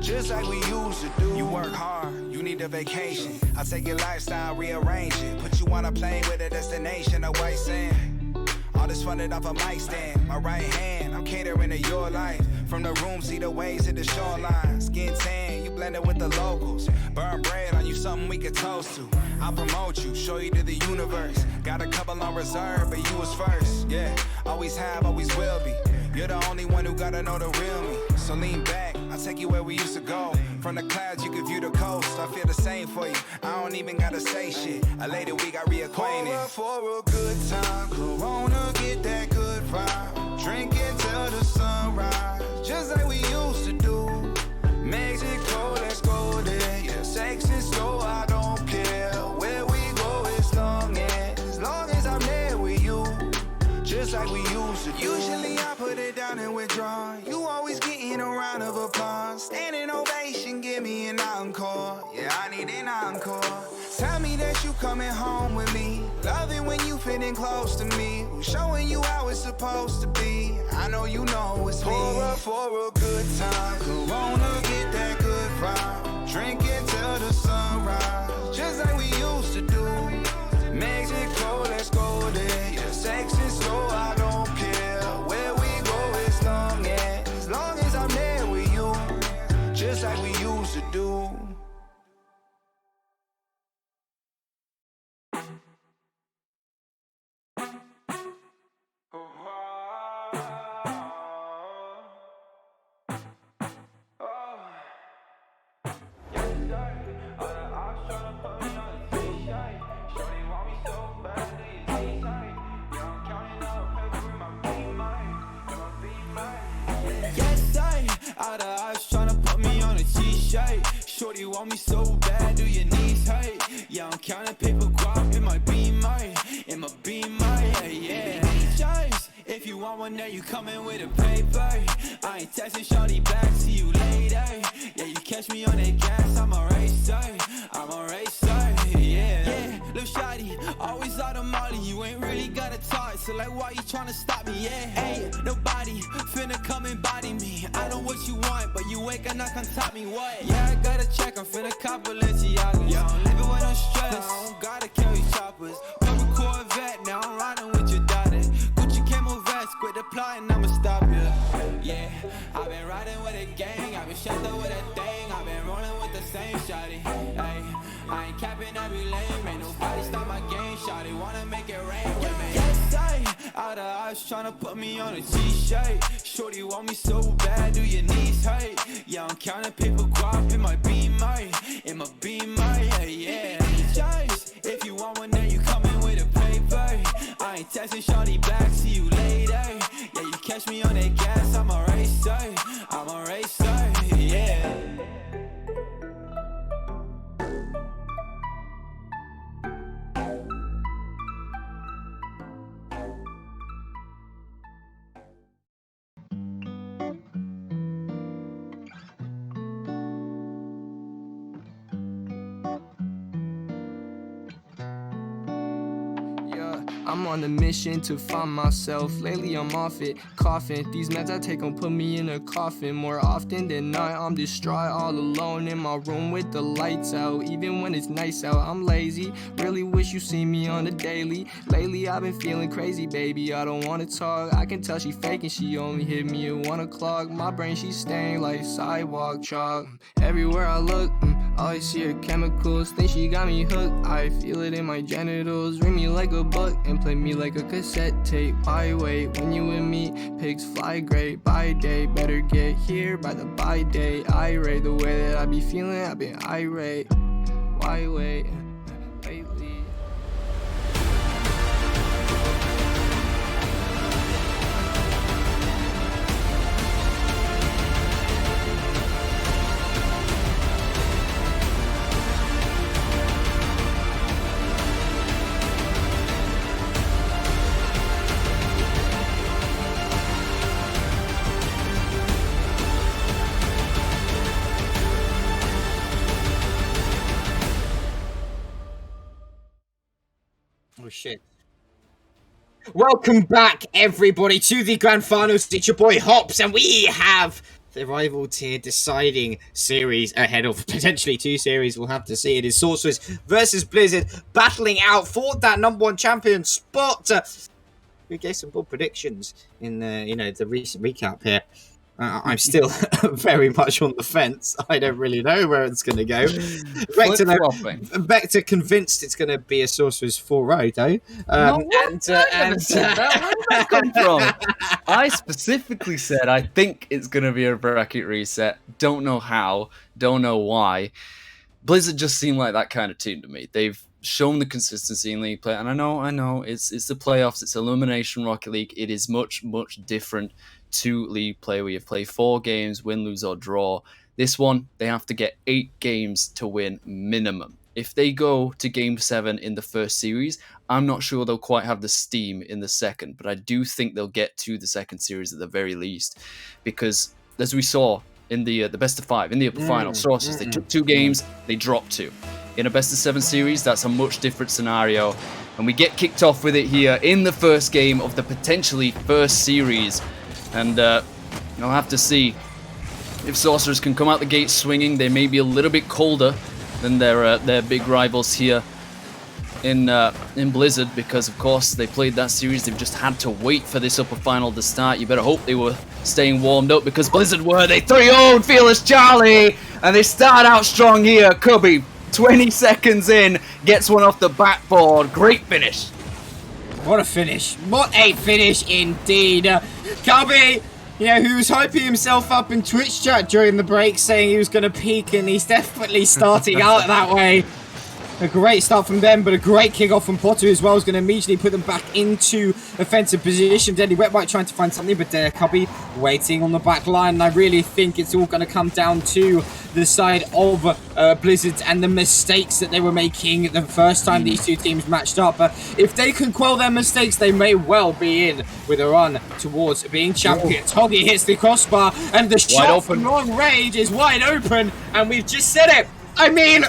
Speaker 3: Just like we used to do. You work hard, you need a vacation. I take your lifestyle, rearrange it. Put you on a plane with a destination, a white sand. All this funded off a mic stand. My right hand, I'm catering to your life. From the room, see the waves to the shoreline. Skin tan, you blended with the locals. Burn bread on you, something we could toast to. I'll promote you, show you to the universe. Got a couple on reserve, but you was first. Yeah, always have, always will be. You're the only one who gotta know the real me. So lean back, I'll take you where we used to go. From the clouds, you can view the coast. I feel the same for you. I don't even gotta say shit. A later we got reacquainted. For a good time, Corona, get that good vibe. Drinking till the sunrise, just like we used to do. Mexico, let's go there. Yeah, sex is slow, I don't care. Where we go as long as I'm there with you. Just like we used to do. Usually I put it down and withdraw. You always getting a round of applause. Standing ovation, give me an encore. Yeah, I need an encore. Tell me that you coming home with me. Love it when you fitting close to me. Showing you how it's supposed to be. I know you know it's me. Pour up for a good time. Corona, get that good vibe. Drinking till the sunrise, just like we used to do. Mexico, let's go there. Yeah, sex is slow, I don't care. Where we go as long as I'm there with you. Just like we used to do.
Speaker 15: Out of eyes tryna put me on a t-shirt. Shorty want me so bad, do your knees hurt? Yeah, I'm counting paper guap in my beamer, yeah. Choice. If you want one, then you coming with a paper. I ain't texting shorty back, see you later. Yeah, you catch me on that gas, I'm a racer, yeah. Lil' shawty, always out of molly, you ain't really got a talk, so like why you tryna stop me, yeah. Ain't nobody finna come and body me. I know what you want, but you ain't gonna come top me, what? Yeah, I gotta check, I'm finna cop Balenciagas. Yeah, I'm living with no stress, I don't gotta carry choppers. Purple Corvette, now I'm riding with your daughter. Gucci camo vest, quit the plotting, I'ma stop ya. Yeah, I've been riding with a gang, I've been shut up with a thing, I've been rolling with the same shawty. Ay, I ain't capping every lane, ain't nobody stop my game, shawty wanna make it rain with me. Yes, out of eyes tryna put me on a t-shirt. Shorty want me so bad, do your knees hurt? Yeah, I'm counting paper guap in my beamer, yeah. Choice. If you want one, then you coming with a paper. I ain't texting shorty back, see you later. Yeah, you
Speaker 5: Catch me on that gas, I'm a racer, yeah.
Speaker 1: I'm on a mission to find myself. Lately I'm off it, coughing. These meds I take put me in a coffin. More often than not, I'm distraught, all alone in my room with the lights out. Even when it's nice out, I'm lazy. Really wish you see me on the daily. Lately I've been feeling crazy, baby. I don't wanna talk. I can tell she faking. She only hit me at 1 o'clock. My brain she's staying like sidewalk chalk. Everywhere I look, all I see are chemicals. Think she got me hooked. I feel it in my genitals. Ring me like a buck and play me like a cassette tape. Why wait when you with me? Pigs fly great by day. Better get here by the by day. Irate the way that I be feeling. I've been irate. Why wait? Lately.
Speaker 18: Oh shit. Welcome back, everybody, to the Grand Finals. It's your boy Hops, and we have the rival tier deciding series ahead of potentially 2 series. We'll have to see. It is Sorcerers versus Blizzard battling out for that #1 champion spot. We gave some bold predictions in the recent recap here. I'm still very much on the fence. I don't really know where it's going to go. Vector convinced it's going to be a Sorcerer's 4-0, though.
Speaker 19: Where did that come from? I specifically said I think it's going to be a bracket reset. Don't know how. Don't know why. Blizzard just seem like that kind of team to me. They've shown the consistency in League play, and I know it's the playoffs. It's Elimination Rocket League. It is much different to League play, where you play 4 games, win, lose, or draw. This one, they have to get 8 games to win minimum. If they go to Game 7 in the first series, I'm not sure they'll quite have the steam in the second, but I do think they'll get to the second series at the very least, because as we saw in the best of 5, in the upper final, Sorcerers, they took 2 games, they dropped 2. In a best of 7 series, that's a much different scenario, and we get kicked off with it here in the first game of the potentially first series. And I'll have to see if Sorcerers can come out the gate swinging. They may be a little bit colder than their big rivals here in Blizzard, because of course they played that series. They've just had to wait for this upper final to start. You better hope they were staying warmed up, because Blizzard were. They 3-0'd Fearless Charlie, and they start out strong here. Cubby, 20 seconds in, gets one off the backboard. Great finish.
Speaker 18: What a finish. What a finish indeed. Cubby, who was hyping himself up in Twitch chat during the break, saying he was going to peak, and he's definitely starting out that way. A great start from them, but a great kick-off from Potter as well. Is going to immediately put them back into offensive position. Deadly Wet Bite trying to find something, but Cubby waiting on the back line. And I really think it's all going to come down to the side of Blizzard and the mistakes that they were making the first time these 2 teams matched up. If they can quell their mistakes, they may well be in with a run towards being champions. Hoggy hits the crossbar, and the shot from long range is wide open, and we've just said it. I mean,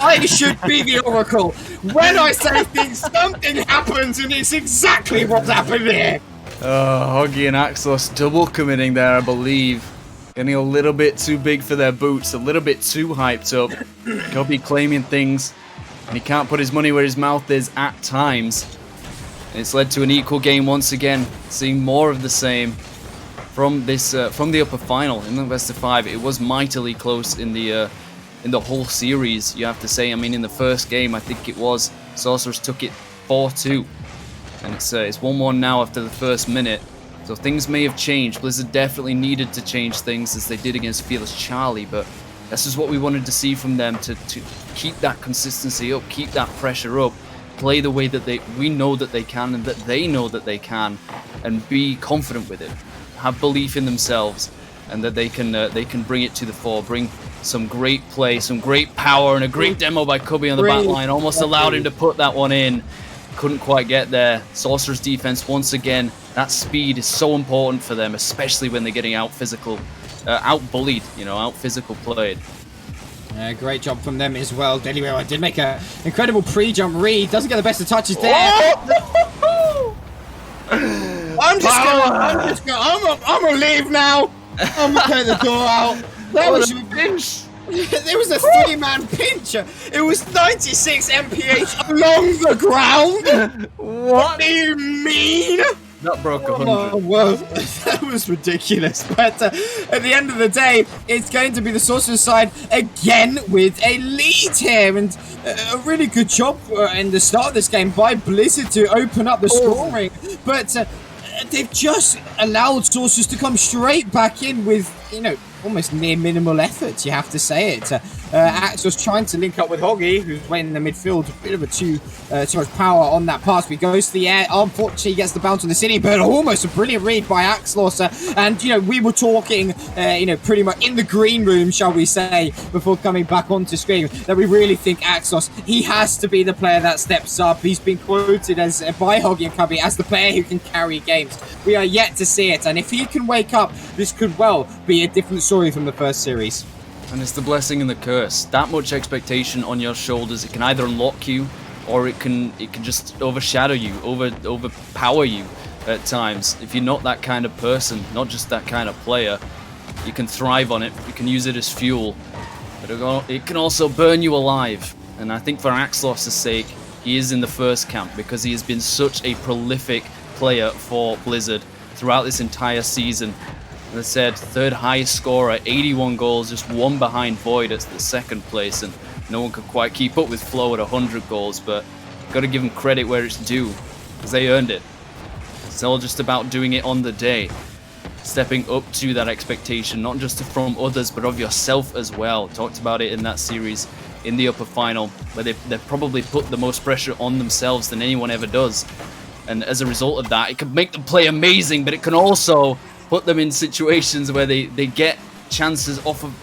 Speaker 18: I should be the oracle. When I say things, something happens, and it's exactly what's happened here.
Speaker 19: Hoggy and Axos double committing there, I believe. Getting a little bit too big for their boots, a little bit too hyped up. Cubby claiming things, and he can't put his money where his mouth is at times. And it's led to an equal game once again, seeing more of the same from this from the upper final in the best of 5. It was mightily close in the whole series, you have to say. I mean, in the first game, I think it was Sorcerers took it 4-2, and it's 1-1 now after the first minute. So things may have changed. Blizzard definitely needed to change things, as they did against Fearless Charlie, but this is what we wanted to see from them, to keep that consistency up, keep that pressure up, play the way that we know that they can, and that they know that they can, and be confident with it. have belief in themselves, and that they can bring it to the fore, bring some great play, some great power, and a great demo by Cubby on the back line. Almost allowed him to put that one in. Couldn't quite get there. Sorcerer's defense, once again, that speed is so important for them, especially when they're getting out physical, out bullied, out physical played.
Speaker 18: Great job from them as well. Daily Railway did make an incredible pre-jump read. Doesn't get the best of touches there. I'm gonna leave now. I'm gonna take the door out. That was a pinch. It was a 3-man pinch. It was 96 mph along the ground. What do you mean?
Speaker 19: That broke 100.
Speaker 18: Well, that was ridiculous. But at the end of the day, it's going to be the Sorcerer's side again with a lead here. And a really good job in the start of this game by Blizzard to open up the scoring. But they've just allowed Sorcerers to come straight back in with, almost near minimal effort, you have to say it. Axos trying to link up with Hoggy, who's waiting in the midfield. A bit of a too much power on that pass. He goes to the air. Unfortunately, he gets the bounce on the city, but almost a brilliant read by Axlos. And, we were talking, pretty much in the green room, shall we say, before coming back onto screen, that we really think Axlos, he has to be the player that steps up. He's been quoted as by Hoggy and Cubby as the player who can carry games. We are yet to see it, and if he can wake up, this could well be a different story from the first series.
Speaker 19: And it's the blessing and the curse. That much expectation on your shoulders, it can either unlock you, or it can just overshadow you, overpower you at times. If you're not that kind of person, not just that kind of player, you can thrive on it, you can use it as fuel, but it can also burn you alive. And I think for Axlos' sake, he is in the first camp because he has been such a prolific player for Blizzard throughout this entire season. As I said, third highest scorer, 81 goals, just one behind Void at the second place, and no one could quite keep up with Flo at 100 goals, but got to give them credit where it's due, because they earned it. It's all just about doing it on the day, stepping up to that expectation, not just from others, but of yourself as well. Talked about it in that series in the upper final, where they've probably put the most pressure on themselves than anyone ever does. And as a result of that, it can make them play amazing, but it can also put them in situations where they get chances off of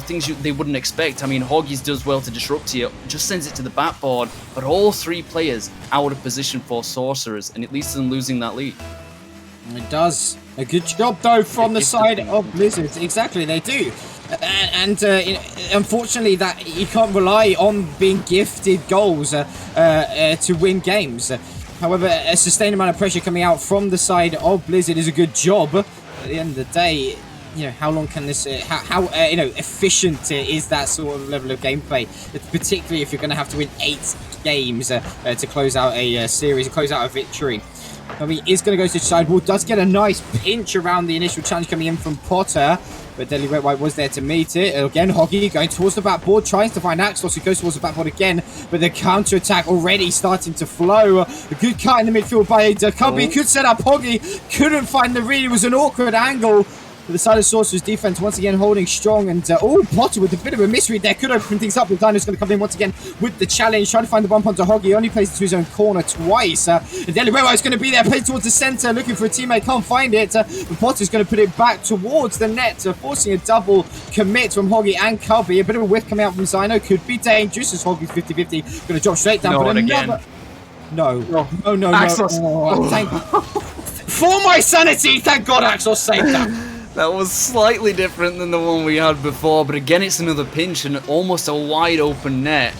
Speaker 19: things they wouldn't expect. I mean, Hoggies does well to disrupt here, just sends it to the backboard, but all three players out of position for Sorcerers, and it leads to them losing that lead.
Speaker 18: It does. A good job, though, from the side of Blizzard. Exactly, they do. And unfortunately, that you can't rely on being gifted goals to win games. However, a sustained amount of pressure coming out from the side of Blizzard is a good job. At the end of the day, how long can this, how efficient is that sort of level of gameplay, particularly if you're going to have to win 8 games to close out a series, close out a victory. I mean, is going to go to the sidewall, does get a nice pinch around the initial challenge coming in from Potter, but Deadly Red White was there to meet it. Again, Hoggy going towards the backboard, tries to find Axlos, who goes towards the backboard again, but the counter-attack already starting to flow. A good cut in the midfield by Cubby, could set up Hoggy, couldn't find the read, it was an awkward angle. But the side of Sorcerer's defense once again holding strong, and Potter with a bit of a misread there, could open things up, but Dino's going to come in once again with the challenge, trying to find the bump onto Hoggy, only plays it to his own corner twice. And Deadly Red White's going to be there, plays towards the centre, looking for a teammate, can't find it, but Potter's going to put it back towards the net, forcing a double commit from Hoggy and Cubby. A bit of a whiff coming out from Zino, could be dangerous as Hoggy's 50-50, going to drop straight down, but another... No.
Speaker 19: Axlos.
Speaker 18: Thank for my sanity, thank God Axlos saved that.
Speaker 19: That was slightly different than the one we had before, but again it's another pinch and almost a wide open net.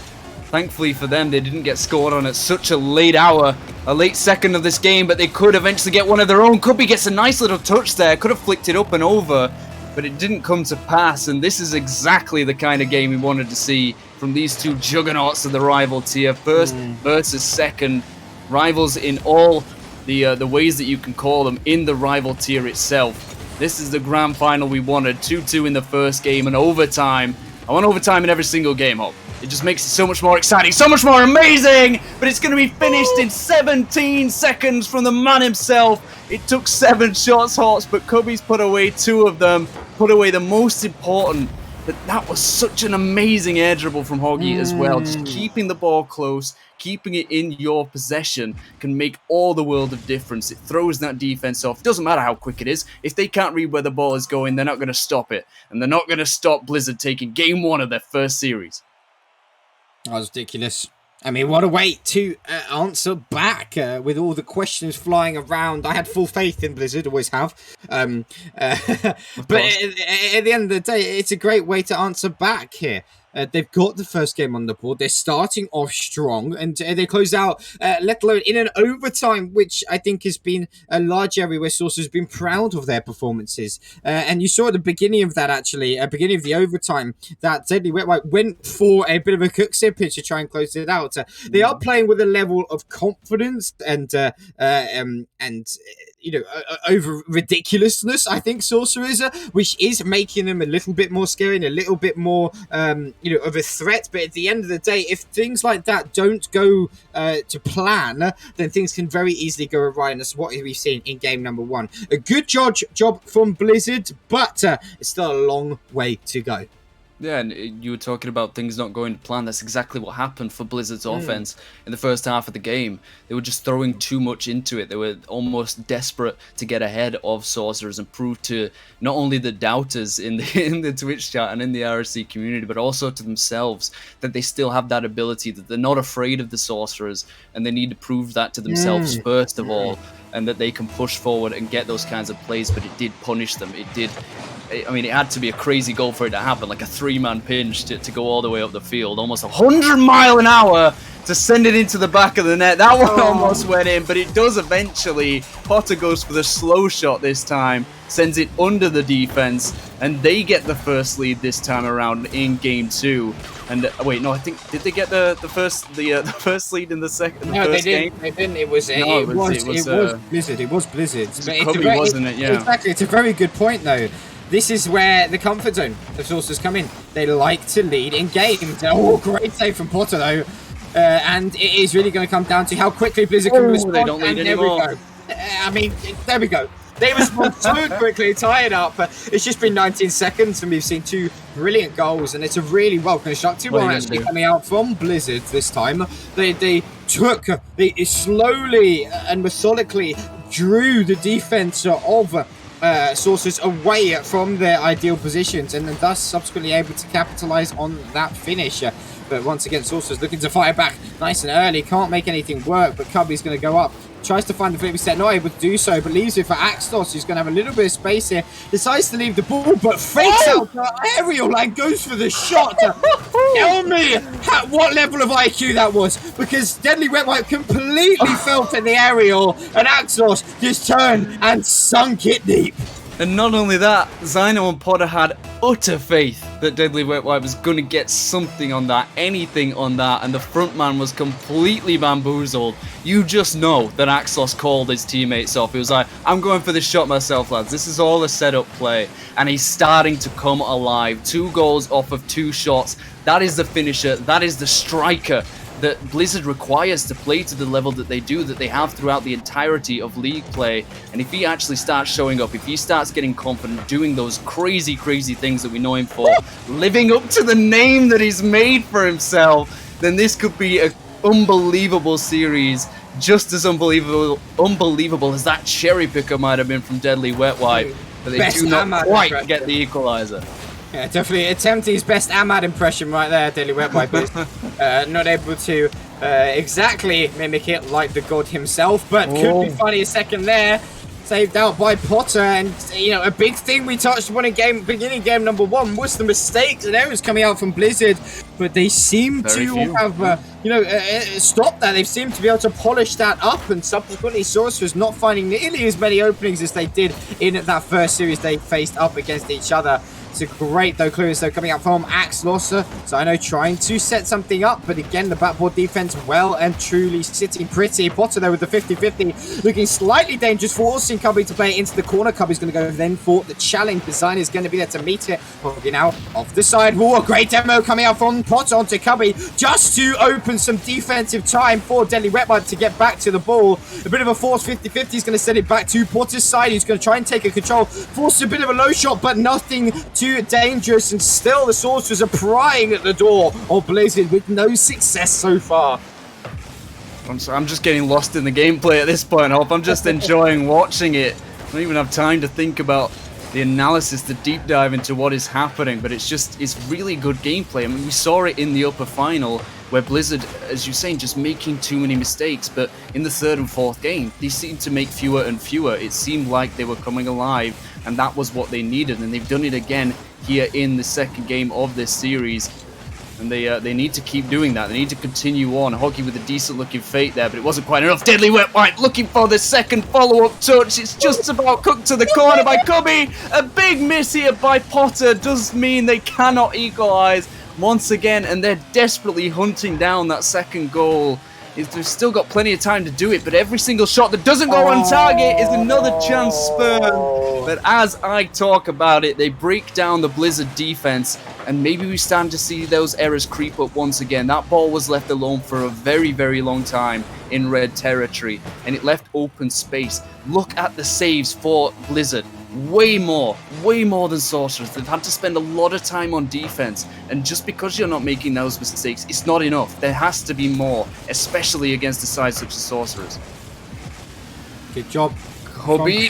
Speaker 19: Thankfully for them, they didn't get scored on at such a late hour, a late second of this game, but they could eventually get one of their own. Cubby gets a nice little touch there, could have flicked it up and over, but it didn't come to pass, and this is exactly the kind of game we wanted to see from these two juggernauts of the rival tier. First versus second, rivals in all the ways that you can call them in the rival tier itself. This is the grand final we wanted. 2-2 in the first game and overtime. I want overtime in every single game, Hope. It just makes it so much more exciting, so much more amazing! But it's going to be finished in 17 seconds from the man himself. It took 7 shots, Hawks, but Cubby's put away 2 of them. Put away the most important But that was such an amazing air dribble from Hoggy as well. Just keeping the ball close, keeping it in your possession can make all the world of difference. It throws that defense off. Doesn't matter how quick it is. If they can't read where the ball is going, they're not going to stop it. And they're not going to stop Blizzard taking game 1 of their first series.
Speaker 18: That was ridiculous. I mean, what a way to answer back with all the questions flying around. I had full faith in Blizzard, always have. But at the end of the day, it's a great way to answer back here. They've got the first game on the board. They're starting off strong, and they close out, let alone in an overtime, which I think has been a large area where Source has been proud of their performances. And you saw at the beginning of that, actually, beginning of the overtime, that Deadly Wet Wipe went for a bit of a Cookser pitch to try and close it out. They are playing with a level of confidence and over ridiculousness, I think, Sorcerers, which is making them a little bit more scary and a little bit more, of a threat. But at the end of the day, if things like that don't go to plan, then things can very easily go awry, and that's what we've seen in game number 1. A good job from Blizzard, but it's still a long way to go.
Speaker 19: Yeah, and you were talking about things not going to plan. That's exactly what happened for Blizzard's offense in the first half of the game. They were just throwing too much into it. They were almost desperate to get ahead of Sorcerers and prove to not only the doubters in the Twitch chat and in the RSC community, but also to themselves that they still have that ability, that they're not afraid of the Sorcerers, and they need to prove that to themselves first of all, and that they can push forward and get those kinds of plays. But it did punish them. It had to be a crazy goal for it to happen, like a 3-man pinch to go all the way up the field, almost 100 miles an hour to send it into the back of the net. That one almost went in, but it does eventually. Potter goes for the slow shot this time, sends it under the defense, and they get the first lead this time around in game 2. And wait, no, I think did they get the first lead in the second?
Speaker 18: No,
Speaker 19: first
Speaker 18: they didn't.
Speaker 19: game?
Speaker 18: They didn't. It was Blizzard. It was Blizzard.
Speaker 19: It probably wasn't it? Yeah,
Speaker 18: exactly. It's a very good point though. This is where the comfort zone of Sorcerers come in. They like to lead in games. Oh, great save from Potter, though. And it is really going to come down to how quickly Blizzard can respond.
Speaker 19: They don't lead anymore.
Speaker 18: There we go. They respond so quickly, tie it up. It's just been 19 seconds, and we've seen 2 brilliant goals, and it's a really well-constructed one actually coming out from Blizzard this time. They slowly and methodically drew the defense of Sorcerers away from their ideal positions, and then thus subsequently able to capitalize on that finish. But once again, Sorcerers looking to fire back nice and early, can't make anything work, but Cubby's going to go up, tries to find the flippy set, not able to do so, but leaves it for Axtos, who's going to have a little bit of space here, decides to leave the ball, but fakes out the aerial and goes for the shot. Tell me what level of IQ that was, because Deadly Wet Wipe completely felt in the aerial, and Axtos just turned and sunk it deep.
Speaker 19: And not only that, Zyno and Potter had utter faith that Deadly Wet Wipe was going to get something on that, anything on that, and the front man was completely bamboozled. You just know that Axos called his teammates off. He was like, I'm going for this shot myself, lads. This is all a setup play. And he's starting to come alive. 2 goals off of 2 shots. That is the finisher. That is the striker that Blizzard requires to play to the level that they do, that they have throughout the entirety of league play. And if he actually starts showing up, if he starts getting confident, doing those crazy things that we know him for, living up to the name that he's made for himself, then this could be an unbelievable series, just as unbelievable as that cherry picker might have been from Deadly Wet Wipe, but they do not quite get the equalizer.
Speaker 18: Yeah, definitely attempting his best Ahmad impression right there, Deadly Wet Wipe is not able to exactly mimic it like the god himself, but could be funny a second there. Saved out by Potter, and a big thing we touched upon in beginning game number 1 was the mistakes and errors coming out from Blizzard, but they seem to have stopped that. They seem to be able to polish that up, and subsequently Sorcerers not finding nearly as many openings as they did in that first series they faced up against each other. It's a great clearance coming out from Axlos. So I know trying to set something up, but again the backboard defense well and truly sitting pretty. Potter there with the 50-50, looking slightly dangerous, forcing Cubby to play it into the corner. Cubby's going to go then for the challenge. Design is going to be there to meet it. Hogging out off the side wall. A great demo coming out from Potter onto Cubby, just to open some defensive time for Deadly Wet Wipe to get back to the ball. A bit of a force 50-50. He's going to send it back to Potter's side. He's going to try and take a control. Forces a bit of a low shot, but nothing to too dangerous, and still the Sorcerers are prying at the door of Blizzard with no success so far.
Speaker 19: I'm sorry, I'm just getting lost in the gameplay at this point, Hope. I'm just enjoying watching it. I don't even have time to think about the analysis, the deep dive into what is happening, but it's really good gameplay. I mean, we saw it in the upper final where Blizzard, as you're saying, just making too many mistakes, but in the third and fourth game, they seemed to make fewer and fewer. It seemed like they were coming alive, and that was what they needed, and they've done it again here in the second game of this series. And they need to keep doing that. They need to continue on. Hockey with a decent looking fate there, but it wasn't quite enough. Deadly Wet Wipe looking for the second follow-up touch. It's just about cooked to the corner by Cubby. A big miss here by Potter does mean they cannot equalize once again, and they're desperately hunting down that second goal. They've still got plenty of time to do it, but every single shot that doesn't go on target is another chance spurned. But as I talk about it, they break down the Blizzard defense, and maybe we stand to see those errors creep up once again. That ball was left alone for a very, very long time in red territory, and it left open space. Look at the saves for Blizzard. Way more than Sorcerers. They've had to spend a lot of time on defense, and just because you're not making those mistakes, it's not enough. There has to be more, especially against the sides such as Sorcerers.
Speaker 18: Good job,
Speaker 19: Cubby.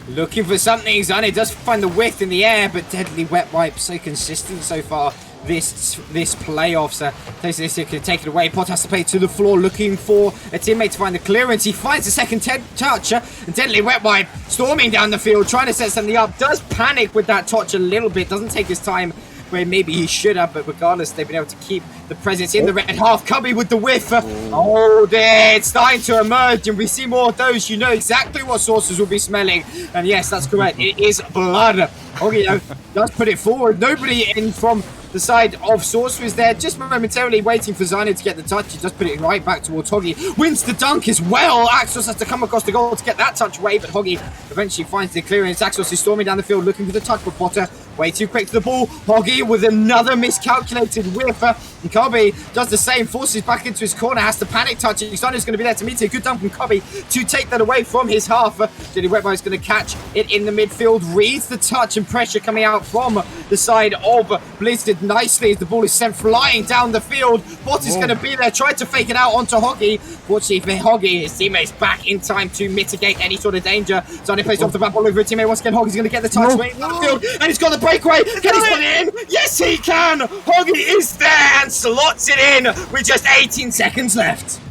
Speaker 18: Looking for something. Zane does find the width in the air, but Deadly Wet Wipe so consistent so far this playoffs. This could take it away. Pot has to play to the floor, looking for a teammate to find the clearance. He finds the second touch, and Deadly Wet Wipe storming down the field, trying to set something up. Does panic with that touch a little bit. Doesn't take his time where maybe he should have, but regardless, they've been able to keep the presence in the red half. Cubby with the whiff. Oh, there, it's starting to emerge, and we see more of those. You know exactly what Sorcerers will be smelling, and yes, that's correct. It is blood. Okay, does put it forward. Nobody in from the side of Sorcerers there, just momentarily waiting for Zane to get the touch. He does put it right back towards Hoggy. Wins the dunk as well. Axos has to come across the goal to get that touch away, but Hoggy eventually finds the clearance. Axos is storming down the field looking for the touch for Potter. Way too quick to the ball. Hoggy with another miscalculated whiff. And Cubby does the same, forces back into his corner, has to panic touch it. Zane's going to be there to meet it. Good dunk from Cubby to take that away from his half. Deadly Wet Wipe is going to catch it in the midfield. Reads the touch and pressure coming out from the side of Blizzard nicely as the ball is sent flying down the field. Potter's going to be there, tried to fake it out onto Hoggy. Fortunately for Hoggy, his teammates back in time to mitigate any sort of danger. Zane plays off the back ball over a teammate once again. Hoggy's going to get the touch away down the field, and he's got the breakaway. Can he put it in? Yes, he can. Hoggy is there and slots it in with just 18 seconds left.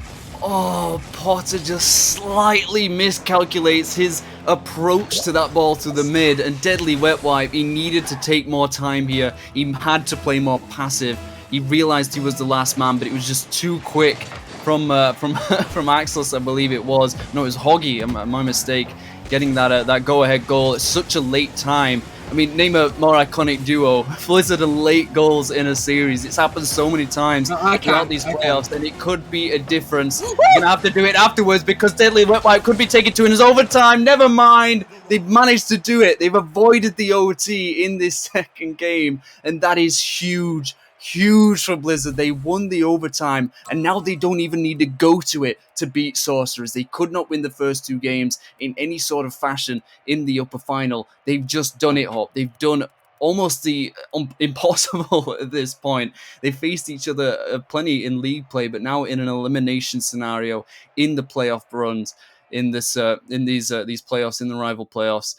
Speaker 19: Oh, Potter just slightly miscalculates his approach to that ball to the mid, and Deadly Wet Wipe, he needed to take more time here. He had to play more passive. He realized he was the last man, but it was just too quick from Axos, I believe it was. No, it was Hoggy, my mistake, getting that go-ahead goal at such a late time. I mean, name a more iconic duo. Blizzard and late goals in a series. It's happened so many times throughout these playoffs, and it could be a difference. You're going to have to do it afterwards because Deadly Wet Wipe could be taken to his overtime. Never mind. They've managed to do it. They've avoided the OT in this second game, and that is huge. Huge for Blizzard. They won the overtime, and now they don't even need to go to it to beat Sorcerers. They could not win the first two games in any sort of fashion in the upper final. They've just done it, Hop. They've done almost the impossible at this point. They faced each other plenty in league play, but now in an elimination scenario in the playoff runs, in these playoffs, in the rival playoffs.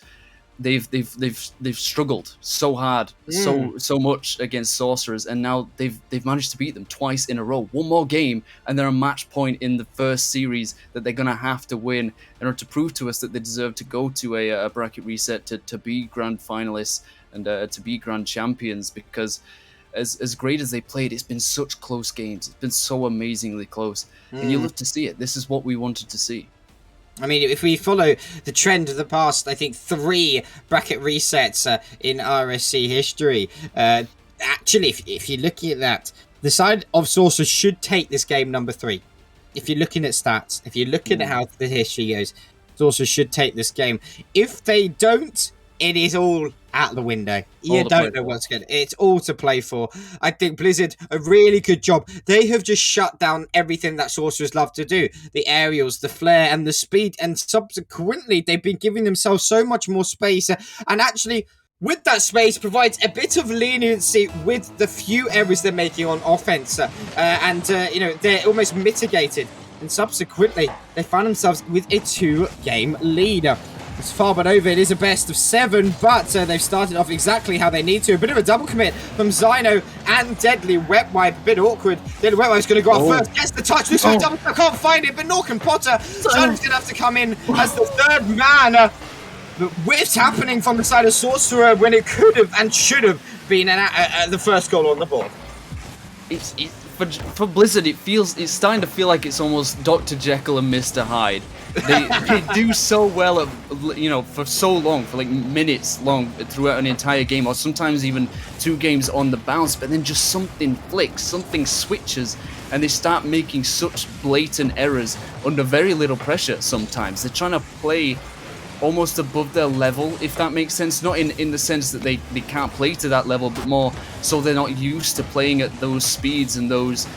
Speaker 19: They've struggled so hard, so much against Sorcerers, and now they've managed to beat them twice in a row. One more game, and they're a match point in the first series that they're gonna have to win in order to prove to us that they deserve to go to a bracket reset to be grand finalists and to be grand champions. Because as great as they played, it's been such close games. It's been so amazingly close, and you love to see it. This is what we wanted to see.
Speaker 18: I mean, if we follow the trend of the past, I think 3 bracket resets in RSC history. Actually, if you're looking at that, the side of Sorcerers should take this game number 3. If you're looking at stats, if you're looking at how the history goes, Sorcerers should take this game. If they don't, it is all out the window. You don't know what's good. It's all to play for. I think Blizzard, a really good job. They have just shut down everything that Sorcerers love to do. The aerials, the flare, and the speed. And subsequently, they've been giving themselves so much more space. And actually, with that space, provides a bit of leniency with the few errors they're making on offense. You know, they're almost mitigated. And subsequently, they find themselves with a 2-game lead. It's far but over. It is a best of 7, but they've started off exactly how they need to. A bit of a double commit from Zyno and Deadly Wet Wipe. A bit awkward. Deadly Wet Wipe's going to go off first. Gets the touch. Looks like double. I can't find it, but Nork and Potter. Zyno's going to have to come in as the third man. The whiffs happening from the side of Sorcerer when it could have and should have been the first goal on the board.
Speaker 19: For Blizzard, it's starting to feel like it's almost Dr. Jekyll and Mr. Hyde. They do so well at, you know, for so long, for like minutes long throughout an entire game, or sometimes even 2 games on the bounce, but then just something flicks, something switches, and they start making such blatant errors under very little pressure sometimes. They're trying to play almost above their level, if that makes sense. Not in the sense that they can't play to that level, but more so they're not used to playing at those speeds and those,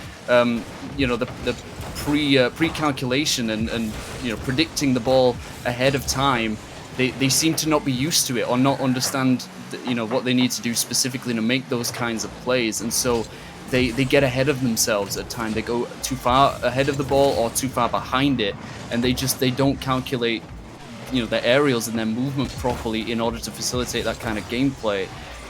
Speaker 19: you know, the pre-calculation and you know, predicting the ball ahead of time. They seem to not be used to it or not understand, you know, what they need to do specifically to make those kinds of plays, and so they get ahead of themselves at times. They go too far ahead of the ball or too far behind it, and they don't calculate, you know, their aerials and their movement properly in order to facilitate that kind of gameplay,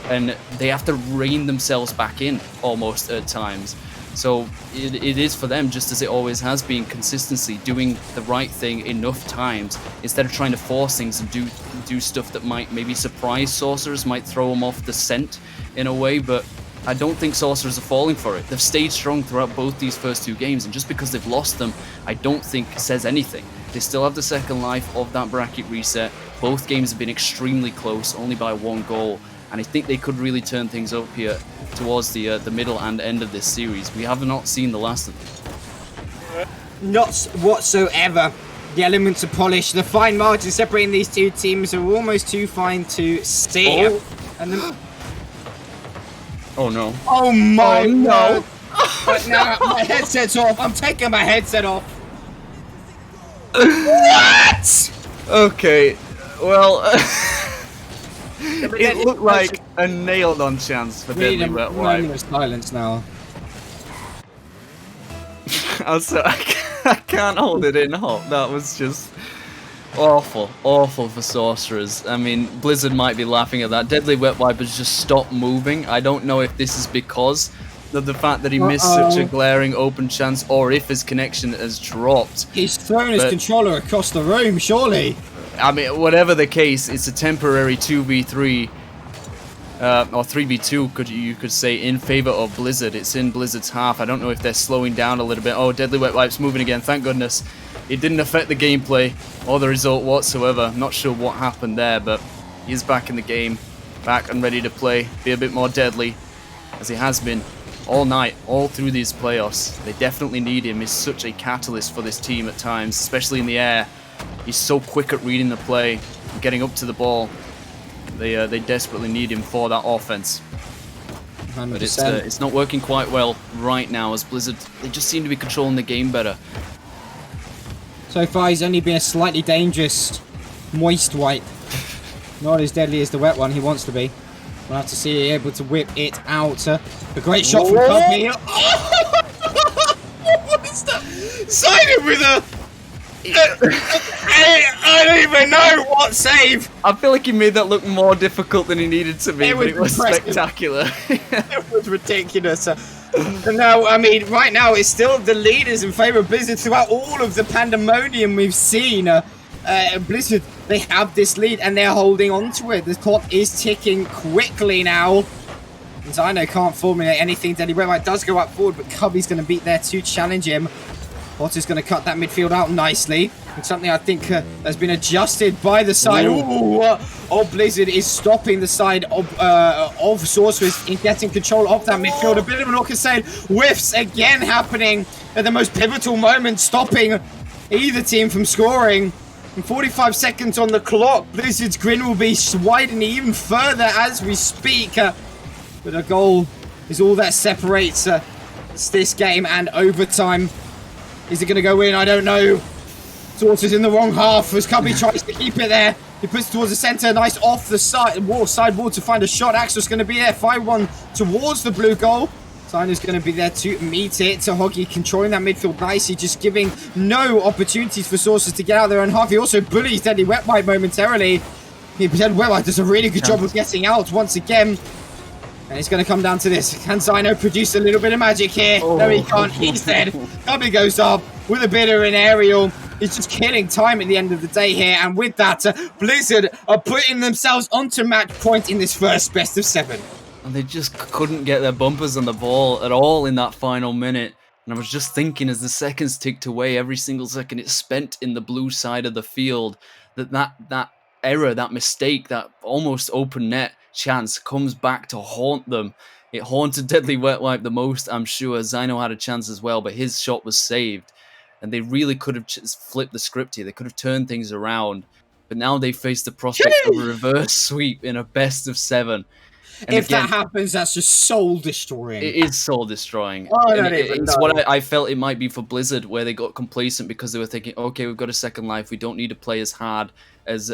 Speaker 19: and they have to rein themselves back in almost at times. So it is for them, just as it always has been, consistency, doing the right thing enough times instead of trying to force things and do stuff that might maybe surprise Sorcerers, might throw them off the scent in a way. But I don't think Sorcerers are falling for it. They've stayed strong throughout both these first 2 games, and just because they've lost them, I don't think says anything. They still have the second life of that bracket reset. Both games have been extremely close, only by 1 goal, and I think they could really turn things up here towards the middle and end of this series. We have not seen the last of them.
Speaker 18: Not whatsoever. The elements of polish, the fine margin separating these 2 teams are almost too fine to see. And then...
Speaker 19: Oh no.
Speaker 18: Oh my no. But now my headset's off. I'm taking my headset off. What?
Speaker 19: Okay, well, it looked like a nailed-on chance for Deadly Wet Wipe.
Speaker 18: Moment of silence now.
Speaker 19: Also, I can't hold it in, Hop. That was just awful for Sorcerers. I mean, Blizzard might be laughing at that. Deadly Wet Wipe has just stopped moving. I don't know if this is because of the fact that he missed such a glaring open chance, or if his connection has dropped.
Speaker 18: He's thrown his controller across the room, surely.
Speaker 19: I mean, whatever the case, it's a temporary 2v3, or 3v2, you could say, in favor of Blizzard. It's in Blizzard's half. I don't know if they're slowing down a little bit. Oh, Deadly Wet Wipe's moving again, thank goodness. It didn't affect the gameplay or the result whatsoever. Not sure what happened there, but he's back in the game, back and ready to play, be a bit more deadly, as he has been all night, all through these playoffs. They definitely need him. He's such a catalyst for this team at times, especially in the air. He's so quick at reading the play and getting up to the ball. They desperately need him for that offense.
Speaker 18: 100%.
Speaker 19: But it's not working quite well right now, as Blizzard, they just seem to be controlling the game better.
Speaker 18: So far, he's only been a slightly dangerous moist wipe. Not as deadly as the wet one he wants to be. We'll have to see he able to whip it out. A great shot from Cubby. What is that? Signing with a... I don't even know what save.
Speaker 19: I feel like he made that look more difficult than he needed to be, but it was
Speaker 18: impressive.
Speaker 19: Spectacular.
Speaker 18: It was ridiculous. No, I mean, right now it's still the leaders in favour of Blizzard throughout all of the pandemonium we've seen. Blizzard, they have this lead and they're holding on to it. The clock is ticking quickly now. And Zyno can't formulate anything. Deadly Wet Wipe does go up forward, but Cubby's going to beat there to challenge him. Potter's going to cut that midfield out nicely. And something I think has been adjusted by the side of Blizzard is stopping the side of Sorcerers in getting control of that midfield. A bit of an orchestrated whiffs again happening at the most pivotal moment, stopping either team from scoring. And 45 seconds on the clock. Blizzard's grin will be widening even further as we speak. But a goal is all that separates this game and overtime. Is it going to go in? I don't know. Saucer's in the wrong half as Cubby tries to keep it there. He puts it towards the centre, nice off the side wall to find a shot. Axel's going to be there, 5-1 towards the blue goal. Zino's going to be there to meet it. So Hoggy controlling that midfield nicely, just giving no opportunities for Saucers to get out there. And half, he also bullies Deadly Wet Wipe momentarily. Deadly Wet Wipe does a really good job of getting out once again. And it's going to come down to this. Can Zino produce a little bit of magic here? No, he can't. He's dead. Cubby goes up with a bit of an aerial. He's just killing time at the end of the day here. And with that, Blizzard are putting themselves onto match point in this first best of 7.
Speaker 19: And they just couldn't get their bumpers on the ball at all in that final minute. And I was just thinking as the seconds ticked away, every single second it's spent in the blue side of the field, that error, that mistake, that almost open net chance comes back to haunt them. It haunted Deadly Wet Wipe the most, I'm sure. Zino had a chance as well, but his shot was saved. And they really could have just flipped the script here. They could have turned things around. But now they face the prospect of a reverse sweep in a best of 7. And
Speaker 18: if that happens, that's just soul destroying.
Speaker 19: It is soul destroying.
Speaker 18: Oh,
Speaker 19: it's what I felt it might be for Blizzard, where they got complacent because they were thinking, okay, we've got a second life. We don't need to play as hard as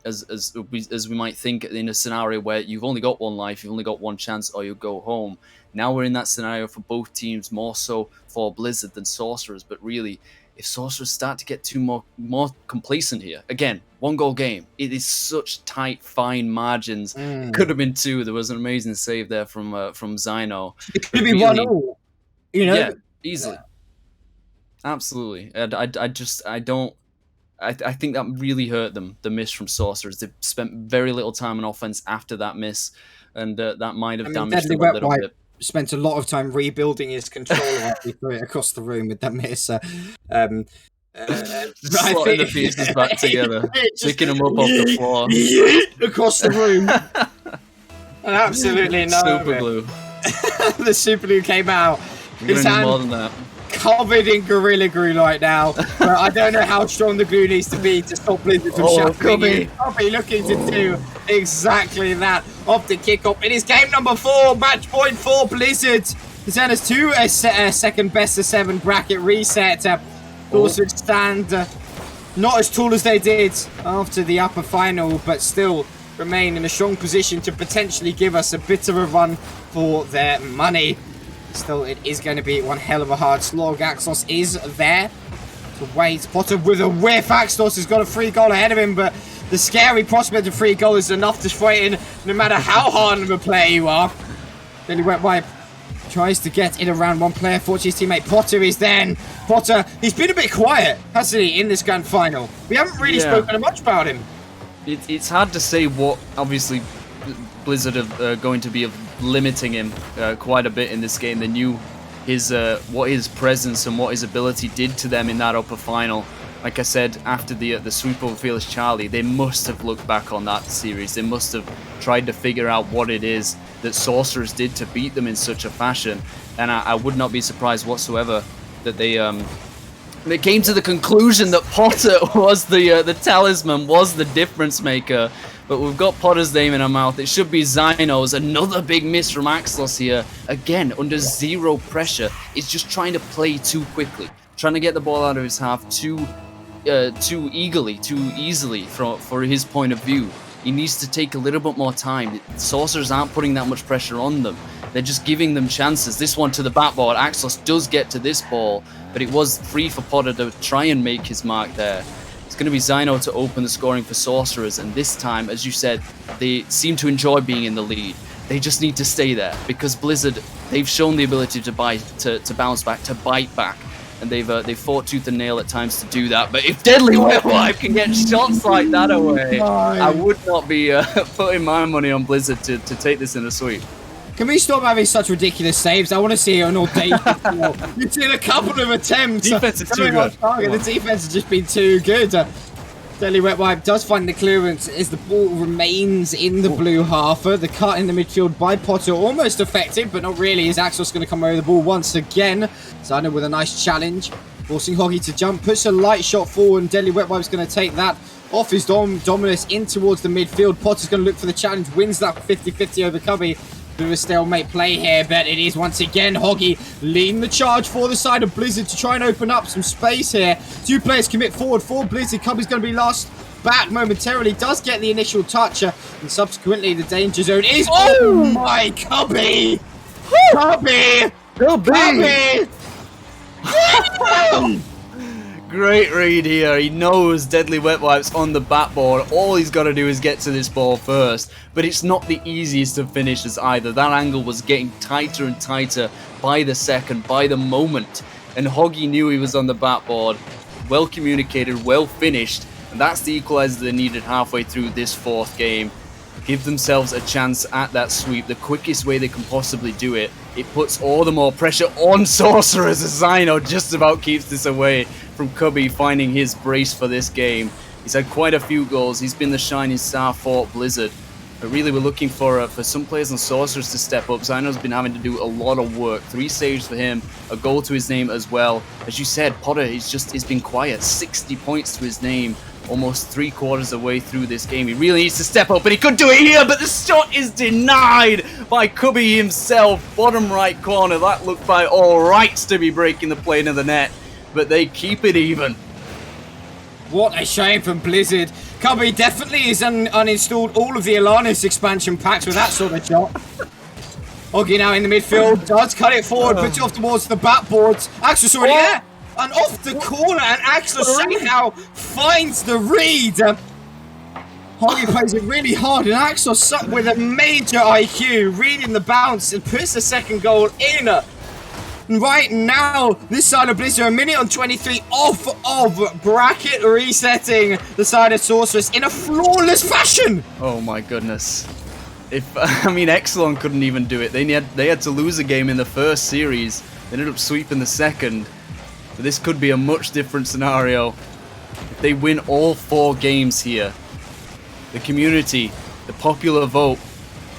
Speaker 19: we might think in a scenario where you've only got one life, you've only got one chance, or you go home. Now we're in that scenario for both teams, more so for Blizzard than Sorcerers. But really, if Sorcerers start to get more complacent here, again, 1-goal game, it is such tight, fine margins. It could have been 2. There was an amazing save there from Zino.
Speaker 18: It could be 1-1, you know?
Speaker 19: Yeah, easily. Yeah. Absolutely. And I think that really hurt them, the miss from Sorcerers. They spent very little time on offense after that miss, and that might have damaged them a little bit.
Speaker 18: Spent a lot of time rebuilding his controller after he threw it across the room with that miss.
Speaker 19: Slotting the pieces back together, picking them up off the floor.
Speaker 18: Across the room. And absolutely no.
Speaker 19: Super glue.
Speaker 18: The super glue came out.
Speaker 19: His hand more than that.
Speaker 18: Covered in Gorilla Glue right now. But I don't know how strong the glue needs to be to stop Blizzard from shattering. Cubby looking to do exactly that off the kickoff. It is game number 4, match point for Blizzard. To send us to a second best of 7 bracket reset. Also stand not as tall as they did after the upper final, but still remain in a strong position to potentially give us a bit of a run for their money. Still, it is going to be one hell of a hard slog. Axos is there to wait. Potter with a whiff. Axos has got a free goal ahead of him, but the scary prospect of free goal is enough to frighten no matter how hard of a player you are. Deadly Wet Wipe tries to get in around one player. Fortunately, his teammate Potter is then. Potter, he's been a bit quiet, hasn't he, in this grand final? We haven't really spoken much about him.
Speaker 19: It's hard to say what, obviously, Blizzard are going to be limiting him quite a bit in this game. They knew what his presence and what his ability did to them in that upper final. Like I said, after the sweep over Fearless Charlie, they must have looked back on that series. They must have tried to figure out what it is that Sorcerers did to beat them in such a fashion. And I would not be surprised whatsoever that they came to the conclusion that Potter was the talisman, was the difference maker. But we've got Potter's name in our mouth. It should be Zino's. Another big miss from Axlos here. Again, under zero pressure. He's just trying to play too quickly. Trying to get the ball out of his half too eagerly, too easily for his point of view. He needs to take a little bit more time. Sorcerers aren't putting that much pressure on them. They're just giving them chances. This one to the backboard. Axlos does get to this ball, but it was free for Potter to try and make his mark there. It's going to be Zino to open the scoring for Sorcerers, and this time, as you said, they seem to enjoy being in the lead. They just need to stay there, because Blizzard, they've shown the ability to bounce back, to bite back, and they've fought tooth and nail at times to do that. But if Deadly Wet Wipe can get shots like that away, I would not be putting my money on Blizzard to take this in a sweep.
Speaker 18: Can we stop having such ridiculous saves? I want to see an audacious. You've seen a couple of attempts.
Speaker 19: Defense is too good.
Speaker 18: The defense has just been too good. Deadly Wet Wipe does find the clearance as the ball remains in the blue half. The cut in the midfield by Potter, almost effective, but not really. Is Axos going to come over the ball once again? Zano with a nice challenge, forcing Hoggy to jump, puts a light shot forward, and Deadly Wet Wipe's going to take that off his Dominus in towards the midfield. Potter's going to look for the challenge, wins that 50-50 over Cubby. Bit of a stalemate play here, but it is once again Hoggy leading the charge for the side of Blizzard to try and open up some space here. 2 players commit forward for Blizzard. Cubby's going to be lost back momentarily. Does get the initial touch, and subsequently the danger zone is... Oh my, Cubby! Cubby! Cubby!
Speaker 19: Great read here. He knows Deadly Wet Wipes on the backboard. All he's got to do is get to this ball first. But it's not the easiest of finishes either. That angle was getting tighter and tighter by the second, by the moment. And Hoggy knew he was on the backboard. Well communicated, well finished. And that's the equalizer they needed halfway through this 4th game. Give themselves a chance at that sweep the quickest way they can possibly do it. It puts all the more pressure on Sorcerers as Zyno just about keeps this away from Cubby finding his brace for this game. He's had quite a few goals. He's been the shining star for Blizzard. But really we're looking for some players on Sorcerers to step up. Zyno's been having to do a lot of work. 3 saves for him, a goal to his name as well. As you said, Potter, he's been quiet. 60 points to his name. Almost 3/4 of the way through this game. He really needs to step up, and he could do it here, but the shot is denied by Cubby himself. Bottom right corner. That looked by all rights to be breaking the plane of the net, but they keep it even.
Speaker 18: What a shame from Blizzard. Cubby definitely has uninstalled all of the Alanis expansion packs with that sort of shot. Hoggy now in the midfield, does cut it forward, puts it off towards the backboards. Axel's already there, and off the corner, and Axel somehow finds the read. Hoggy plays it really hard, and Axel with a major IQ, reading the bounce, and puts the second goal in. Right now, this side of Blizzard, a minute on 23 off of bracket resetting the side of Sorceress in a flawless fashion.
Speaker 19: Oh my goodness. Exelon couldn't even do it. They had to lose a game in the first series. They ended up sweeping the second. But this could be a much different scenario. If they win all 4 games here, the community, the popular vote,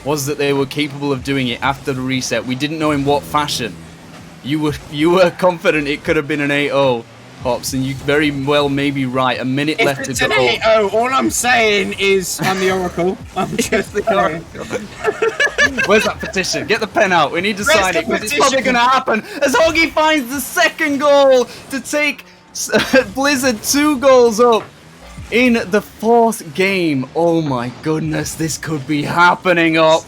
Speaker 19: was that they were capable of doing it after the reset. We didn't know in what fashion. You were confident it could have been an 8-0, Hops, and you very well may be right. A minute left to go.
Speaker 18: If it's an 8-0, all I'm saying is I'm the Oracle. I'm just the Oracle.
Speaker 19: Where's that petition? Get the pen out. We need to sign it because it's probably going to happen as Hoggy finds the second goal to take Blizzard 2 goals up in the 4th game. Oh my goodness, this could be happening up.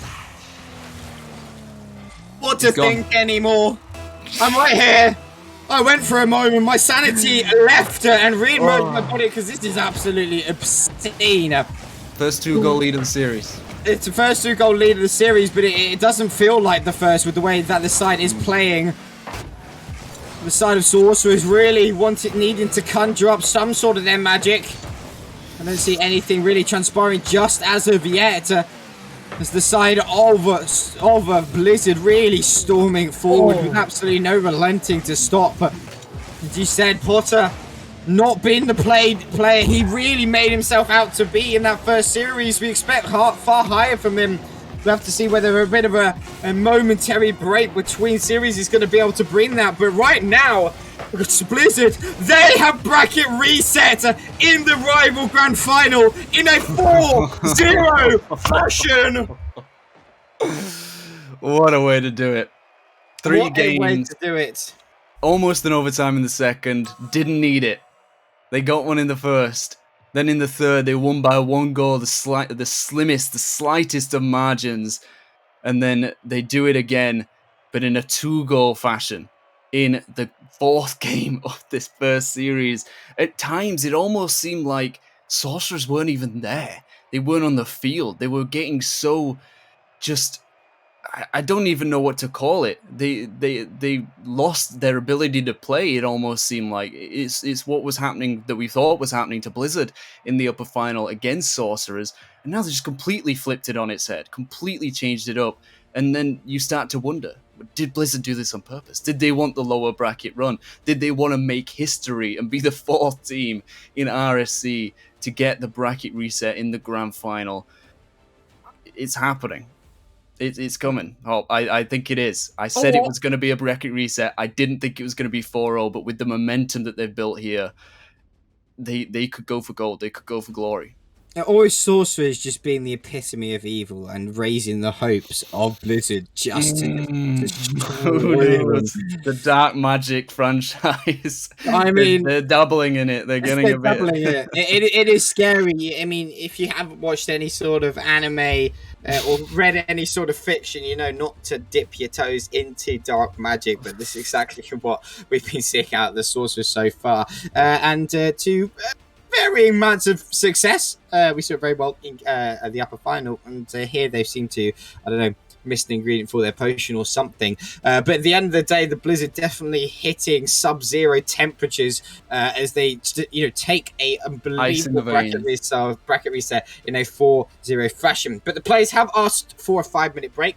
Speaker 18: What to think anymore? I'm right here. I went for a moment. My sanity left and re-emerged my body because this is absolutely obscene.
Speaker 19: First 2-goal lead of the series.
Speaker 18: It's the first 2-goal lead of the series, but it doesn't feel like the first with the way that the side is playing. The side of Sorcerers really needing to conjure up some sort of their magic. I don't see anything really transpiring just as of yet. As the side of Blizzard really storming forward with absolutely no relenting to stop. As you said, Potter not being the player he really made himself out to be in that first series. We expect far higher from him. We'll have to see whether a bit of a momentary break between series is going to be able to bring that. But right now, Blizzard, they have bracket reset in the rival grand final in a 4-0 fashion.
Speaker 19: What a way to do it. 3 games.
Speaker 18: What a way to do it.
Speaker 19: Almost an overtime in the second. Didn't need it. They got one in the first. Then in the third, they won by 1 goal, the slightest of margins. And then they do it again, but in a 2-goal fashion. In the 4th game of this first series. At times, it almost seemed like Sorcerers weren't even there. They weren't on the field. They were getting so just... I don't even know what to call it. They lost their ability to play, it almost seemed like. It's what was happening that we thought was happening to Blizzard in the upper final against Sorcerers. And now they just completely flipped it on its head. Completely changed it up. And then you start to wonder, did Blizzard do this on purpose? Did they want the lower bracket run? Did they want to make history and be the 4th team in RSC to get the bracket reset in the grand final? It's happening. It's coming. Oh, I think it is. I said it was going to be a bracket reset. I didn't think it was going to be 4-0, but with the momentum that they've built here, they could go for gold. They could go for glory.
Speaker 18: Always sorcerers just being the epitome of evil and raising the hopes of Blizzard just to destroy
Speaker 19: Who
Speaker 18: them.
Speaker 19: knows? The Dark Magic franchise.
Speaker 18: I mean,
Speaker 19: they're doubling in it. They're getting
Speaker 18: they're
Speaker 19: a bit.
Speaker 18: doubling it. It is scary. I mean, if you haven't watched any sort of anime or read any sort of fiction, you know not to dip your toes into dark magic. But this is exactly what we've been seeing out of the sorcerers so far, and to varying amounts of success. We saw it very well in the upper final, and here they seem to, I don't know, miss an ingredient for their potion or something. But at the end of the day, the Blizzard definitely hitting sub-zero temperatures as they, take a unbelievable bracket reset in a 4-0 fashion. But the players have asked for a 5-minute break.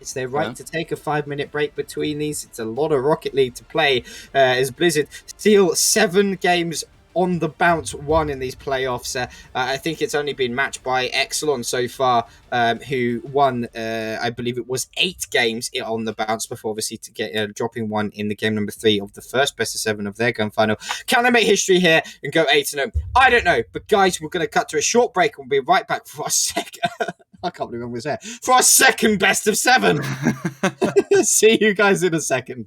Speaker 18: It's their right to take a 5-minute break between these. It's a lot of Rocket League to play as Blizzard steal 7 games on the bounce won in these playoffs. I think it's only been matched by Exelon so far, who won, I believe it was 8 games on the bounce before obviously to get dropping one in the game number 3 of the first best of 7 of their gun final. Can they make history here and go 8-0? I don't know, but guys, we're going to cut to a short break and we'll be right back for our second. I can't believe I'm going to say it. For our second best of 7. See you guys in a second.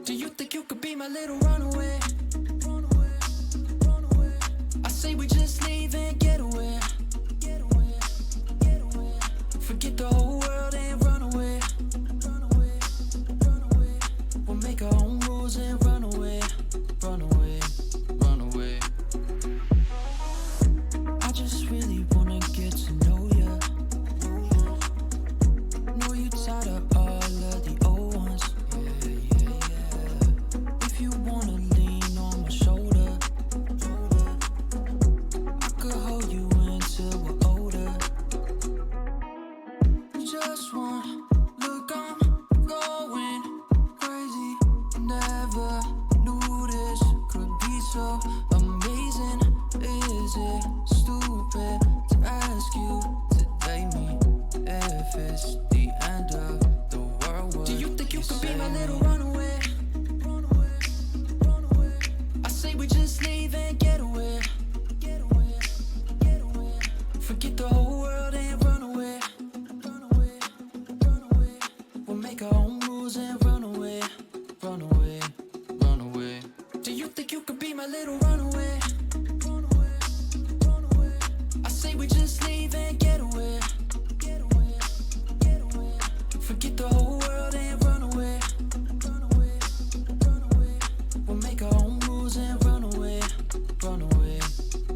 Speaker 2: Do you think you could be my little runaway? I say we just leave and get away. Forget the whole world and run away. We'll make our own rules and run away. Run away, run away. I just really wanna get to know ya. Know you tired of all of the old ones. If you wanna lean on my shoulder, I could hold you until we're older. Just one look, I'm going crazy. Never knew this could be so amazing. Is it stupid to ask you to date me if it's the end of the world? Do you think you could be my little runaway? I say we just leave and get away. Forget the whole world and run away. We'll make our own rules and run away. Run away, run away. Do you think you could be my little runaway? I say we just leave and get away. Forget the whole world and run away. We'll make our own rules and run away. Run away,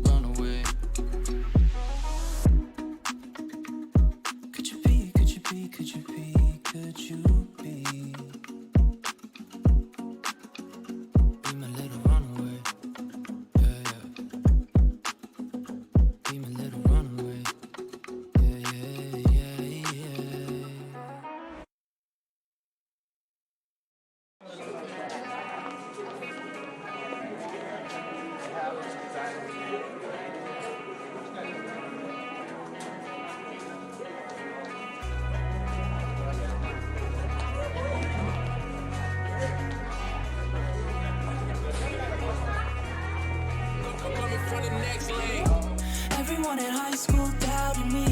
Speaker 2: run away. Could you be, could you be, could you be, could you be? Be my little runaway. Yeah, yeah. Be my little runaway. Yeah, yeah, yeah, yeah. Everyone in high school doubted me.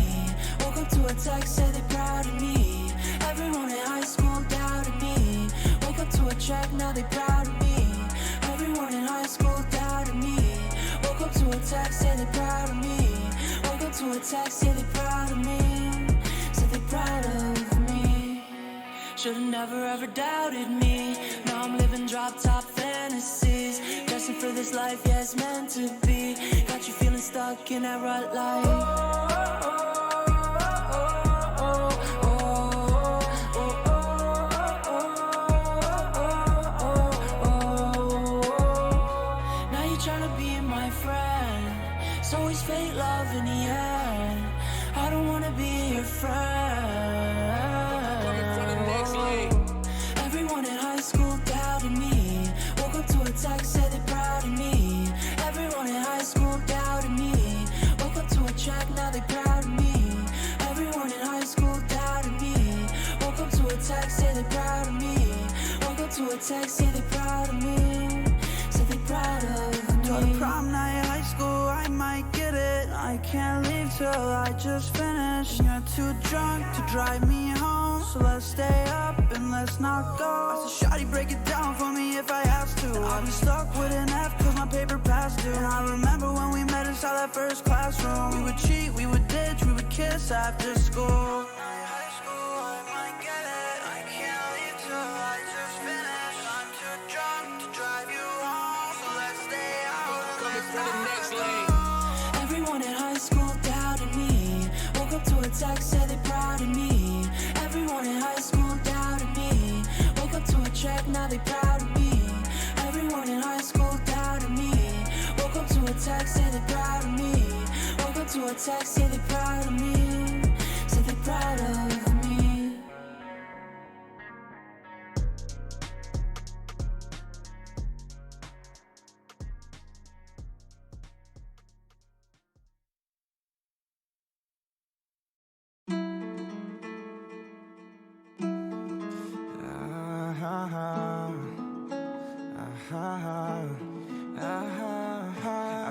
Speaker 2: Woke up to a text, said they proud of me. Everyone in high school doubted me. Woke up to a track, now they proud of me. Everyone in high school doubted me. Woke up to a text, said they proud of me. Woke up to a text, said they proud of me. Said they proud of me. Should've never ever doubted me. Now I'm living drop top fantasies. Destined for this life, yeah, it's meant to be. Got you feeling stuck in that rut life. Now you're trying to be my friend. It's always fake love in the end. I don't wanna be your friend. Everyone in high school doubted me. Woke up to a text, said they're proud of me. Everyone in high school doubted me.
Speaker 17: text, say they proud of me. Say they proud of me.
Speaker 4: To the prom night, high school, I might get it. I can't leave till I just finish. You're too drunk to drive me home, so let's stay up and let's not go. I said, shawty, break it down for me if I have to. And I've been stuck with an F cause my paper passed due. And I remember when we met inside that first classroom. We would cheat, we would ditch, we would kiss after school. High school, I might get it. I can't leave till I just finish. I'm too drunk to drive you home, so let's stay out and let's not go.
Speaker 17: Everyone in high school doubted me. Woke up to a text, said they proud of me. Everyone in high school doubted me. Woke up to a check, now they proud of me. Everyone in high school doubted me. Woke up to a text, say they proud of me. Woke up to a text, say they proud of me. Say they proud of me.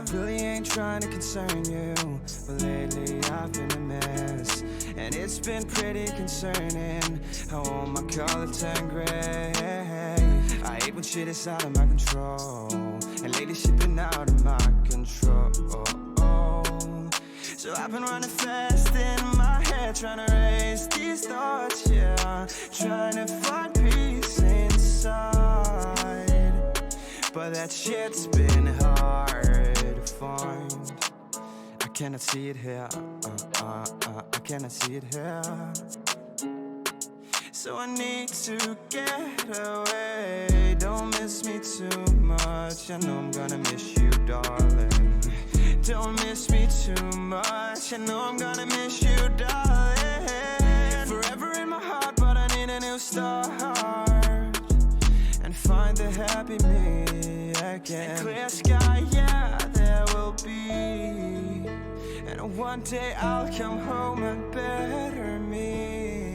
Speaker 5: I really ain't trying to concern you, but lately I've been a mess, and it's been pretty concerning how all my color turned gray. I hate when shit is out of my control, and lately shit been out of my control. So I've been running fast in my head, trying to erase these thoughts, yeah, trying to find peace inside, but that shit's been hard to find. I cannot see it here, I cannot see it here. So I need to get away. Don't miss me too much, I know I'm gonna miss you, darling. Don't miss me too much, I know I'm gonna miss you, darling. Forever in my heart, but I need a new start, and find the happy me again. Clear sky, yeah, there will be, and one day I'll come home and better me.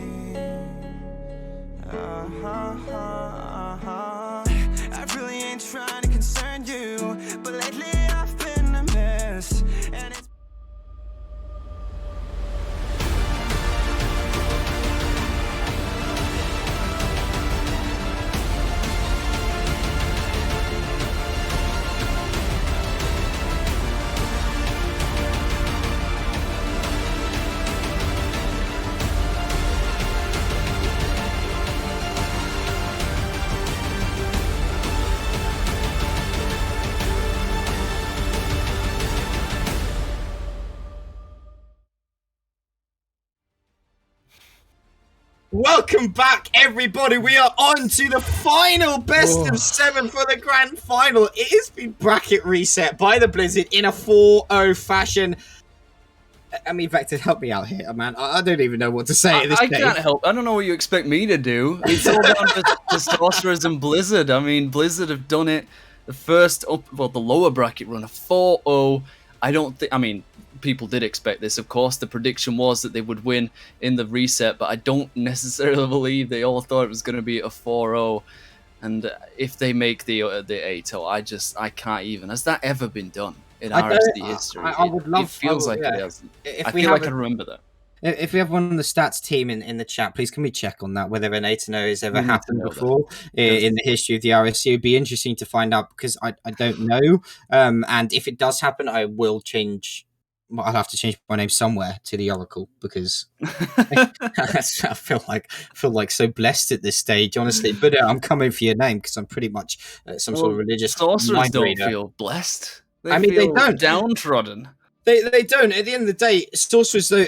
Speaker 5: I really ain't trying to concern you, but lately I've been a mess, and it's
Speaker 18: Welcome back, everybody. We are on to the final best of 7 for the grand final. It has been bracket reset by the Blizzard in a 4-0 fashion. I mean, Vector, help me out here, man. I don't even know what to say at this
Speaker 19: I
Speaker 18: stage.
Speaker 19: can't help. I don't know what you expect me to do. It's all down to Sorcerers and Blizzard. I mean, Blizzard have done it. The first, the lower bracket run, a 4-0. I don't think, I mean, people did expect this, of course. The prediction was that they would win in the reset, but I don't necessarily believe they all thought it was going to be a 4-0. And if they make the 8-0, I can't even. Has that ever been done in RSC history?
Speaker 18: I would love.
Speaker 19: It feels like it hasn't. I
Speaker 18: we
Speaker 19: feel like I
Speaker 18: have
Speaker 19: remember that.
Speaker 18: If we have one of the stats team in the chat, please can we check on that, whether an 8-0 has ever
Speaker 19: We need to
Speaker 18: happened
Speaker 19: know
Speaker 18: before in the history of the RSC. It'd be interesting to find out, because I don't know. And if it does happen, I will change. I'll have to change my name somewhere to the Oracle, because I feel like so blessed at this stage, honestly. But I'm coming for your name, because I'm pretty much some sort of religious
Speaker 19: Sorcerers
Speaker 18: mind
Speaker 19: don't
Speaker 18: reader.
Speaker 19: feel blessed.
Speaker 18: I mean, they don't.
Speaker 19: Downtrodden.
Speaker 18: They don't. At the end of the day, Sorcerers, though,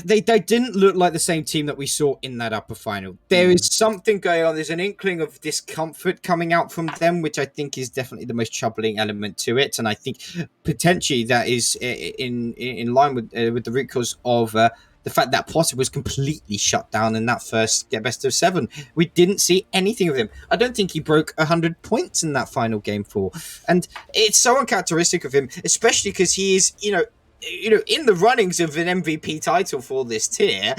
Speaker 18: they didn't look like the same team that we saw in that upper final. There is something going on. There's an inkling of discomfort coming out from them, which I think is definitely the most troubling element to it. And I think potentially that is in line with the root cause of the fact that Potter was completely shut down in that first best of 7. We didn't see anything of him. I don't think he broke 100 points in that final game 4. And it's so uncharacteristic of him, especially because he is, in the runnings of an MVP title for this tier,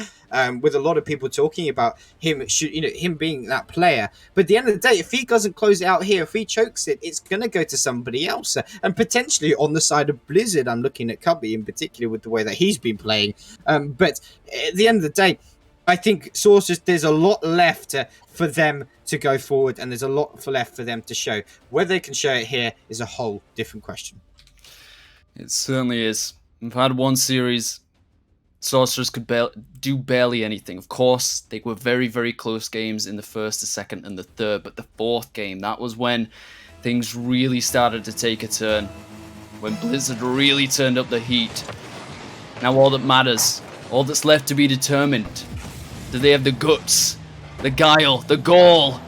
Speaker 18: with a lot of people talking about him, him being that player. But at the end of the day, if he doesn't close it out here, if he chokes it, it's going to go to somebody else. And potentially on the side of Blizzard, I'm looking at Cubby in particular with the way that he's been playing. But at the end of the day, I think Sorcerers, there's a lot left for them to go forward, and there's a lot left for them to show. Whether they can show it here is a whole different question.
Speaker 19: It certainly is. We've had one series, Sorcerers could do barely anything. Of course, they were very, very close games in the first, the second, and the third, but the fourth game, that was when things really started to take a turn, when Blizzard really turned up the heat. Now all that matters, all that's left to be determined, do they have the guts, the guile, the gall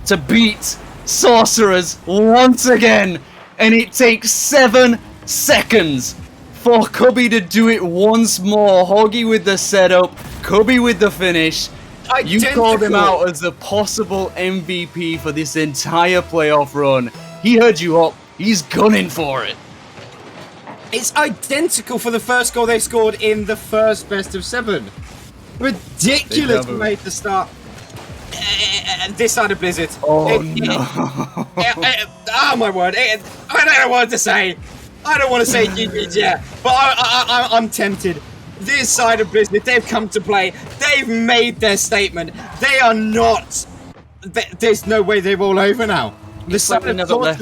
Speaker 19: to beat Sorcerers once again? And it takes 7 seconds for Cubby to do it once more. Hoggy with the setup, Cubby with the finish. You called him out as the possible MVP for this entire playoff run. He heard you up. He's gunning for it.
Speaker 18: It's identical for the first goal they scored in the first best of 7. Ridiculous way to start this side of Blizzard.
Speaker 19: Oh,
Speaker 18: oh my word. I don't know what to say. I don't want to say GG's yet, but I'm tempted. This side of Blizzard, they've come to play. They've made their statement. They are not... There's no way they're all over now.
Speaker 19: It's like they never left.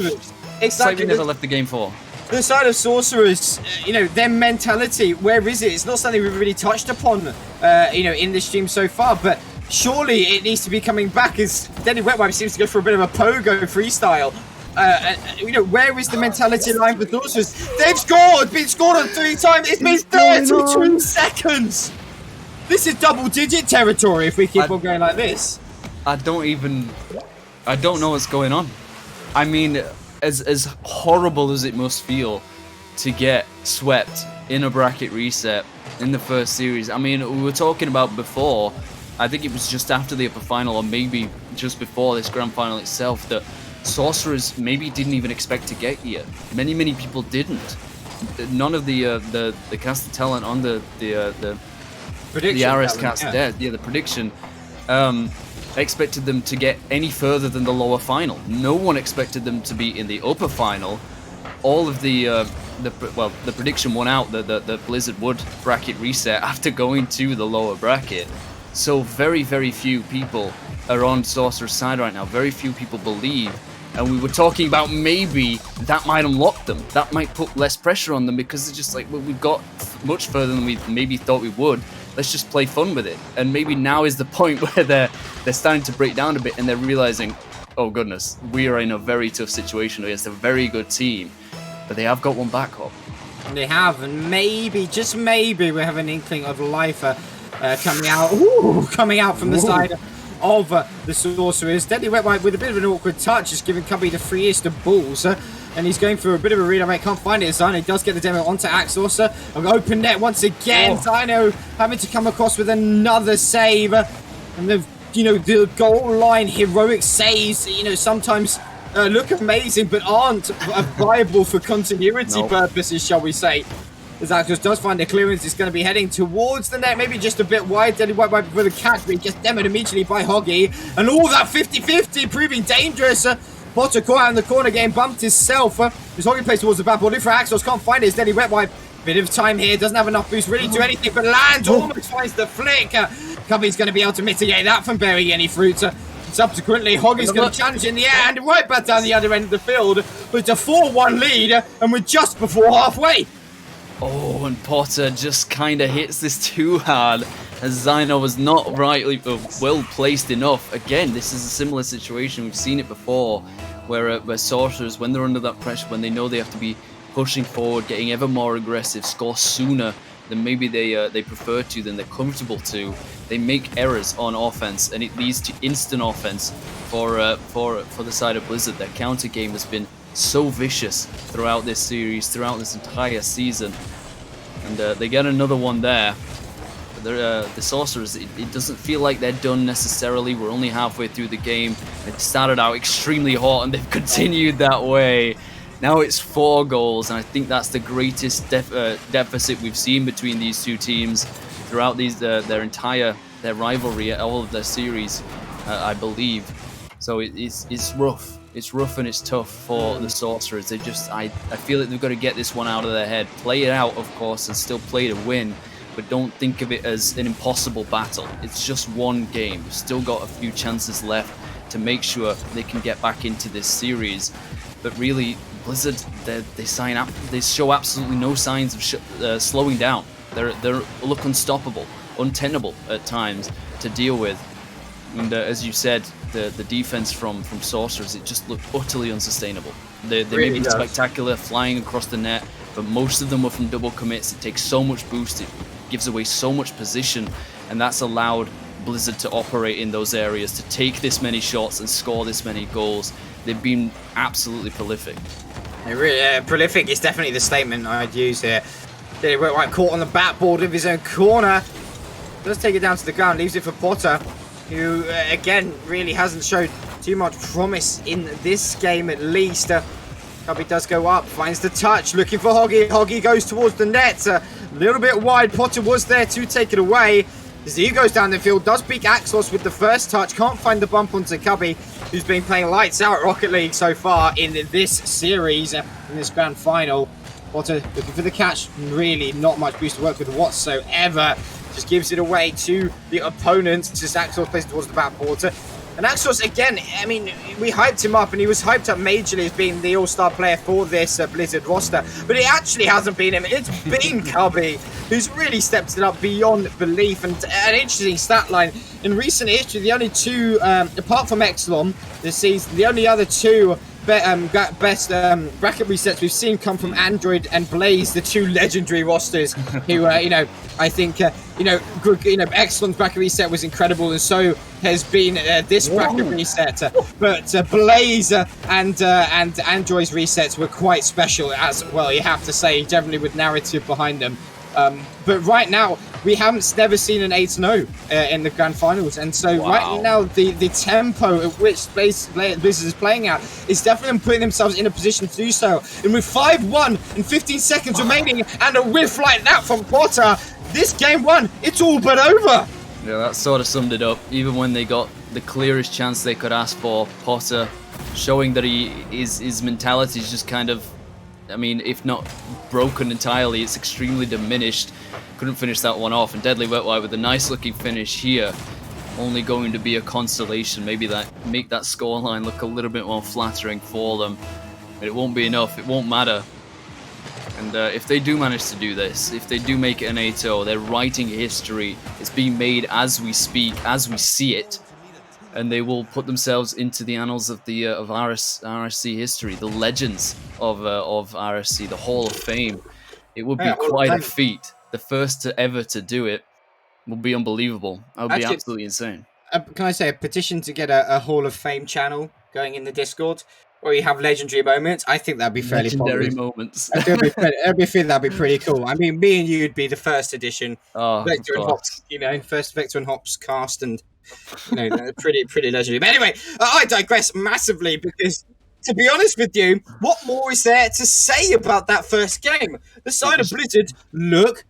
Speaker 19: It's like they never left the game 4.
Speaker 18: The side of Sorcerers, their mentality, where is it? It's not something we've really touched upon, in this stream so far, but surely it needs to be coming back as Denny Wetwipe seems to go for a bit of a pogo freestyle. Where is the mentality line for Sorcerers? They've been scored on 3 times. It's been 32 seconds. This is double-digit territory if we keep on going like this.
Speaker 19: I don't know what's going on. I mean, as horrible as it must feel to get swept in a bracket reset in the first series. I mean, we were talking about before, I think it was just after the upper final or maybe just before this grand final itself, that Sorcerers maybe didn't even expect to get here. Many people didn't. None of the cast of talent on the RS cast the prediction expected them to get any further than the lower final. No one expected them to be in the upper final. All of the prediction won out that Blizzard would bracket reset after going to the lower bracket. So very few people are on Sorcerer's side right now. Very few people believe. And we were talking about maybe that might unlock them. That might put less pressure on them because it's just like, well, we've got much further than we maybe thought we would. Let's just play fun with it. And maybe now is the point where they're starting to break down a bit and they're realizing, oh goodness, we are in a very tough situation against a very good team. But they have got one back up.
Speaker 18: They have, and maybe, just maybe, we have an inkling of life coming out from the side of the Sorcerers. Deadly Wetwipe with a bit of an awkward touch, just giving Cubby the freest of balls. And he's going for a bit of a redirect. Can't find it. Zino does get the demo onto Axos. An open net once again. Zino having to come across with another save. And the goal line heroic saves, sometimes look amazing, but aren't viable for continuity purposes, shall we say. As Axos does find the clearance, it's going to be heading towards the net, maybe just a bit wide. Deadly Wetwipe for the catch, but he gets demoed immediately by Hoggy. And all that 50-50 proving dangerous. Potter caught out in the corner, getting bumped himself. His Hoggy plays towards the back body for Axos, can't find it. It's Deadly Wetwipe. Bit of time here, doesn't have enough boost really to do anything, but lands, almost finds the flick. Cubby's going to be able to mitigate that from burying any fruit. Subsequently, Hoggy's going to challenge in the air and right back down the other end of the field. But it's a 4-1 lead, and we're just before halfway.
Speaker 19: Oh, and Potter just kind of hits this too hard as Zino was not rightly well placed enough. Again, this is a similar situation. We've seen it before where Sorcerers, when they're under that pressure, when they know they have to be pushing forward, getting ever more aggressive, score sooner than maybe they prefer to, than they're comfortable to, they make errors on offense, and it leads to instant offense for the side of Blizzard. Their counter game has been so vicious throughout this series, throughout this entire season, and they get another one there. But the Sorcerers, it doesn't feel like they're done necessarily. We're only halfway through the game. They started out extremely hot and they've continued that way. Now it's 4 goals, and I think that's the greatest deficit we've seen between these two teams throughout their rivalry, all of their series, I believe. So it's rough. It's rough and it's tough for the Sorcerers. I feel like they've got to get this one out of their head, play it out, of course, and still play to win, but don't think of it as an impossible battle. It's just one game. We've still got a few chances left to make sure they can get back into this series. But really, Blizzard, they show absolutely no signs of slowing down. They look unstoppable, untenable at times to deal with. And as you said, the defense from Sorcerers, it just looked utterly unsustainable. They really may be spectacular flying across the net, but most of them were from double commits. It takes so much boost, it gives away so much position, and that's allowed Blizzard to operate in those areas, to take this many shots and score this many goals. They've been absolutely prolific.
Speaker 18: Prolific is definitely the statement I'd use here. They were right caught on the backboard of his own corner. Does take it down to the ground, leaves it for Potter, who again really hasn't showed too much promise in this game at least. Cubby does go up, finds the touch, looking for Hoggy. Hoggy goes towards the net, a little bit wide. Potter was there to take it away. Z goes down the field, does beat Axos with the first touch, can't find the bump onto Cubby, who's been playing lights out at Rocket League so far in this series, in this grand final. Potter looking for the catch, really not much boost to work with whatsoever. Just gives it away to the opponent. Just Axos plays towards the backboard. And Axos, again, I mean, we hyped him up, and he was hyped up majorly as being the all-star player for this Blizzard roster. But it actually hasn't been him. It's been Cubby, who's really stepped it up beyond belief. And an interesting stat line. In recent history, the only two, apart from Exelon this season, the only other two best bracket resets we've seen come from Android and Blaze, the two legendary rosters who, I think, Exelon's bracket reset was incredible, and so has been this bracket reset. But Blaze and Android's resets were quite special as well, you have to say, definitely with narrative behind them. But right now, we haven't never seen an 8-0 in the grand finals, and so right now the tempo at which Blizzard is playing at is definitely putting themselves in a position to do so. And with 5-1 and 15 seconds remaining, and a whiff like that from Potter, this game one, it's all but over.
Speaker 19: Yeah, that sort of summed it up. Even when they got the clearest chance they could ask for, Potter showing that his mentality is just kind of, I mean, if not broken entirely, it's extremely diminished. Couldn't finish that one off, and Deadly Wet Wipe with a nice looking finish here. Only going to be a consolation, maybe that make that scoreline look a little bit more flattering for them. But it won't be enough, it won't matter. And if they do manage to do this, if they do make it an 8-0, they're writing history. It's being made as we speak, as we see it. And they will put themselves into the annals of the RSC history, the legends of RSC, the Hall of Fame. It would be quite a feat. The first ever to do it will be unbelievable. That would be absolutely insane.
Speaker 18: Can I say a petition to get a Hall of Fame channel going in the Discord, where you have legendary moments? I think that'd be fairly
Speaker 19: legendary moments.
Speaker 18: That'd be pretty cool. I mean, me and you would be the first edition. Vector and Hops, first Vector and Hops cast, and pretty legendary. But anyway, I digress massively because, to be honest with you, what more is there to say about that first game? The side of Blizzard look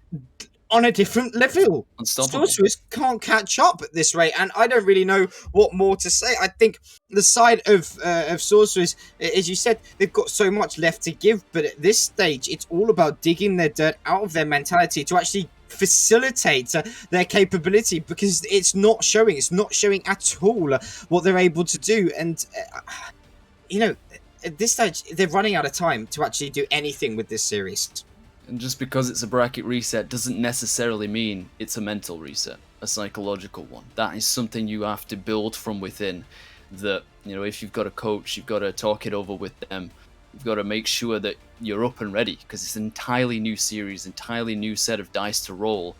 Speaker 18: on a different level. Sorcerers can't catch up at this rate, and I don't really know what more to say. I think the side of Sorcerers, as you said, they've got so much left to give, but at this stage, it's all about digging their dirt out of their mentality to actually facilitate their capability, because it's not showing at all what they're able to do. And at this stage they're running out of time to actually do anything with this series.
Speaker 19: And just because it's a bracket reset doesn't necessarily mean it's a mental reset, a psychological one. That is something you have to build from within. That, if you've got a coach, you've got to talk it over with them. You've got to make sure that you're up and ready, because it's an entirely new series, entirely new set of dice to roll.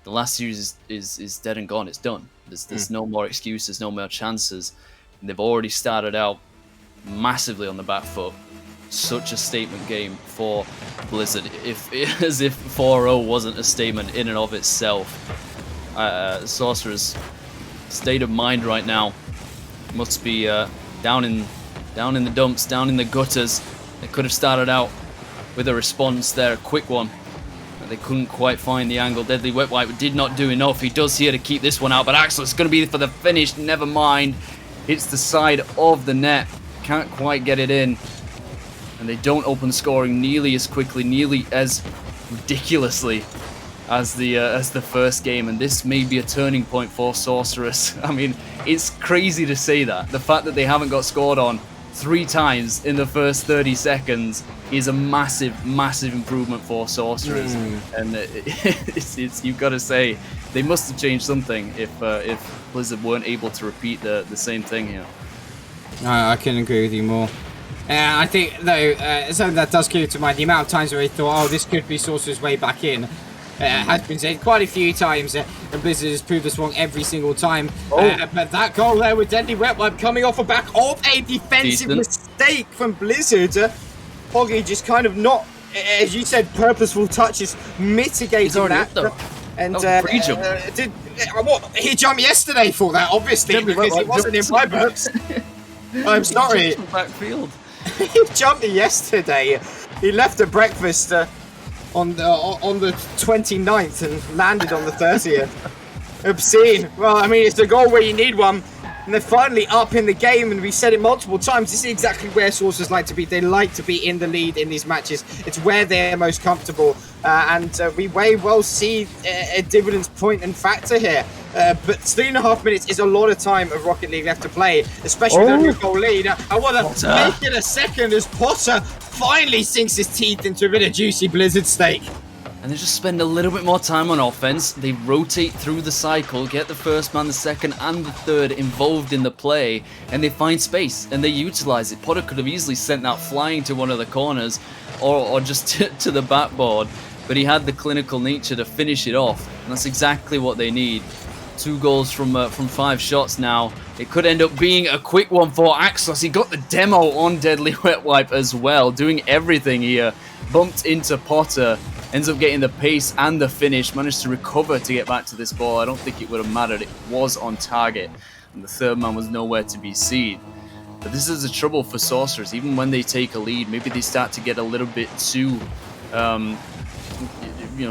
Speaker 19: The last series is dead and gone. It's done. There's no more excuses, no more chances. And they've already started out massively on the back foot. Such a statement game for Blizzard. As if 4-0 wasn't a statement in and of itself. Sorcerer's state of mind right now must be down in the dumps, down in the gutters. They could have started out with a response there, a quick one. But they couldn't quite find the angle. Deadly Wet Wipe did not do enough. He does here to keep this one out, but Axel is going to be for the finish. Never mind. Hits the side of the net. Can't quite get it in. And they don't open scoring nearly as quickly, nearly as ridiculously as the first game. And this may be a turning point for Sorceress. I mean, it's crazy to say that. The fact that they haven't got scored on 3 times in the first 30 seconds is a massive, massive improvement for Sorcerers. And it's you've got to say, they must have changed something if Blizzard weren't able to repeat the same thing here.
Speaker 18: I couldn't agree with you more. I think, though, something that does come to mind, the amount of times where we thought, oh, this could be Sorcerer's way back in, has been said quite a few times, and Blizzard has proved us wrong every single time. But that goal there with Deadly Wet Wipe coming off the back of a defensive mistake from Blizzard. Hoggy just kind of not, as you said, purposeful touches mitigating that. And he jumped yesterday for that, obviously, because he wasn't in my books. I'm sorry.
Speaker 19: Backfield.
Speaker 18: He jumped yesterday. He left at breakfast on the 29th and landed on the 30th. Obscene. Well, I mean, it's a goal where you need one. And they're finally up in the game, and we've said it multiple times. This is exactly where Sorcerers like to be. They like to be in the lead in these matches. It's where they're most comfortable. And we may well see a dividends point and factor here. But 3.5 minutes is a lot of time of Rocket League left to play, especially with a new goal lead. I want to make it a second as Potter finally sinks his teeth into a bit of juicy Blizzard steak.
Speaker 19: And they just spend a little bit more time on offense. They rotate through the cycle, get the first man, the second, and the third involved in the play, and they find space, and they utilize it. Potter could have easily sent that flying to one of the corners, or just to the backboard, but he had the clinical nature to finish it off, and that's exactly what they need. 2 goals from 5 shots now. It could end up being a quick one for Axos. He got the demo on Deadly Wet Wipe as well, doing everything here. Bumped into Potter. Ends up getting the pace and the finish, managed to recover to get back to this ball. I don't think it would have mattered. It was on target, and the third man was nowhere to be seen. But this is the trouble for Sorcerers. Even when they take a lead, maybe they start to get a little bit too,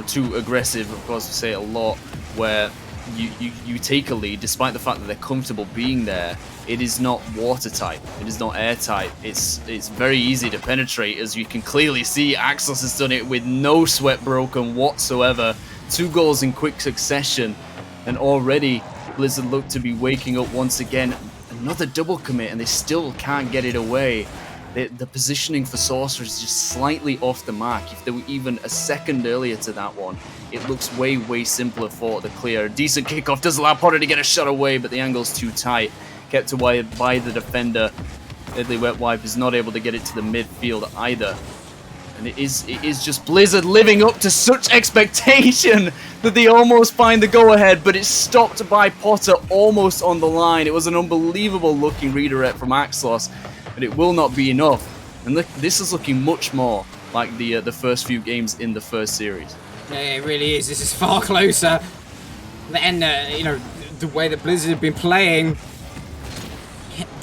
Speaker 19: too aggressive. Of course, we say it a lot, where you take a lead, despite the fact that they're comfortable being there. It is not watertight. It is not airtight. It's very easy to penetrate, as you can clearly see. Axos has done it with no sweat broken whatsoever. 2 goals in quick succession, and already Blizzard look to be waking up once again. Another double commit, and they still can't get it away. The positioning for Sorcerers is just slightly off the mark. If they were even a second earlier to that one, it looks way, way simpler for the clear. A decent kickoff does allow Potter to get a shot away, but the angle's too tight. Kept away by the defender. Deadly Wet Wipe is not able to get it to the midfield either. And it is just Blizzard living up to such expectation that they almost find the go-ahead, but it's stopped by Potter almost on the line. It was an unbelievable looking redirect from Axlos, but it will not be enough. And look, this is looking much more like the first few games in the first series.
Speaker 18: Yeah, it really is. This is far closer. And the way that Blizzard have been playing,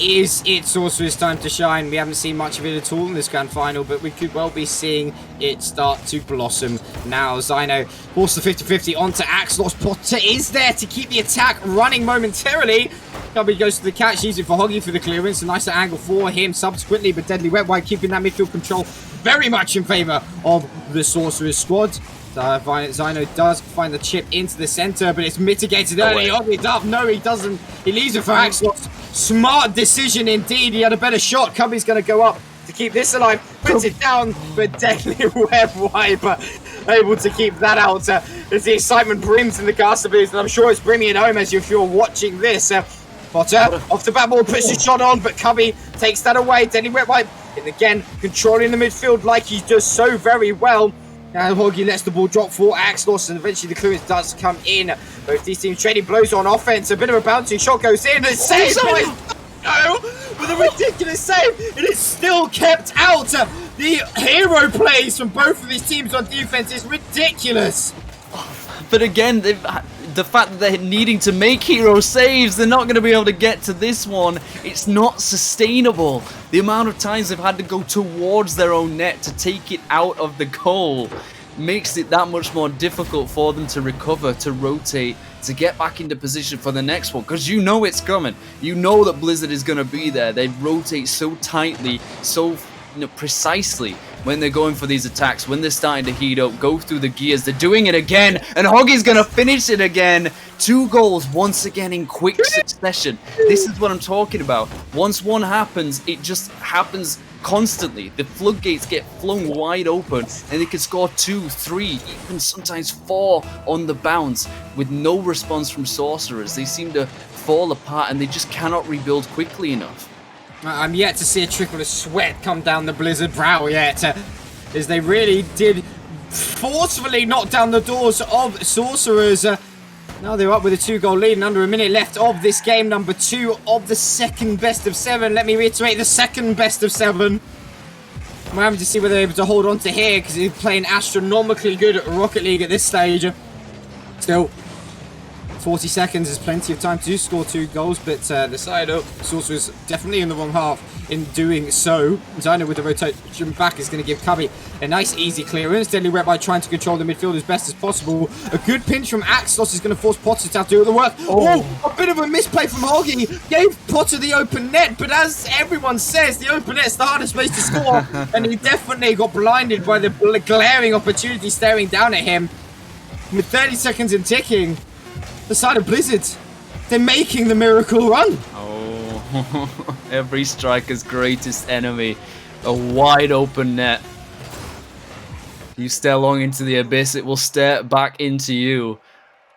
Speaker 18: is it Sorcerer's time to shine? We haven't seen much of it at all in this grand final, but we could well be seeing it start to blossom now. Zyno forced the 50-50 onto Axlos. Potter is there to keep the attack running momentarily. Cubby goes to the catch, easy for Hoggy for the clearance. A nicer angle for him subsequently, but Deadly Wet Wipe keeping that midfield control very much in favour of the Sorcerer's squad. Zyno does find the chip into the centre, but it's mitigated early. Hoggy does. No, he doesn't. He leaves it for Axlos. Smart decision indeed. He had a better shot. Cubby's going to go up to keep this alive. Puts it down, but Deadly Wet Wipe able to keep that out as the excitement brims in the caster booth, and I'm sure it's brimming at home as if you're watching this. Potter off the back ball, puts his shot on, but Cubby takes that away. Deadly Wet Wipe, and again, controlling the midfield like he does so very well. Now Hoggy lets the ball drop for Axlos, and eventually the clearance does come in. Both these teams trading blows on offense. A bit of a bouncing shot goes in, and it's saved by with a ridiculous save. It is still kept out. The hero plays from both of these teams on defense is ridiculous.
Speaker 19: But again, the fact that they're needing to make hero saves, they're not going to be able to get to this one. It's not sustainable. The amount of times they've had to go towards their own net to take it out of the goal makes it that much more difficult for them to recover, to rotate, to get back into position for the next one, because you know it's coming. You know that Blizzard is going to be there. They rotate so tightly, so precisely when they're going for these attacks, when they're starting to heat up, go through the gears. They're doing it again, and Hoggy's going to finish it again. 2 goals once again in quick succession. This is what I'm talking about. Once one happens, it just happens constantly. The floodgates get flung wide open, and they can score 2, 3, even sometimes 4 on the bounce with no response from Sorcerers. They seem to fall apart, and they just cannot rebuild quickly enough.
Speaker 18: I'm yet to see a trickle of sweat come down the Blizzard brow yet, as they really did forcefully knock down the doors of Sorcerers. Now they're up with a 2-goal lead and under a minute left of this game, number 2 of the second best of 7. Let me reiterate, the second best of 7. We're having to see whether they're able to hold on to here, because they're playing astronomically good at Rocket League at this stage. Still, 40 seconds is plenty of time to score 2 goals, but the side of Sorcerer's definitely in the wrong half in doing so. Zyno with the rotation back is going to give Cubby a nice easy clearance. Deadly Rep by trying to control the midfield as best as possible. A good pinch from Axlos is going to force Potter to have to do the work. Oh, a bit of a misplay from Hoggy. Gave Potter the open net, but as everyone says, the open net's the hardest place to score, and he definitely got blinded by the glaring opportunity staring down at him. With 30 seconds in ticking, the side of Blizzard, they're making the miracle run.
Speaker 19: Oh, every striker's greatest enemy, a wide open net. You stare long into the abyss, it will stare back into you.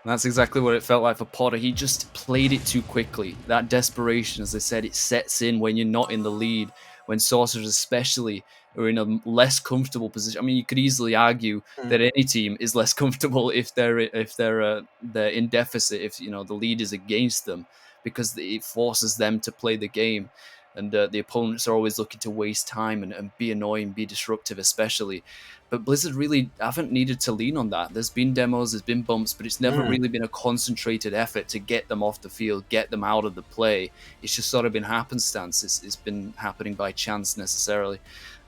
Speaker 19: And that's exactly what it felt like for Potter. He just played it too quickly. That desperation, as I said, it sets in when you're not in the lead, when Sorcerers especially are in a less comfortable position. I mean, you could easily argue that any team is less comfortable if they're in deficit, if the lead is against them, because it forces them to play the game, and the opponents are always looking to waste time and be annoying, be disruptive, especially. But Blizzard really haven't needed to lean on that. There's been demos, there's been bumps, but it's never really been a concentrated effort to get them off the field, get them out of the play. It's just sort of been happenstance. It's been happening by chance necessarily.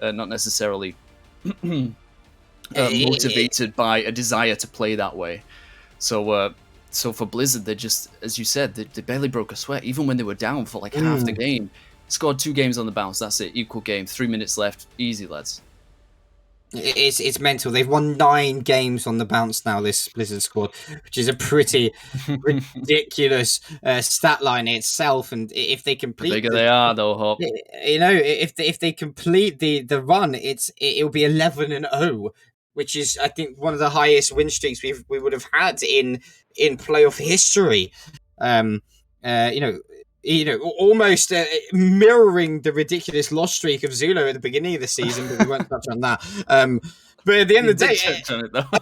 Speaker 19: Not necessarily motivated by a desire to play that way. So for Blizzard, they just, as you said, they barely broke a sweat, even when they were down for like half the game. Scored 2 games on the bounce, that's it, equal game, 3 minutes left, easy lads.
Speaker 18: It's mental. They've won 9 games on the bounce now, this Blizzard squad, which is a pretty ridiculous stat line itself. And if they complete,
Speaker 19: the bigger they are, though, Hop.
Speaker 18: If they complete the run, it'll be 11-0, which is, I think, one of the highest win streaks we would have had in playoff history. Almost mirroring the ridiculous loss streak of Zulu at the beginning of the season, but we won't touch on that. But at the end of the day,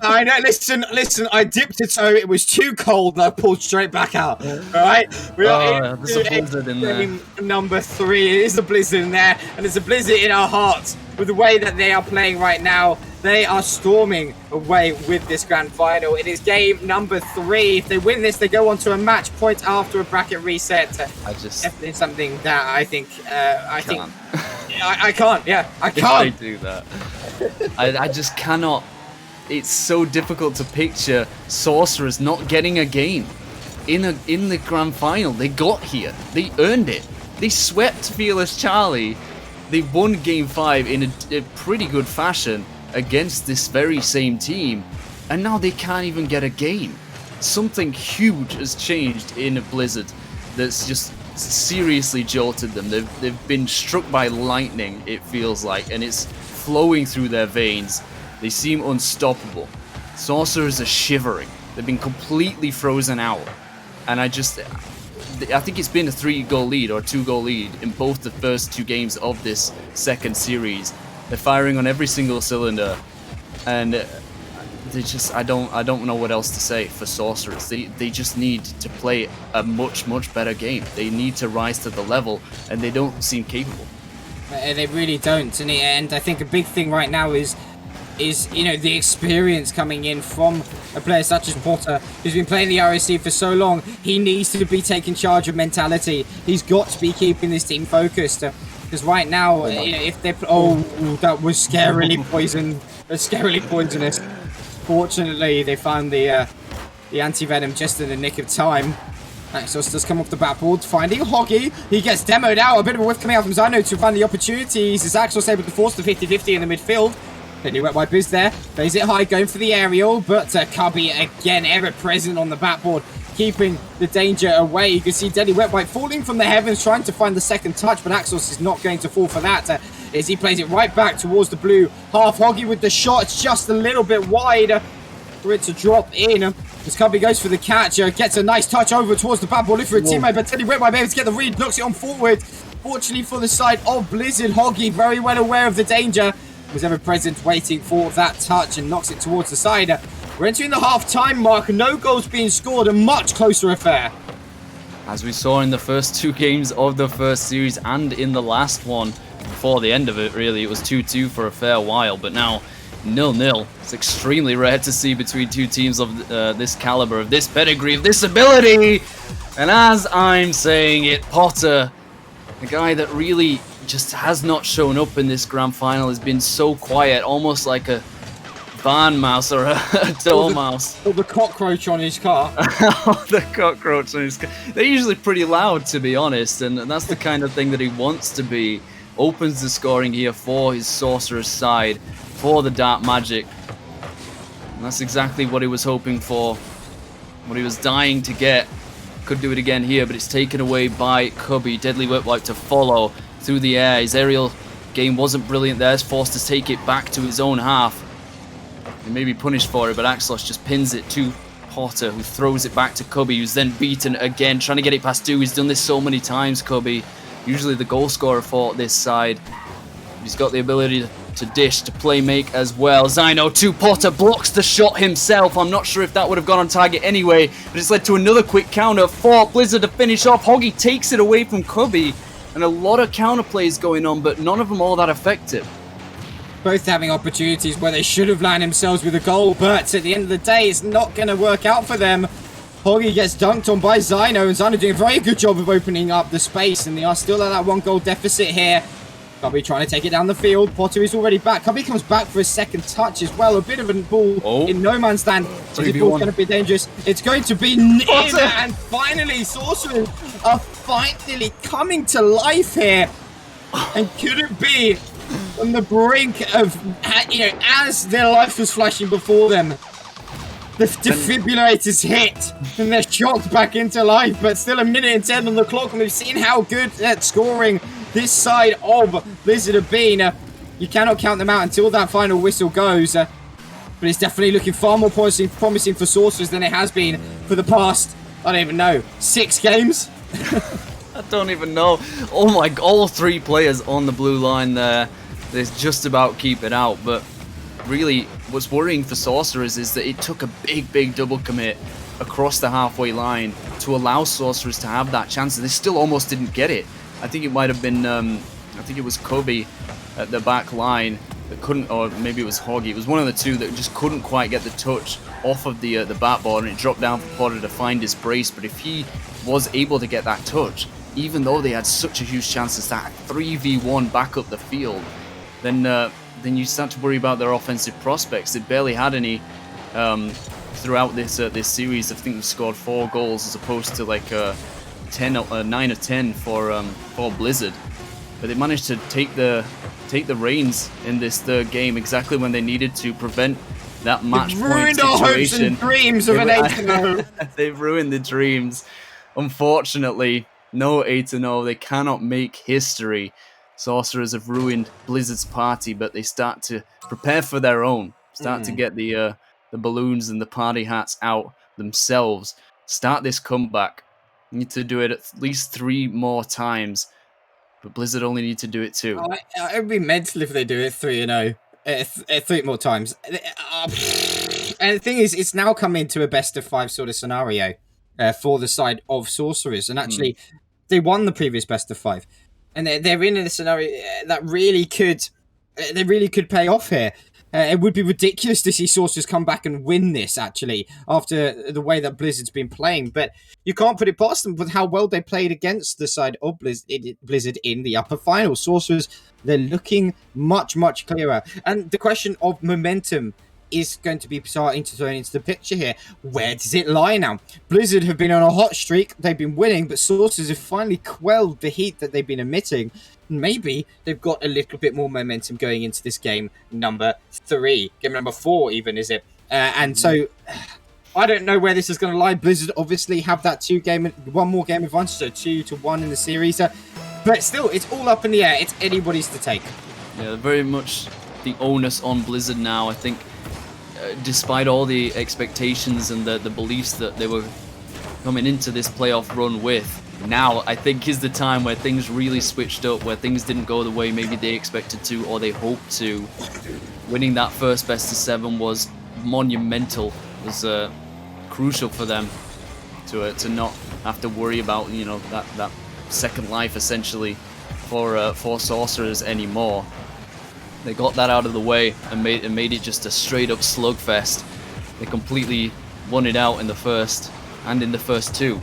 Speaker 18: I know. Listen. I dipped a toe. It was too cold, and I pulled straight back out. All right,
Speaker 19: there's a blizzard in there.
Speaker 18: Number 3, it is a blizzard in there, and there's a blizzard in our hearts with the way that they are playing right now. They are storming away with this grand final. It is game number 3. If they win this, they go on to a match point after a bracket reset. Definitely something that I think I can't. Yeah, I can't
Speaker 19: do that. I just cannot. It's so difficult to picture Sorcerers not getting a game in the grand final. They got here. They earned it. They swept Fearless Charlie. They won game 5 in a pretty good fashion against this very same team, and now they can't even get a game. Something huge has changed in Blizzard that's just seriously jolted them. They've been struck by lightning, it feels like, and it's flowing through their veins. They seem unstoppable. Sorcerers are shivering. They've been completely frozen out, and I think it's been a 3-goal lead or 2-goal lead in both the first 2 games of this second series. They're firing on every single cylinder, and they just I don't know what else to say for Sorcerers. They just need to play a much better game. They need to rise to the level, and they don't seem capable.
Speaker 18: They really don't, and I think a big thing right now is is, you know, the experience coming in from a player such as Potter, who's been playing the RSC for so long. He needs to be taking charge of mentality. He's got to be keeping this team focused. Because right now, you know, if they're... Oh, that was scarily poisonous. Fortunately, they found the anti-venom just in the nick of time. Axos does come off the backboard, finding Hoggy. He gets demoed out. A bit of a whiff coming out from Zyno to find the opportunities. Is Axos able to force the 50-50 in the midfield? Deadly Wet Wipe is there. Plays it high, going for the aerial, but Cubby again ever present on the backboard, keeping the danger away. You can see Deadly Wet Wipe falling from the heavens, trying to find the second touch, but Axos is not going to fall for that. As he plays it right back towards the blue half. Hoggy with the shot. It's just a little bit wide for it to drop in. As Cubby goes for the catch, gets a nice touch over towards the bad ball, look for a teammate, but Teddy Whip might be able to get the read, knocks it on forward. Fortunately for the side of Blizzard, Hoggy very well aware of the danger, was ever present waiting for that touch and knocks it towards the side. We're entering the half-time mark, no goals being scored, a much closer affair.
Speaker 19: As we saw in the first 2 games of the first series and in the last one, before the end of it really, it was 2-2 for a fair while, but now 0-0. It's extremely rare to see between 2 teams of this caliber, of this pedigree, of this ability. And as I'm saying it, Potter, a guy that really just has not shown up in this grand final, has been so quiet, almost like a barn mouse or a dormouse.
Speaker 18: Or the cockroach on his car.
Speaker 19: The cockroach on his car. They're usually pretty loud, to be honest, and that's the kind of thing that he wants to be. Opens the scoring here for his Sorcerer's side, for the Dark Magic. And that's exactly what he was hoping for, what he was dying to get. Could do it again here, but it's taken away by Cubby. Deadly Whip Wipe to follow through the air. His aerial game wasn't brilliant there. He's forced to take it back to his own half. He may be punished for it, but Axlos just pins it to Potter, who throws it back to Cubby, who's then beaten again, trying to get it past 2. He's done this so many times, Cubby. Usually the goal scorer for this side. He's got the ability to dish, to play make as well. Zyno to Potter, blocks the shot himself. I'm not sure if that would have gone on target anyway, but it's led to another quick counter for Blizzard to finish off. Hoggy takes it away from Cubby, and a lot of counter plays going on, but none of them all that effective.
Speaker 18: Both having opportunities where they should have landed themselves with a goal, but at the end of the day, it's not going to work out for them. Hoggy gets dunked on by Zyno, and Zyno doing a very good job of opening up the space, and they are still at that 1 goal deficit here. Cubby trying to take it down the field. Potter is already back. Cubby comes back for a second touch as well. A bit of a ball in no man's land. Is the ball going to be dangerous? It's going to be in, and finally, Sorcerers are finally coming to life here. And could it be on the brink of, you know, as their life was flashing before them, the defibrillators hit, and they're shocked back into life, but still 1:10 on the clock, and we've seen how good at scoring this side of Blizzard have been. You cannot count them out until that final whistle goes, but it's definitely looking far more promising for Sorcerers than it has been for the past, I don't even know, 6 games?
Speaker 19: I don't even know. Oh my, all 3 players on the blue line there. They just about keep it out, but really what's worrying for Sorcerers is that it took a big double commit across the halfway line to allow Sorcerers to have that chance, and they still almost didn't get it. I think it might have been, I think it was Cubby at the back line that couldn't, or maybe it was Hoggy. It was one of the 2 that just couldn't quite get the touch off of the backboard, and it dropped down for Potter to find his brace. But if he was able to get that touch, even though they had such a huge chance as that 3v1 back up the field, then you start to worry about their offensive prospects. They barely had any throughout this series. I think they scored 4 goals as opposed to like 9 or 10 for Blizzard. But they managed to take the reins in this 3rd game exactly when they needed to prevent that match point situation. Ruined our hopes and
Speaker 18: dreams of an 8-0.
Speaker 19: They've ruined the dreams. Unfortunately, no 8-0. They cannot make history. Sorcerers have ruined Blizzard's party, but they start to prepare for their own. Start to get the balloons and the party hats out themselves. Start this comeback. Need to do it at least 3 more times, but Blizzard only need to do it 2.
Speaker 18: It would be mental if they do it 3-0, 3 more times. And the thing is, it's now coming to a best of 5 sort of scenario for the side of Sorcerers, and actually, they won the previous best of 5. And they're in a scenario that really could pay off here. It would be ridiculous to see Sorcerers come back and win this, actually, after the way that Blizzard's been playing. But you can't put it past them with how well they played against the side of Blizzard in the upper final. Sorcerers, they're looking much, much clearer. And the question of momentum is going to be starting to turn into the picture here. Where does it lie now? Blizzard have been on a hot streak. They've been winning, but Sorcerers have finally quelled the heat that they've been emitting. Maybe they've got a little bit more momentum going into this game number 3. Game number 4 even, is it? And so I don't know where this is going to lie. Blizzard obviously have that one more game advantage, so 2-1 in the series. But still, it's all up in the air. It's anybody's to take.
Speaker 19: Yeah, very much the onus on Blizzard now. I think despite all the expectations and the beliefs that they were coming into this playoff run with, now I think is the time where things really switched up, where things didn't go the way maybe they expected to or they hoped to. Winning that first best of 7 was monumental, was crucial for them to not have to worry about, you know, that second life essentially for Sorcerers anymore. They got that out of the way and made it just a straight up slugfest. They completely won it out in the first and in the first 2.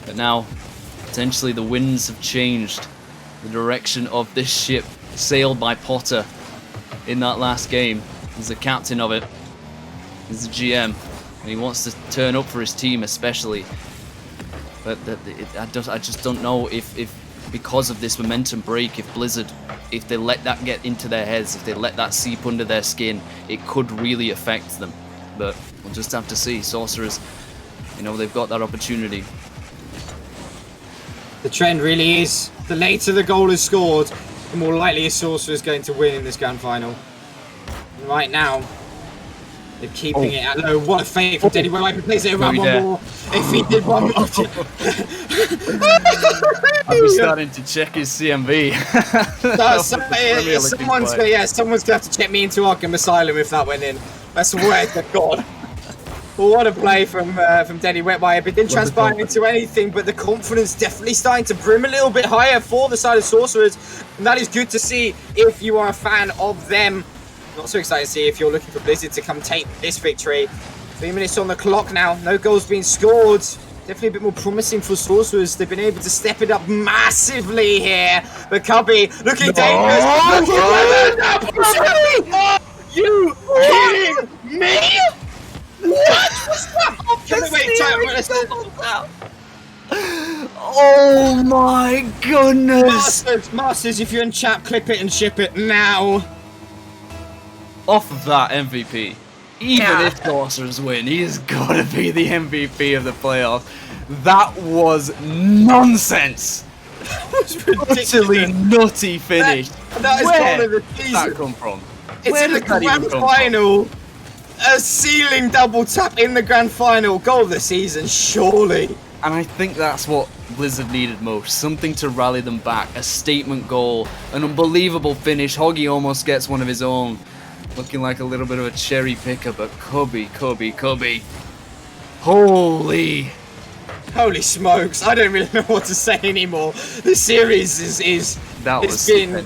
Speaker 19: But now, potentially the winds have changed. The direction of this ship sailed by Potter in that last game. He's the captain of it. He's the GM. And he wants to turn up for his team especially. But I just don't know if because of this momentum break, if Blizzard, if they let that get into their heads, if they let that seep under their skin, it could really affect them. But we'll just have to see. Sorcerers, you know, they've got that opportunity.
Speaker 18: The trend really is, the later the goal is scored, the more likely a Sorcerer is going to win in this grand final. And right now, they're keeping it at low. What a fake from Denny. Well, I can place it around one more. If he did one more.
Speaker 19: I'm starting to check his CMV.
Speaker 18: Someone's going to have to check me into Arkham Asylum if that went in. I swear to God. Well, what a play from Denny Wetwire. It didn't transpire into anything, but the confidence definitely starting to brim a little bit higher for the side of Sorcerers. And that is good to see if you are a fan of them. Not so excited to see if you're looking for Blizzard to come take this victory. 3 minutes on the clock now. No goals being scored. Definitely a bit more promising for Sorcerers. They've been able to step it up massively here. But Cubby looking dangerous. Are you kidding me? What was that?
Speaker 19: Oh my goodness!
Speaker 18: Masters, if you're in chat, clip it and ship it now.
Speaker 19: Off of that MVP. Even if Sorcerers win, he's got to be the MVP of the playoffs. That was nonsense.
Speaker 18: That was ridiculous.
Speaker 19: Utterly nutty finish.
Speaker 18: That is
Speaker 19: Where
Speaker 18: goal of the season.
Speaker 19: did that come from?
Speaker 18: It's in the grand final. A ceiling double tap in the grand final. Goal of the season, surely.
Speaker 19: And I think that's what Blizzard needed most. Something to rally them back. A statement goal. An unbelievable finish. Hoggy almost gets one of his own. Looking like a little bit of a cherry picker, but Cubby. Holy
Speaker 18: smokes. I don't really know what to say anymore. The series is it's been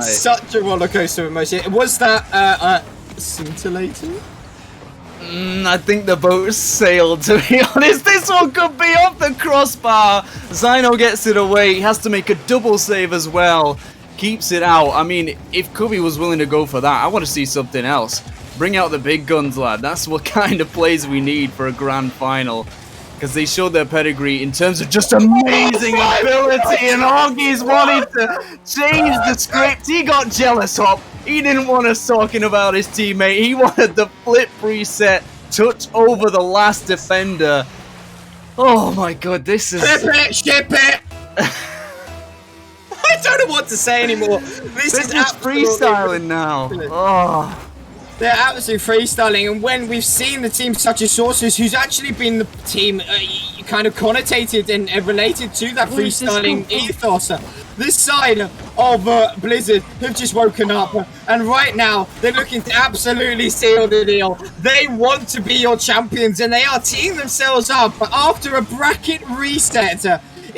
Speaker 18: such a roller coaster of emotion. Was that scintillating?
Speaker 19: I think the boat sailed, to be honest. This one could be off the crossbar. Zyno gets it away. He has to make a double save as well. Keeps it out. I mean, if Cubby was willing to go for that, I want to see something else. Bring out the big guns, lad. That's what kind of plays we need for a grand final. Because they showed their pedigree in terms of just amazing ability, and Hoggy's wanted to change the script. He got jealous, Hop. He didn't want us talking about his teammate. He wanted the flip reset, touch over the last defender. Oh my god, this is...
Speaker 18: Ship it! I don't know what to say anymore. This is
Speaker 19: freestyling now. Oh.
Speaker 18: They're absolutely freestyling, and when we've seen the team such as Sorcerers, who's actually been the team kind of connotated and related to that freestyling ethos, this side of Blizzard have just woken up, and right now they're looking to absolutely seal the deal. They want to be your champions, and they are teeing themselves up after a bracket reset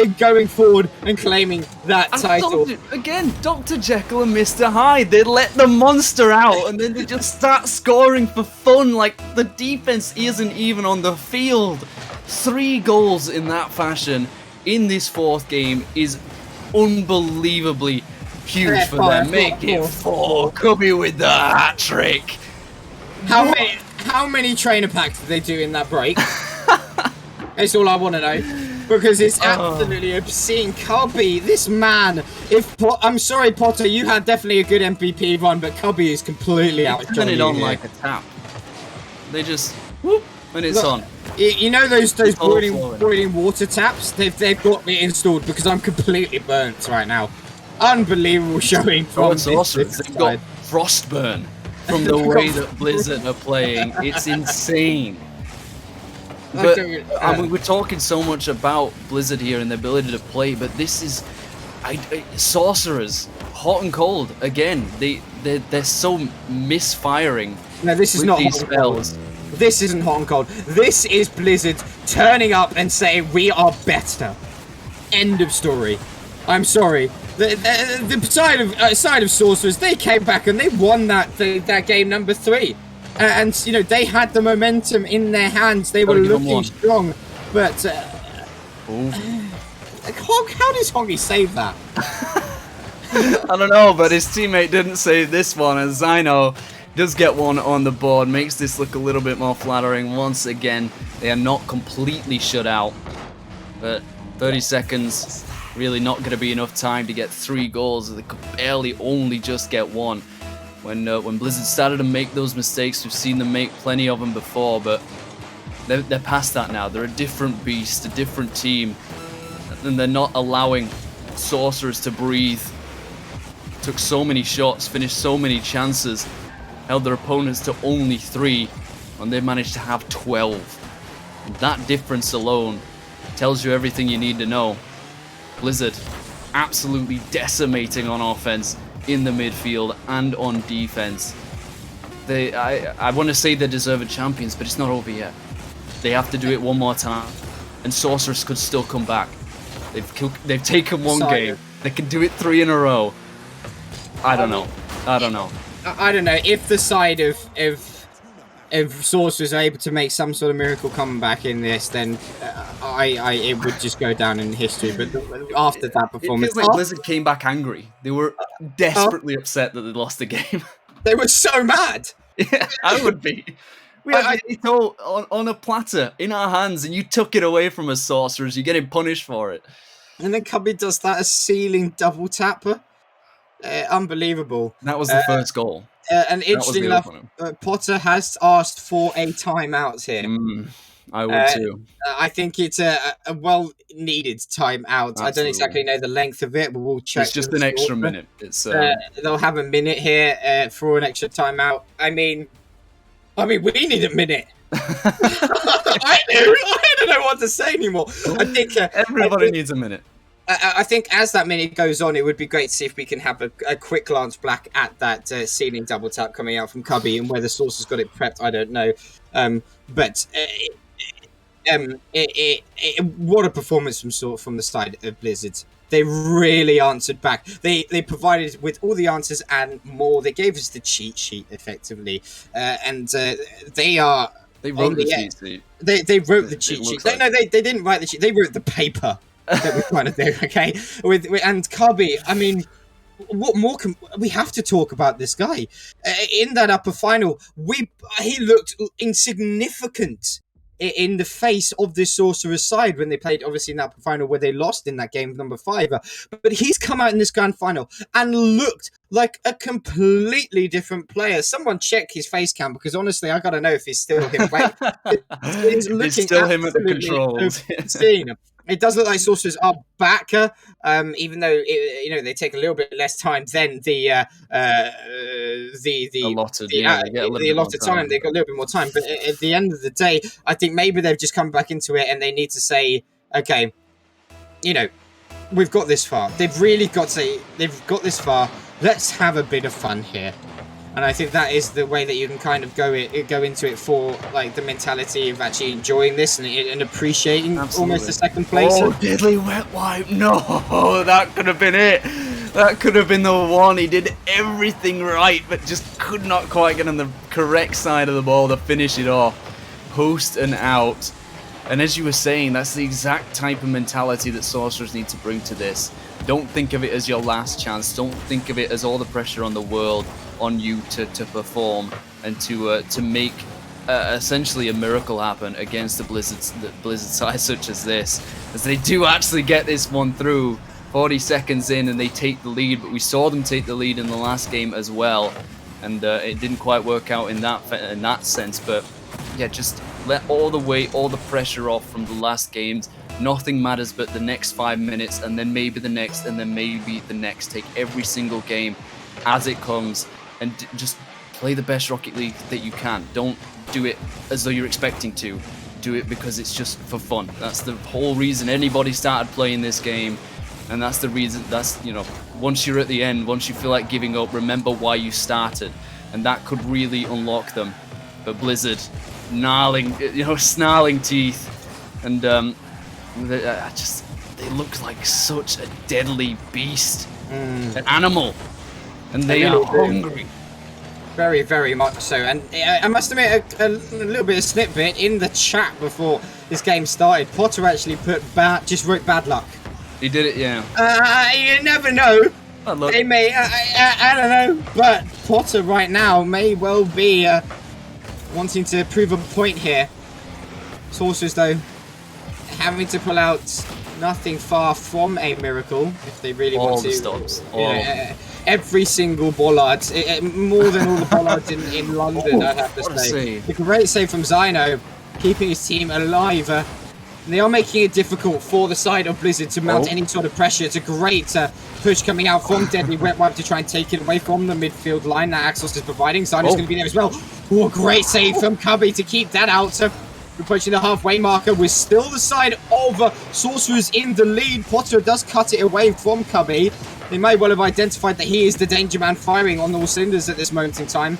Speaker 18: in going forward and claiming that title.
Speaker 19: Again, Dr. Jekyll and Mr. Hyde, they let the monster out and then they just start scoring for fun, like the defense isn't even on the field. 3 goals in that fashion in this 4th game is unbelievably huge for them. Make it 4. Cubby with the hat trick.
Speaker 18: How many trainer packs did they do in that break? That's all I want to know. Because it's absolutely obscene. Cubby, this man. I'm sorry, Potter, you had definitely a good MVP run, but Cubby is completely out.
Speaker 19: Turn it on like a tap. They just whoop, and it's on.
Speaker 18: You know those boiling water taps? They've got me installed because I'm completely burnt right now. Unbelievable showing from
Speaker 19: Sorcerers. They've got frostburn from the way that Blizzard are playing. It's insane. But I mean, we're talking so much about Blizzard here and the ability to play, but this is Sorcerers, hot and cold again. They're so misfiring.
Speaker 18: No, this is not hot and cold. This isn't hot and cold. This is Blizzard turning up and saying we are better. End of story. I'm sorry. The side of Sorcerers, they came back and they won that game number 3. And you know they had the momentum in their hands. They were looking strong, but how does Hongi save that?
Speaker 19: I don't know, but his teammate didn't save this one, as Zyno does get one on the board. Makes this look a little bit more flattering. Once again, they are not completely shut out, but 30 seconds really not going to be enough time to get 3 goals. They could barely only just get 1. When Blizzard started to make those mistakes, we've seen them make plenty of them before, but they're past that now. They're a different beast, a different team, and they're not allowing Sorcerers to breathe. Took so many shots, finished so many chances, held their opponents to only 3, and they managed to have 12. And that difference alone tells you everything you need to know. Blizzard absolutely decimating on offense, in the midfield and on defense. I want to say they deserve a champions, but it's not over yet. They have to do it one more time, and Sorcerers could still come back. They've taken 1 game. They can do it 3 in a row. I don't know. I don't know
Speaker 18: if the side of Sorcerers are able to make some sort of miracle comeback in this, then it would just go down in history. But after that performance,
Speaker 19: it feels like Blizzard came back angry. They were desperately upset that they lost the game.
Speaker 18: They were so mad.
Speaker 19: Yeah, I would be. We had it all on a platter in our hands, and you took it away from us, Sorcerers. You're getting punished for it.
Speaker 18: And then Cubby does that ceiling double tapper. Unbelievable.
Speaker 19: That was the first goal.
Speaker 18: And interesting enough, Potter has asked for a timeout here.
Speaker 19: I would too.
Speaker 18: I think it's a well-needed timeout. Absolutely. I don't exactly know the length of it, but we'll check.
Speaker 19: It's just an extra minute. It's
Speaker 18: they'll have a minute here for an extra timeout. I mean, we need a minute. I don't know what to say anymore. I think
Speaker 19: everybody needs a minute.
Speaker 18: I think as that minute goes on, it would be great to see if we can have a quick glance back at that ceiling double tap coming out from Cubby, and whether Source has got it prepped, I don't know. But what a performance from the side of Blizzard. They really answered back. They provided with all the answers and more. They gave us the cheat sheet effectively, and they wrote
Speaker 19: the cheat sheet.
Speaker 18: They wrote the cheat sheet. No, they didn't write the cheat. They wrote the paper that we're trying to do. Okay, and Cubby. I mean, what more can we have to talk about this guy in that upper final? He looked insignificant in the face of this Sorcerer's side when they played, obviously, in that final where they lost in that game number 5. But he's come out in this grand final and looked like a completely different player. Someone check his face cam, because honestly, I gotta know if he's still him. It's
Speaker 19: still him at the controls.
Speaker 18: Insane. It does look like Sorcerers are back, even though they take a little bit less time than the allotted time. They've got a little bit more time, but at the end of the day, I think maybe they've just come back into it and they need to say, okay, we've got this far. They've got this far. Let's have a bit of fun here. And I think that is the way that you can kind of go into it for like the mentality of actually enjoying this and appreciating almost the second place.
Speaker 19: Oh, Deadly Wet Wipe! No, that could have been it. That could have been the one. He did everything right, but just could not quite get on the correct side of the ball to finish it off. Post and out. And as you were saying, that's the exact type of mentality that Sorcerers need to bring to this. Don't think of it as your last chance. Don't think of it as all the pressure on the world on you to perform and to make essentially a miracle happen against the Blizzard side such as this. As they do actually get this one through 40 seconds in and they take the lead, but we saw them take the lead in the last game as well. And it didn't quite work out in that sense, but yeah, just let all the weight, all the pressure off from the last games. Nothing matters but the next 5 minutes, and then maybe the next, and then maybe the next. Take every single game as it comes, and just play the best Rocket League that you can. Don't do it as though you're expecting to. Do it because it's just for fun. That's the whole reason anybody started playing this game, and that's the reason. That's, you know, once you're at the end, once you feel like giving up, remember why you started, and that could really unlock them. But Blizzard, snarling teeth, and they look like such a deadly beast, an animal, and they are hungry.
Speaker 18: Very, very much so. And I must admit, a little bit of snippet in the chat before this game started. Potter actually just wrote bad luck.
Speaker 19: He did it, yeah.
Speaker 18: You never know. They may, I don't know, but Potter right now may well be wanting to prove a point here. Sorcerers, though, having to pull out nothing far from a miracle if they really want to.
Speaker 19: All the stops.
Speaker 18: Every single bollard, more than all the bollards in London, I'd have to say. A great save from Zyno, keeping his team alive. They are making it difficult for the side of Blizzard to mount any sort of pressure. It's a great push coming out from Deadly Wet Wipe to try and take it away from the midfield line that Axos is providing. Zyno's going to be there as well. Oh, great save from Cubby to keep that out. Approaching the halfway marker, we're still the side of Sorcerers in the lead. Potter does cut it away from Cubby. They may well have identified that he is the danger man firing on all cylinders at this moment in time.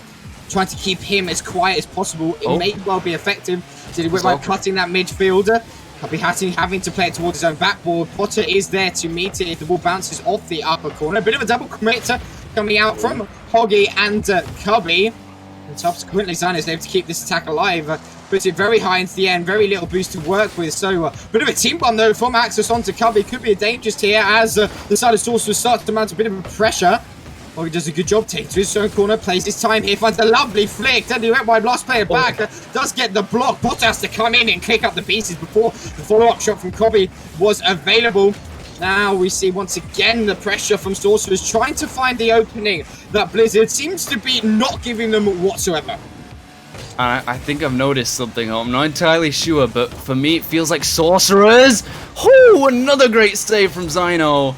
Speaker 18: Trying to keep him as quiet as possible. It may well be effective. Deadly Wet Wipe cutting that midfielder. Cubby having to play it towards his own backboard. Potter is there to meet it if the ball bounces off the upper corner. A bit of a double commit coming out from Hoggy and Cubby. And subsequently, Zyno is able to keep this attack alive. Puts it very high into the end, very little boost to work with. So, bit of a team bomb though from Axos onto Cubby. Could be a dangerous here as the side of Sorcerers starts to mount a bit of pressure. Hoggy does a good job, takes to his own corner, plays his time here, finds a lovely flick. Deadly Wet Wipe, last player back, does get the block. Potter has to come in and kick up the pieces before the follow-up shot from Cubby was available. Now we see once again the pressure from Sorcerers trying to find the opening that Blizzard seems to be not giving them whatsoever.
Speaker 19: I think I've noticed something. I'm not entirely sure, but for me it feels like Sorcerers. Oh, another great save from Zyno.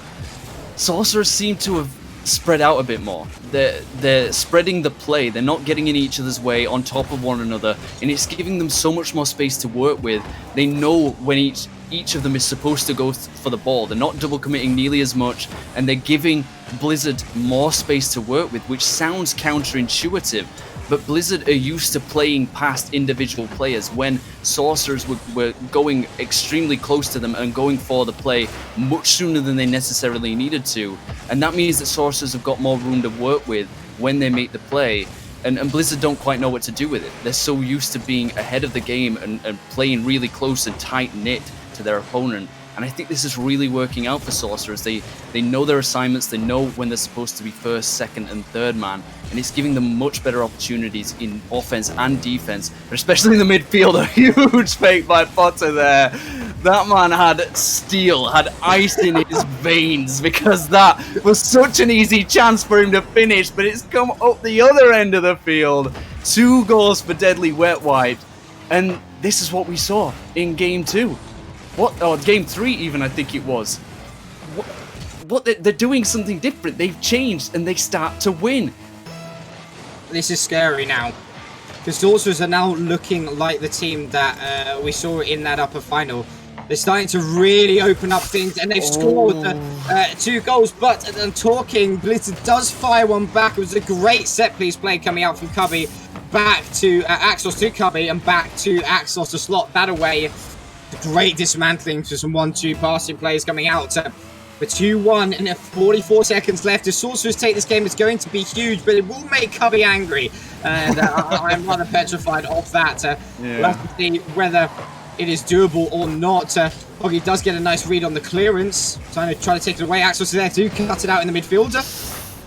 Speaker 19: Sorcerers seem to have spread out a bit more. They're spreading the play. They're not getting in each other's way on top of one another, and it's giving them so much more space to work with. They know when each of them is supposed to go for the ball. They're not double committing nearly as much, and they're giving Blizzard more space to work with, which sounds counterintuitive. But Blizzard are used to playing past individual players. When Sorcerers were going extremely close to them and going for the play much sooner than they necessarily needed to. And that means that Sorcerers have got more room to work with when they make the play. And Blizzard don't quite know what to do with it. They're so used to being ahead of the game and playing really close and tight-knit to their opponent. And I think this is really working out for Sorcerers. They know their assignments, they know when they're supposed to be first, second, and third man, and it's giving them much better opportunities in offense and defense, but especially in the midfield. A huge fake by Potter there. That man had steel, had ice in his veins, because that was such an easy chance for him to finish, but it's come up the other end of the field. 2 goals for Deadly Wet Wipe, and this is what we saw in Game 2. Game 3 even, I think it was. They're doing something different. They've changed and they start to win.
Speaker 18: This is scary now. The Sorcerers are now looking like the team that we saw in that upper final. They're starting to really open up things, and they've scored 2 goals. But talking, Blizzard does fire one back. It was a great set-piece play coming out from Cubby, back to Axos to Cubby, and back to Axos to slot that away. Great dismantling to some 1-2 passing plays coming out. With 2-1 and 44 seconds left. If Sorcerers take this game, it's going to be huge, but it will make Cubby angry. And I'm rather petrified of that. We'll have to see whether it is doable or not. Hoggy does get a nice read on the clearance. Trying to take it away. Axos is there to cut it out in the midfield.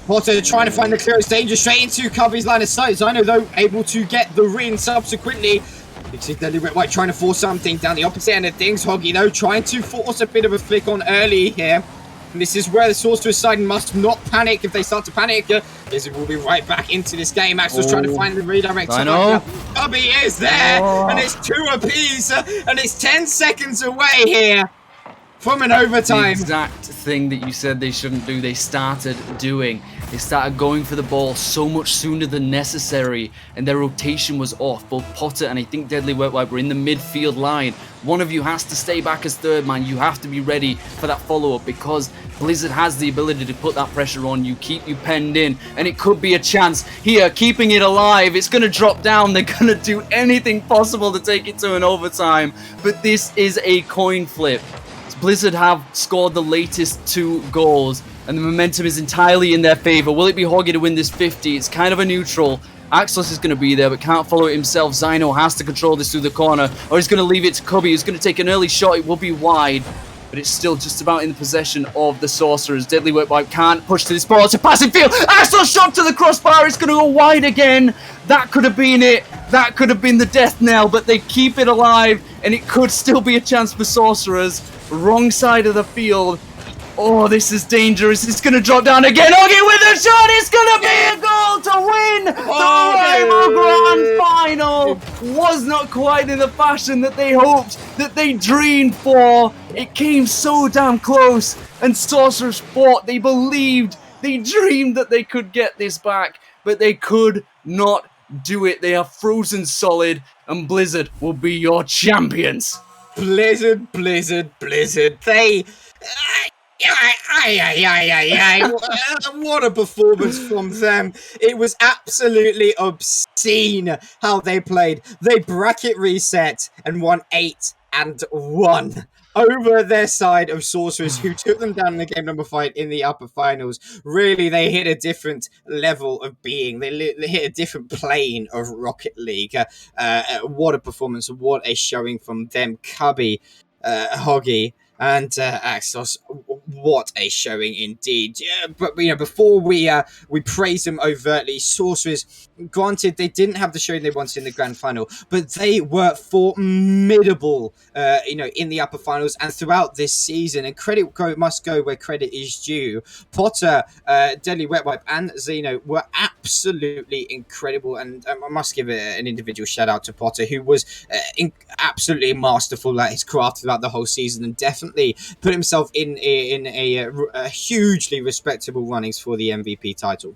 Speaker 18: Potter trying to find the clearance danger straight into Cubby's line of sight. Zyno, though, able to get the win subsequently. You see Deadly Red White trying to force something down the opposite end of things. Hoggy, though, trying to force a bit of a flick on early here. And this is where the Sorcerer's side must not panic. If they start to panic, Blizzard will be right back into this game. Axel's trying to find the redirect.
Speaker 19: I know.
Speaker 18: Cubby is there, and it's 2 apiece, and it's 10 seconds away here from an overtime.
Speaker 19: The exact thing that you said they shouldn't do, they started doing. They started going for the ball so much sooner than necessary, and their rotation was off. Both Potter and I think Deadly Wet Wipe were in the midfield line. One of you has to stay back as third man. You have to be ready for that follow-up, because Blizzard has the ability to put that pressure on you, keep you penned in, and it could be a chance here, keeping it alive. It's going to drop down. They're going to do anything possible to take it to an overtime, but this is a coin flip. Blizzard have scored the latest 2 goals, and the momentum is entirely in their favor. Will it be Hoggy to win this 50? It's kind of a neutral. Axos is going to be there, but can't follow it himself. Zyno has to control this through the corner, or he's going to leave it to Cubby, who's going to take an early shot. It will be wide, but it's still just about in the possession of the Sorcerers. Deadly Wet Wipe can't push to this ball. It's a passing field. Axos shot to the crossbar. It's going to go wide again. That could have been it. That could have been the death knell, but they keep it alive, and it could still be a chance for Sorcerers. Wrong side of the field. Oh, this is dangerous. It's going to drop down again. Hoggy with a shot. It's going to be a goal to win the Rival Grand Final. Was not quite in the fashion that they hoped, that they dreamed for. It came so damn close, and Sorcerers fought. They believed, they dreamed that they could get this back, but they could not do it. They are frozen solid, and Blizzard will be your champions.
Speaker 18: Blizzard. They... What a performance from them. It was absolutely obscene how they played. They bracket reset and won 8-1 over their side of Sorcerers, who took them down in the game number 5 in the upper finals. Really, they hit a different level of being. They hit a different plane of Rocket League. What a performance. What a showing from them. Cubby, Hoggy, and Axos, what a showing indeed. But before we praise them overtly, Sorcerers, granted they didn't have the showing they wanted in the grand final, but they were formidable in the upper finals and throughout this season, and credit must go where credit is due. Potter, Deadly Wet Wipe, and Zeno were absolutely incredible, and I must give an individual shout out to Potter, who was absolutely masterful at his craft throughout the whole season, and definitely put himself in a hugely respectable runnings for the MVP title.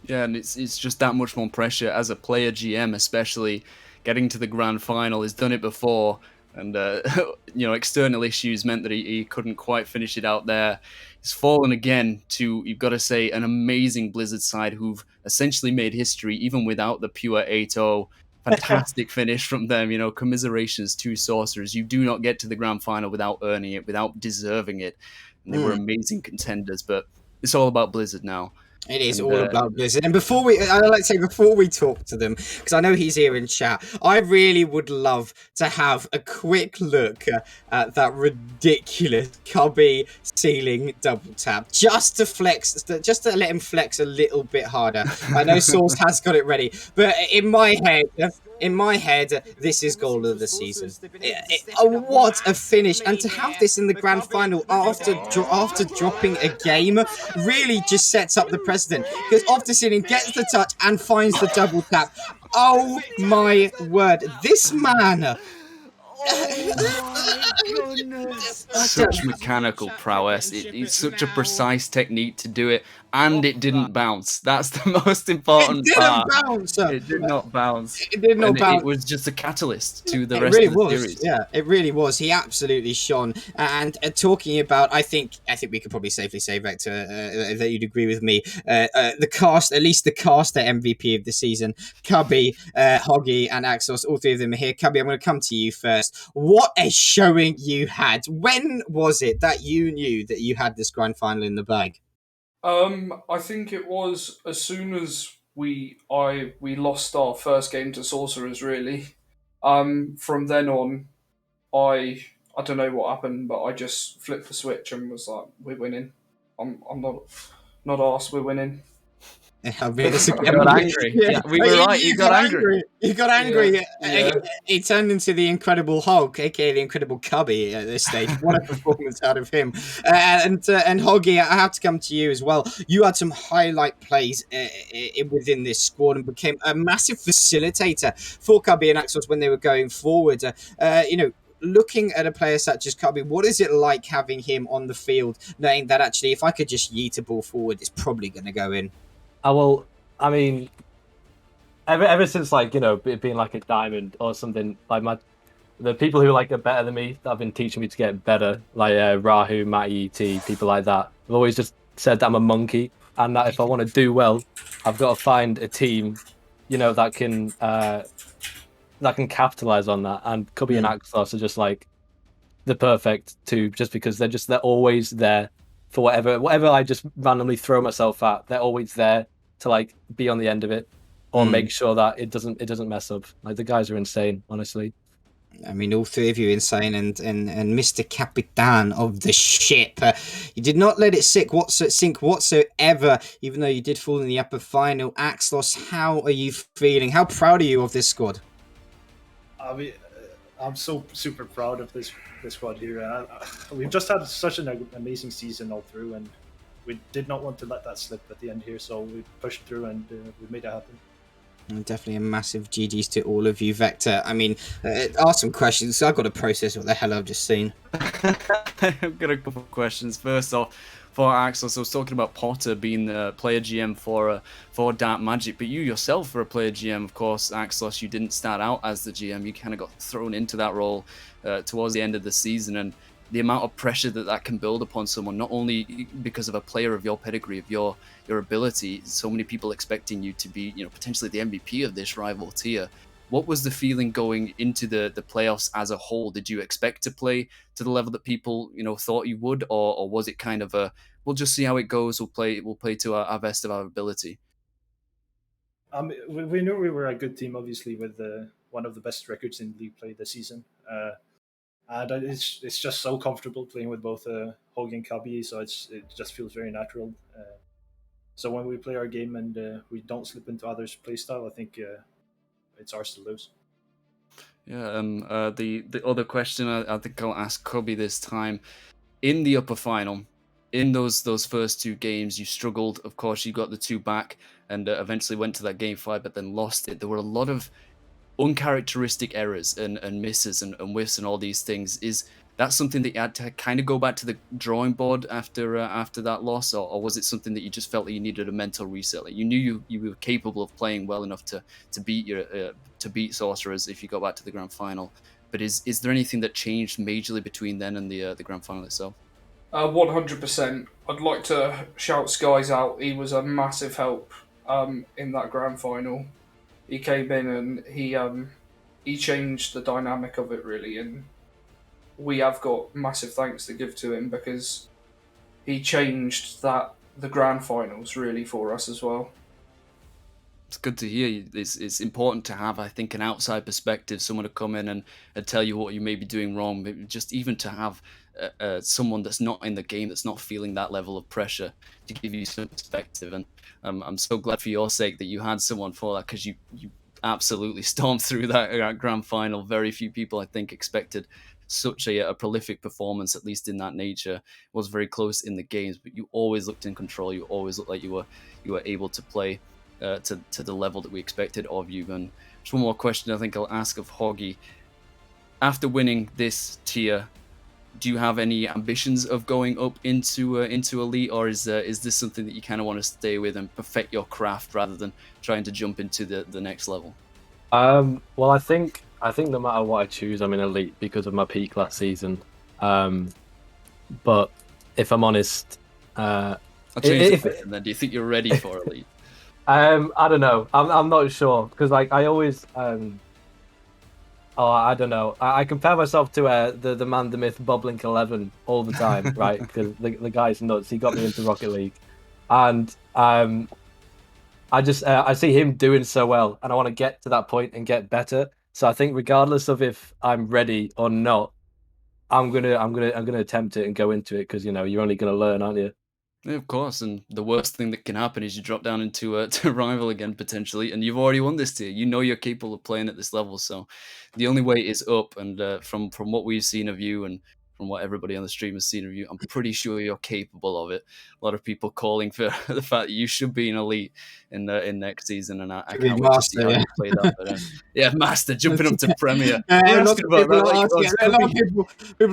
Speaker 19: Yeah, and it's just that much more pressure as a player GM, especially getting to the grand final. He's done it before, and external issues meant that he couldn't quite finish it out there. He's fallen again to, you've got to say, an amazing Blizzard side who've essentially made history even without the pure 8-0. Fantastic finish from them. Commiserations to Sorcerers. You do not get to the grand final without earning it, without deserving it. And they were amazing contenders, but it's all about Blizzard now.
Speaker 18: It is all about Blizzard. And before we talk to them, because I know he's here in chat, I really would love to have a quick look at that ridiculous Cubby ceiling double tap, just to let him flex a little bit harder. I know Source has got it ready, but in my head, this is goal of the season. What a finish! And to have this in the grand final after dropping a game really just sets up the precedent. Because Officinin gets the touch and finds the double tap. Oh my word! This man.
Speaker 10: goodness!
Speaker 19: Such mechanical prowess. It's such a precise technique to do it, and it didn't bounce. That's the most important
Speaker 18: It didn't
Speaker 19: part.
Speaker 18: bounce.
Speaker 19: It did not bounce.
Speaker 18: It did not
Speaker 19: And
Speaker 18: bounce.
Speaker 19: It was just a catalyst to the
Speaker 18: It
Speaker 19: rest
Speaker 18: really
Speaker 19: of the
Speaker 18: was.
Speaker 19: series.
Speaker 18: Yeah, it really was. He absolutely shone. And talking about, I think we could probably safely say, Vector, that you'd agree with me. The cast, at least the caster MVP of the season, Cubby, Hoggy, and Axos, all three of them are here. Cubby, I'm going to come to you first. What a showing you had! When was it that you knew that you had this grand final in the bag?
Speaker 7: I think it was as soon as we lost our first game to Sorcerers. Really, from then on, I don't know what happened, but I just flipped the switch and was like, "We're winning." I'm not arsed. We're winning.
Speaker 18: I mean, it's
Speaker 19: You got angry. Yeah, we were right. You got angry.
Speaker 18: You got angry.
Speaker 7: Yeah.
Speaker 18: He turned into the Incredible Hulk, aka the Incredible Cubby at this stage. What a performance out of him! And Hoggy, I have to come to you as well. You had some highlight plays within this squad and became a massive facilitator for Cubby and Axos when they were going forward. Looking at a player such as Cubby, what is it like having him on the field, knowing that actually, if I could just yeet a ball forward, it's probably going to go in?
Speaker 22: Well, I mean, ever since it being like a diamond or something, like the people who are better than me that have been teaching me to get better, like Rahu, Matty, ET, people like that, have always just said that I'm a monkey, and that if I want to do well, I've got to find a team, that can capitalize on that. And Cubby and Axos are just like the perfect two, just because they're always there for whatever I just randomly throw myself at. They're always there to be on the end of it or make sure that it doesn't mess up. Like, the guys are insane, honestly.
Speaker 18: I mean, all three of you insane, and Mr. Capitan of the ship. You did not let it sink whatsoever, even though you did fall in the upper final. Axlos, how are you feeling? How proud are you of this squad?
Speaker 23: I mean, I'm so super proud of this squad here. And we've just had such an amazing season all through, and we did not want to let that slip at the end here, so we pushed through and we made it happen.
Speaker 18: And definitely a massive GG's to all of you, Vector. I mean, ask some questions. I've got to process what the hell I've just seen.
Speaker 19: I've got a couple of questions. First off, for Axel, so I was talking about Potter being the player GM for Dark Magic, but you yourself were a player GM, of course, Axel. You didn't start out as the GM. You kind of got thrown into that role towards the end of the season, and the amount of pressure that can build upon someone, not only because of a player of your pedigree, of your ability, so many people expecting you to be, potentially the MVP of this rival tier. What was the feeling going into the playoffs as a whole? Did you expect to play to the level that people, thought you would, or was it kind of a, we'll just see how it goes, we'll play to our best of our ability?
Speaker 23: We knew we were a good team, obviously, with one of the best records in league play this season. And it's just so comfortable playing with both Hoggy and Cubby, so it just feels very natural. So when we play our game and we don't slip into others' playstyle, I think it's ours to lose.
Speaker 19: Yeah, the other question I think I'll ask Cubby this time. In the upper final, in those first two games, you struggled. Of course, you got the two back and eventually went to that game 5, but then lost it. There were a lot of uncharacteristic errors and misses and whiffs and all these things. Is that something that you had to kind of go back to the drawing board after that loss, or was it something that you just felt that you needed a mental reset? Like, you knew you were capable of playing well enough to beat Sorcerers if you got back to the grand final, but is there anything that changed majorly between then and the grand final itself?
Speaker 7: 100%. I'd like to shout Skies out. He was a massive help in that grand final. He came in and he changed the dynamic of it, really, and we have got massive thanks to give to him because he changed the grand finals really for us as well.
Speaker 19: It's good to hear. It's important to have, I think, an outside perspective, someone to come in and tell you what you may be doing wrong. Maybe just even to have someone that's not in the game, that's not feeling that level of pressure, to give you some perspective. And I'm so glad for your sake that you had someone for that, because you absolutely stormed through that grand final. Very few people, I think, expected such a prolific performance, at least in that nature. It was very close in the games, but you always looked in control. You always looked like you were able to play to the level that we expected of you. And just one more question I think I'll ask of Hoggy. After winning this tier, do you have any ambitions of going up into elite, or is this something that you kind of want to stay with and perfect your craft rather than trying to jump into the next level?
Speaker 22: Well, I think no matter what I choose, I'm in elite because of my peak last season. But if I'm honest,
Speaker 19: I'll change the question then. Do you think you're ready for elite?
Speaker 22: I don't know. I'm not sure because like I always I don't know. I compare myself to the man, the myth, Boblink 11 all the time, right? Because the guy's nuts. He got me into Rocket League, and I just I see him doing so well, and I want to get to that point and get better. So I think regardless of if I'm ready or not, I'm gonna attempt it and go into it because you're only gonna learn, aren't you?
Speaker 19: Yeah, of course, and the worst thing that can happen is you drop down into to rival again potentially, and you've already won this tier. You know you're capable of playing at this level, so the only way is up. And from what we've seen of you, and from what everybody on the stream has seen of you, I'm pretty sure you're capable of it. A lot of people calling for the fact that you should be an elite in next season, and I can't wait to see how you play that. But yeah, master jumping up to Premier.
Speaker 18: A lot of people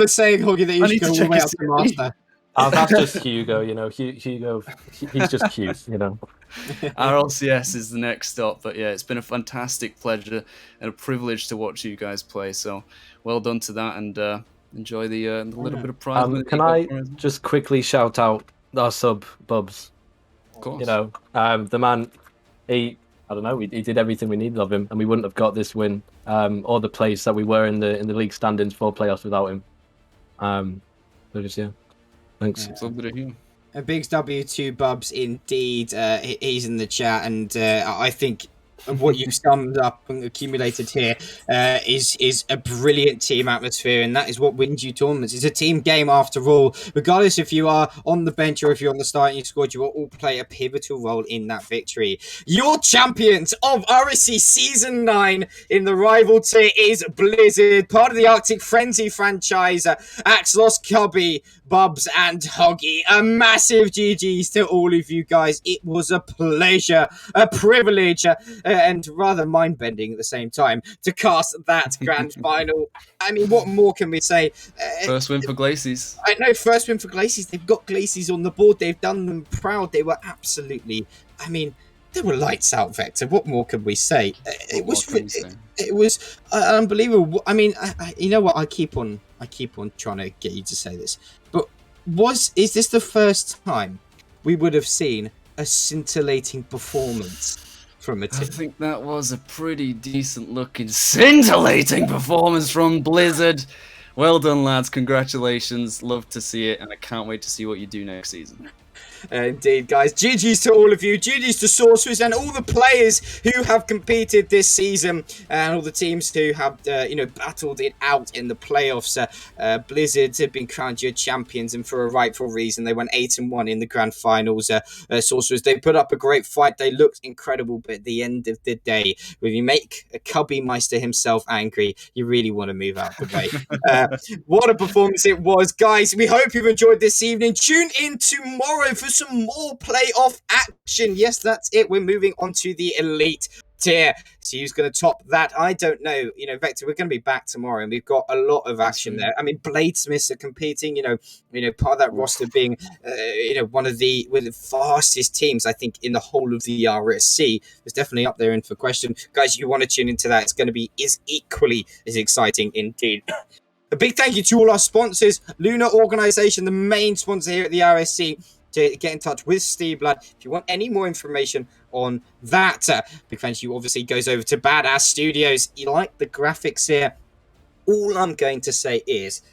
Speaker 18: are saying, Huggy, that you should go all the way up to master.
Speaker 22: That's just Hugo, Hugo, he's just cute,
Speaker 19: RLCS is the next stop, but yeah, it's been a fantastic pleasure and a privilege to watch you guys play. So well done to that, and enjoy the little bit of prize money.
Speaker 22: Can I just quickly shout out our sub Bubs?
Speaker 19: Of course.
Speaker 22: The man, I don't know, he did everything we needed of him, and we wouldn't have got this win or the place that we were in the league standings for playoffs without him. So just thanks.
Speaker 19: It's lovely to hear.
Speaker 18: A big W to Bubs indeed. He's in the chat, and I think what you've summed up and accumulated here is a brilliant team atmosphere, and that is what wins you tournaments. It's a team game after all. Regardless if you are on the bench or if you're on the starting squad, you will all play a pivotal role in that victory. Your champions of RSC Season 9 in the rival tier is Blizzard, part of the Arctic Frenzy franchise, Axlos, Cubby, Bubs and Hoggy. A massive GG's to all of you guys. It was a pleasure, a privilege, and rather mind-bending at the same time to cast that grand final. I mean, what more can we say?
Speaker 19: First win for Glacies.
Speaker 18: I know, first win for Glacies. They've got Glacies on the board. They've done them proud. They were absolutely, they were lights out, Vector. What more can we say? It was unbelievable. I mean, you know what? I keep on trying to get you to say this, but is this the first time we would have seen a scintillating performance from a team?
Speaker 19: I think that was a pretty decent looking scintillating performance from Blizzard. Well done, lads. Congratulations. Love to see it, and I can't wait to see what you do next season.
Speaker 18: Indeed, guys. GG's to all of you. GG's to Sorcerers and all the players who have competed this season, and all the teams who have, battled it out in the playoffs. Blizzard have been crowned your champions, and for a rightful reason. They went 8-1 in the grand finals. Sorcerers, they put up a great fight. They looked incredible, but at the end of the day, when you make a Cubby Meister himself angry, you really want to move out the way. What a performance it was, guys. We hope you've enjoyed this evening. Tune in tomorrow for some more playoff action. Yes, that's it. We're moving on to the elite tier. So who's going to top that? I don't know. Vector, we're going to be back tomorrow, and we've got a lot of action there. I mean, Bladesmiths are competing. Part of that roster being, one of the fastest teams I think in the whole of the RSC. Is definitely up there in for question, guys. You want to tune into that? It's going to be equally as exciting indeed. A big thank you to all our sponsors, Lunar Organization, the main sponsor here at the RSC. To get in touch with Steve Blood if you want any more information on that. Big thank you obviously goes over to Badass Studios. You like the graphics here? All I'm going to say is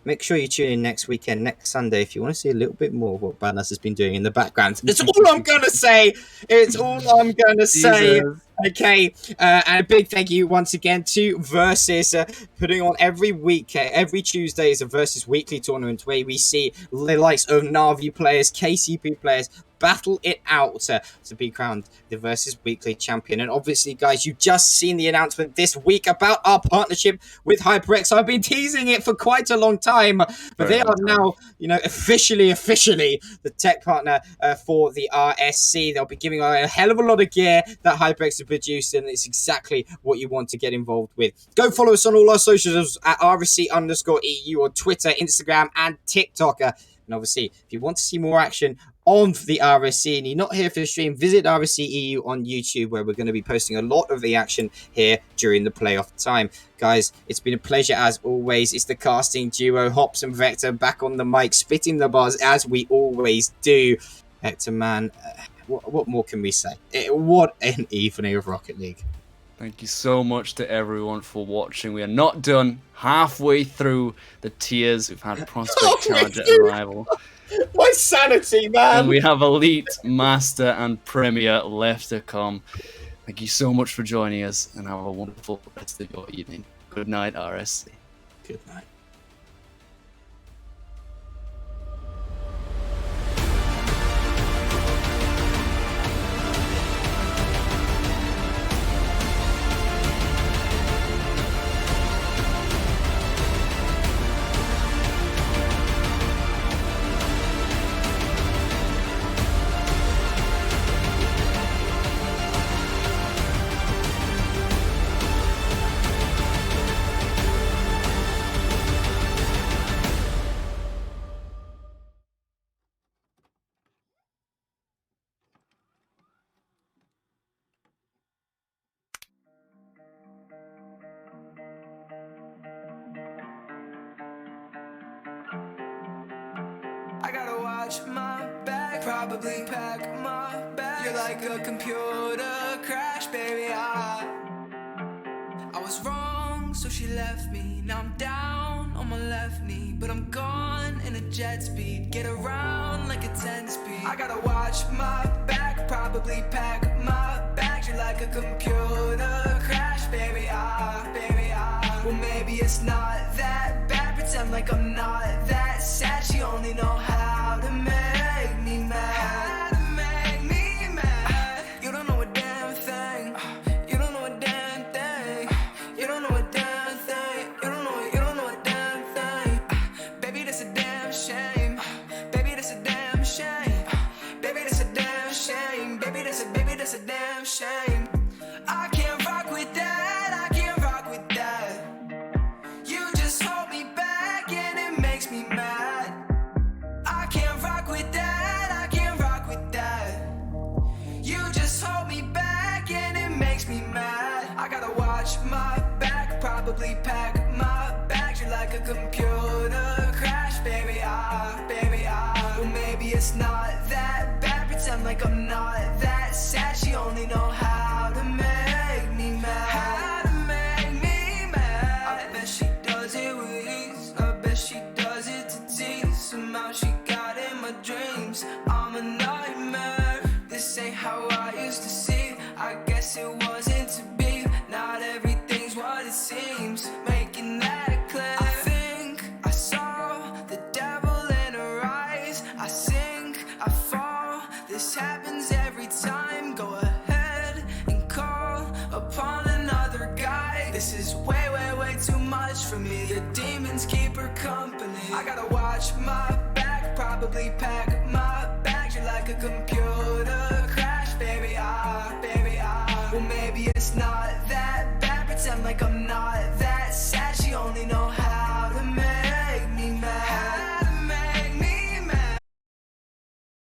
Speaker 18: make sure you tune in next weekend, next Sunday, if you want to see a little bit more of what Badass has been doing in the background. It's all I'm going to say. It's all I'm going to say. Okay, and a big thank you once again to Versus, putting on every week, every Tuesday is a Versus weekly tournament where we see the likes of Na'Vi players, KCP players, battle it out to be crowned the Versus Weekly champion. And obviously, guys, you've just seen the announcement this week about our partnership with HyperX. I've been teasing it for quite a long time, but they are now, officially the tech partner for the RSC. They'll be giving away a hell of a lot of gear that HyperX have producing. It's exactly what you want to get involved with. Go follow us on all our socials at RSC_EU on Twitter, Instagram, and TikTok. And obviously, if you want to see more action on the RSC and you're not here for the stream, visit RSC EU on YouTube, where we're going to be posting a lot of the action here during the playoff time. Guys, it's been a pleasure as always. It's the casting duo, Hops and Vector, back on the mic, spitting the bars as we always do. Vector, man, what more can we say? What an evening of Rocket League.
Speaker 19: Thank you so much to everyone for watching. We are not done. Halfway through the tiers, we've had Prospect, Challenger, and Rival.
Speaker 18: My sanity, man!
Speaker 19: And we have Elite, Master, and Premier left to come. Thank you so much for joining us, and have a wonderful rest of your evening. Good night, RSC.
Speaker 18: Good night.
Speaker 16: I gotta watch my back, probably pack my bag. You're like a computer crash, baby. I was wrong, so she left me. Now I'm down on my left knee, but I'm gone in a jet speed. Get around like a 10-speed. I gotta watch my back, probably pack my bags. You're like a computer crash, baby. Well, maybe it's not that bad. Pretend like I'm not that sad. She only know how to make me mad. You don't know a damn thing. You don't know a damn thing. You don't know a damn thing. You don't know a damn thing. Baby, that's a damn shame. Baby, that's a damn shame. Baby, that's a damn shame. Baby, that's a damn shame. I can't rock with that. I can't rock with that. You just hold me back and it makes me mad. I can't rock with that. I can't rock with that. You just hold me back and it makes me mad. I gotta watch my back, probably pack my bags. You're like a computer crash, baby. Well, maybe it's not that bad. Pretend like I'm not that sad. She only know how to make me mad. How to make me mad. I bet she does it with ease. I bet she does it to tease. Somehow she got in my dreams. I'm a nightmare. This ain't how I used to see. I guess it wasn't to be. Not everything's what it seems. Making that clear. I think I saw the devil in her eyes. I sink, I fall. This happens every time. Go ahead and call upon another guy. This is way, way, way too much for me. The demons keep her company. I gotta watch my back, probably pack my bags. You're like a computer crash, baby. Well, maybe it's not